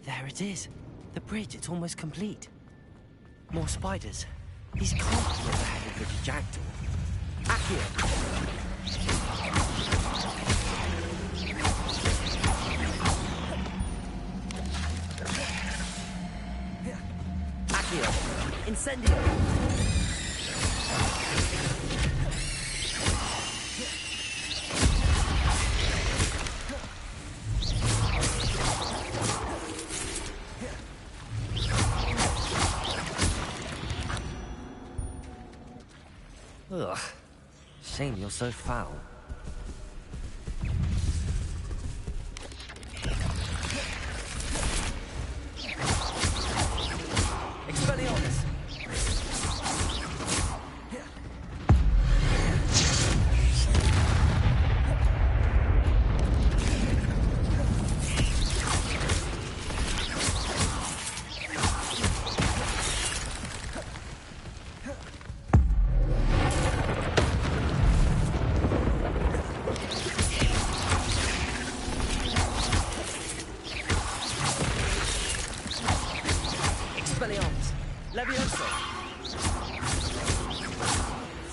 There it is. The bridge, it's almost complete. More spiders. These can't be at the head of Richard Jackdaw. Accio! Accio! Incendio! Ugh. Shame you're so foul. Expelliarmus!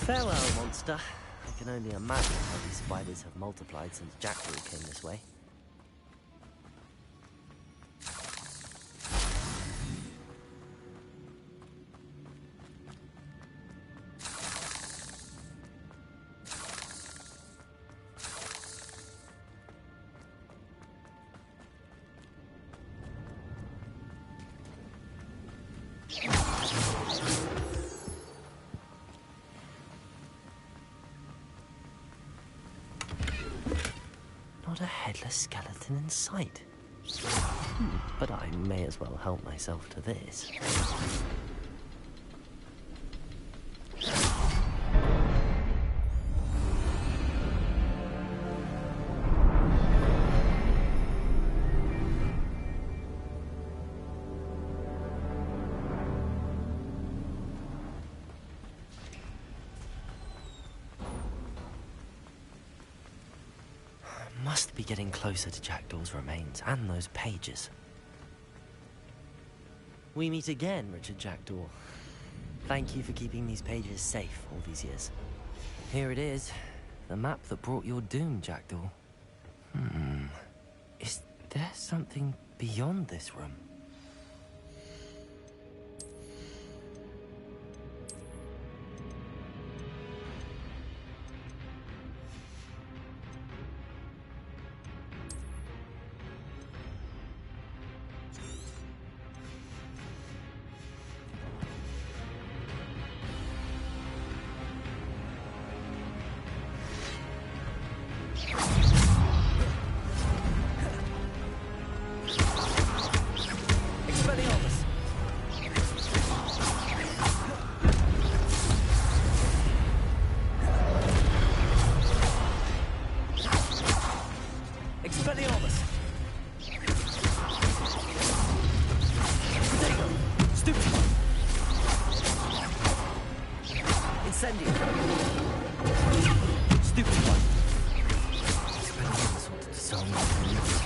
Farewell, monster. I can only imagine how these spiders have multiplied since Jackdaw came this way. Not a headless skeleton in sight. But I may as well help myself to this. Must be getting closer to Jackdaw's remains and those pages. We meet again, Richard Jackdaw. Thank you for keeping these pages safe all these years. Here it is, the map that brought your doom, Jackdaw. Is there something beyond this room? Incendio. Stupid one. Expelliarmus wanted to sell me the news.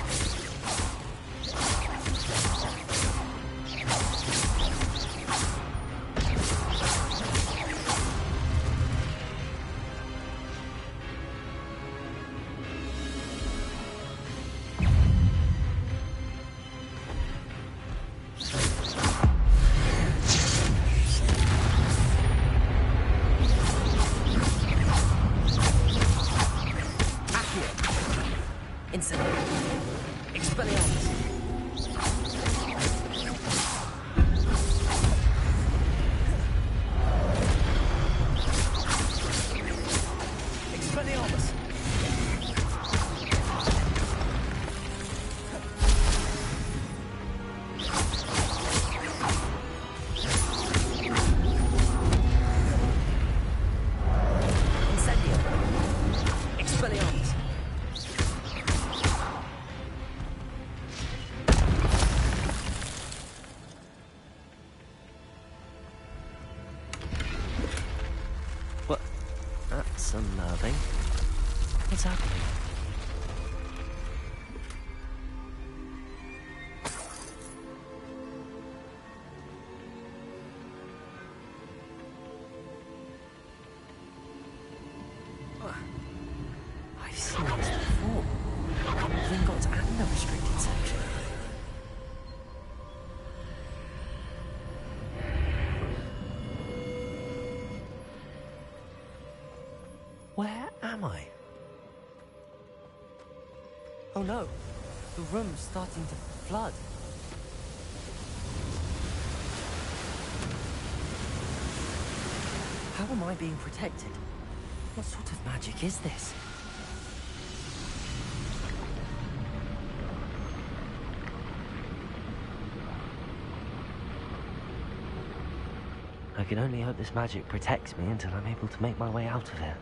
That's unnerving. What's happening? I've seen this before. Gringotts and the restricted section. Where am I? Oh no, the room's starting to flood. How am I being protected? What sort of magic is this? I can only hope this magic protects me until I'm able to make my way out of here.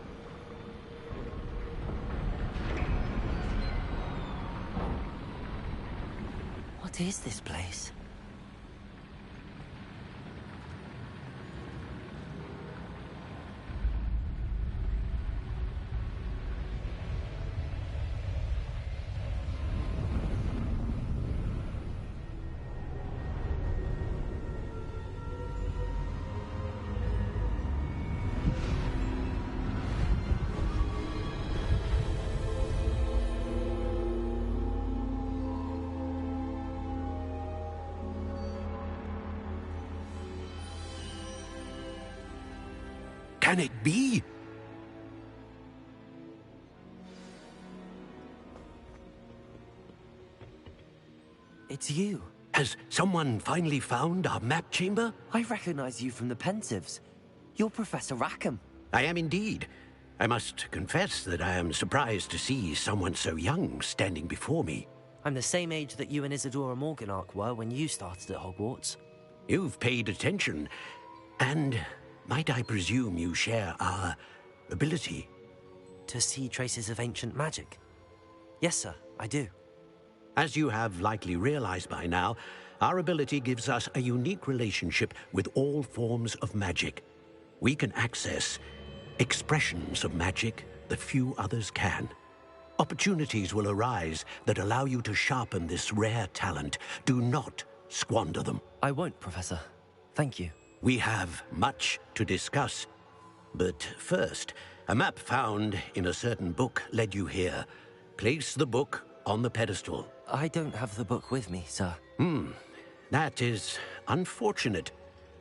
What is this place? Can it be? It's you. Has someone finally found our map chamber? I recognize you from the Pensives. You're Professor Rackham. I am indeed. I must confess that I am surprised to see someone so young standing before me. I'm the same age that you and Isadora Morganach were when you started at Hogwarts. You've paid attention, and might I presume you share our ability? To see traces of ancient magic? Yes, sir, I do. As you have likely realized by now, our ability gives us a unique relationship with all forms of magic. We can access expressions of magic that few others can. Opportunities will arise that allow you to sharpen this rare talent. Do not squander them. I won't, Professor. Thank you. We have much to discuss. But first, a map found in a certain book led you here. Place the book on the pedestal. I don't have the book with me, sir. That is unfortunate.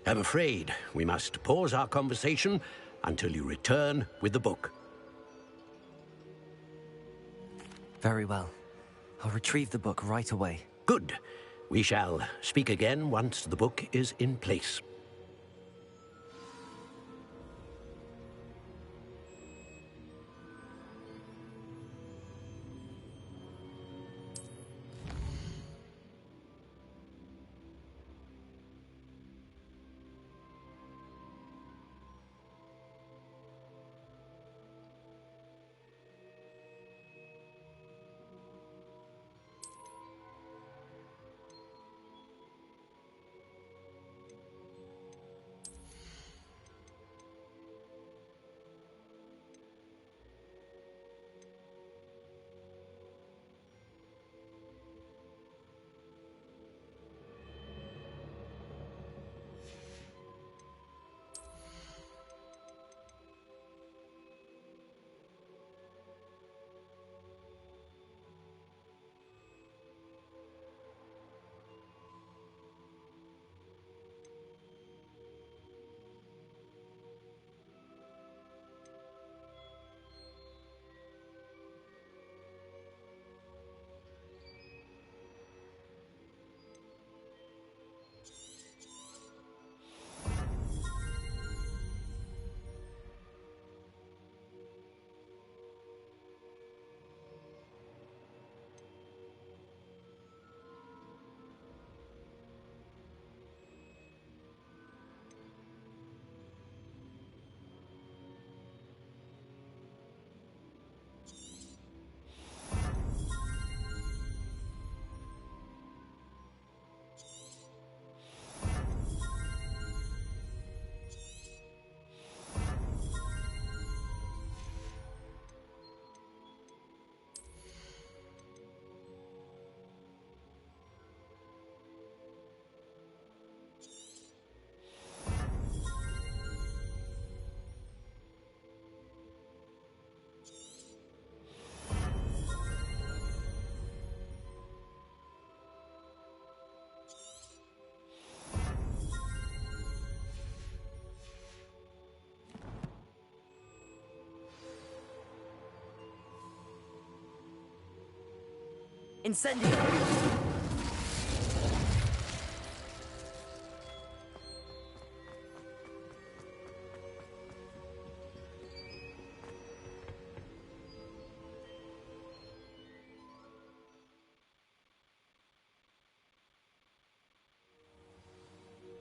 I'm afraid we must pause our conversation until you return with the book. Very well. I'll retrieve the book right away. Good. We shall speak again once the book is in place. Incendio!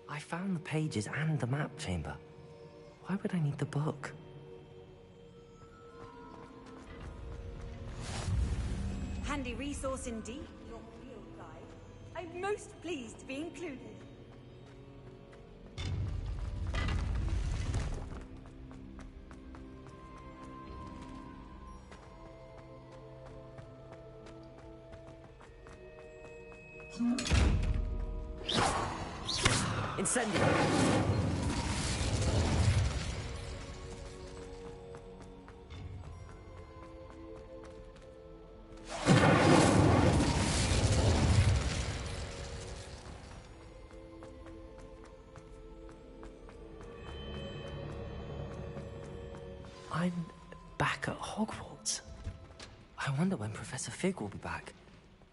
I found the pages and the map chamber. Why would I need the book? Handy resource indeed, your field guide. I'm most pleased to be included. Incendio! I'm back at Hogwarts. I wonder when Professor Fig will be back.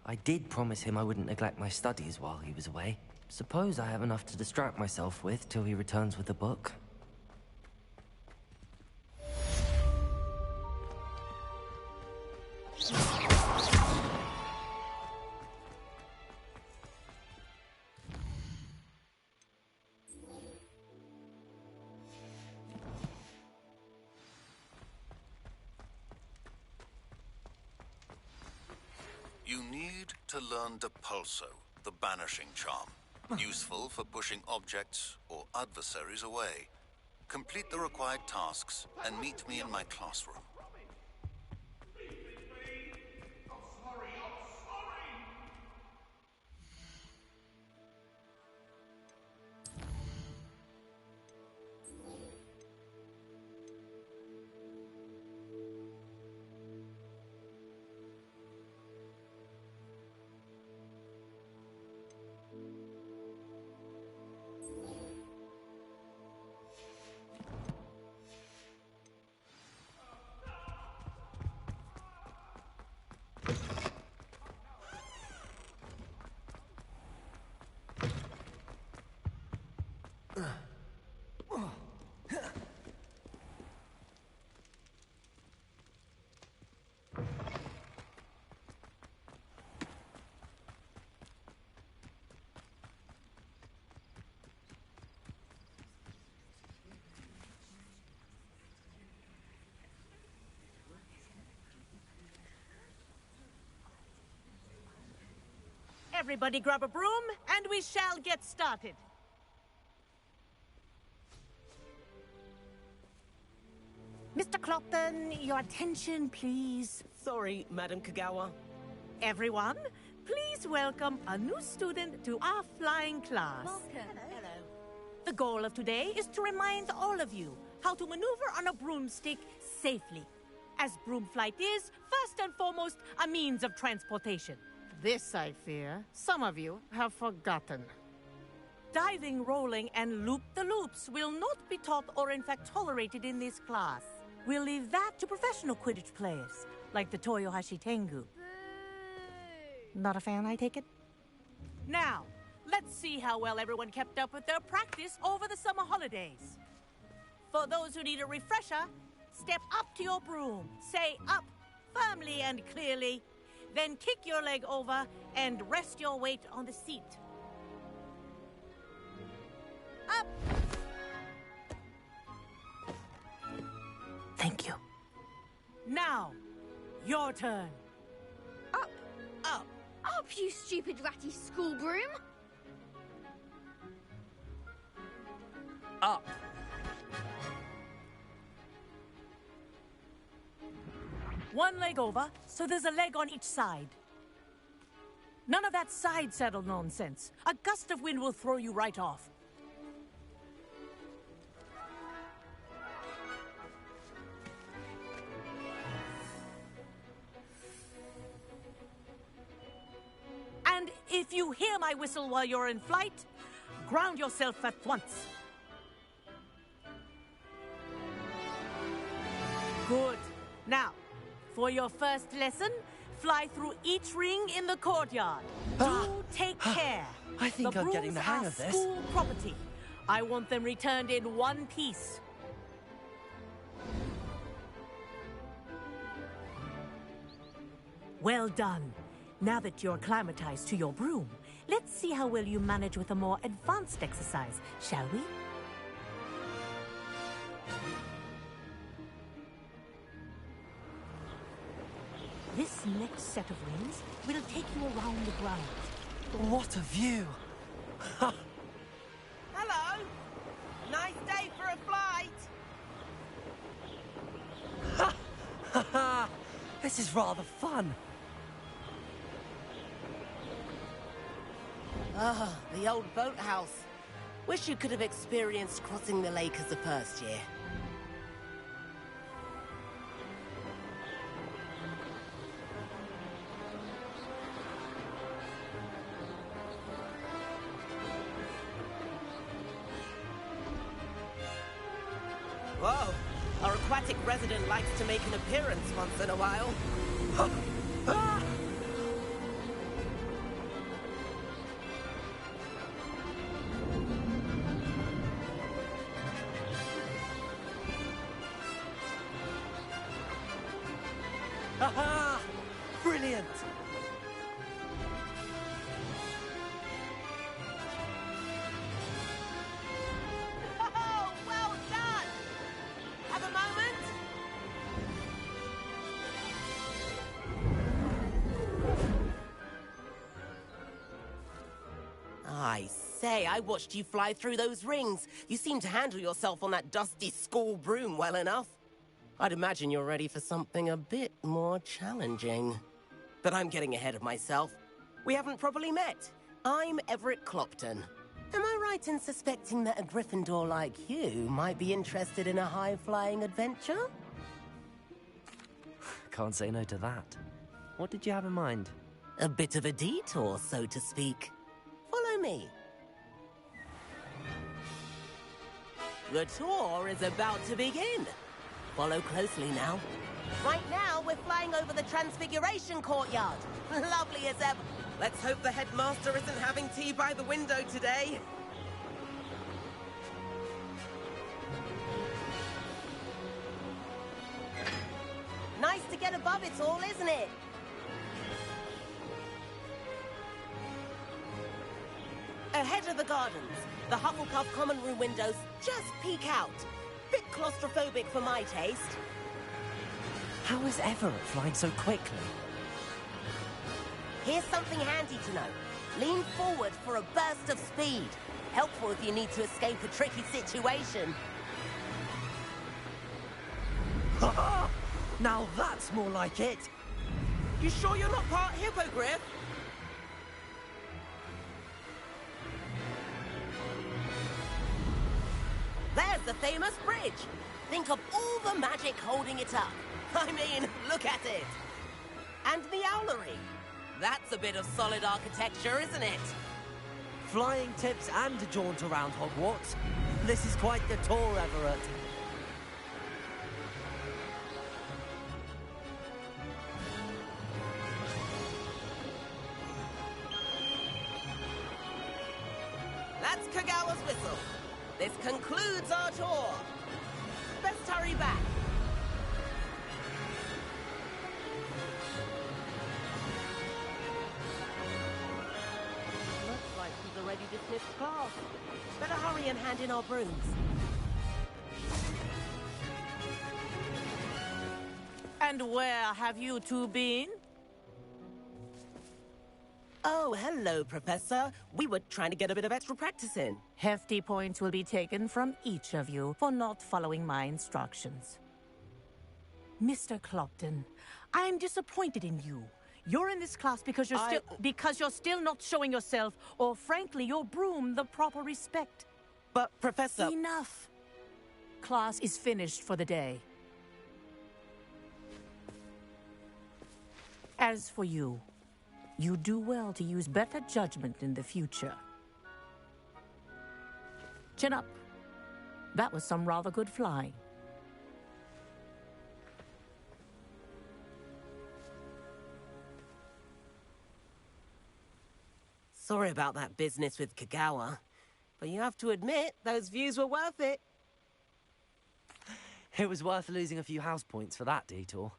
I did promise him I wouldn't neglect my studies while he was away. Suppose I have enough to distract myself with till he returns with the book. You need to learn Depulso, the banishing charm. Useful for pushing objects or adversaries away. Complete the required tasks and meet me in my classroom. Everybody grab a broom, and we shall get started. Mr. Clopton, your attention, please. Sorry, Madam Kagawa. Everyone, please welcome a new student to our flying class. Welcome. Hello. The goal of today is to remind all of you how to maneuver on a broomstick safely, as broom flight is, first and foremost, a means of transportation. This, I fear, some of you have forgotten. Diving, rolling, and loop-the-loops will not be taught or in fact tolerated in this class. We'll leave that to professional Quidditch players, like the Toyohashi Tengu. Not a fan, I take it? Now, let's see how well everyone kept up with their practice over the summer holidays. For those who need a refresher, step up to your broom, say up firmly and clearly, then kick your leg over and rest your weight on the seat. Up! Thank you. Now, your turn. Up. Up. Up, you stupid ratty school broom. Up. One leg over, so there's a leg on each side. None of that side saddle nonsense. A gust of wind will throw you right off. And if you hear my whistle while you're in flight, ground yourself at once. Good. Now, for your first lesson, Fly through each ring in the courtyard. Do take care. I think I'm getting the hang of this. School property. I want them returned in one piece. Well done. Now that you're acclimatized to your broom, let's see how well you manage with a more advanced exercise, shall we? This next set of rings will take you around the grounds. What a view! Hello! Nice day for a flight! This is rather fun. Ah, the old boathouse. Wish you could have experienced crossing the lake as a first year. Whoa! Our aquatic resident likes to make an appearance once in a while. Aha! Brilliant! Oh, well done! Have a moment? I say, I watched you fly through those rings. You seem to handle yourself on that dusty school broom well enough. I'd imagine you're ready for something a bit more challenging. But I'm getting ahead of myself. We haven't properly met. I'm Everett Clopton. Am I right in suspecting that a Gryffindor like you might be interested in a high-flying adventure? Can't say no to that. What did you have in mind? A bit of a detour, so to speak. Follow me. The tour is about to begin. Follow closely now. Right now, we're flying over the Transfiguration Courtyard. Lovely as ever. Let's hope the headmaster isn't having tea by the window today. Nice to get above it all, isn't it? Ahead of the gardens, the Hufflepuff common room windows just peek out. Bit claustrophobic for my taste. How is Everett flying so quickly? Here's something handy to know. Lean forward for a burst of speed. Helpful if you need to escape a tricky situation. Now that's more like it. You sure you're not part hippogriff? There's the famous bridge. Think of all the magic holding it up. I mean, look at it. And the owlery. That's a bit of solid architecture, isn't it? Flying tips and a jaunt around Hogwarts. This is quite the tour, Everett. That's Kagawa's whistle. This concludes our tour. Best hurry back. Looks like we've already dismissed class. Better hurry and hand in our brooms. And where have you two been? Oh, hello, Professor. We were trying to get a bit of extra practice in. Hefty points will be taken from each of you for not following my instructions. Mr. Clopton, I am disappointed in you. You're in this class because you're still not showing yourself, or frankly, your broom the proper respect. But, Professor... Enough. Class is finished for the day. As for you, you do well to use better judgment in the future. Chin up. That was some rather good flying. Sorry about that business with Kagawa, but you have to admit, those views were worth it. It was worth losing a few house points for that detour.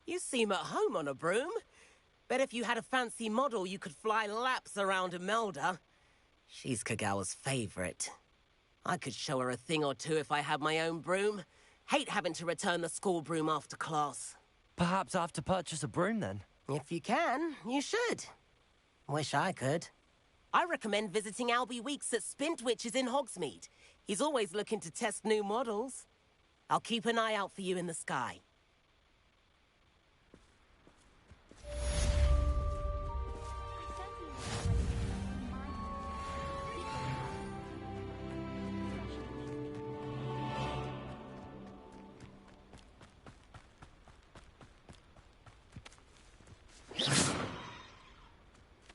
You seem at home on a broom. Bet if you had a fancy model, you could fly laps around Imelda. She's Kagawa's favorite. I could show her a thing or two if I had my own broom. Hate having to return the school broom after class. Perhaps I have to purchase a broom then? If you can, you should. Wish I could. I recommend visiting Albie Weeks at Spintwitches in Hogsmeade. He's always looking to test new models. I'll keep an eye out for you in the sky.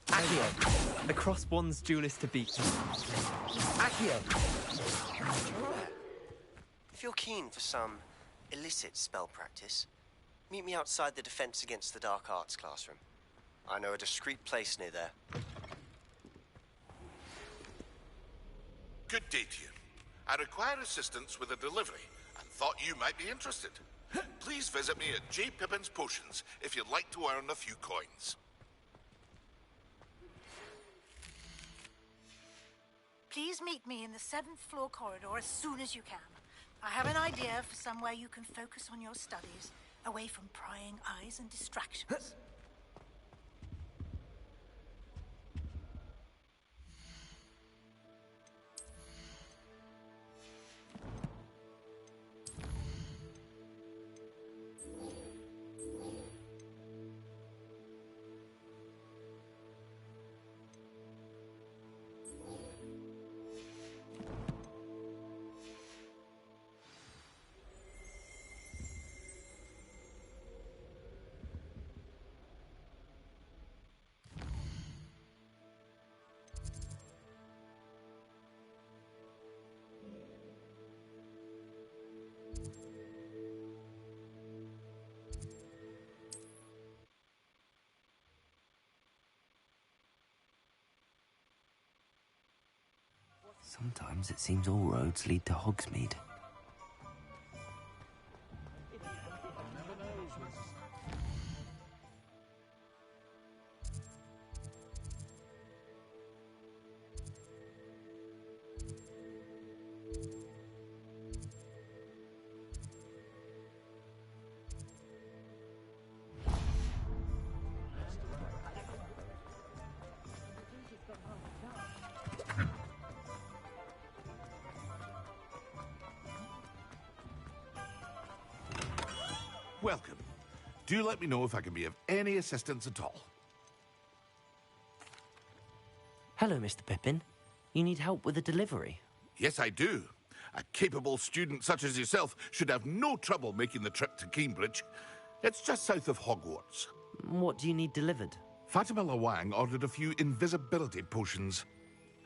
Accio, across one's duelist to beat. Accio! If you're keen for some illicit spell practice, meet me outside the Defense Against the Dark Arts classroom. I know a discreet place near there. Good day to you. I require assistance with a delivery and thought you might be interested. Please visit me at J. Pippin's Potions if you'd like to earn a few coins. Please meet me in the 7th floor corridor as soon as you can. I have an idea for somewhere you can focus on your studies, away from prying eyes and distractions. Sometimes it seems all roads lead to Hogsmeade. Welcome. Do let me know if I can be of any assistance at all. Hello, Mr. Pippin. You need help with a delivery? Yes, I do. A capable student such as yourself should have no trouble making the trip to Cambridge. It's just south of Hogwarts. What do you need delivered? Fatima Lawang ordered a few invisibility potions.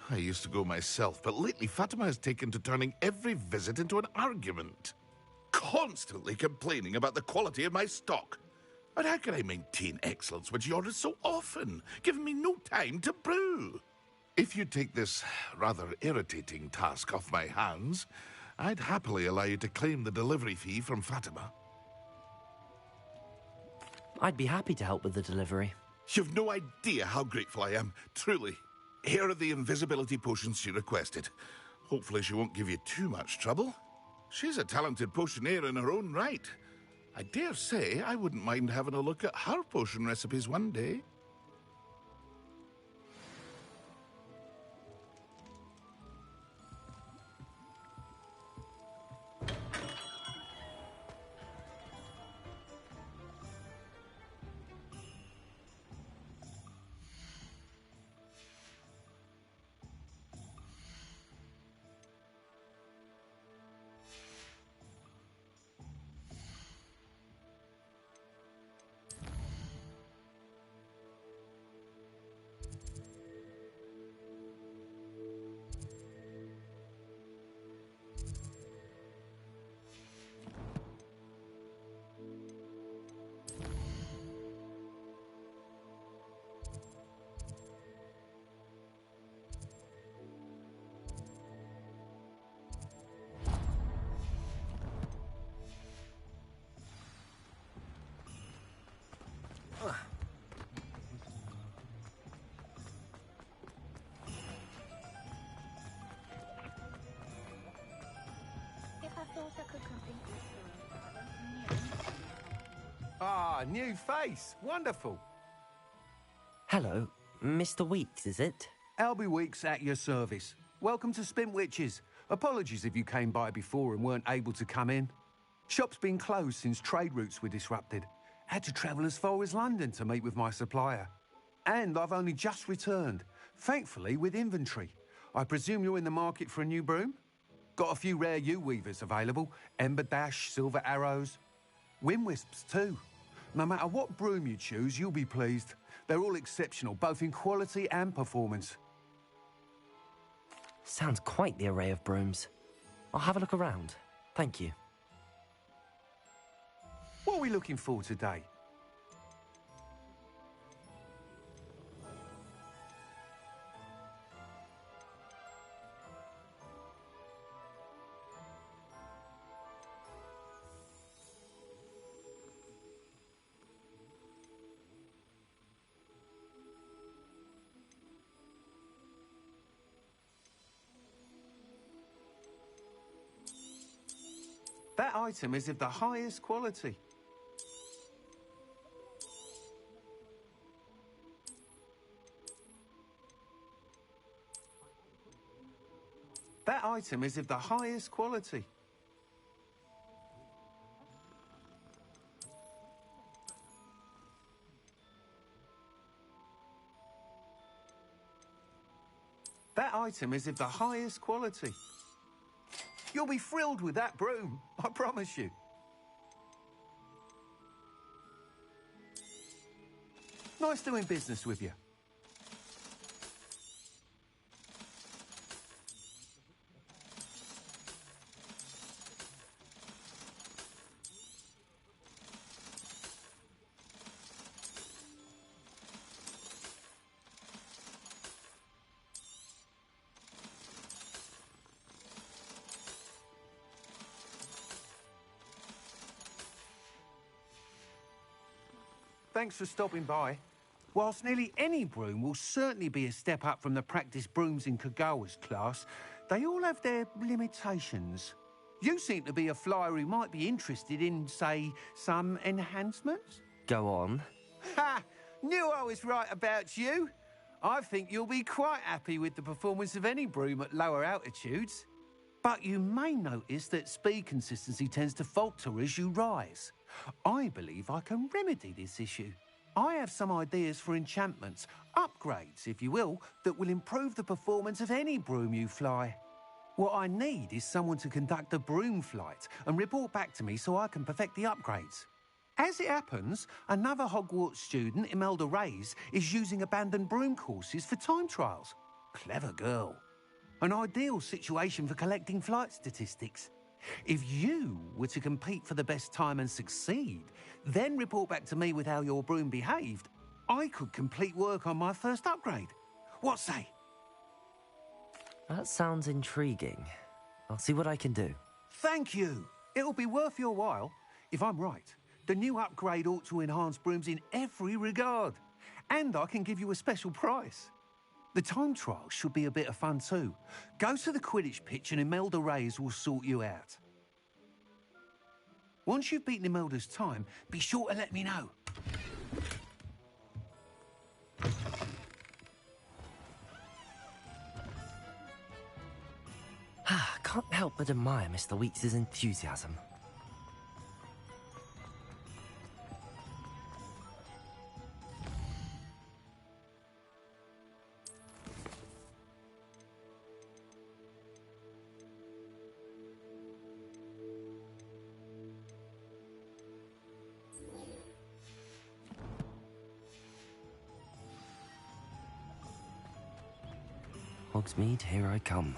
I used to go myself, but lately Fatima has taken to turning every visit into an argument. Constantly complaining about the quality of my stock. But how can I maintain excellence when she orders so often, giving me no time to brew? If you take this rather irritating task off my hands, I'd happily allow you to claim the delivery fee from Fatima. I'd be happy to help with the delivery. You've no idea how grateful I am, truly. Here are the invisibility potions she requested. Hopefully she won't give you too much trouble. She's a talented potioneer in her own right. I dare say I wouldn't mind having a look at her potion recipes one day. Ah, new face. Wonderful. Hello, Mr. Weeks, is it? Albie Weeks at your service. Welcome to Spintwitches. Apologies if you came by before and weren't able to come in. Shop's been closed since trade routes were disrupted. Had to travel as far as London to meet with my supplier. And I've only just returned, thankfully with inventory. I presume you're in the market for a new broom? Got a few rare U-weavers available. Ember Dash, Silver Arrows. Wind Wisps too. No matter what broom you choose, you'll be pleased. They're all exceptional, both in quality and performance. Sounds quite the array of brooms. I'll have a look around. Thank you. What are we looking for today? That item is of the highest quality. That item is of the highest quality. That item is of the highest quality. You'll be thrilled with that broom, I promise you. Nice doing business with you. Thanks for stopping by. Whilst nearly any broom will certainly be a step up from the practice brooms in Kagawa's class, they all have their limitations. You seem to be a flyer who might be interested in, say, some enhancements? Go on. Ha! Knew I was right about you. I think you'll be quite happy with the performance of any broom at lower altitudes. But you may notice that speed consistency tends to falter as you rise. I believe I can remedy this issue. I have some ideas for enchantments, upgrades, if you will, that will improve the performance of any broom you fly. What I need is someone to conduct a broom flight and report back to me so I can perfect the upgrades. As it happens, another Hogwarts student, Imelda Reyes, is using abandoned broom courses for time trials. Clever girl. An ideal situation for collecting flight statistics. If you were to compete for the best time and succeed, then report back to me with how your broom behaved, I could complete work on my first upgrade. What say? That sounds intriguing. I'll see what I can do. Thank you. It'll be worth your while. If I'm right, the new upgrade ought to enhance brooms in every regard. And I can give you a special price. The time trial should be a bit of fun too. Go to the Quidditch pitch and Imelda Reyes will sort you out. Once you've beaten Imelda's time, be sure to let me know. Can't help but admire Mr. Weeks' enthusiasm. Hogsmeade, here I come.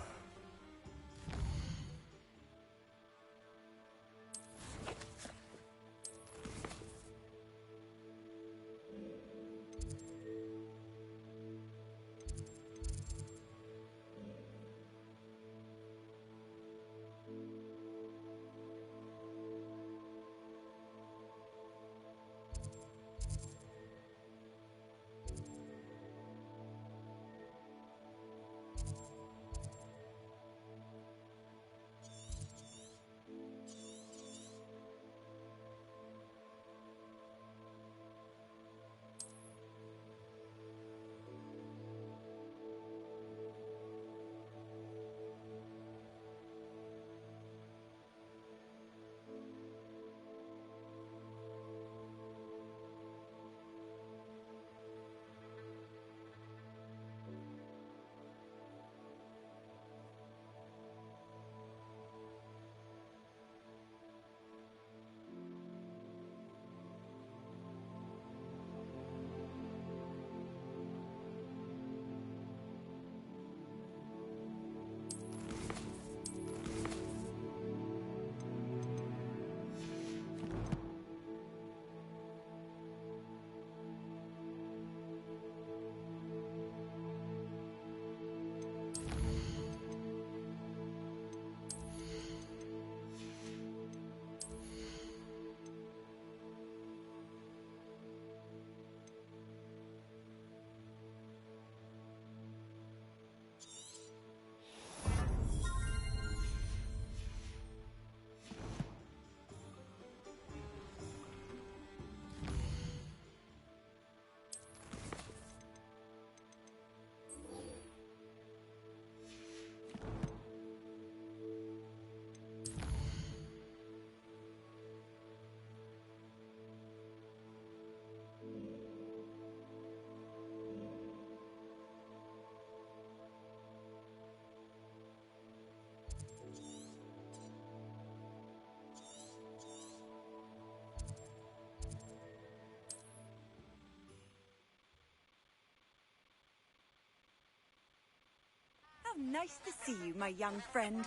How nice to see you, my young friend.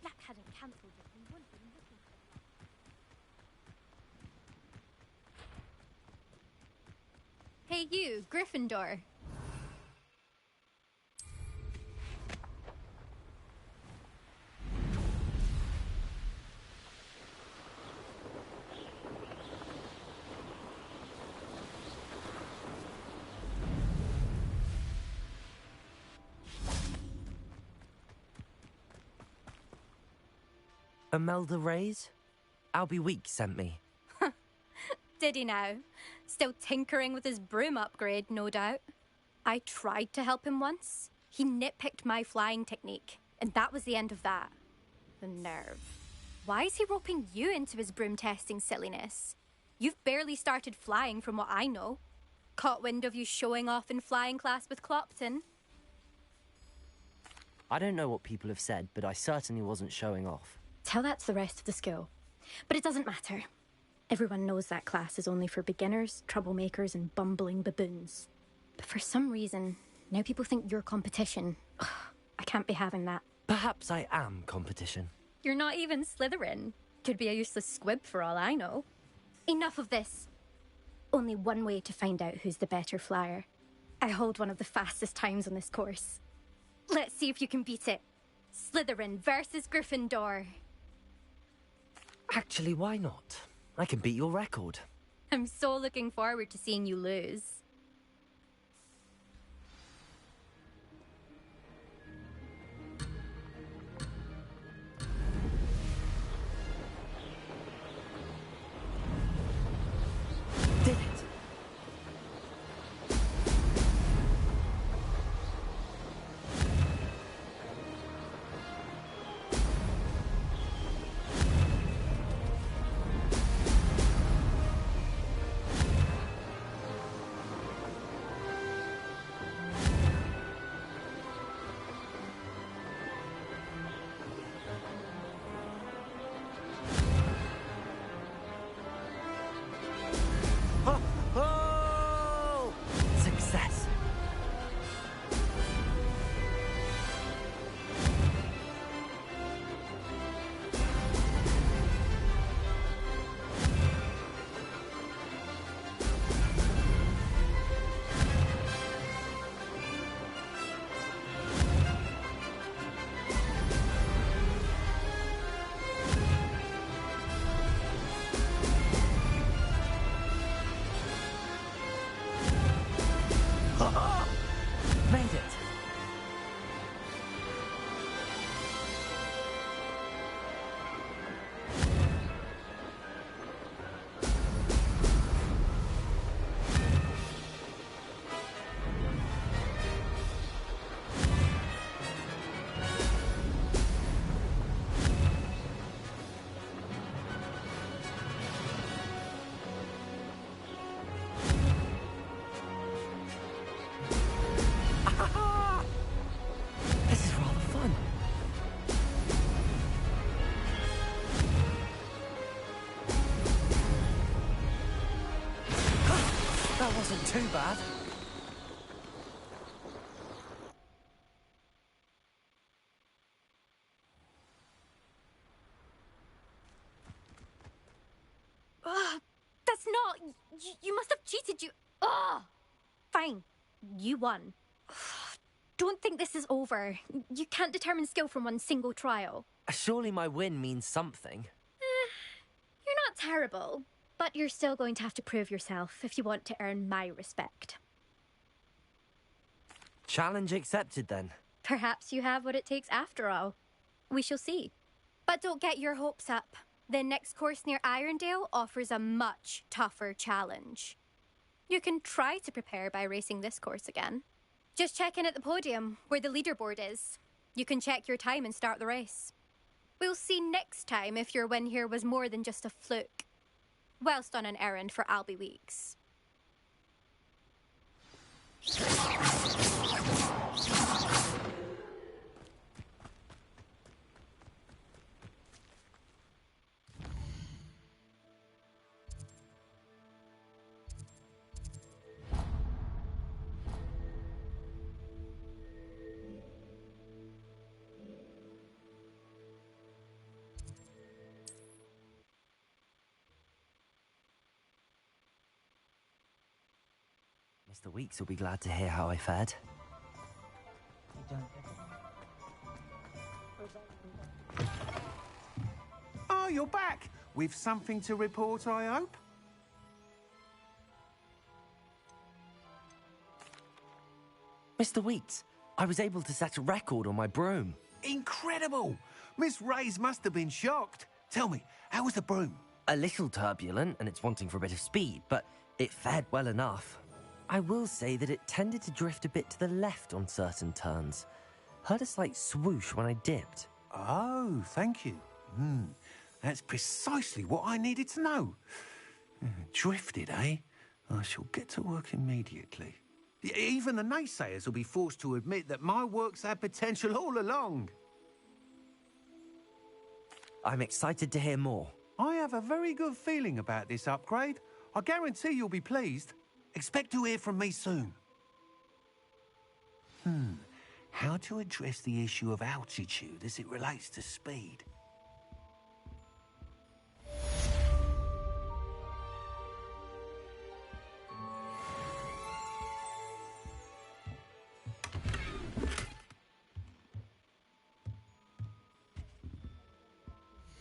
Black hadn't cancelled it, we wouldn't be looking for that. Hey you, Gryffindor. Imelda Reyes? Albie Week sent me. Did he now? Still tinkering with his broom upgrade, no doubt. I tried to help him once. He nitpicked my flying technique, and that was the end of that. The nerve. Why is he roping you into his broom testing silliness? You've barely started flying from what I know. Caught wind of you showing off in flying class with Clopton. I don't know what people have said, but I certainly wasn't showing off. Tell that to the rest of the school. But it doesn't matter. Everyone knows that class is only for beginners, troublemakers, and bumbling baboons. But for some reason, now people think you're competition. Ugh, I can't be having that. Perhaps I am competition. You're not even Slytherin. Could be a useless squib for all I know. Enough of this. Only one way to find out who's the better flyer. I hold one of the fastest times on this course. Let's see if you can beat it. Slytherin versus Gryffindor. Actually, why not? I can beat your record. I'm so looking forward to seeing you lose. Did it? wasn't too bad. That's not... You must have cheated, you... Ugh! Fine. You won. Don't think this is over. You can't determine skill from one single trial. Surely my win means something. You're not terrible, but you're still going to have to prove yourself if you want to earn my respect. Challenge accepted, then. Perhaps you have what it takes after all. We shall see. But don't get your hopes up. The next course near Irondale offers a much tougher challenge. You can try to prepare by racing this course again. Just check in at the podium, where the leaderboard is. You can check your time and start the race. We'll see next time if your win here was more than just a fluke. Whilst on an errand for Albie Weeks. Mr. Weeks will be glad to hear how I fared. Oh, you're back! With something to report, I hope? Mr. Weeks, I was able to set a record on my broom. Incredible! Miss Reyes must have been shocked. Tell me, how was the broom? A little turbulent, and it's wanting for a bit of speed, but it fared well enough. I will say that it tended to drift a bit to the left on certain turns. Heard a slight swoosh when I dipped. Oh, thank you. That's precisely what I needed to know. Drifted, eh? I shall get to work immediately. Even the naysayers will be forced to admit that my work's had potential all along. I'm excited to hear more. I have a very good feeling about this upgrade. I guarantee you'll be pleased. Expect to hear from me soon. How to address the issue of altitude as it relates to speed?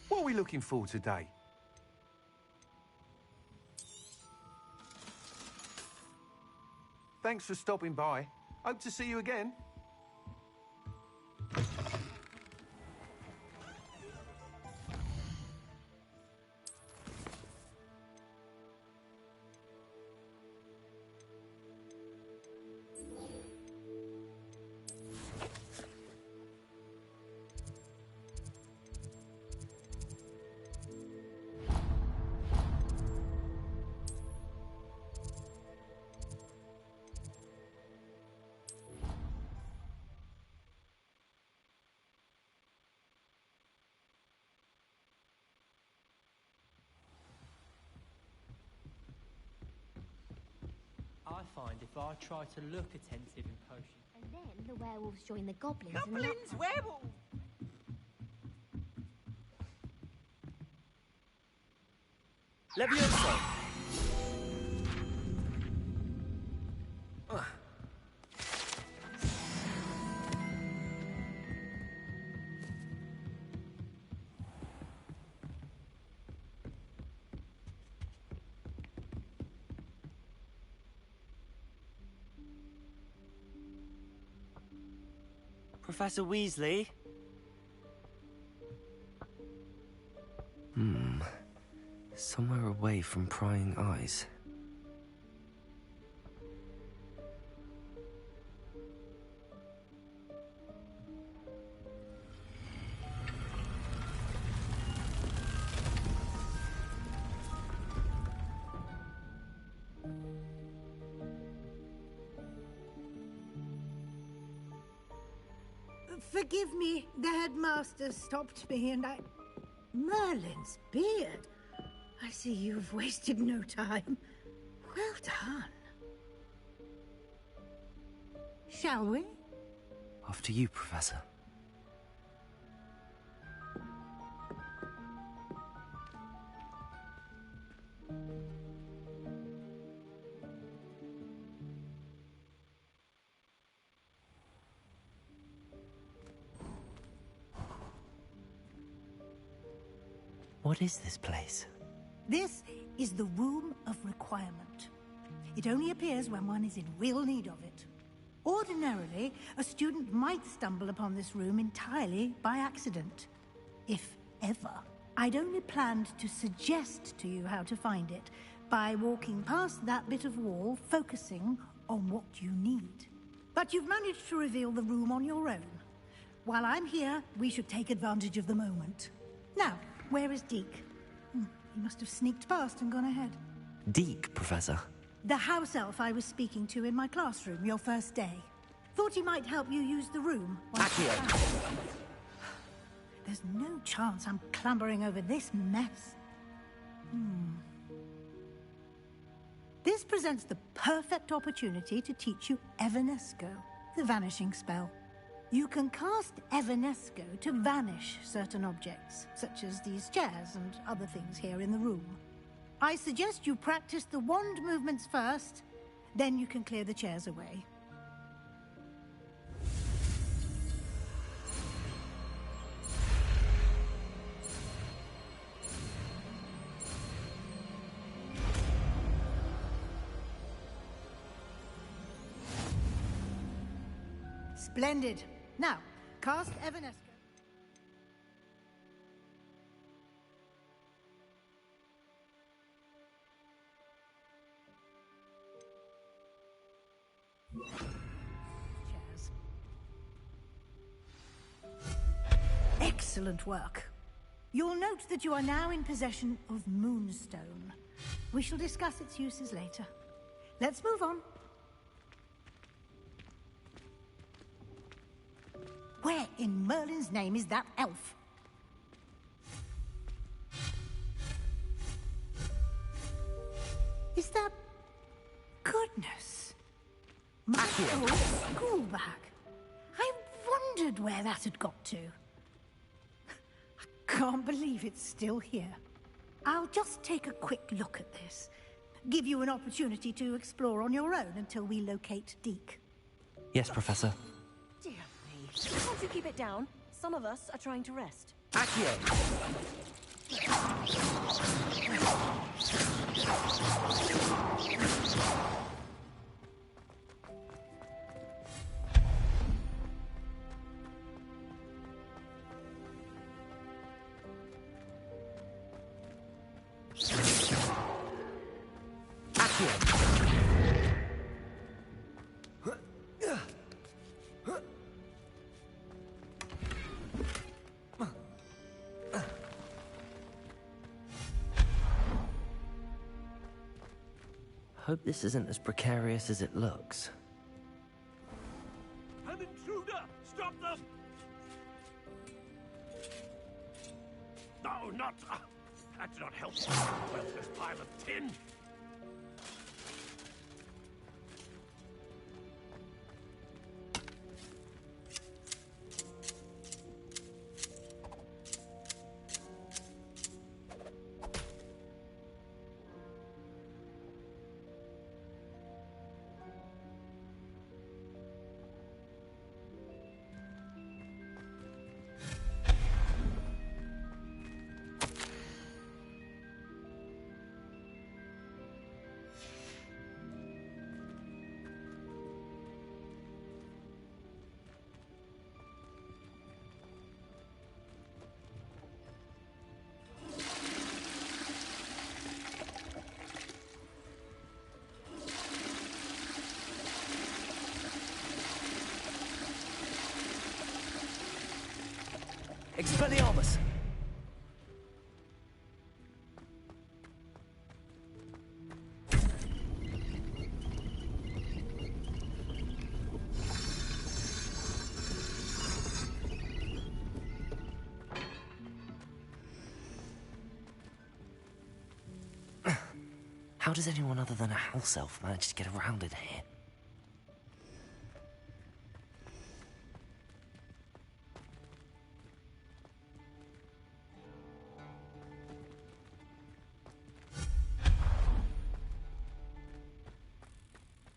What are we looking for today? Thanks for stopping by. Hope to see you again. I find if I try to look attentive in potions... And then the werewolves join the goblins. Goblins, werewolves! Levioso! Professor Weasley? Somewhere away from prying eyes. Forgive me, the headmaster stopped me and I... Merlin's beard. I see you've wasted no time. Well done. Shall we? After you, Professor. What is this place? This is the Room of Requirement. It only appears when one is in real need of it. Ordinarily, a student might stumble upon this room entirely by accident. If ever. I'd only planned to suggest to you how to find it by walking past that bit of wall, focusing on what you need. But you've managed to reveal the room on your own. While I'm here, we should take advantage of the moment. Now, where is Deke? He must have sneaked past and gone ahead. Deke, Professor. The house elf I was speaking to in my classroom your first day. Thought he might help you use the room. There's no chance I'm clambering over this mess. This presents the perfect opportunity to teach you Evanesco, the vanishing spell. You can cast Evanesco to vanish certain objects, such as these chairs and other things here in the room. I suggest you practice the wand movements first, then you can clear the chairs away. Splendid. Now, cast Evanesco. Chairs. Excellent work. You'll note that you are now in possession of Moonstone. We shall discuss its uses later. Let's move on. Where in Merlin's name is that elf? Is that... Goodness. My old school bag. I wondered where that had got to. I can't believe it's still here. I'll just take a quick look at this. Give you an opportunity to explore on your own until we locate Deke. Yes, Professor. Dear me. Can't you keep it down? Some of us are trying to rest. Accio! Hope this isn't as precarious as it looks. An intruder! Stop them! No, not... that did not help. Worthless pile of tin! Expelliarmus! How does anyone other than a house elf manage to get around in here?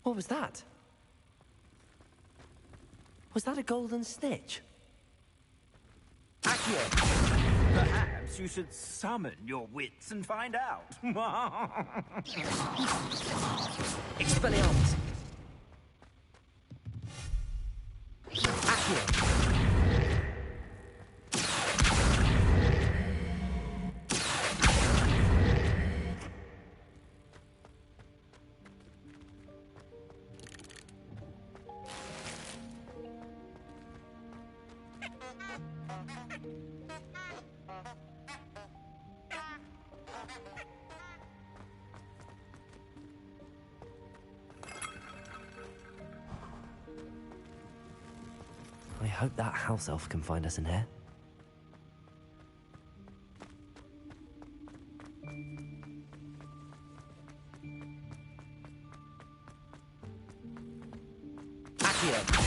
What was that? Was that a golden snitch? Accio! Perhaps you should summon your wits and find out. Expelliarmus! Accio! I hope that house elf can find us in here. Accio!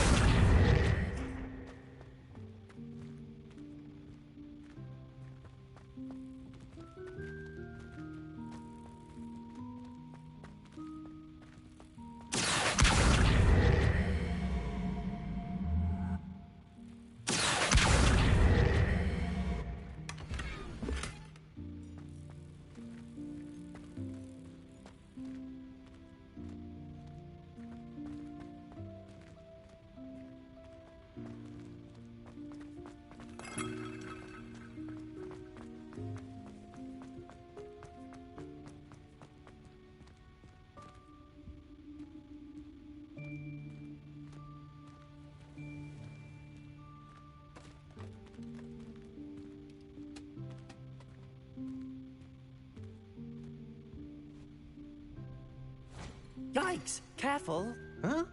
Yikes! Careful! Huh?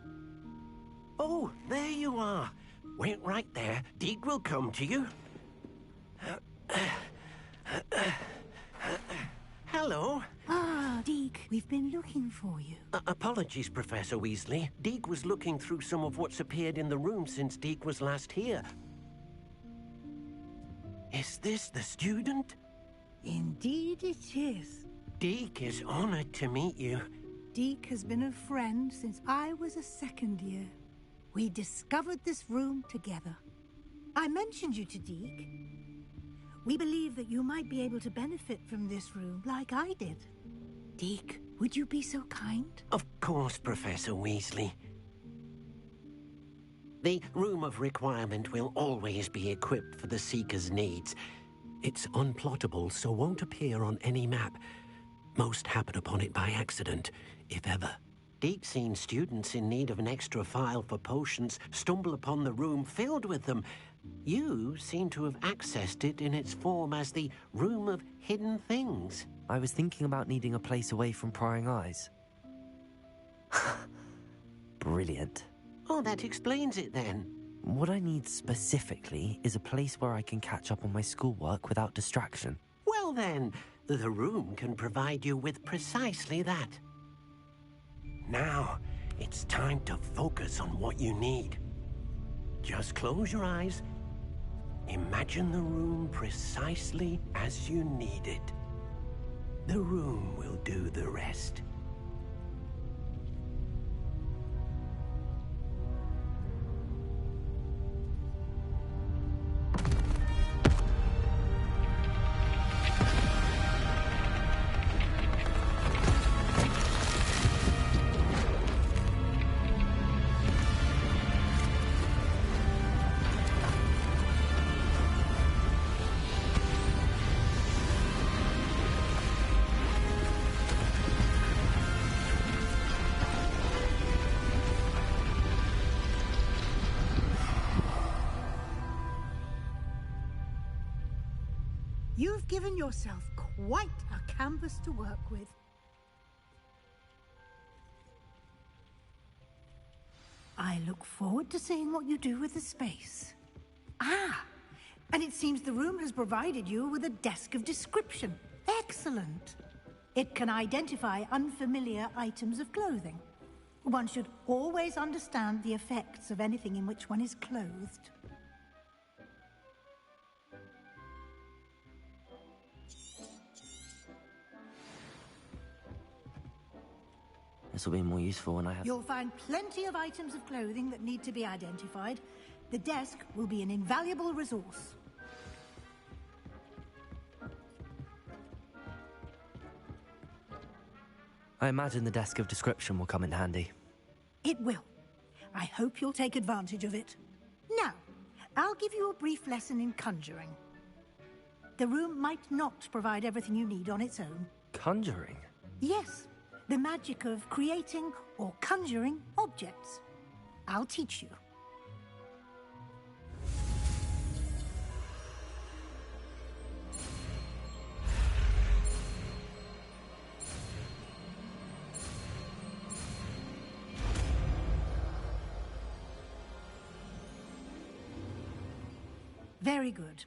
Oh, there you are. Wait right there. Deke will come to you. Hello. Ah, Deke, we've been looking for you. Apologies, Professor Weasley. Deke was looking through some of what's appeared in the room since Deke was last here. Is this the student? Indeed it is. Deke is honored to meet you. Deke has been a friend since I was a second year. We discovered this room together. I mentioned you to Deke. We believe that you might be able to benefit from this room like I did. Deke, would you be so kind? Of course, Professor Weasley. The Room of Requirement will always be equipped for the Seeker's needs. It's unplottable, so won't appear on any map. Most happen upon it by accident, if ever. Deke's seen students in need of an extra file for potions stumble upon the room filled with them. You seem to have accessed it in its form as the Room of Hidden Things. I was thinking about needing a place away from prying eyes. Brilliant. Oh, that explains it then. What I need specifically is a place where I can catch up on my schoolwork without distraction. Well then, the room can provide you with precisely that. Now, it's time to focus on what you need. Just close your eyes. Imagine the room precisely as you need it. The room will do the rest. You've given yourself quite a canvas to work with. I look forward to seeing what you do with the space. Ah, and it seems the room has provided you with a desk of description. Excellent. It can identify unfamiliar items of clothing. One should always understand the effects of anything in which one is clothed. This will be more useful when I have... You'll find plenty of items of clothing that need to be identified. The desk will be an invaluable resource. I imagine the desk of description will come in handy. It will. I hope you'll take advantage of it. Now, I'll give you a brief lesson in conjuring. The room might not provide everything you need on its own. Conjuring? Yes, the magic of creating or conjuring objects. I'll teach you. Very good.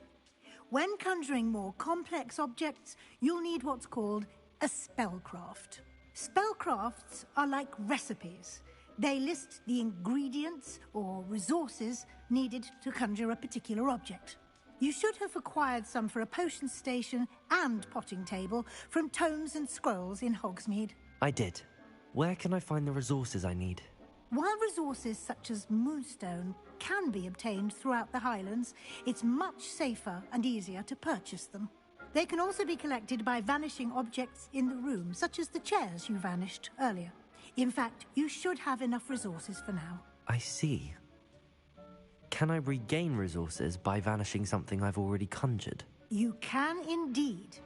When conjuring more complex objects, you'll need what's called a spellcraft. Spellcrafts are like recipes. They list the ingredients or resources needed to conjure a particular object. You should have acquired some for a potion station and potting table from tomes and scrolls in Hogsmeade. I did. Where can I find the resources I need? While resources such as moonstone can be obtained throughout the Highlands, it's much safer and easier to purchase them. They can also be collected by vanishing objects in the room, such as the chairs you vanished earlier. In fact, you should have enough resources for now. I see. Can I regain resources by vanishing something I've already conjured? You can indeed.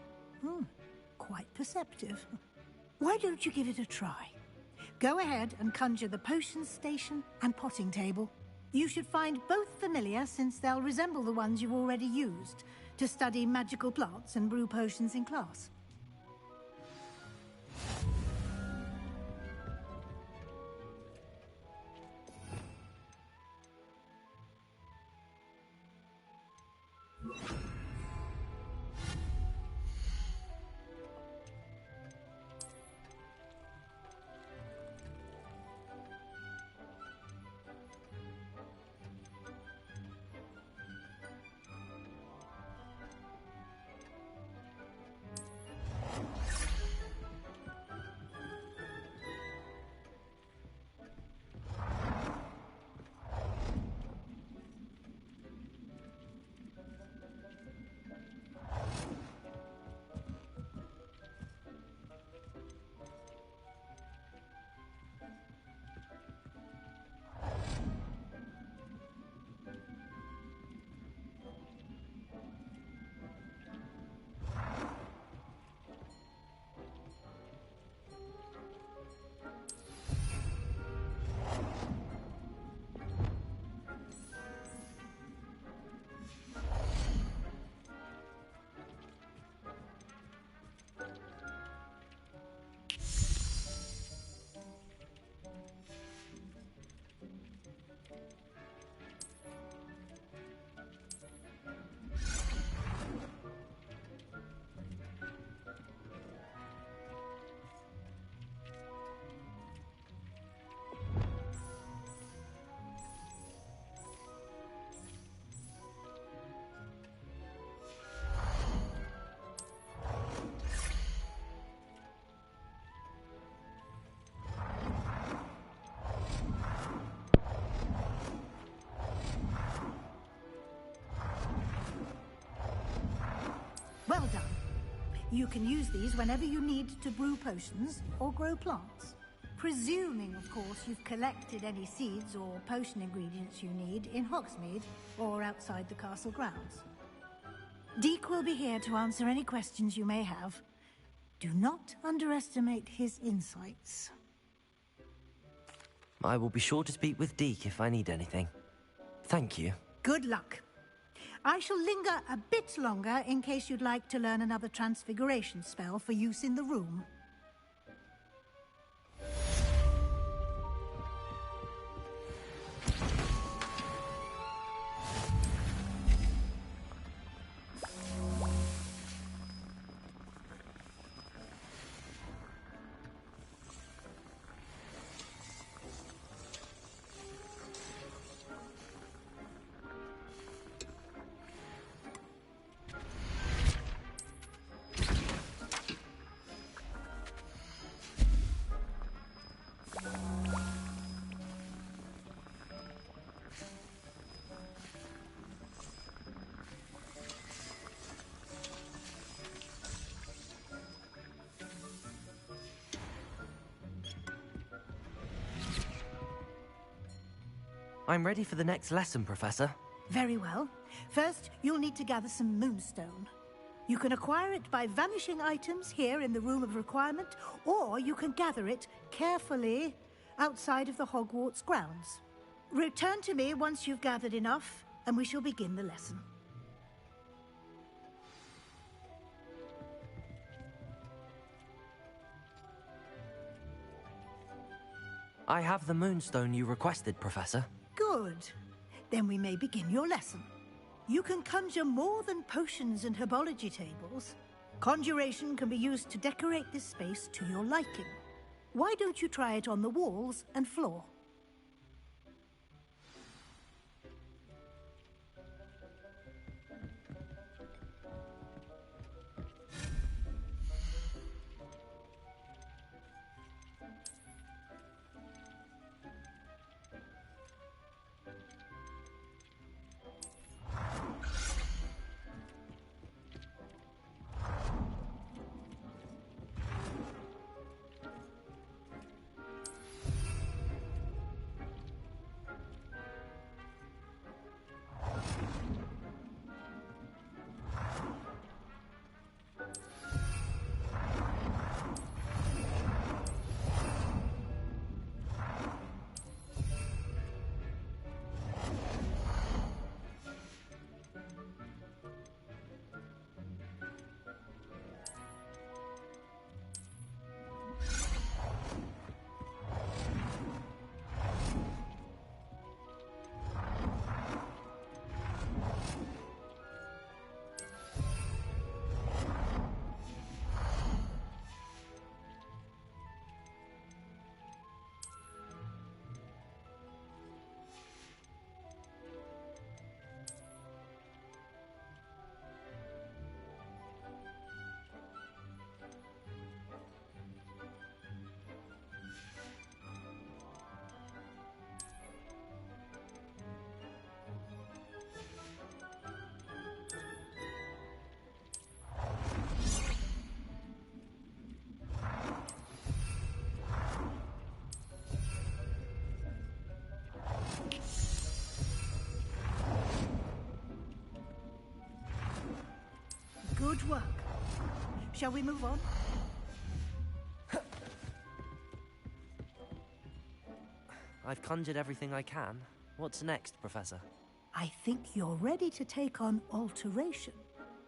Quite perceptive. Why don't you give it a try? Go ahead and conjure the potion station and potting table. You should find both familiar, since they'll resemble the ones you've already used to study magical plants and brew potions in class. Well done. You can use these whenever you need to brew potions or grow plants. Presuming, of course, you've collected any seeds or potion ingredients you need in Hogsmeade or outside the castle grounds. Deek will be here to answer any questions you may have. Do not underestimate his insights. I will be sure to speak with Deek if I need anything. Thank you. Good luck. I shall linger a bit longer in case you'd like to learn another transfiguration spell for use in the room. I'm ready for the next lesson, Professor. Very well. First, you'll need to gather some moonstone. You can acquire it by vanishing items here in the Room of Requirement, or you can gather it carefully outside of the Hogwarts grounds. Return to me once you've gathered enough, and we shall begin the lesson. I have the moonstone you requested, Professor. Good. Then we may begin your lesson. You can conjure more than potions and herbology tables. Conjuration can be used to decorate this space to your liking. Why don't you try it on the walls and floor? Good work. Shall we move on? I've conjured everything I can. What's next, Professor? I think you're ready to take on alteration.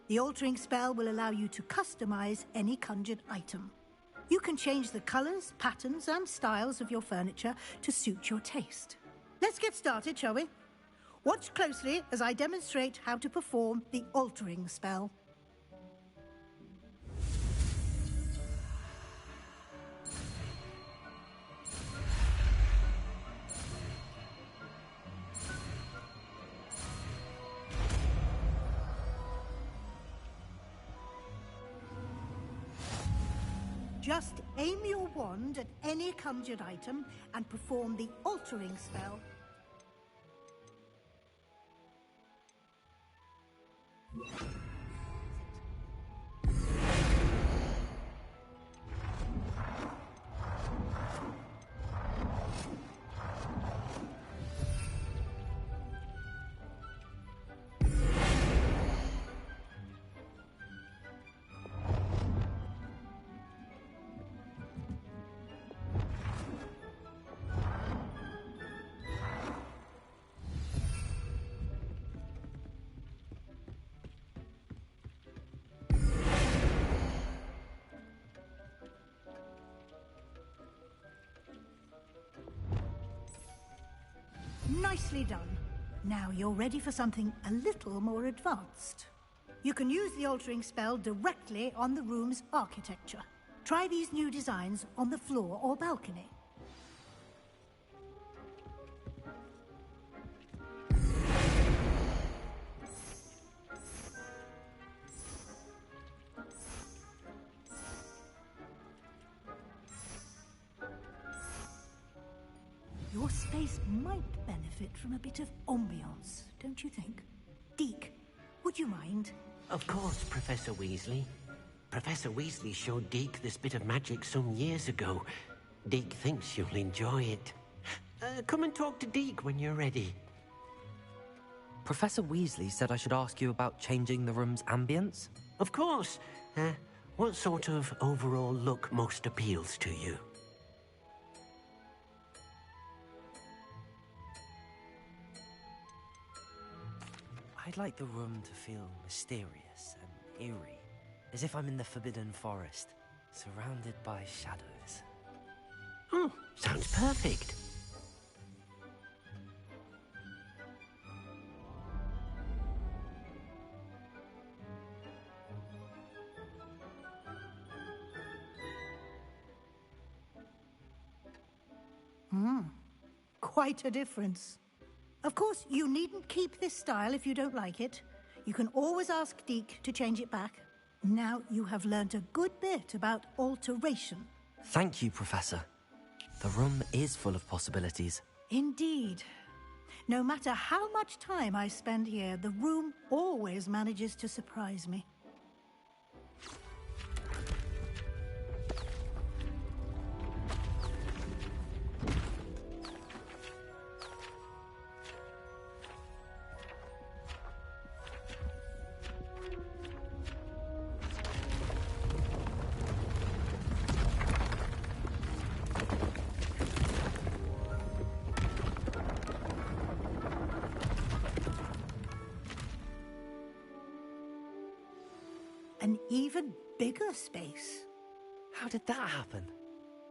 The altering spell will allow you to customize any conjured item. You can change the colors, patterns, and styles of your furniture to suit your taste. Let's get started, shall we? Watch closely as I demonstrate how to perform the altering spell. Just aim your wand at any conjured item and perform the altering spell. Nicely done. Now you're ready for something a little more advanced. You can use the altering spell directly on the room's architecture. Try these new designs on the floor or balcony. Your space might benefit from a bit of ambiance, don't you think? Deke, would you mind? Of course, Professor Weasley. Professor Weasley showed Deke this bit of magic some years ago. Deke thinks you'll enjoy it. Come and talk to Deke when you're ready. Professor Weasley said I should ask you about changing the room's ambience. Of course. What sort of overall look most appeals to you? I'd like the room to feel mysterious and eerie, as if I'm in the Forbidden Forest, surrounded by shadows. Oh, sounds perfect. Quite a difference. Of course, you needn't keep this style if you don't like it. You can always ask Deke to change it back. Now you have learnt a good bit about alteration. Thank you, Professor. The room is full of possibilities. Indeed. No matter how much time I spend here, the room always manages to surprise me. An even bigger space. How did that happen?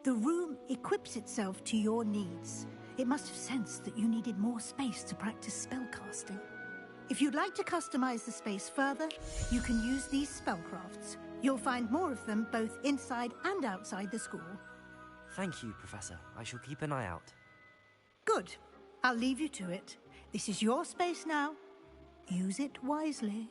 The room equips itself to your needs. It must have sensed that you needed more space to practice spellcasting. If you'd like to customize the space further, you can use these spellcrafts. You'll find more of them both inside and outside the school. Thank you, Professor. I shall keep an eye out. Good. I'll leave you to it. This is your space now. Use it wisely.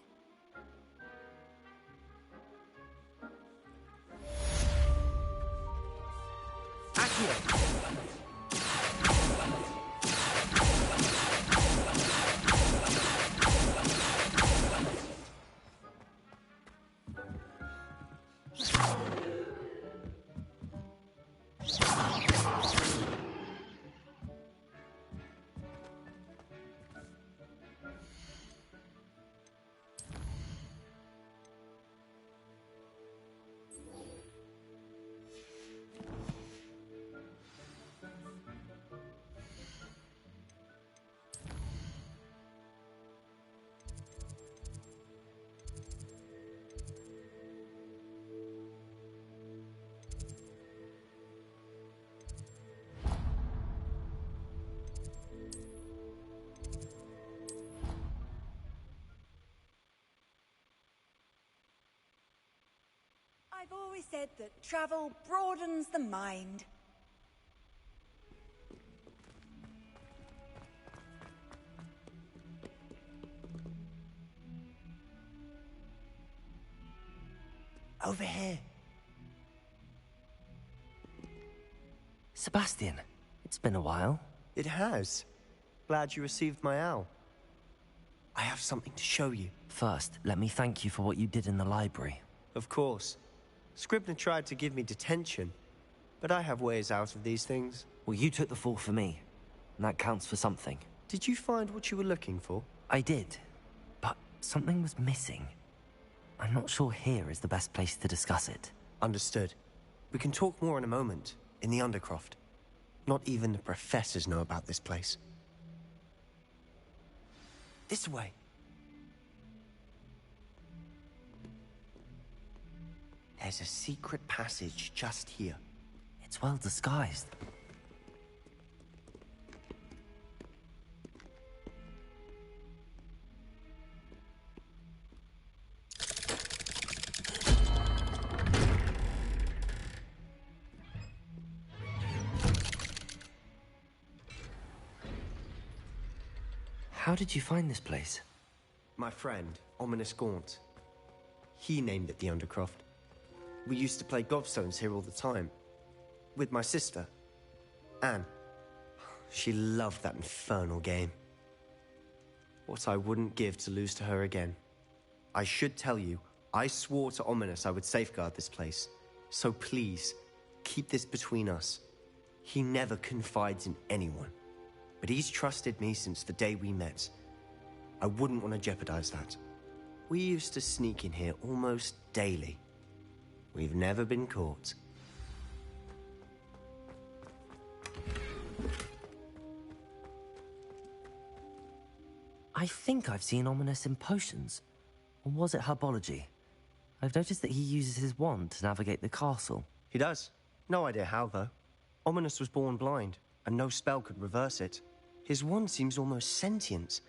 I've always said that travel broadens the mind. Over here. Sebastian, it's been a while. It has. Glad you received my owl. I have something to show you. First, let me thank you for what you did in the library. Of course. Scribner tried to give me detention, but I have ways out of these things. Well, you took the fall for me, and that counts for something. Did you find what you were looking for? I did, but something was missing. I'm not sure here is the best place to discuss it. Understood. We can talk more in a moment, in the Undercroft. Not even the professors know about this place. This way. There's a secret passage just here. It's well disguised. How did you find this place? My friend, Ominous Gaunt. He named it the Undercroft. We used to play gobstones here all the time. With my sister, Anne. She loved that infernal game. What I wouldn't give to lose to her again. I should tell you, I swore to Ominous I would safeguard this place. So please, keep this between us. He never confides in anyone. but he's trusted me since the day we met. I wouldn't want to jeopardize that. We used to sneak in here almost daily. We've never been caught. I think I've seen Ominous in potions. Or was it herbology? I've noticed that he uses his wand to navigate the castle. He does. No idea how, though. Ominous was born blind, and no spell could reverse it. His wand seems almost sentient.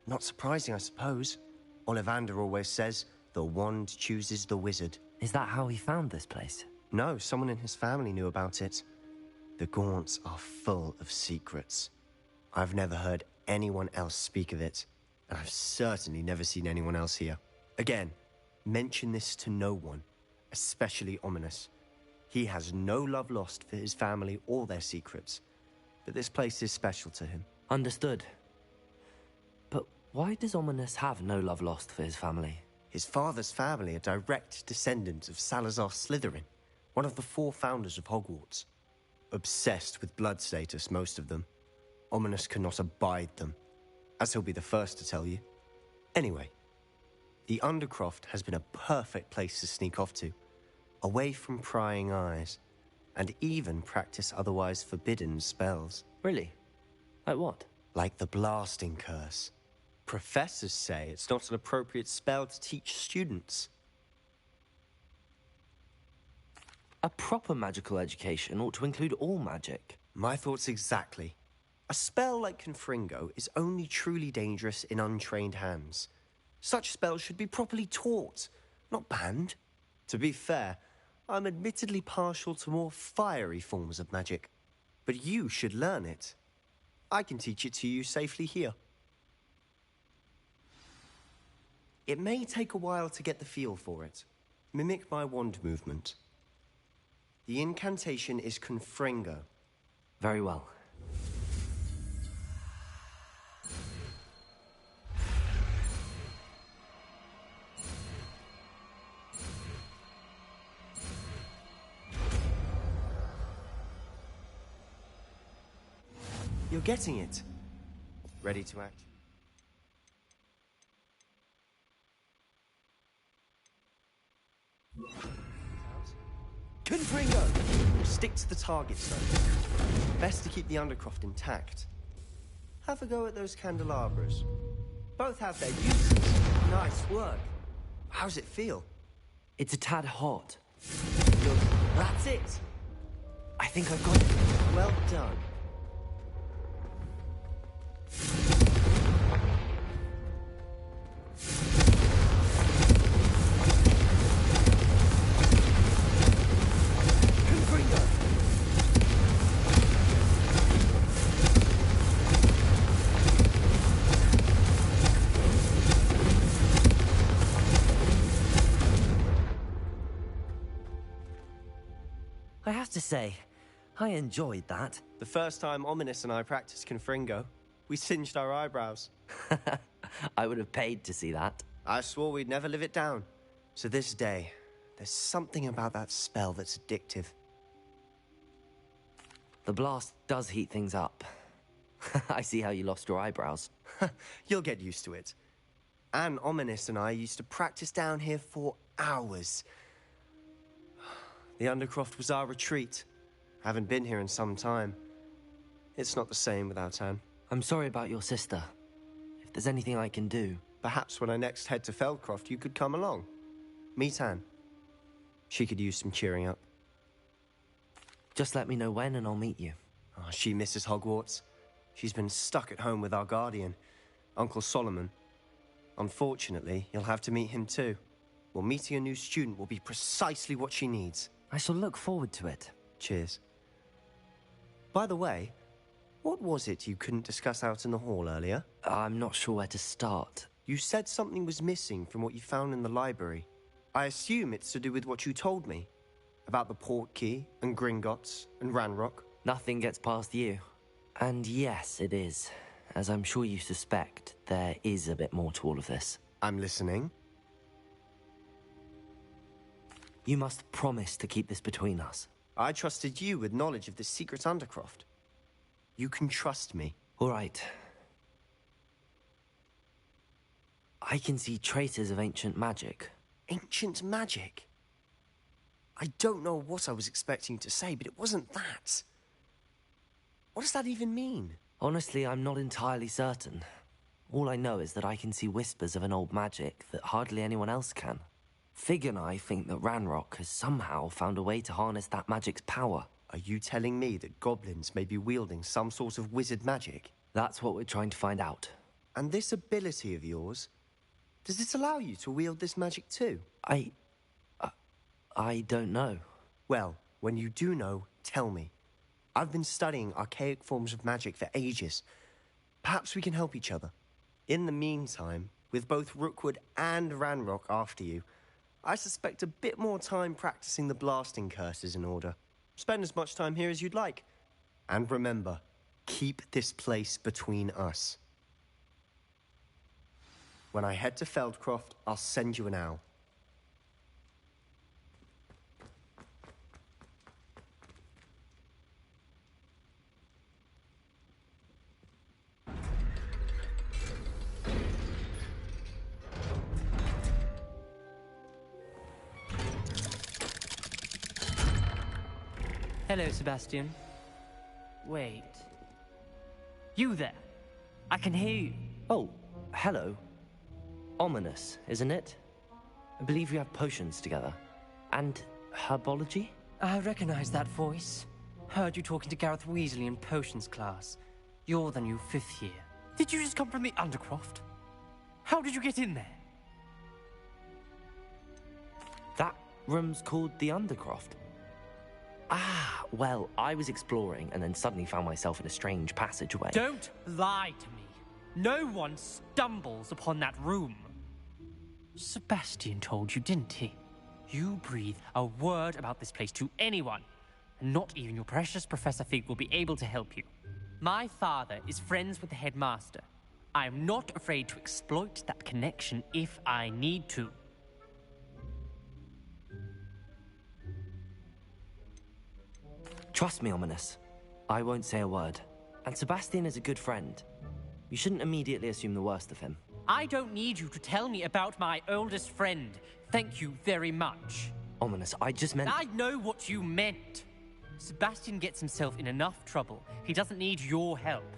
Not surprising, I suppose. Ollivander always says, the wand chooses the wizard. Is that how he found this place? No, someone in his family knew about it. The Gaunts are full of secrets. I've never heard anyone else speak of it, and I've certainly never seen anyone else here. Again, mention this to no one, especially Ominous. He has no love lost for his family or their secrets, but this place is special to him. Understood. But why does Ominous have no love lost for his family? His father's family are direct descendants of Salazar Slytherin, one of the 4 founders of Hogwarts. Obsessed with blood status, most of them. Ominous cannot abide them, as he'll be the first to tell you. Anyway, the Undercroft has been a perfect place to sneak off to, away from prying eyes, and even practice otherwise forbidden spells. Really? Like what? Like the blasting curse. Professors say it's not an appropriate spell to teach students. A proper magical education ought to include all magic. My thoughts exactly. A spell like Confringo is only truly dangerous in untrained hands. Such spells should be properly taught, not banned. To be fair, I'm admittedly partial to more fiery forms of magic. But you should learn it. I can teach it to you safely here. It may take a while to get the feel for it. Mimic my wand movement. The incantation is Confringo. Very well. You're getting it. Ready to act? Confringo! Stick to the target, son. Best to keep the Undercroft intact. Have a go at those candelabras. Both have their uses. Nice work. How's it feel? It's a tad hot. Good. That's it. I think I've got it. Well done. I have to say, I enjoyed that. The first time Ominous and I practiced Confringo, we singed our eyebrows. I would have paid to see that. I swore we'd never live it down. To this day, there's something about that spell that's addictive. The blast does heat things up. I see how you lost your eyebrows. You'll get used to it. Anne, Ominous and I used to practice down here for hours. The Undercroft was our retreat. Haven't been here in some time. It's not the same without Anne. I'm sorry about your sister. If there's anything I can do... Perhaps when I next head to Feldcroft, you could come along. Meet Anne. She could use some cheering up. Just let me know when and I'll meet you. Oh, she misses Hogwarts. She's been stuck at home with our guardian, Uncle Solomon. Unfortunately, you'll have to meet him too. Well, meeting a new student will be precisely what she needs. I shall look forward to it. Cheers. By the way, what was it you couldn't discuss out in the hall earlier? I'm not sure where to start. You said something was missing from what you found in the library. I assume it's to do with what you told me. About the Portkey, and Gringotts, and Ranrock. Nothing gets past you. And yes, it is. As I'm sure you suspect, there is a bit more to all of this. I'm listening. You must promise to keep this between us. I trusted you with knowledge of the secret Undercroft. You can trust me. All right. I can see traces of ancient magic. Ancient magic? I don't know what I was expecting you to say, but it wasn't that. What does that even mean? Honestly, I'm not entirely certain. All I know is that I can see whispers of an old magic that hardly anyone else can. Fig and I think that Ranrock has somehow found a way to harness that magic's power. Are you telling me that goblins may be wielding some sort of wizard magic? That's what we're trying to find out. And this ability of yours, does it allow you to wield this magic too? I don't know. Well, when you do know, tell me. I've been studying archaic forms of magic for ages. Perhaps we can help each other. In the meantime, with both Rookwood and Ranrock after you, I suspect a bit more time practicing the blasting curse is in order. Spend as much time here as you'd like. And remember, keep this place between us. When I head to Feldcroft, I'll send you an owl. Hello, Sebastian. Wait. You there? I can hear you. Oh, hello. Ominous, isn't it? I believe we have potions together. And herbology? I recognize that voice. Heard you talking to Gareth Weasley in potions class. You're the new 5th year. Did you just come from the Undercroft? How did you get in there? That room's called the Undercroft. Ah, well, I was exploring and then suddenly found myself in a strange passageway. Don't lie to me. No one stumbles upon that room. Sebastian told you, didn't he? You breathe a word about this place to anyone, and not even your precious Professor Fig will be able to help you. My father is friends with the headmaster. I am not afraid to exploit that connection if I need to. Trust me, Ominous. I won't say a word. And Sebastian is a good friend. You shouldn't immediately assume the worst of him. I don't need you to tell me about my oldest friend. Thank you very much. Ominous, I just meant... I know what you meant. Sebastian gets himself in enough trouble. He doesn't need your help.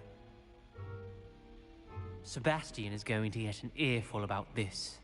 Sebastian is going to get an earful about this.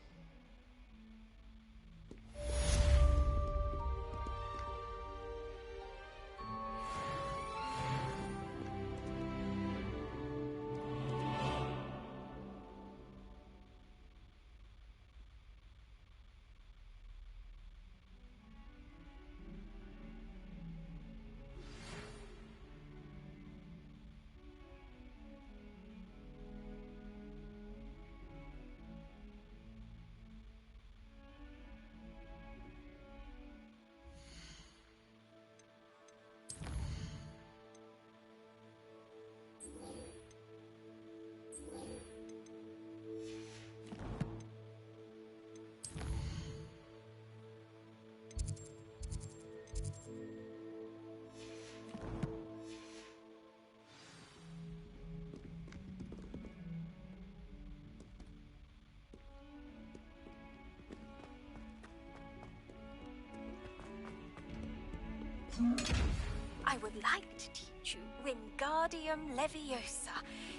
I would like to teach you Wingardium Leviosa.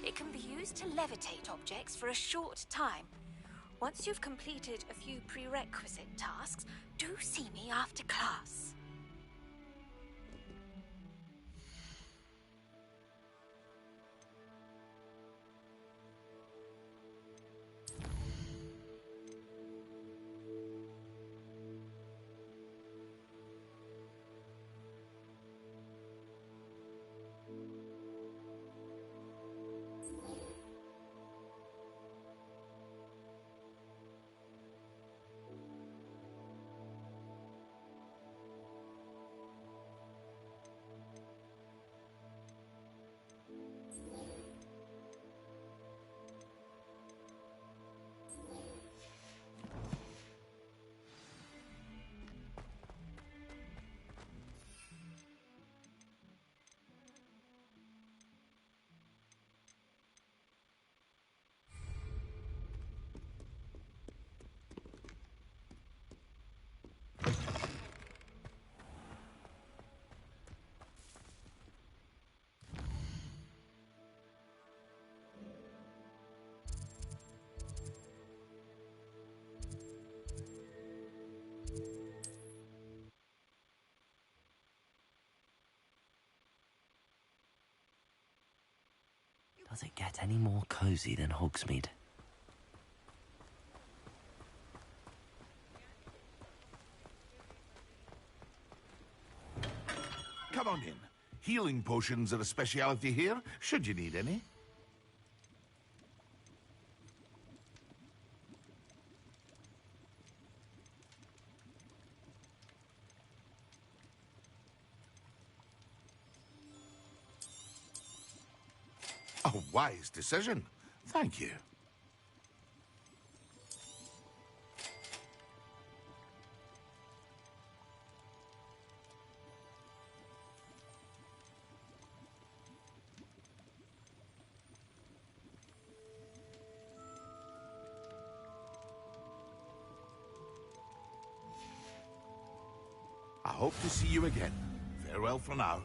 It can be used to levitate objects for a short time. Once you've completed a few prerequisite tasks, do see me after class. Does it get any more cozy than Hogsmeade? Come on in. Healing potions are a speciality here, should you need any. A wise decision. Thank you. I hope to see you again. Farewell for now.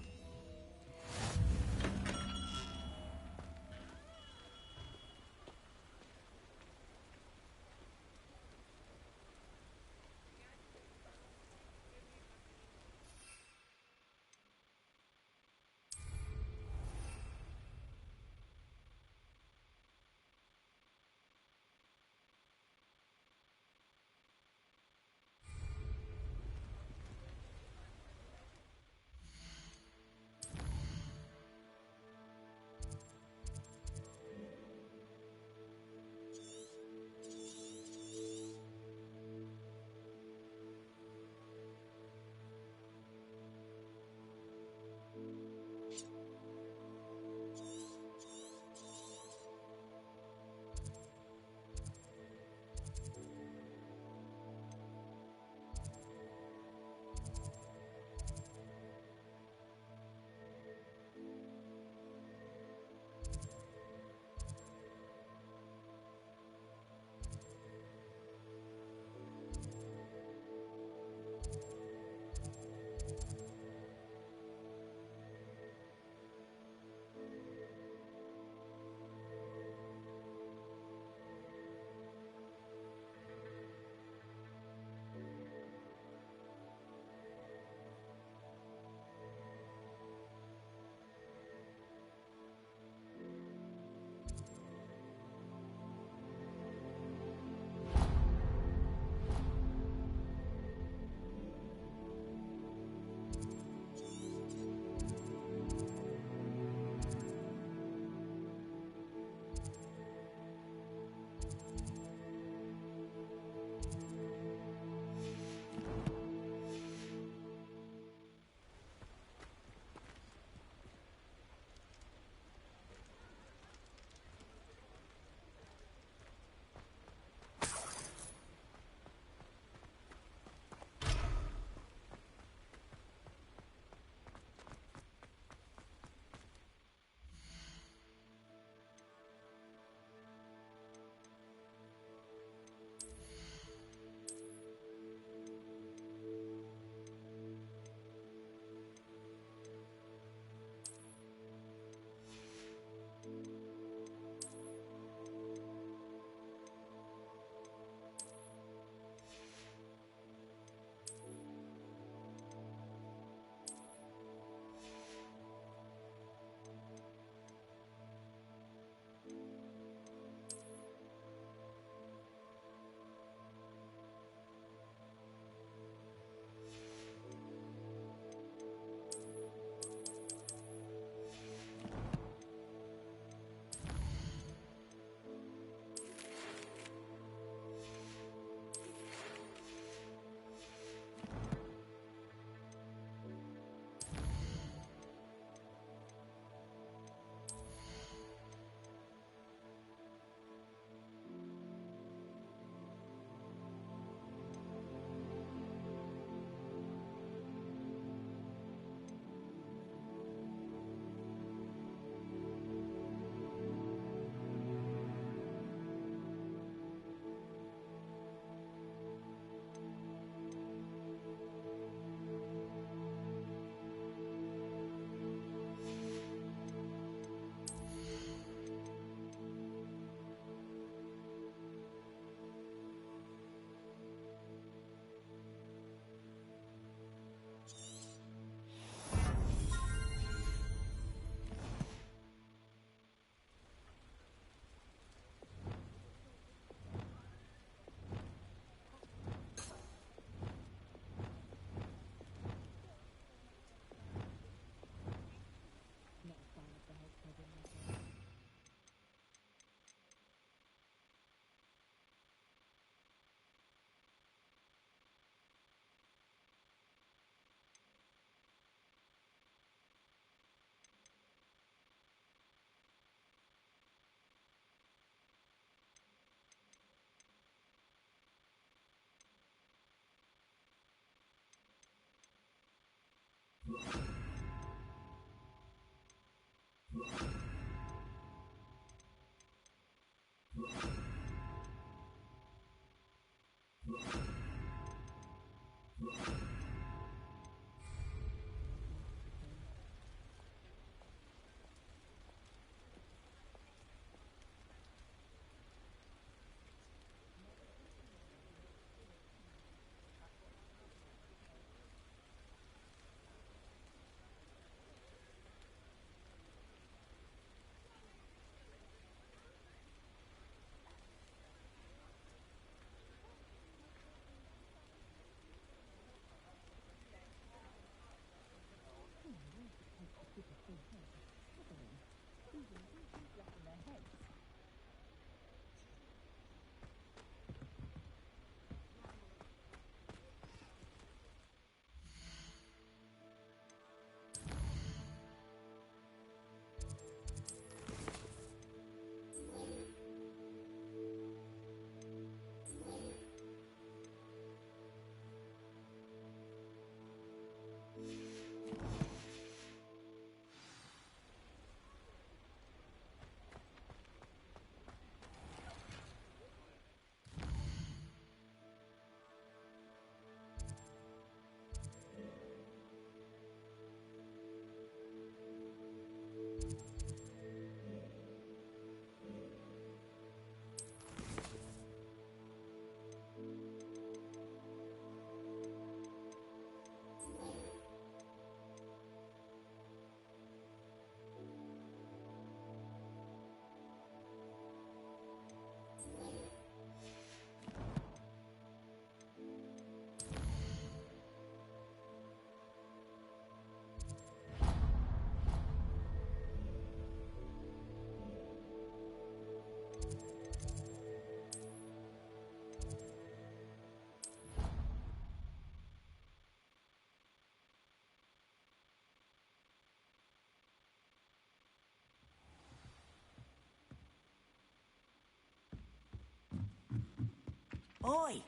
Oi,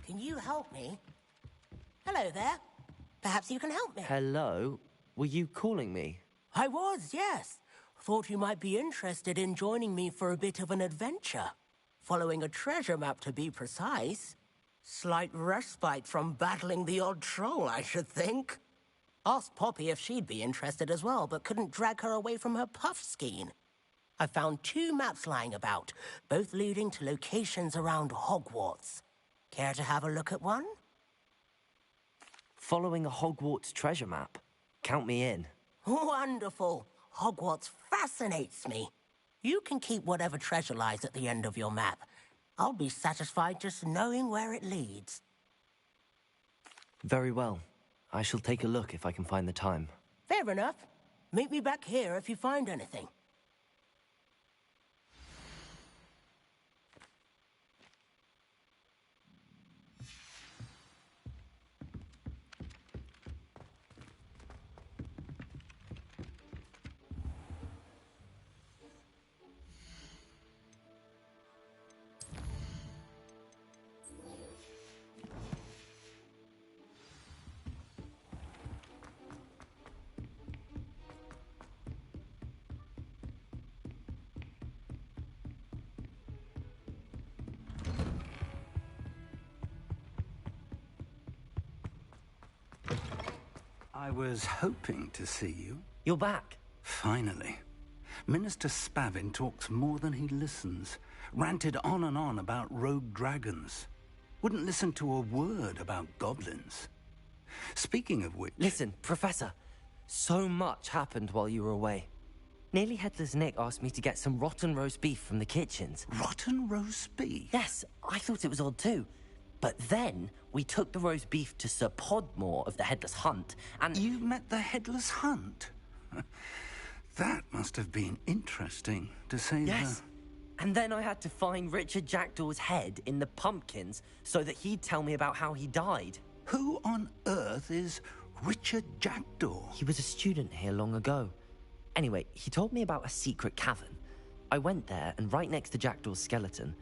can you help me? Hello there. Perhaps you can help me. Hello? Were you calling me? I was, yes. Thought you might be interested in joining me for a bit of an adventure. Following a treasure map, to be precise. Slight respite from battling the odd troll, I should think. Asked Poppy if she'd be interested as well, but couldn't drag her away from her puff skein. I found 2 maps lying about, both leading to locations around Hogwarts. Care to have a look at one? Following a Hogwarts treasure map? Count me in. Wonderful. Hogwarts fascinates me. You can keep whatever treasure lies at the end of your map. I'll be satisfied just knowing where it leads. Very well. I shall take a look if I can find the time. Fair enough. Meet me back here if you find anything. I was hoping to see you. You're back. Finally. Minister Spavin talks more than he listens. Ranted on and on about rogue dragons. Wouldn't listen to a word about goblins. Speaking of which... Listen, Professor. So much happened while you were away. Nearly Headless Nick asked me to get some rotten roast beef from the kitchens. Rotten roast beef? Yes, I thought it was odd too. But then, we took the roast beef to Sir Podmore of the Headless Hunt, and... You met the Headless Hunt? That must have been interesting, to say Yes. And then I had to find Richard Jackdaw's head in the pumpkins so that he'd tell me about how he died. Who on earth is Richard Jackdaw? He was a student here long ago. Anyway, he told me about a secret cavern. I went there, and right next to Jackdaw's skeleton,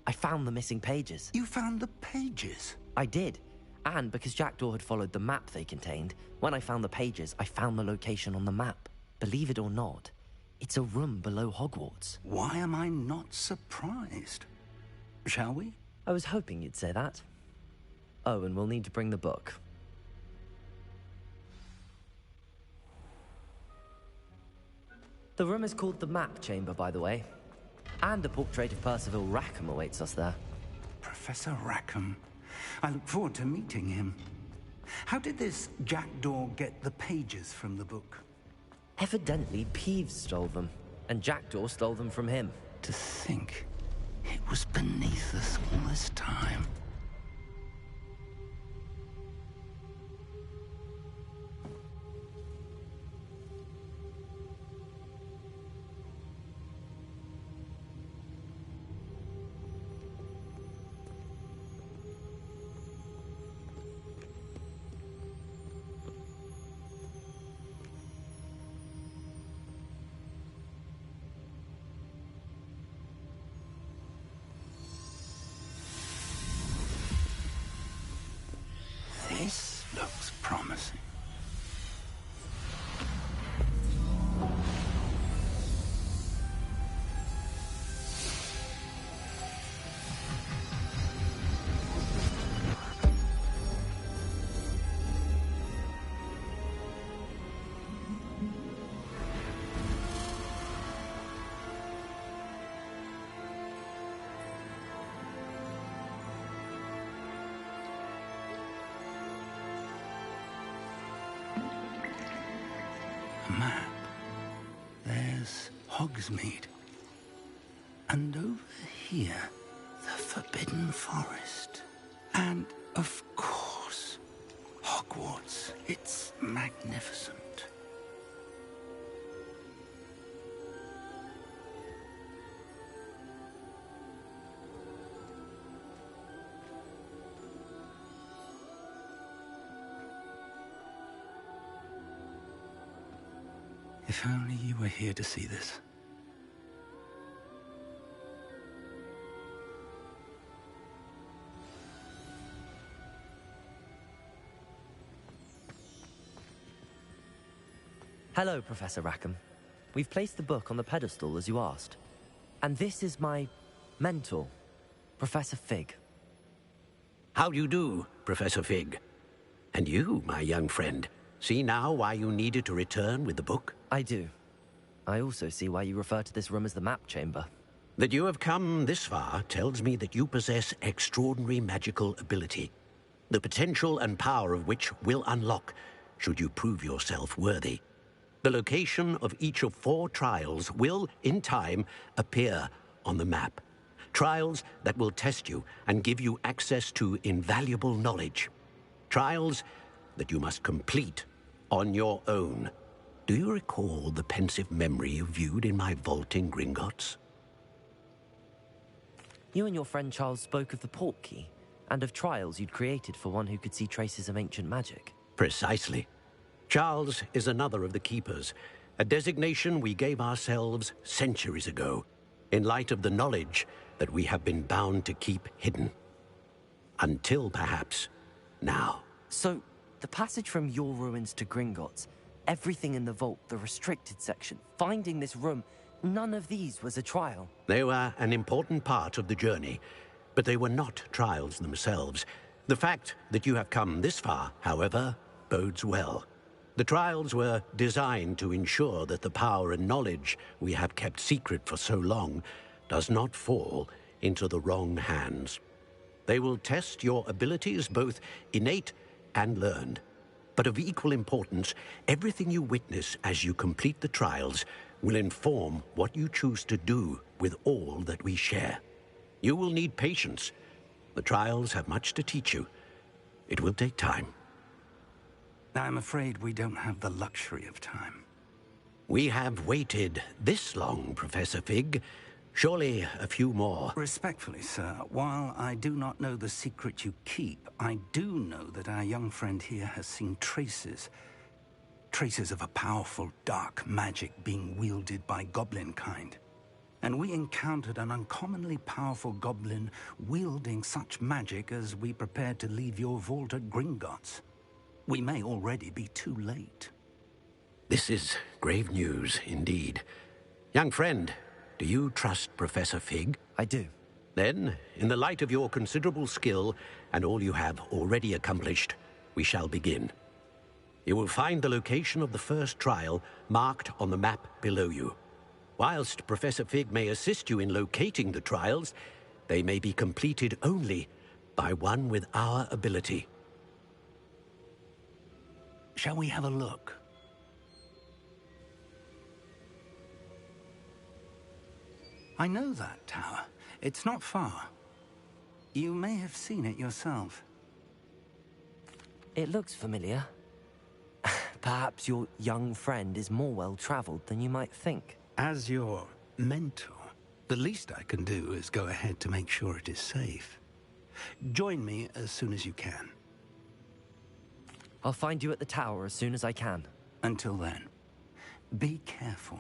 I found the missing pages. You found the pages? I did. And because Jackdaw had followed the map they contained, when I found the pages, I found the location on the map. Believe it or not, it's a room below Hogwarts. Why am I not surprised? Shall we? I was hoping you'd say that. Oh, and we'll need to bring the book. The room is called the Map Chamber, by the way. And a portrait of Percival Rackham awaits us there. Professor Rackham. I look forward to meeting him. How did this Jackdaw get the pages from the book? Evidently, Peeves stole them, and Jackdaw stole them from him. To think it was beneath us all this time. This looks promising. Map. There's Hogsmeade. And over here, the Forbidden Forest. And, of course, Hogwarts. It's magnificent. If only you were here to see this. Hello, Professor Rackham. We've placed the book on the pedestal as you asked. And this is my mentor, Professor Fig. How do you do, Professor Fig? And you, my young friend, see now why you needed to return with the book? I do. I also see why you refer to this room as the map chamber. That you have come this far tells me that you possess extraordinary magical ability, the potential and power of which will unlock should you prove yourself worthy. The location of each of 4 trials will, in time, appear on the map. Trials that will test you and give you access to invaluable knowledge. Trials that you must complete on your own. Do you recall the pensive memory you viewed in my vault in Gringotts? You and your friend Charles spoke of the port key, and of trials you'd created for one who could see traces of ancient magic. Precisely. Charles is another of the Keepers, a designation we gave ourselves centuries ago, in light of the knowledge that we have been bound to keep hidden. Until, perhaps, now. So, the passage from your ruins to Gringotts, everything in the vault, the restricted section, finding this room, none of these was a trial. They were an important part of the journey, but they were not trials themselves. The fact that you have come this far, however, bodes well. The trials were designed to ensure that the power and knowledge we have kept secret for so long does not fall into the wrong hands. They will test your abilities, both innate and learned. But of equal importance, everything you witness as you complete the trials will inform what you choose to do with all that we share. You will need patience. The trials have much to teach you. It will take time. I'm afraid we don't have the luxury of time. We have waited this long, Professor Fig. Surely a few more. Respectfully, sir, while I do not know the secret you keep, I do know that our young friend here has seen traces of a powerful dark magic being wielded by goblin kind. And we encountered an uncommonly powerful goblin wielding such magic as we prepared to leave your vault at Gringotts. We may already be too late. This is grave news indeed. Young friend, do you trust Professor Fig? I do. Then, in the light of your considerable skill and all you have already accomplished, we shall begin. You will find the location of the first trial marked on the map below you. Whilst Professor Fig may assist you in locating the trials, they may be completed only by one with our ability. Shall we have a look? I know that tower. It's not far. You may have seen it yourself. It looks familiar. Perhaps your young friend is more well-traveled than you might think. As your mentor, the least I can do is go ahead to make sure it is safe. Join me as soon as you can. I'll find you at the tower as soon as I can. Until then, be careful,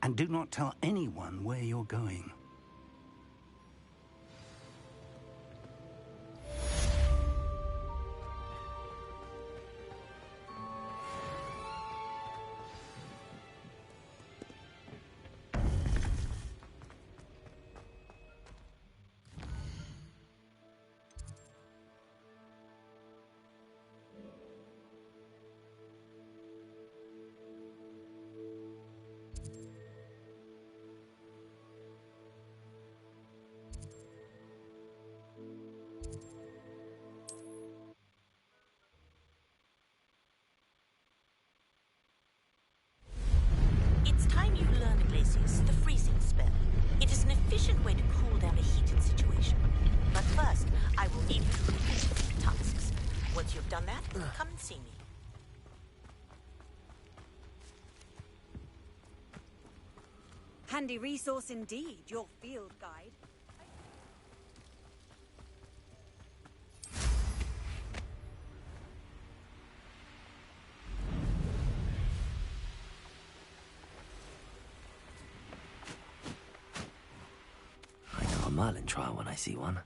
and do not tell anyone where you're going. It's time you learned, Glacius, the freezing spell. It is an efficient way to cool down a heated situation. But first, I will need you to complete a few tasks. Once you've done that, come and see me. Handy resource indeed, your field guide. I know a Merlin trial when I see one.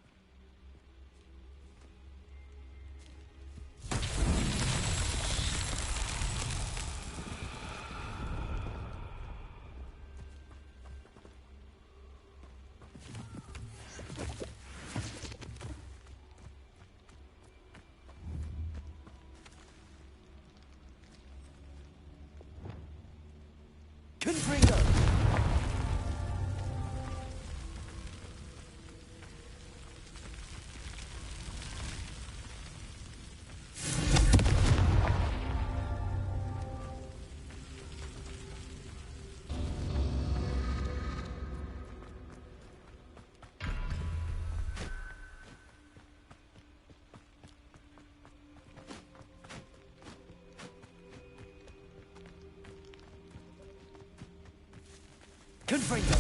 Confringo! Confringo!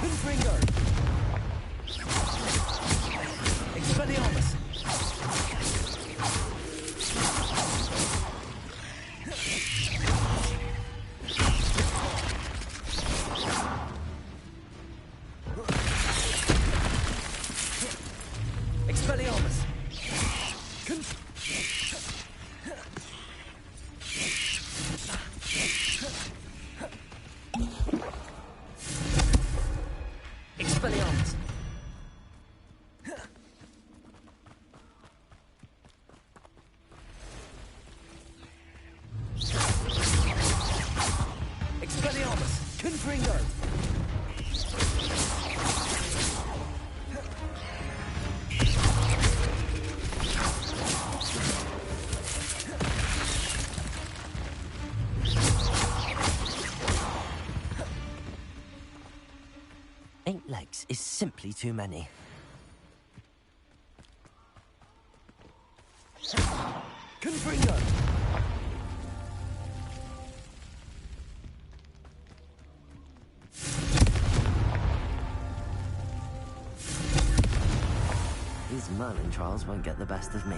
Confringo! Expelliarmus! Expelliarmus! Expelliarmus! Expelliarmus! Confringo! Eight legs is simply too many. Confringo! These Merlin trials won't get the best of me.